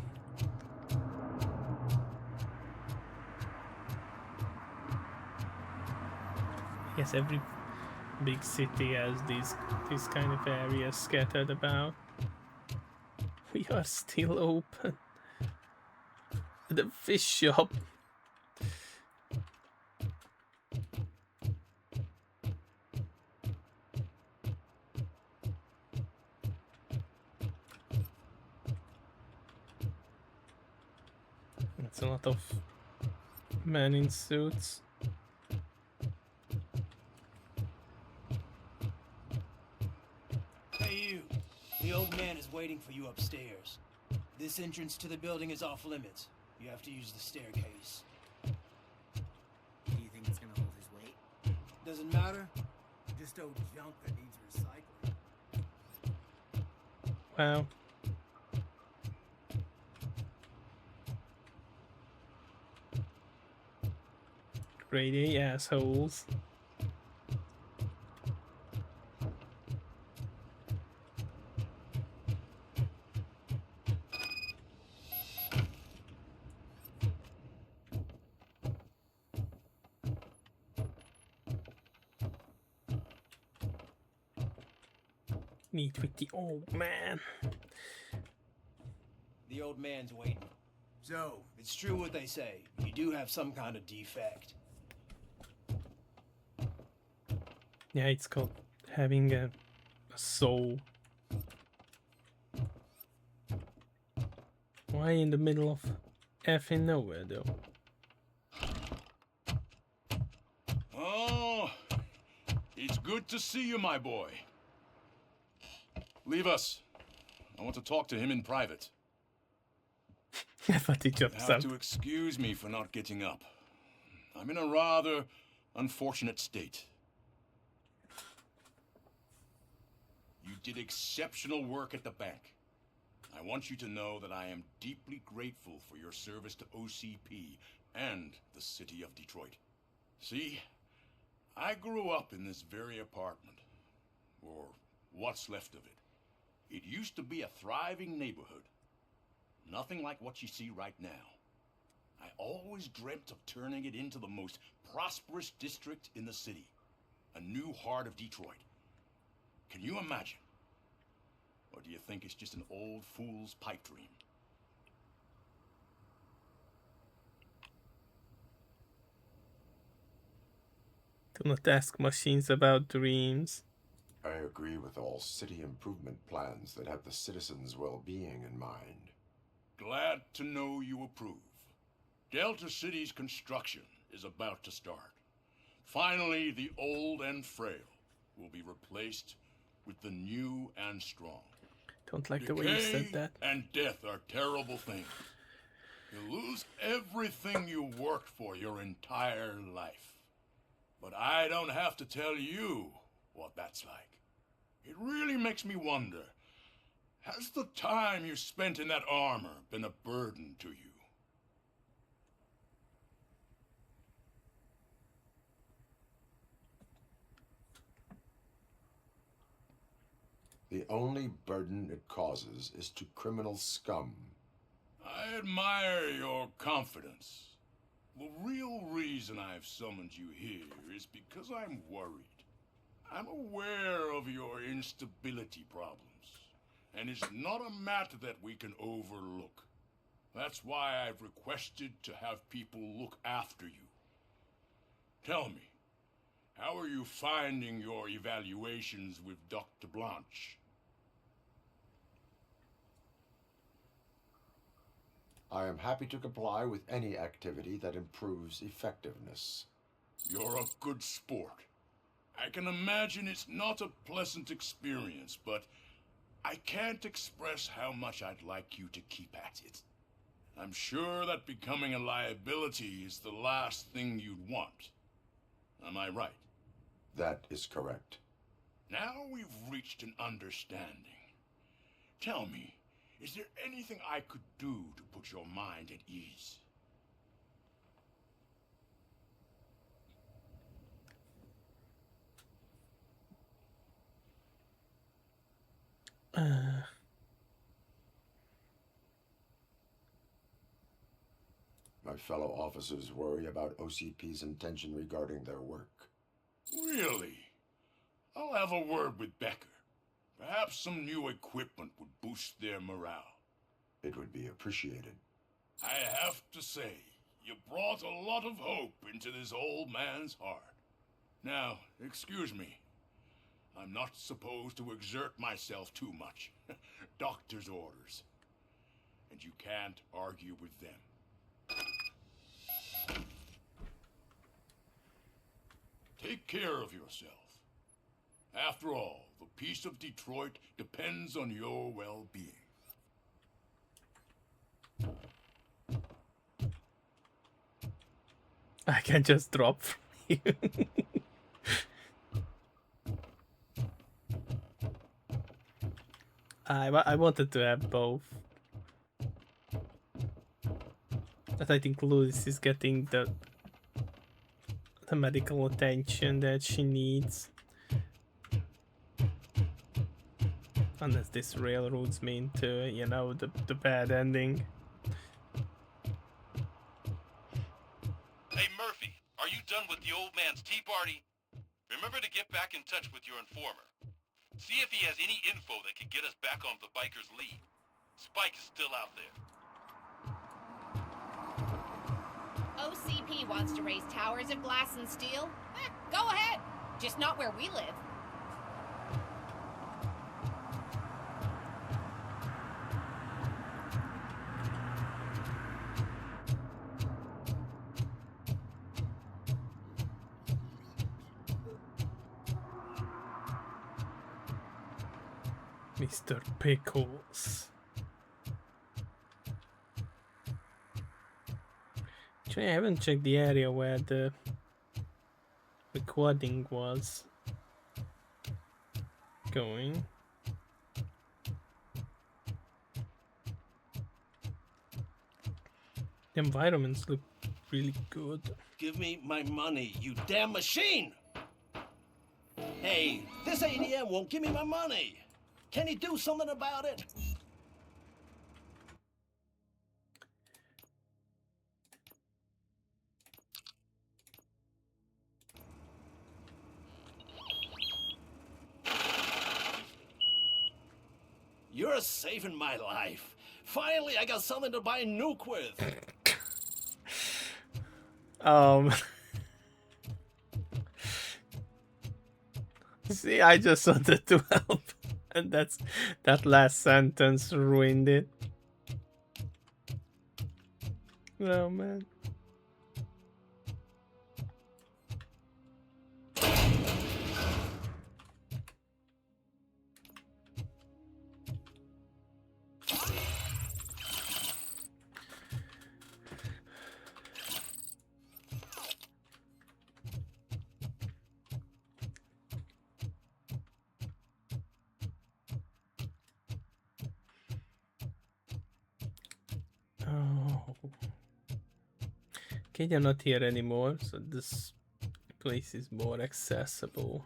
Yes, every big city has these kind of areas scattered about. We are still open. The fish shop. It's a lot of men in suits.
Hey you, the old man is waiting for you upstairs. This entrance to the building is off limits. You have to use the staircase.
Do you think it's gonna hold his weight?
Doesn't matter. Just old junk that needs recycling.
Wow. Greedy assholes. Meet with the old man.
The old man's waiting. So, it's true what they say. You do have some kind of defect.
Yeah, it's called having a soul. Why in the middle of effing nowhere, though?
Oh, it's good to see you, my boy. Leave us. I want to talk to him in private.
I thought he
You
jumps
have
out.
to excuse me for not getting up. I'm in a rather unfortunate state. You did exceptional work at the bank. I want you to know that I am deeply grateful for your service to OCP and the city of Detroit. See, I grew up in this very apartment, or what's left of it. It used to be a thriving neighborhood. Nothing like what you see right now. I always dreamt of turning it into the most prosperous district in the city. A new heart of Detroit. Can you imagine? Or do you think it's just an old fool's pipe dream?
Do not ask machines about dreams.
I agree with all city improvement plans that have the citizens' well-being in mind.
Glad to know you approve. Delta City's construction is about to start. Finally, the old and frail will be replaced with the new and strong.
Don't like the way you said
Decay
that.
and death are terrible things. You lose everything you worked for your entire life. But I don't have to tell you what that's like. It really makes me wonder, has the time you spent in that armor been a burden to you?
The only burden it causes is to criminal scum.
I admire your confidence. The real reason I've summoned you here is because I'm worried. I'm aware of your instability problems, and it's not a matter that we can overlook. That's why I've requested to have people look after you. Tell me, how are you finding your evaluations with Dr. Blanche?
I am happy to comply with any activity that improves effectiveness.
You're a good sport. I can imagine it's not a pleasant experience, but I can't express how much I'd like you to keep at it. I'm sure that becoming a liability is the last thing you'd want. Am I right?
That is correct.
Now we've reached an understanding. Tell me, is there anything I could do to put your mind at ease?
My fellow officers worry about OCP's intention regarding their work.
Really? I'll have a word with Becker. Perhaps some new equipment would boost their morale.
It would be appreciated.
I have to say, you brought a lot of hope into this old man's heart. Now, excuse me. I'm not supposed to exert myself too much. Doctor's orders. And you can't argue with them. Take care of yourself. After all, the peace of Detroit depends on your well-being.
I can just drop from you. I wanted to have both. But I think Louis is getting the medical attention that she needs. Unless this railroads me into, you know, the bad ending.
Hey Murphy, are you done with the old man's tea party? Remember to get back in touch with your informer. See if he has any info that could get us back on the biker's lead. Spike is still out there.
OCP wants to raise towers of glass and steel? Go ahead. Just not where we live.
Mr. Pickles. Actually, I haven't checked the area where the recording was going. The environments look really good.
Give me my money, you damn machine! Hey, this ADM won't give me my money! Can you do something about it? You're saving my life. Finally, I got something to buy Nuke with.
See, I just wanted to help, and that last sentence ruined it. Oh man. Okay, they're not here anymore, so this place is more accessible.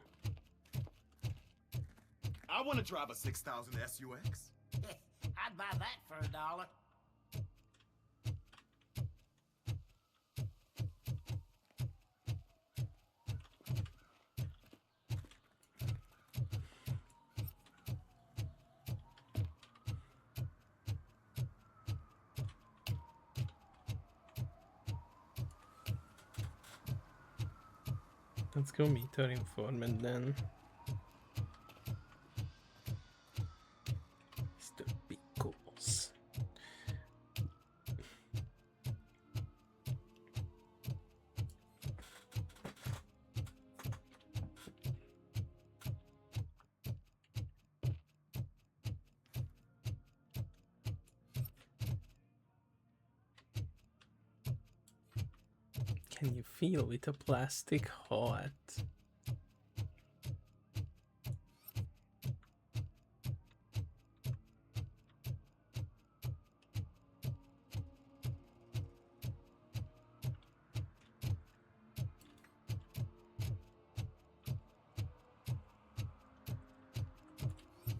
I want to drive a 6000 SUX.
I'd buy that for $1.
Let's go meet our informant then. Mr. Pickles. Can you feel with a plastic heart?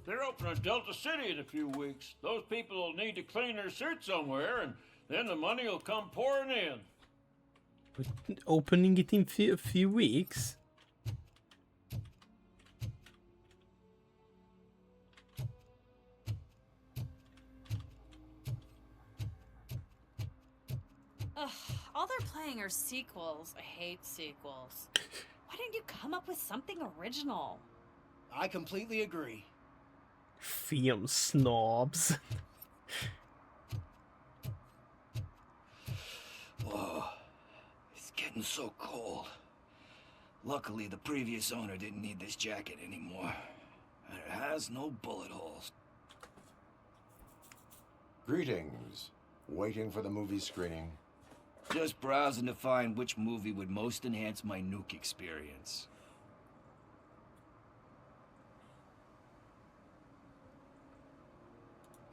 They're opening Delta City in a few weeks. Those people will need to clean their suits somewhere, and then the money will come pouring in.
But opening it in a few weeks?
Ugh, all they're playing are sequels. I hate sequels. Why didn't you come up with something original?
I completely agree.
Film snobs.
Whoa, it's getting so cold. Luckily, the previous owner didn't need this jacket anymore. And it has no bullet holes.
Greetings. Waiting for the movie screening.
Just browsing to find which movie would most enhance my nuke experience.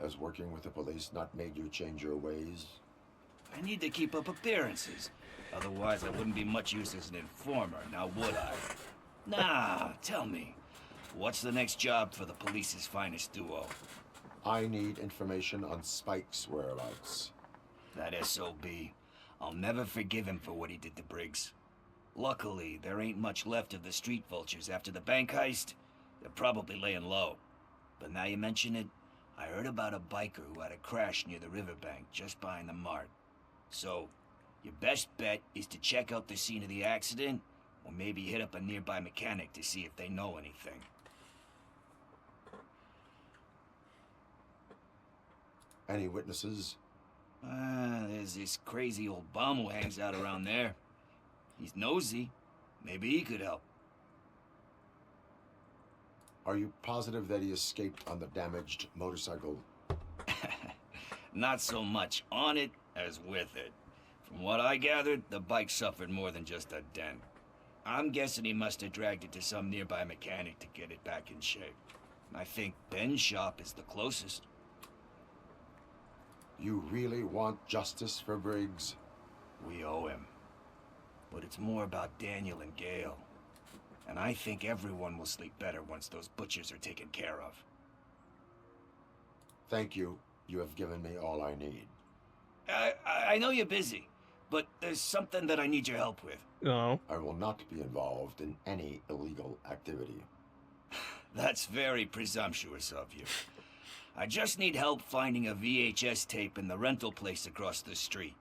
Has working with the police not made you change your ways?
I need to keep up appearances. Otherwise, I wouldn't be much use as an informer, now would I? Nah, tell me. What's the next job for the police's finest duo?
I need information on Spike's whereabouts.
That SOB. I'll never forgive him for what he did to Briggs. Luckily, there ain't much left of the street vultures after the bank heist. They're probably laying low. But now you mention it, I heard about a biker who had a crash near the riverbank just behind the mart. So, your best bet is to check out the scene of the accident, or maybe hit up a nearby mechanic to see if they know anything.
Any witnesses?
There's this crazy old bum who hangs out around there. He's nosy. Maybe he could help.
Are you positive that he escaped on the damaged motorcycle?
Not so much on it as with it. From what I gathered, the bike suffered more than just a dent. I'm guessing he must have dragged it to some nearby mechanic to get it back in shape. I think Ben's shop is the closest.
You really want justice for Briggs?
We owe him. But it's more about Daniel and Gale. And I think everyone will sleep better once those butchers are taken care of.
Thank you. You have given me all I need.
I know you're busy, but there's something that I need your help with.
No.
I will not be involved in any illegal activity.
That's very presumptuous of you. I just need help finding a VHS tape in the rental place across the street.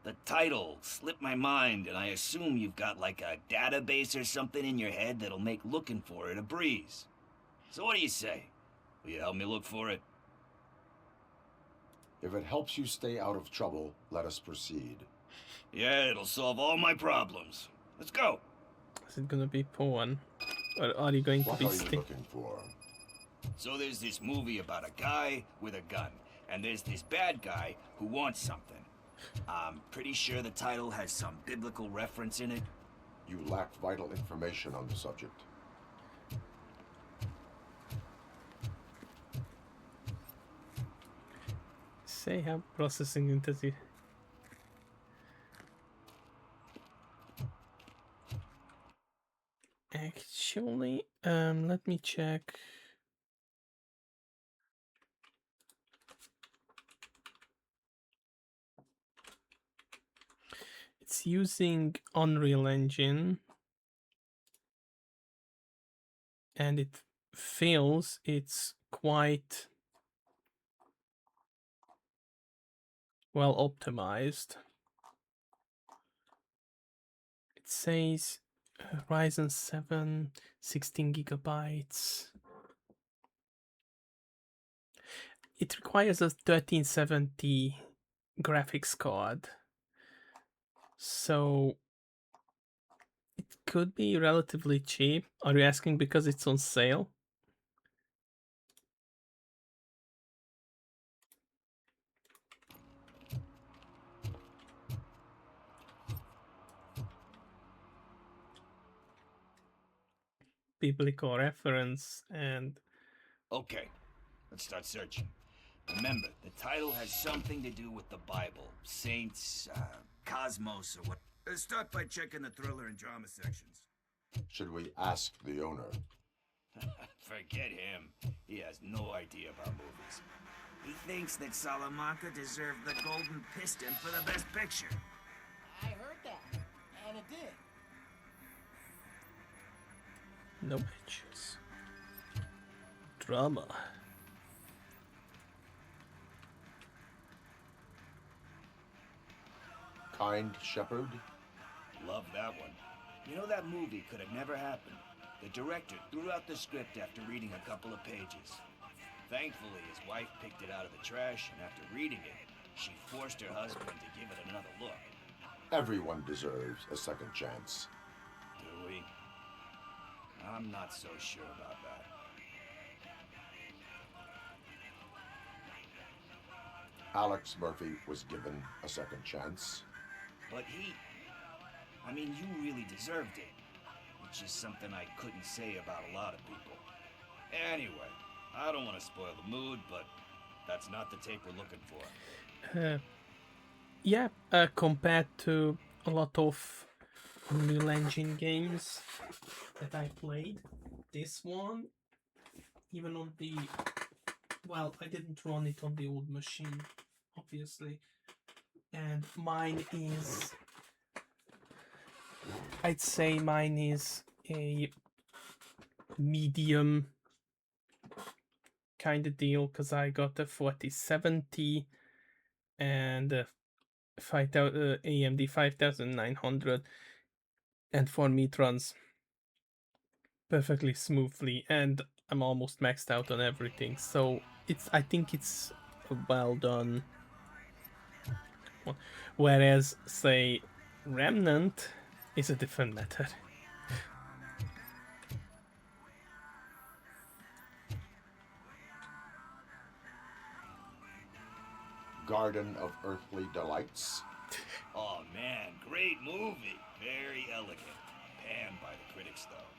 The title slipped my mind, and I assume you've got like a database or something in your head that'll make looking for it a breeze. So what do you say? Will you help me look for it?
If it helps you stay out of trouble, let us proceed.
Yeah, it'll solve all my problems. Let's go.
Is it gonna be porn? Or are you going to
What
be
are you looking for?
So there's this movie about a guy with a gun, and there's this bad guy who wants something. I'm pretty sure the title has some biblical reference in it.
You lack vital information on the subject.
Say how processing intensive. Actually, let me check. It's using Unreal Engine, and it feels it's quite well optimized. It says Ryzen 7, 16 gigabytes. It requires a 1370 graphics card. So it could be relatively cheap. Are you asking because it's on sale? Biblical reference and...
Okay, let's start searching. Remember, the title has something to do with the Bible. Saints, Cosmos, or what?
Start by checking the thriller and drama sections.
Should we ask the owner?
Forget him. He has no idea about movies.
He thinks that Salamanca deserved the Golden Piston for the Best Picture.
I heard that, and it did.
No bitches. Drama.
Kind Shepherd?
Love that one. You know, that movie could have never happened. The director threw out the script after reading a couple of pages. Thankfully, his wife picked it out of the trash, and after reading it, she forced her husband to give it another look.
Everyone deserves a second chance.
Do we? I'm not so sure about that.
Alex Murphy was given a second chance.
But I mean, you really deserved it. Which is something I couldn't say about a lot of people. Anyway, I don't want to spoil the mood, but that's not the tape we're looking for.
Yeah, compared to a lot of Unreal Engine games that I played, this one, even on the... Well, I didn't run it on the old machine, obviously. And mine is... I'd say mine is a medium kind of deal, because I got a 4070 and a AMD 5900, and for me it runs perfectly smoothly, and I'm almost maxed out on everything, so I think it's a well done one. Whereas, say, Remnant is a different matter.
Garden of Earthly Delights.
Oh man, great movie. Very elegant. Panned by the critics though.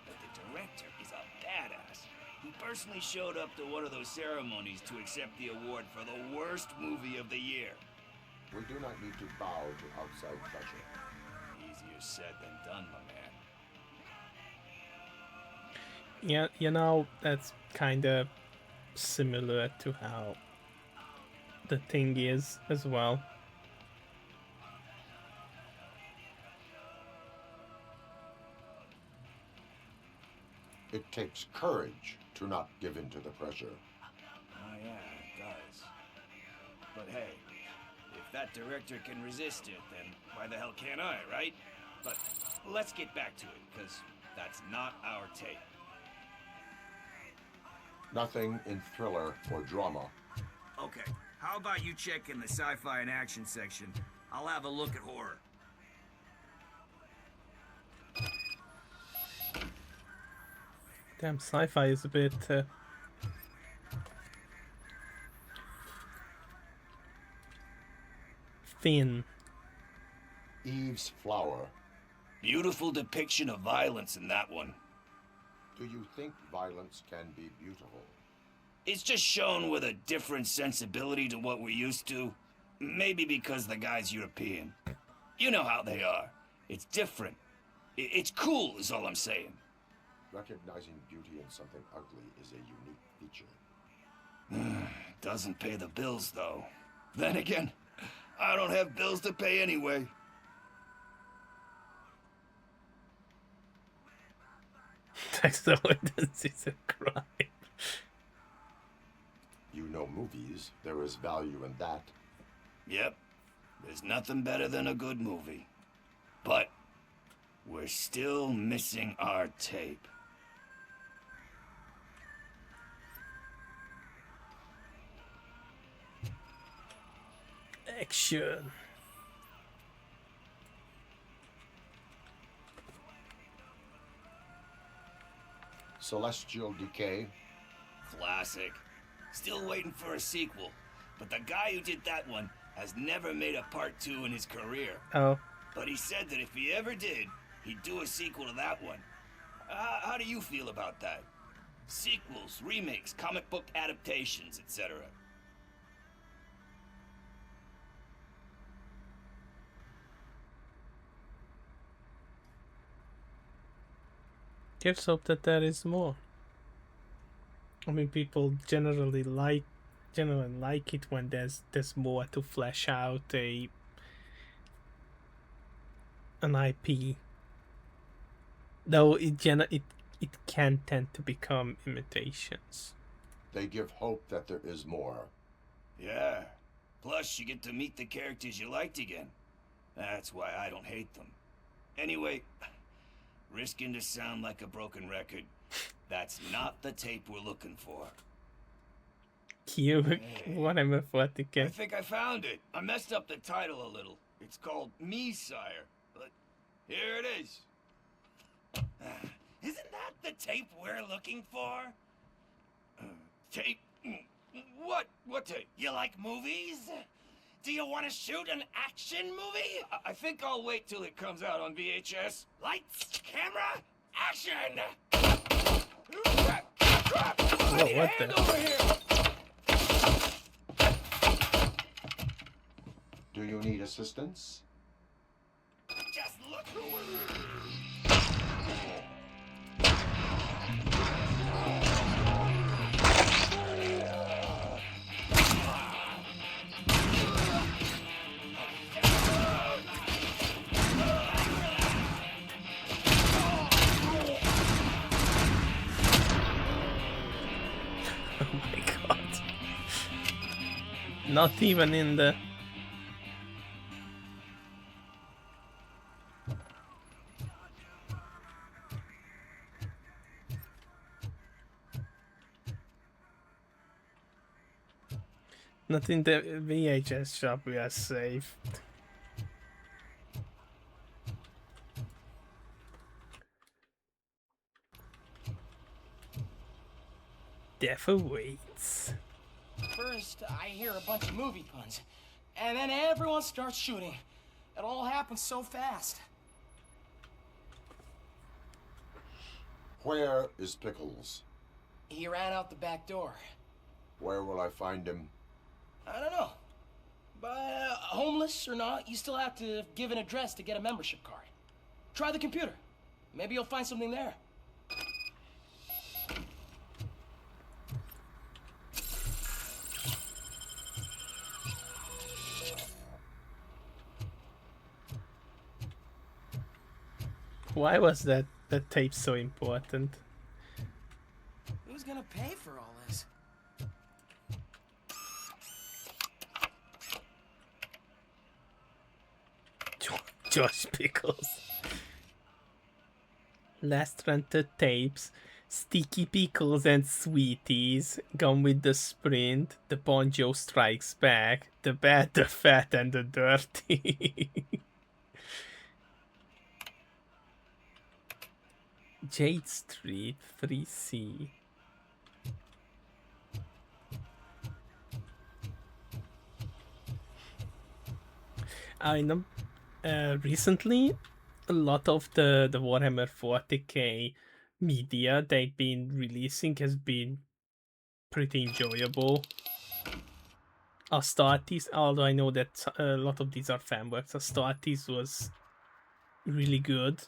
But the director is a badass. He personally showed up to one of those ceremonies to accept the award for the worst movie of the year.
We do not need to bow to outside pressure.
Easier said than done, my man.
Yeah, you know, that's kind of similar to how The Thing is as well.
It takes courage to not give in to the pressure.
Oh yeah, it does. But hey, if that director can resist it, then why the hell can't I, right? But let's get back to it, because that's not our tape.
Nothing in thriller or drama.
Okay, how about you check in the sci-fi and action section? I'll have a look at horror.
Damn, sci-fi is a bit... thin.
Eve's Flower.
Beautiful depiction of violence in that one.
Do you think violence can be beautiful?
It's just shown with a different sensibility to what we're used to. Maybe because the guy's European. You know how they are. It's different. It's cool is all I'm saying.
Recognizing beauty in something ugly is a unique feature.
Doesn't pay the bills, though. Then again, I don't have bills to pay anyway.
Tax avoidance is a crime.
You know movies. There is value in that.
Yep. There's nothing better than a good movie. But We're still missing our tape.
Action.
Celestial Decay.
Classic. Still waiting for a sequel. But the guy who did that one has never made a part 2 in his career.
Oh.
But he said that if he ever did, he'd do a sequel to that one. How do you feel about that? Sequels, remakes, comic book adaptations, etc.
Here's hope that there is more. I mean, people generally like it when there's more to flesh out an IP. Though it can tend to become imitations.
They give hope that there is more.
Yeah. Plus, you get to meet the characters you liked again. That's why I don't hate them. Anyway, risking to sound like a broken record, that's not the tape we're looking for.
Cute. Whatever for the
I
game.
think I found it. I messed up the title a little. It's called Me, Sire. But here it is. Isn't that the tape we're looking for? Tape? What? What tape? You like movies? Do you want to shoot an action movie? I think I'll wait till it comes out on VHS. Lights, camera, action!
Whoa, what the?
Over here!
Do you need assistance?
Just look who
Oh my god. Not even in the... Not in the VHS shop we are safe. Death awaits.
First, I hear a bunch of movie puns, and then everyone starts shooting. It all happens so fast.
Where is Pickles?
He ran out the back door.
Where will I find him?
I don't know. But homeless or not, you still have to give an address to get a membership card. Try the computer. Maybe you'll find something there.
Why was that tape so important?
Who's gonna pay for all this?
Josh Pickles. Last rented tapes. Sticky Pickles and Sweeties. Gone with the Sprint. The Banjo Strikes Back. The Bad, the Fat, and the Dirty. Jade Street 3C. I know recently a lot of the Warhammer 40k media they've been releasing has been pretty enjoyable. Astartes, although I know that a lot of these are fan works, Astartes was really good.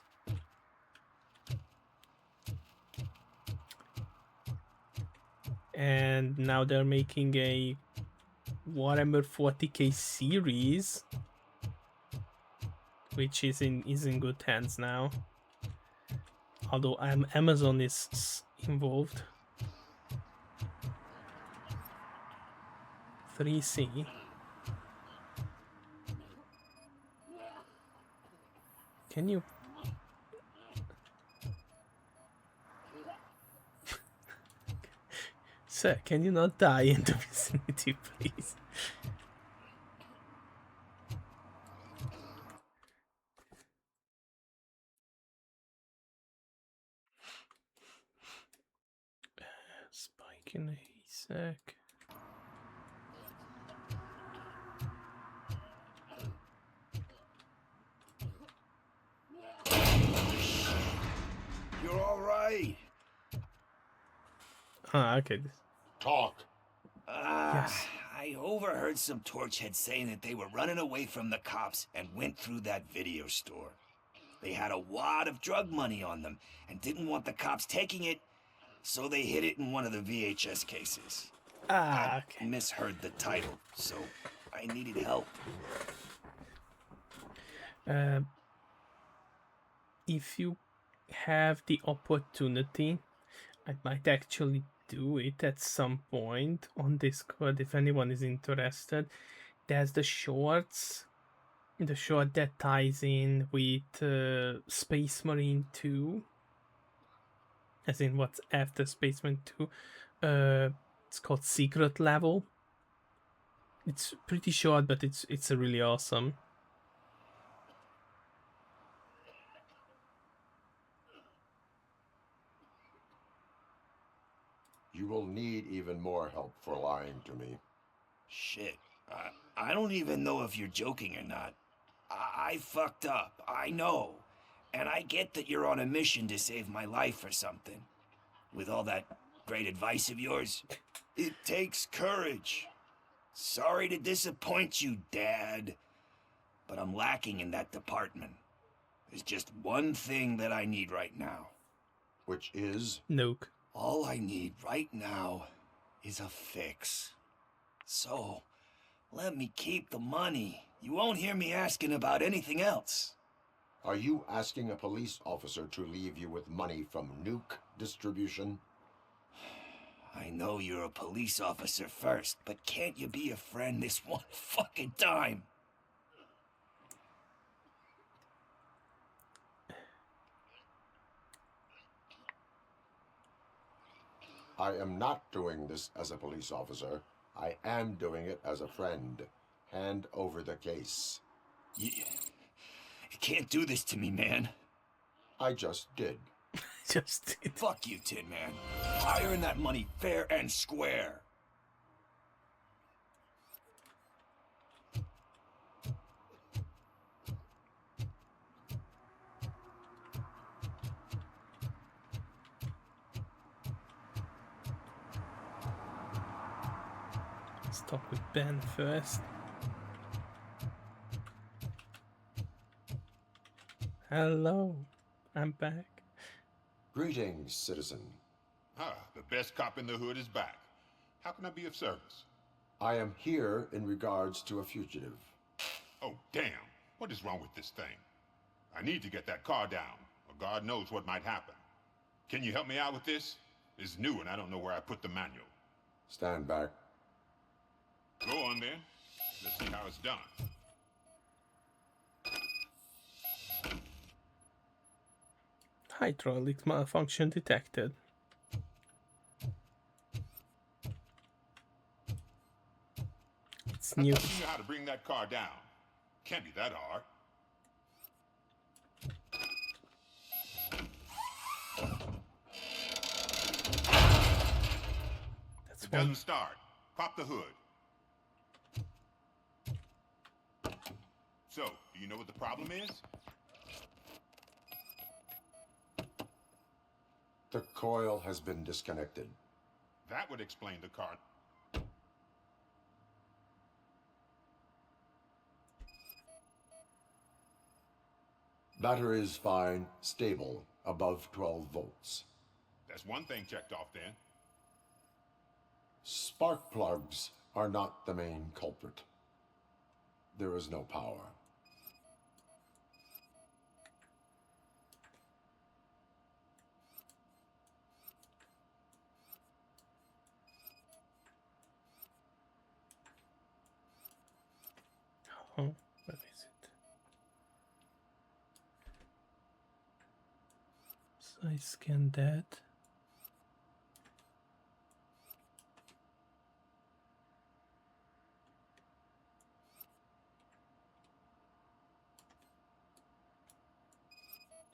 And now they're making a Warhammer 40k series, which is in good hands now. Although Amazon is involved. 3C. Can you Sir, can you not die in the vicinity, please? Spike in a haystack.
You're all right.
Ah, okay.
Talk.
Yes.
I overheard some torchheads saying that they were running away from the cops and went through that video store. They had a wad of drug money on them and didn't want the cops taking it, so they hid it in one of the VHS cases.
Ah,
I misheard the title, so I needed help.
If you have the opportunity, I might actually do it at some point on Discord if anyone is interested. There's the shorts, the short that ties in with Space Marine 2, as in what's after Space Marine 2. It's called Secret Level. It's pretty short, but it's really awesome.
You will need even more help for lying to me.
Shit. I don't even know if you're joking or not. I fucked up. I know. And I get that you're on a mission to save my life or something. With all that great advice of yours, it takes courage. Sorry to disappoint you, Dad. But I'm lacking in that department. There's just one thing that I need right now.
Which is?
Nuke.
All I need right now is a fix. So, let me keep the money. You won't hear me asking about anything else.
Are you asking a police officer to leave you with money from nuke distribution?
I know you're a police officer first, but can't you be a friend this one fucking time?
I am not doing this as a police officer. I am doing it as a friend. Hand over the case.
You can't do this to me, man.
I just did.
Just did.
Fuck you, Tin Man. I earn that money fair and square.
Let's talk with Ben first. Hello, I'm back.
Greetings, citizen.
Ah, the best cop in the hood is back. How can I be of service?
I am here in regards to a fugitive.
Oh, damn. What is wrong with this thing? I need to get that car down, or God knows what might happen. Can you help me out with this? It's new and I don't know where I put the manual.
Stand back.
Go on then. Let's see how it's done.
Hydraulic malfunction detected. It's new.
I thought you knew how to bring that car down. Can't be that hard. It doesn't start. Pop the hood. So, do you know what the problem is?
The coil has been disconnected.
That would explain the car.
Battery is fine, stable, above 12 volts.
That's one thing checked off then.
Spark plugs are not the main culprit. There is no power.
Oh, where is it? So I scan that.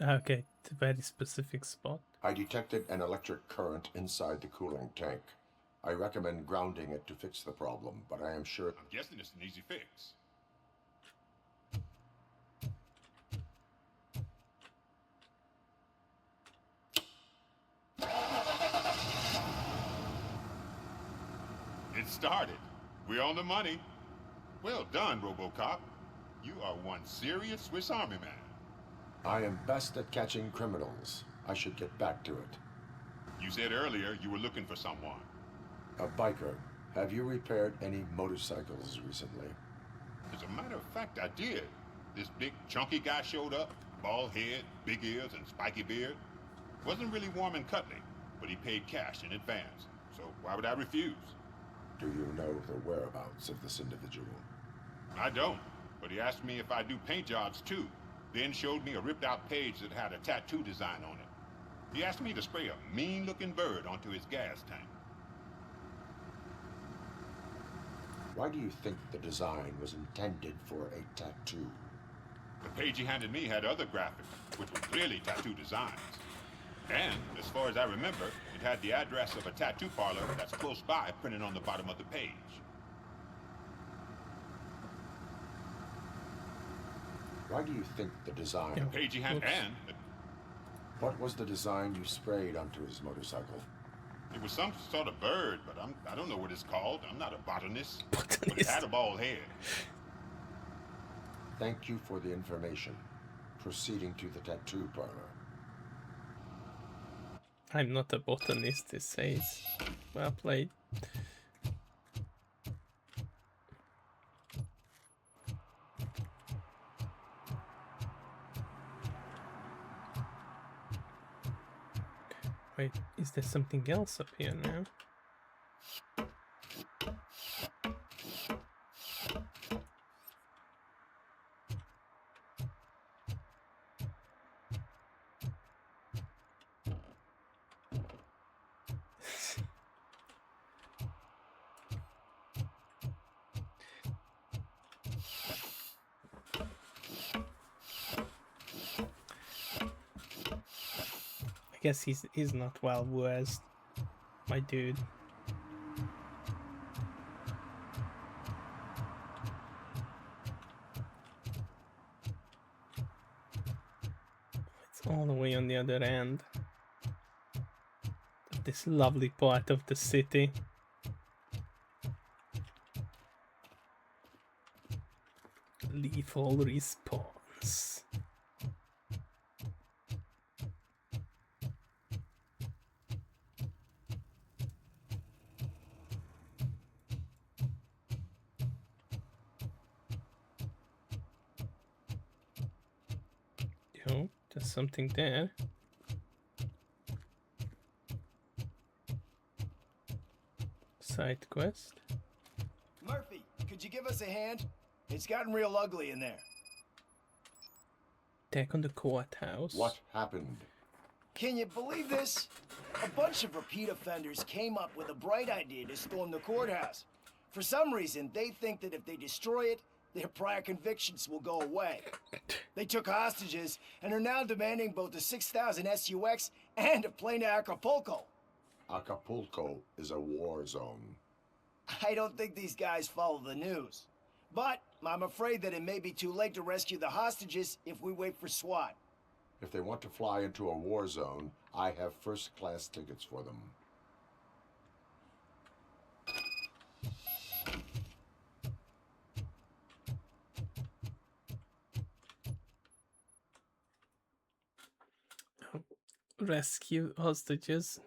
Okay, it's a very specific spot.
I detected an electric current inside the cooling tank. I recommend grounding it to fix the problem, but I am sure...
I'm guessing it's an easy fix. It started. We're on the money. Well done, RoboCop. You are one serious Swiss Army man.
I am best at catching criminals. I should get back to it.
You said earlier you were looking for someone.
A biker. Have you repaired any motorcycles recently?
As a matter of fact, I did. This big, chunky guy showed up. Bald head, big ears, and spiky beard. Wasn't really warm and cuddly, but he paid cash in advance. So why would I refuse?
Do you know the whereabouts of this individual?
I don't, but he asked me if I do paint jobs too. Then showed me a ripped out page that had a tattoo design on it. He asked me to spray a mean-looking bird onto his gas tank.
Why do you think the design was intended for a tattoo?
The page he handed me had other graphics, which were clearly tattoo designs. And, as far as I remember, it had the address of a tattoo parlor that's close by printed on the bottom of the page.
Why do you think the design...
The page he handed... And...
What was the design you sprayed onto his motorcycle?
It was some sort of bird, but I don't know what it's called. I'm not a botanist. But it had a bald head.
Thank you for the information. Proceeding to the tattoo parlor.
I'm not a botanist, it says. Well played. Wait, is there something else up here now? I guess he's not well versed, my dude. It's all the way on the other end of this lovely part of the city. Lethal response. Oh, there's something there. Side quest.
Murphy, could you give us a hand? It's gotten real ugly in there.
Attack on the courthouse.
What happened?
Can you believe this? A bunch of repeat offenders came up with a bright idea to storm the courthouse. For some reason, they think that if they destroy it, their prior convictions will go away. They took hostages and are now demanding both the 6,000 SUX and a plane to Acapulco.
Acapulco is a war zone.
I don't think these guys follow the news. But I'm afraid that it may be too late to rescue the hostages if we wait for SWAT.
If they want to fly into a war zone, I have first-class tickets for them.
Rescue hostages.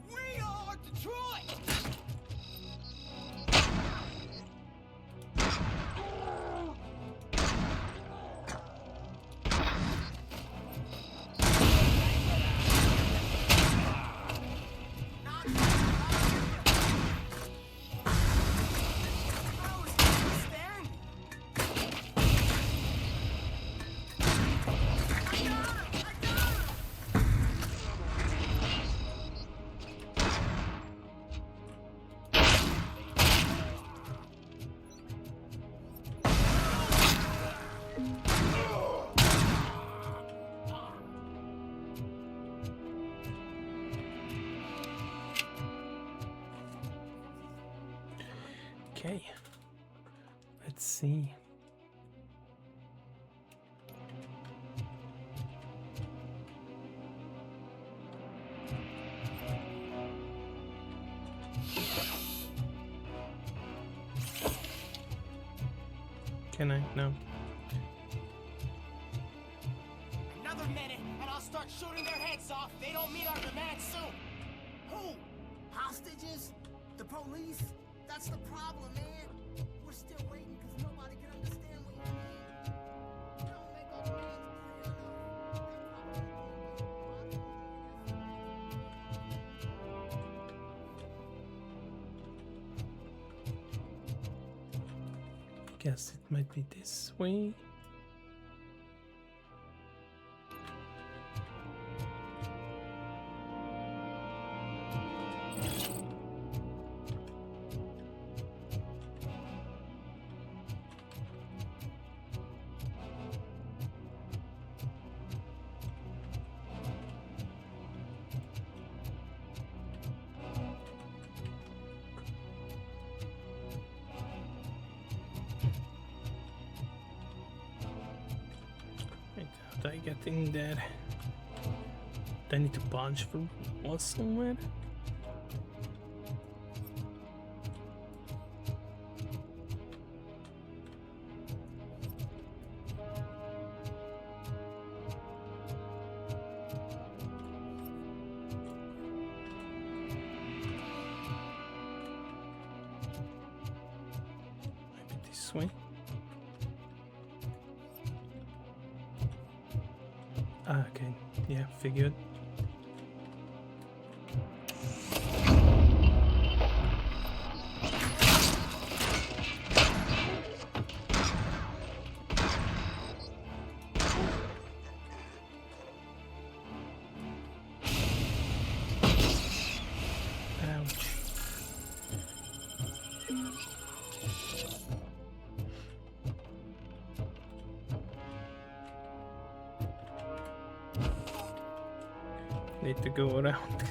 We are Detroit!
Okay. Let's see. Can I? No.
Another minute, and I'll start shooting their heads off. They don't meet our demands soon.
Who? Hostages? The police? That's the problem, man. We're still waiting because nobody can understand what you mean. You don't make our demands clear enough.
Guess it might be this way. I get in there? Do I need to punch for one somewhere? Maybe this way? Ah, okay. Yeah, figured. Ouch. Need to go around.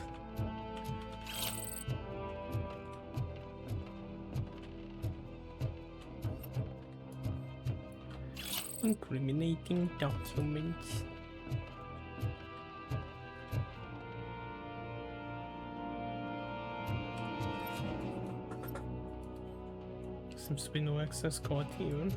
Incriminating documents. Seems to be no access code even.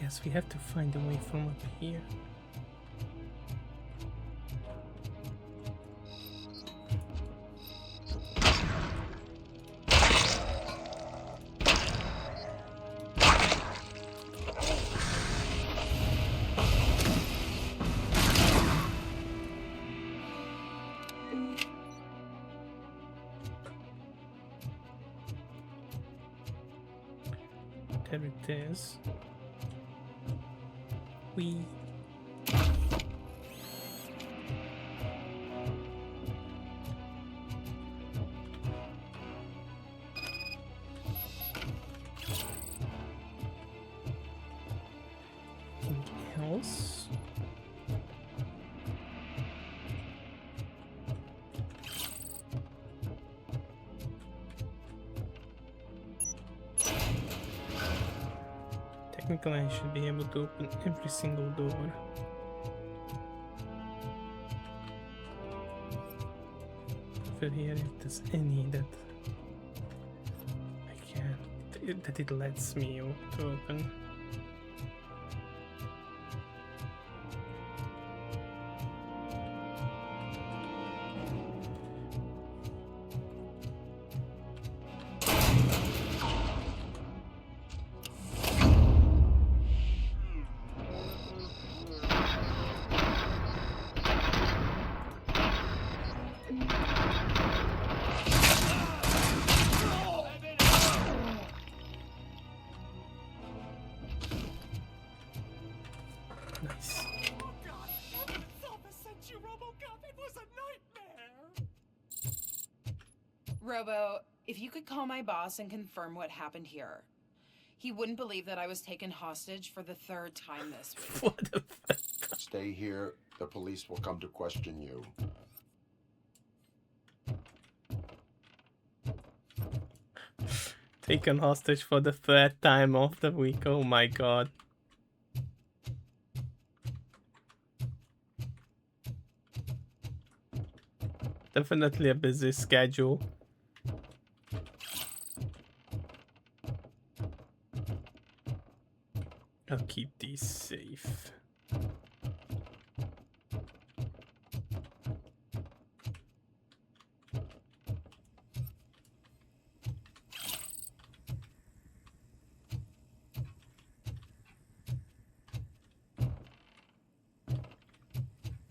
Guess we have to find a way from up here. There it is. We anything else? Technically, I should be able to open every single door. Over here, if there's any that I can't, that it lets me to open. Nice.
Oh God! Heaven itself has sent you, RoboCop! It was a nightmare!
Robo, if you could call my boss and confirm what happened here. He wouldn't believe that I was taken hostage for the 3rd time this week.
What the fuck?
Stay here. The police will come to question you.
Taken hostage for the 3rd time of the week. Oh my god. Definitely a busy schedule. I'll keep these safe.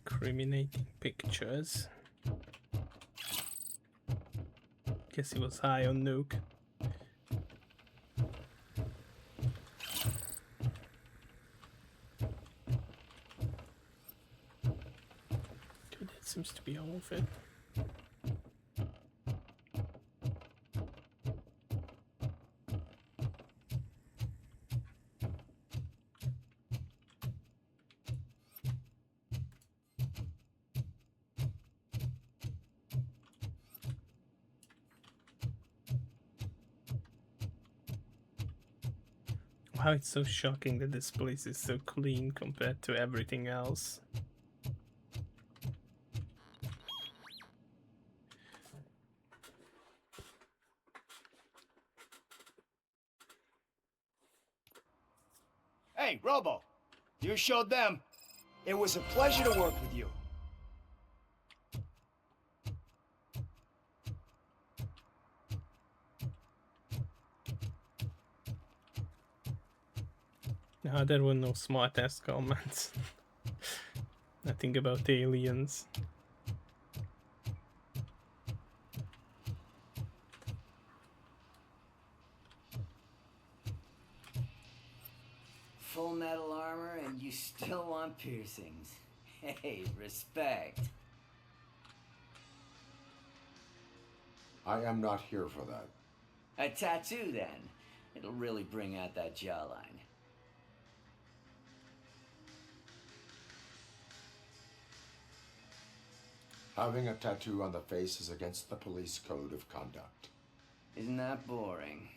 Incriminating pictures. Guess he was high on nuke. Good, it seems to be all of it. Wow, it's so shocking that this place is so clean compared to everything else.
Hey, Robo, you showed them. It was a pleasure to work with you.
No, there were no smart-ass comments. Nothing about aliens.
Full metal armor and you still want piercings. Hey, respect.
I am not here for that.
A tattoo, then. It'll really bring out that jawline.
Having a tattoo on the face is against the police code of conduct.
Isn't that boring?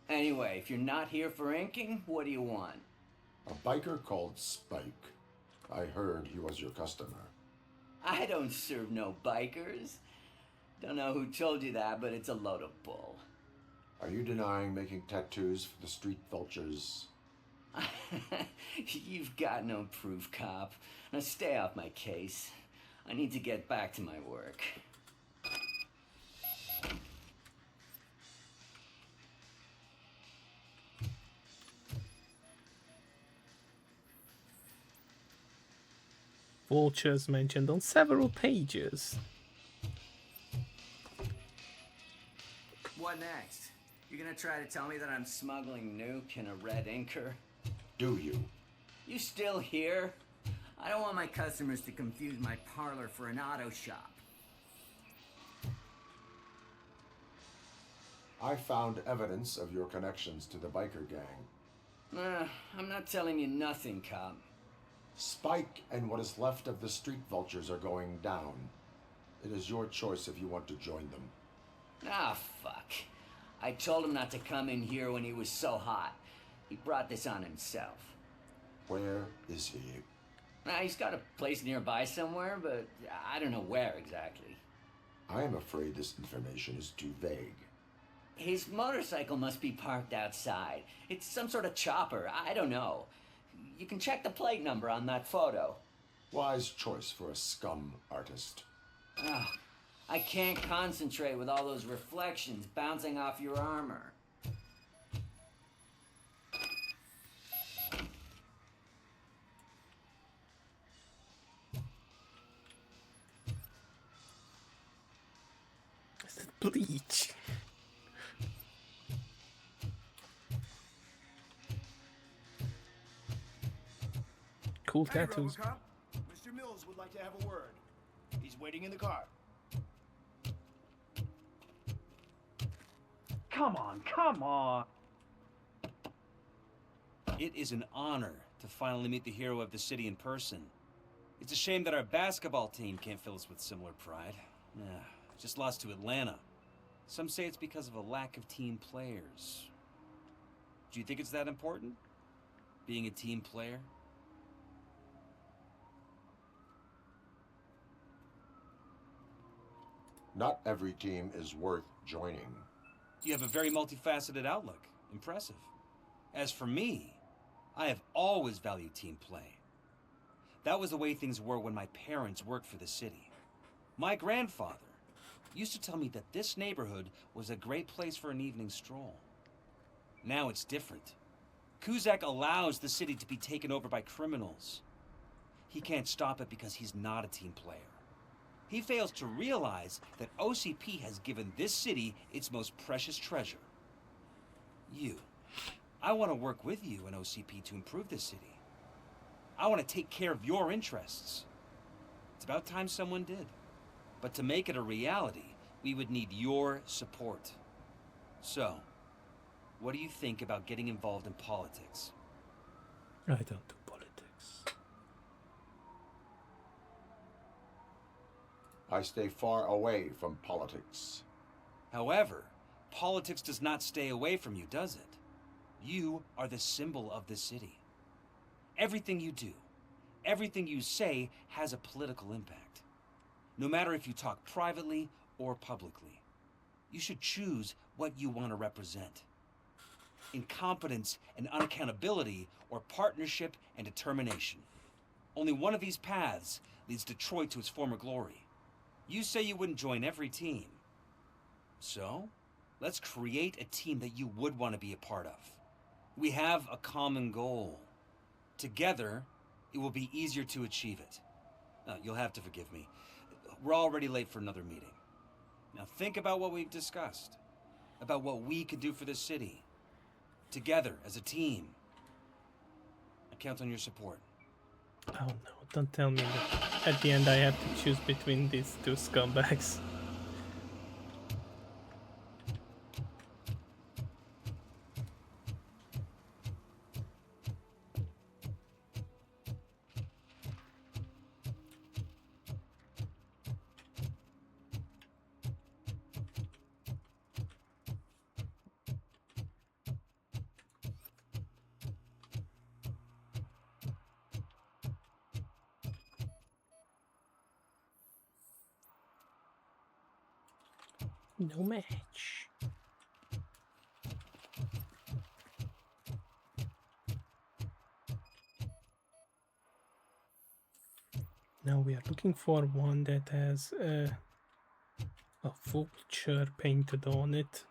Anyway, if you're not here for inking, what do you want?
A biker called Spike. I heard he was your customer.
I don't serve no bikers. Don't know who told you that, but it's a load of bull.
Are you denying making tattoos for the street vultures?
You've got no proof, cop. Now stay off my case. I need to get back to my work.
Vultures mentioned on several pages.
What next? You're gonna try to tell me that I'm smuggling nuke in a red inker?
Do you?
You still here? I don't want my customers to confuse my parlor for an auto shop.
I found evidence of your connections to the biker gang.
I'm not telling you nothing, cop.
Spike and what is left of the street vultures are going down. It is your choice if you want to join them.
Ah, fuck. I told him not to come in here when he was so hot. He brought this on himself.
Where is he?
He's got a place nearby somewhere, but I don't know where exactly.
I am afraid this information is too vague.
His motorcycle must be parked outside. It's some sort of chopper. I don't know. You can check the plate number on that photo.
Wise choice for a scum artist.
I can't concentrate with all those reflections bouncing off your armor.
Bleach. Cool tattoos.
Hey, RoboCop. Mr. Mills would like to have a word. He's waiting in the car.
Come on, come on.
It is an honor to finally meet the hero of the city in person. It's a shame that our basketball team can't fill us with similar pride. Just lost to Atlanta. Some say it's because of a lack of team players. Do you think it's that important? Being a team player?
Not every team is worth joining.
You have a very multifaceted outlook. Impressive. As for me, I have always valued team play. That was the way things were when my parents worked for the city. My grandfather used to tell me that this neighborhood was a great place for an evening stroll. Now it's different. Kuzak allows the city to be taken over by criminals. He can't stop it because he's not a team player. He fails to realize that OCP has given this city its most precious treasure. You. I want to work with you and OCP to improve this city. I want to take care of your interests. It's about time someone did. But to make it a reality, we would need your support. So, what do you think about getting involved in politics?
I don't do politics.
I stay far away from politics.
However, politics does not stay away from you, does it? You are the symbol of the city. Everything you do, everything you say has a political impact. No matter if you talk privately or publicly. You should choose what you want to represent. Incompetence and unaccountability, or partnership and determination. Only one of these paths leads Detroit to its former glory. You say you wouldn't join every team. So, let's create a team that you would want to be a part of. We have a common goal. Together, it will be easier to achieve it. You'll have to forgive me. We're already late for another meeting. Now think about what we've discussed. About what we could do for this city. Together, as a team. I count on your support.
Oh no, don't tell me that at the end I have to choose between these two scumbags. No match. Now we are looking for one that has a vulture painted on it.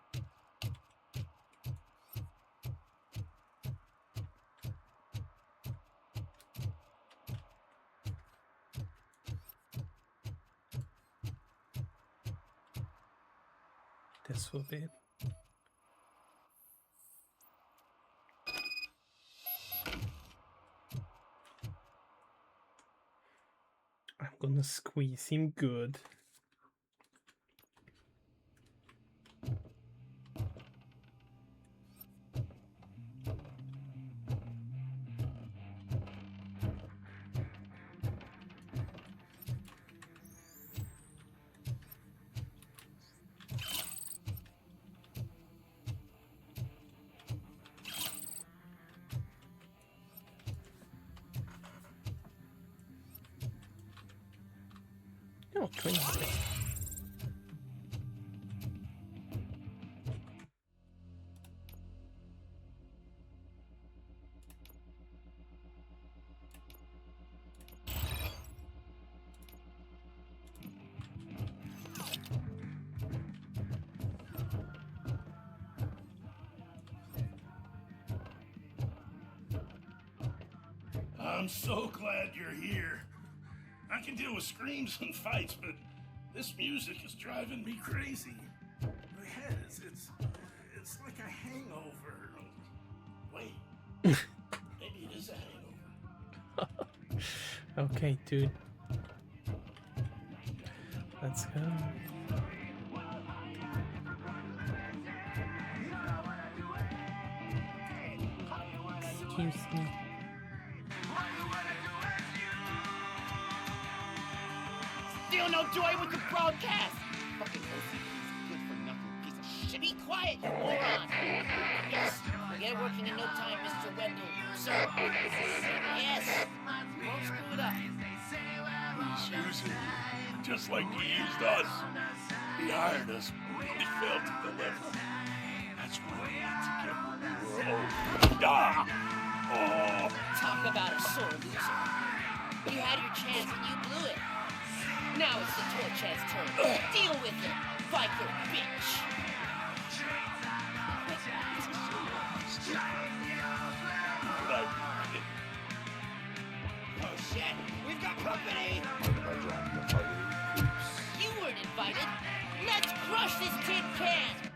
This will be it. I'm gonna squeeze him good. Oh, 20.
I'm so glad you're here. I can deal with screams and fights, but this music is driving me crazy. My head it's like a hangover. Wait, maybe it is a hangover.
Okay, dude. Let's go. Excuse me.
Still no joy with the broadcast! Fucking OCP's good-for-nothing piece of shit. Be quiet, you moron! Yes, we'll get it working in no time, Mr. Wendell. Sir. Yes! You won't screw it up.
He's using you, just like he used us. He hired us, but he failed to deliver. That's why we had to get what we were owed. Ah! Oh!
Talk about a sore loser. You had your chance and you blew it. Now it's the Torchad's turn. Deal with it, Viper bitch! Oh shit, we've got company! You weren't invited. Let's crush this tin can!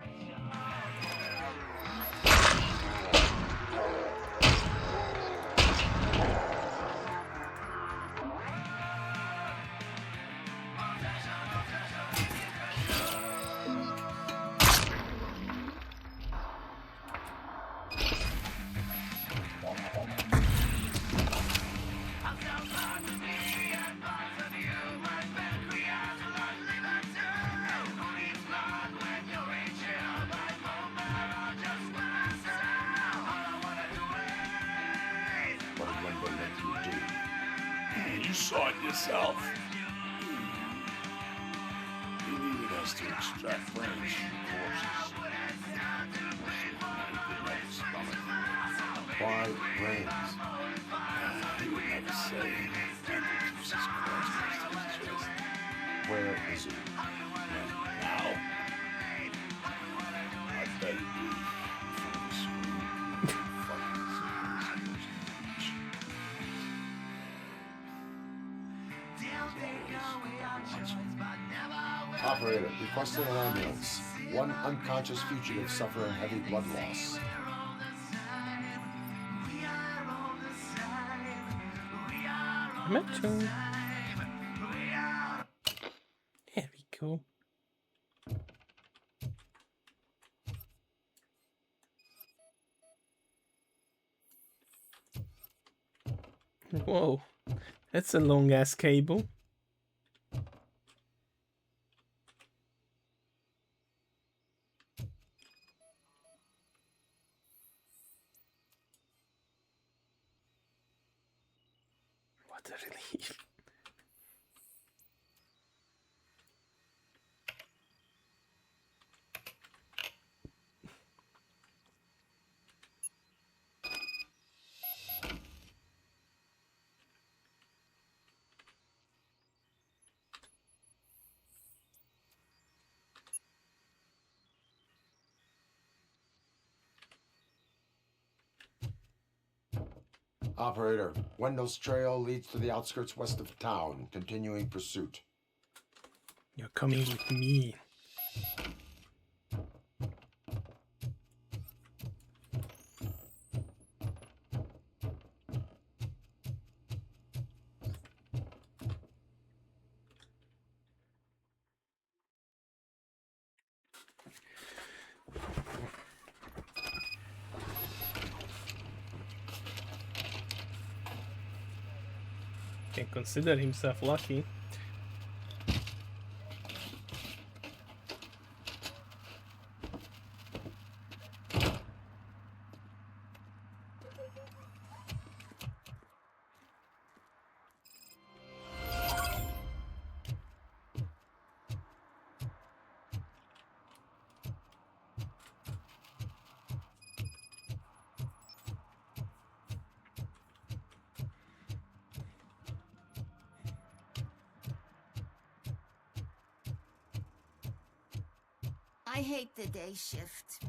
You saw it yourself. He needed us to extract brains from corpses.
Why brains?
He would never say. And the juices crossed his chest.
Where is he?
Now? I bet he'd be in front of the screen.
Operator, requesting an ambulance. One unconscious fugitive suffering heavy blood loss.
Metro. There we go. Whoa, that's a long ass cable. What a relief.
Operator, Wendell's trail leads to the outskirts west of town, continuing pursuit.
You're coming with me. Can consider himself lucky.
I hate the day shift.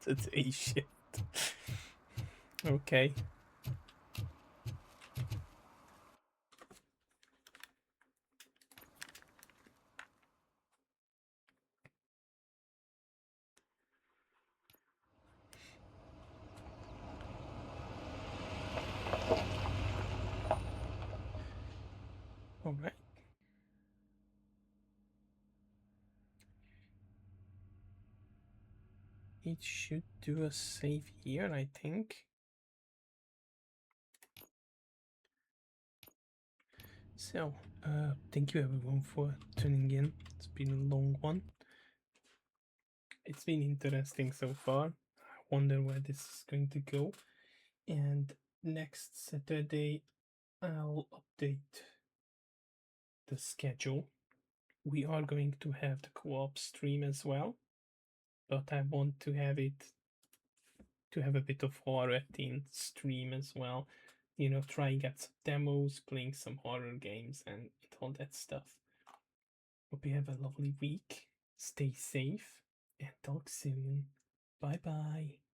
The day shift. Okay. All right. it should do a save here, I think. So, thank you everyone for tuning in. It's been a long one. It's been interesting so far. I wonder where this is going to go. And next Saturday, I'll update the schedule. We are going to have the co-op stream as well, but I want to have it to have a bit of horror themed stream as well. You know, trying out some demos, playing some horror games, and all that stuff. Hope you have a lovely week. Stay safe and talk soon. Bye bye.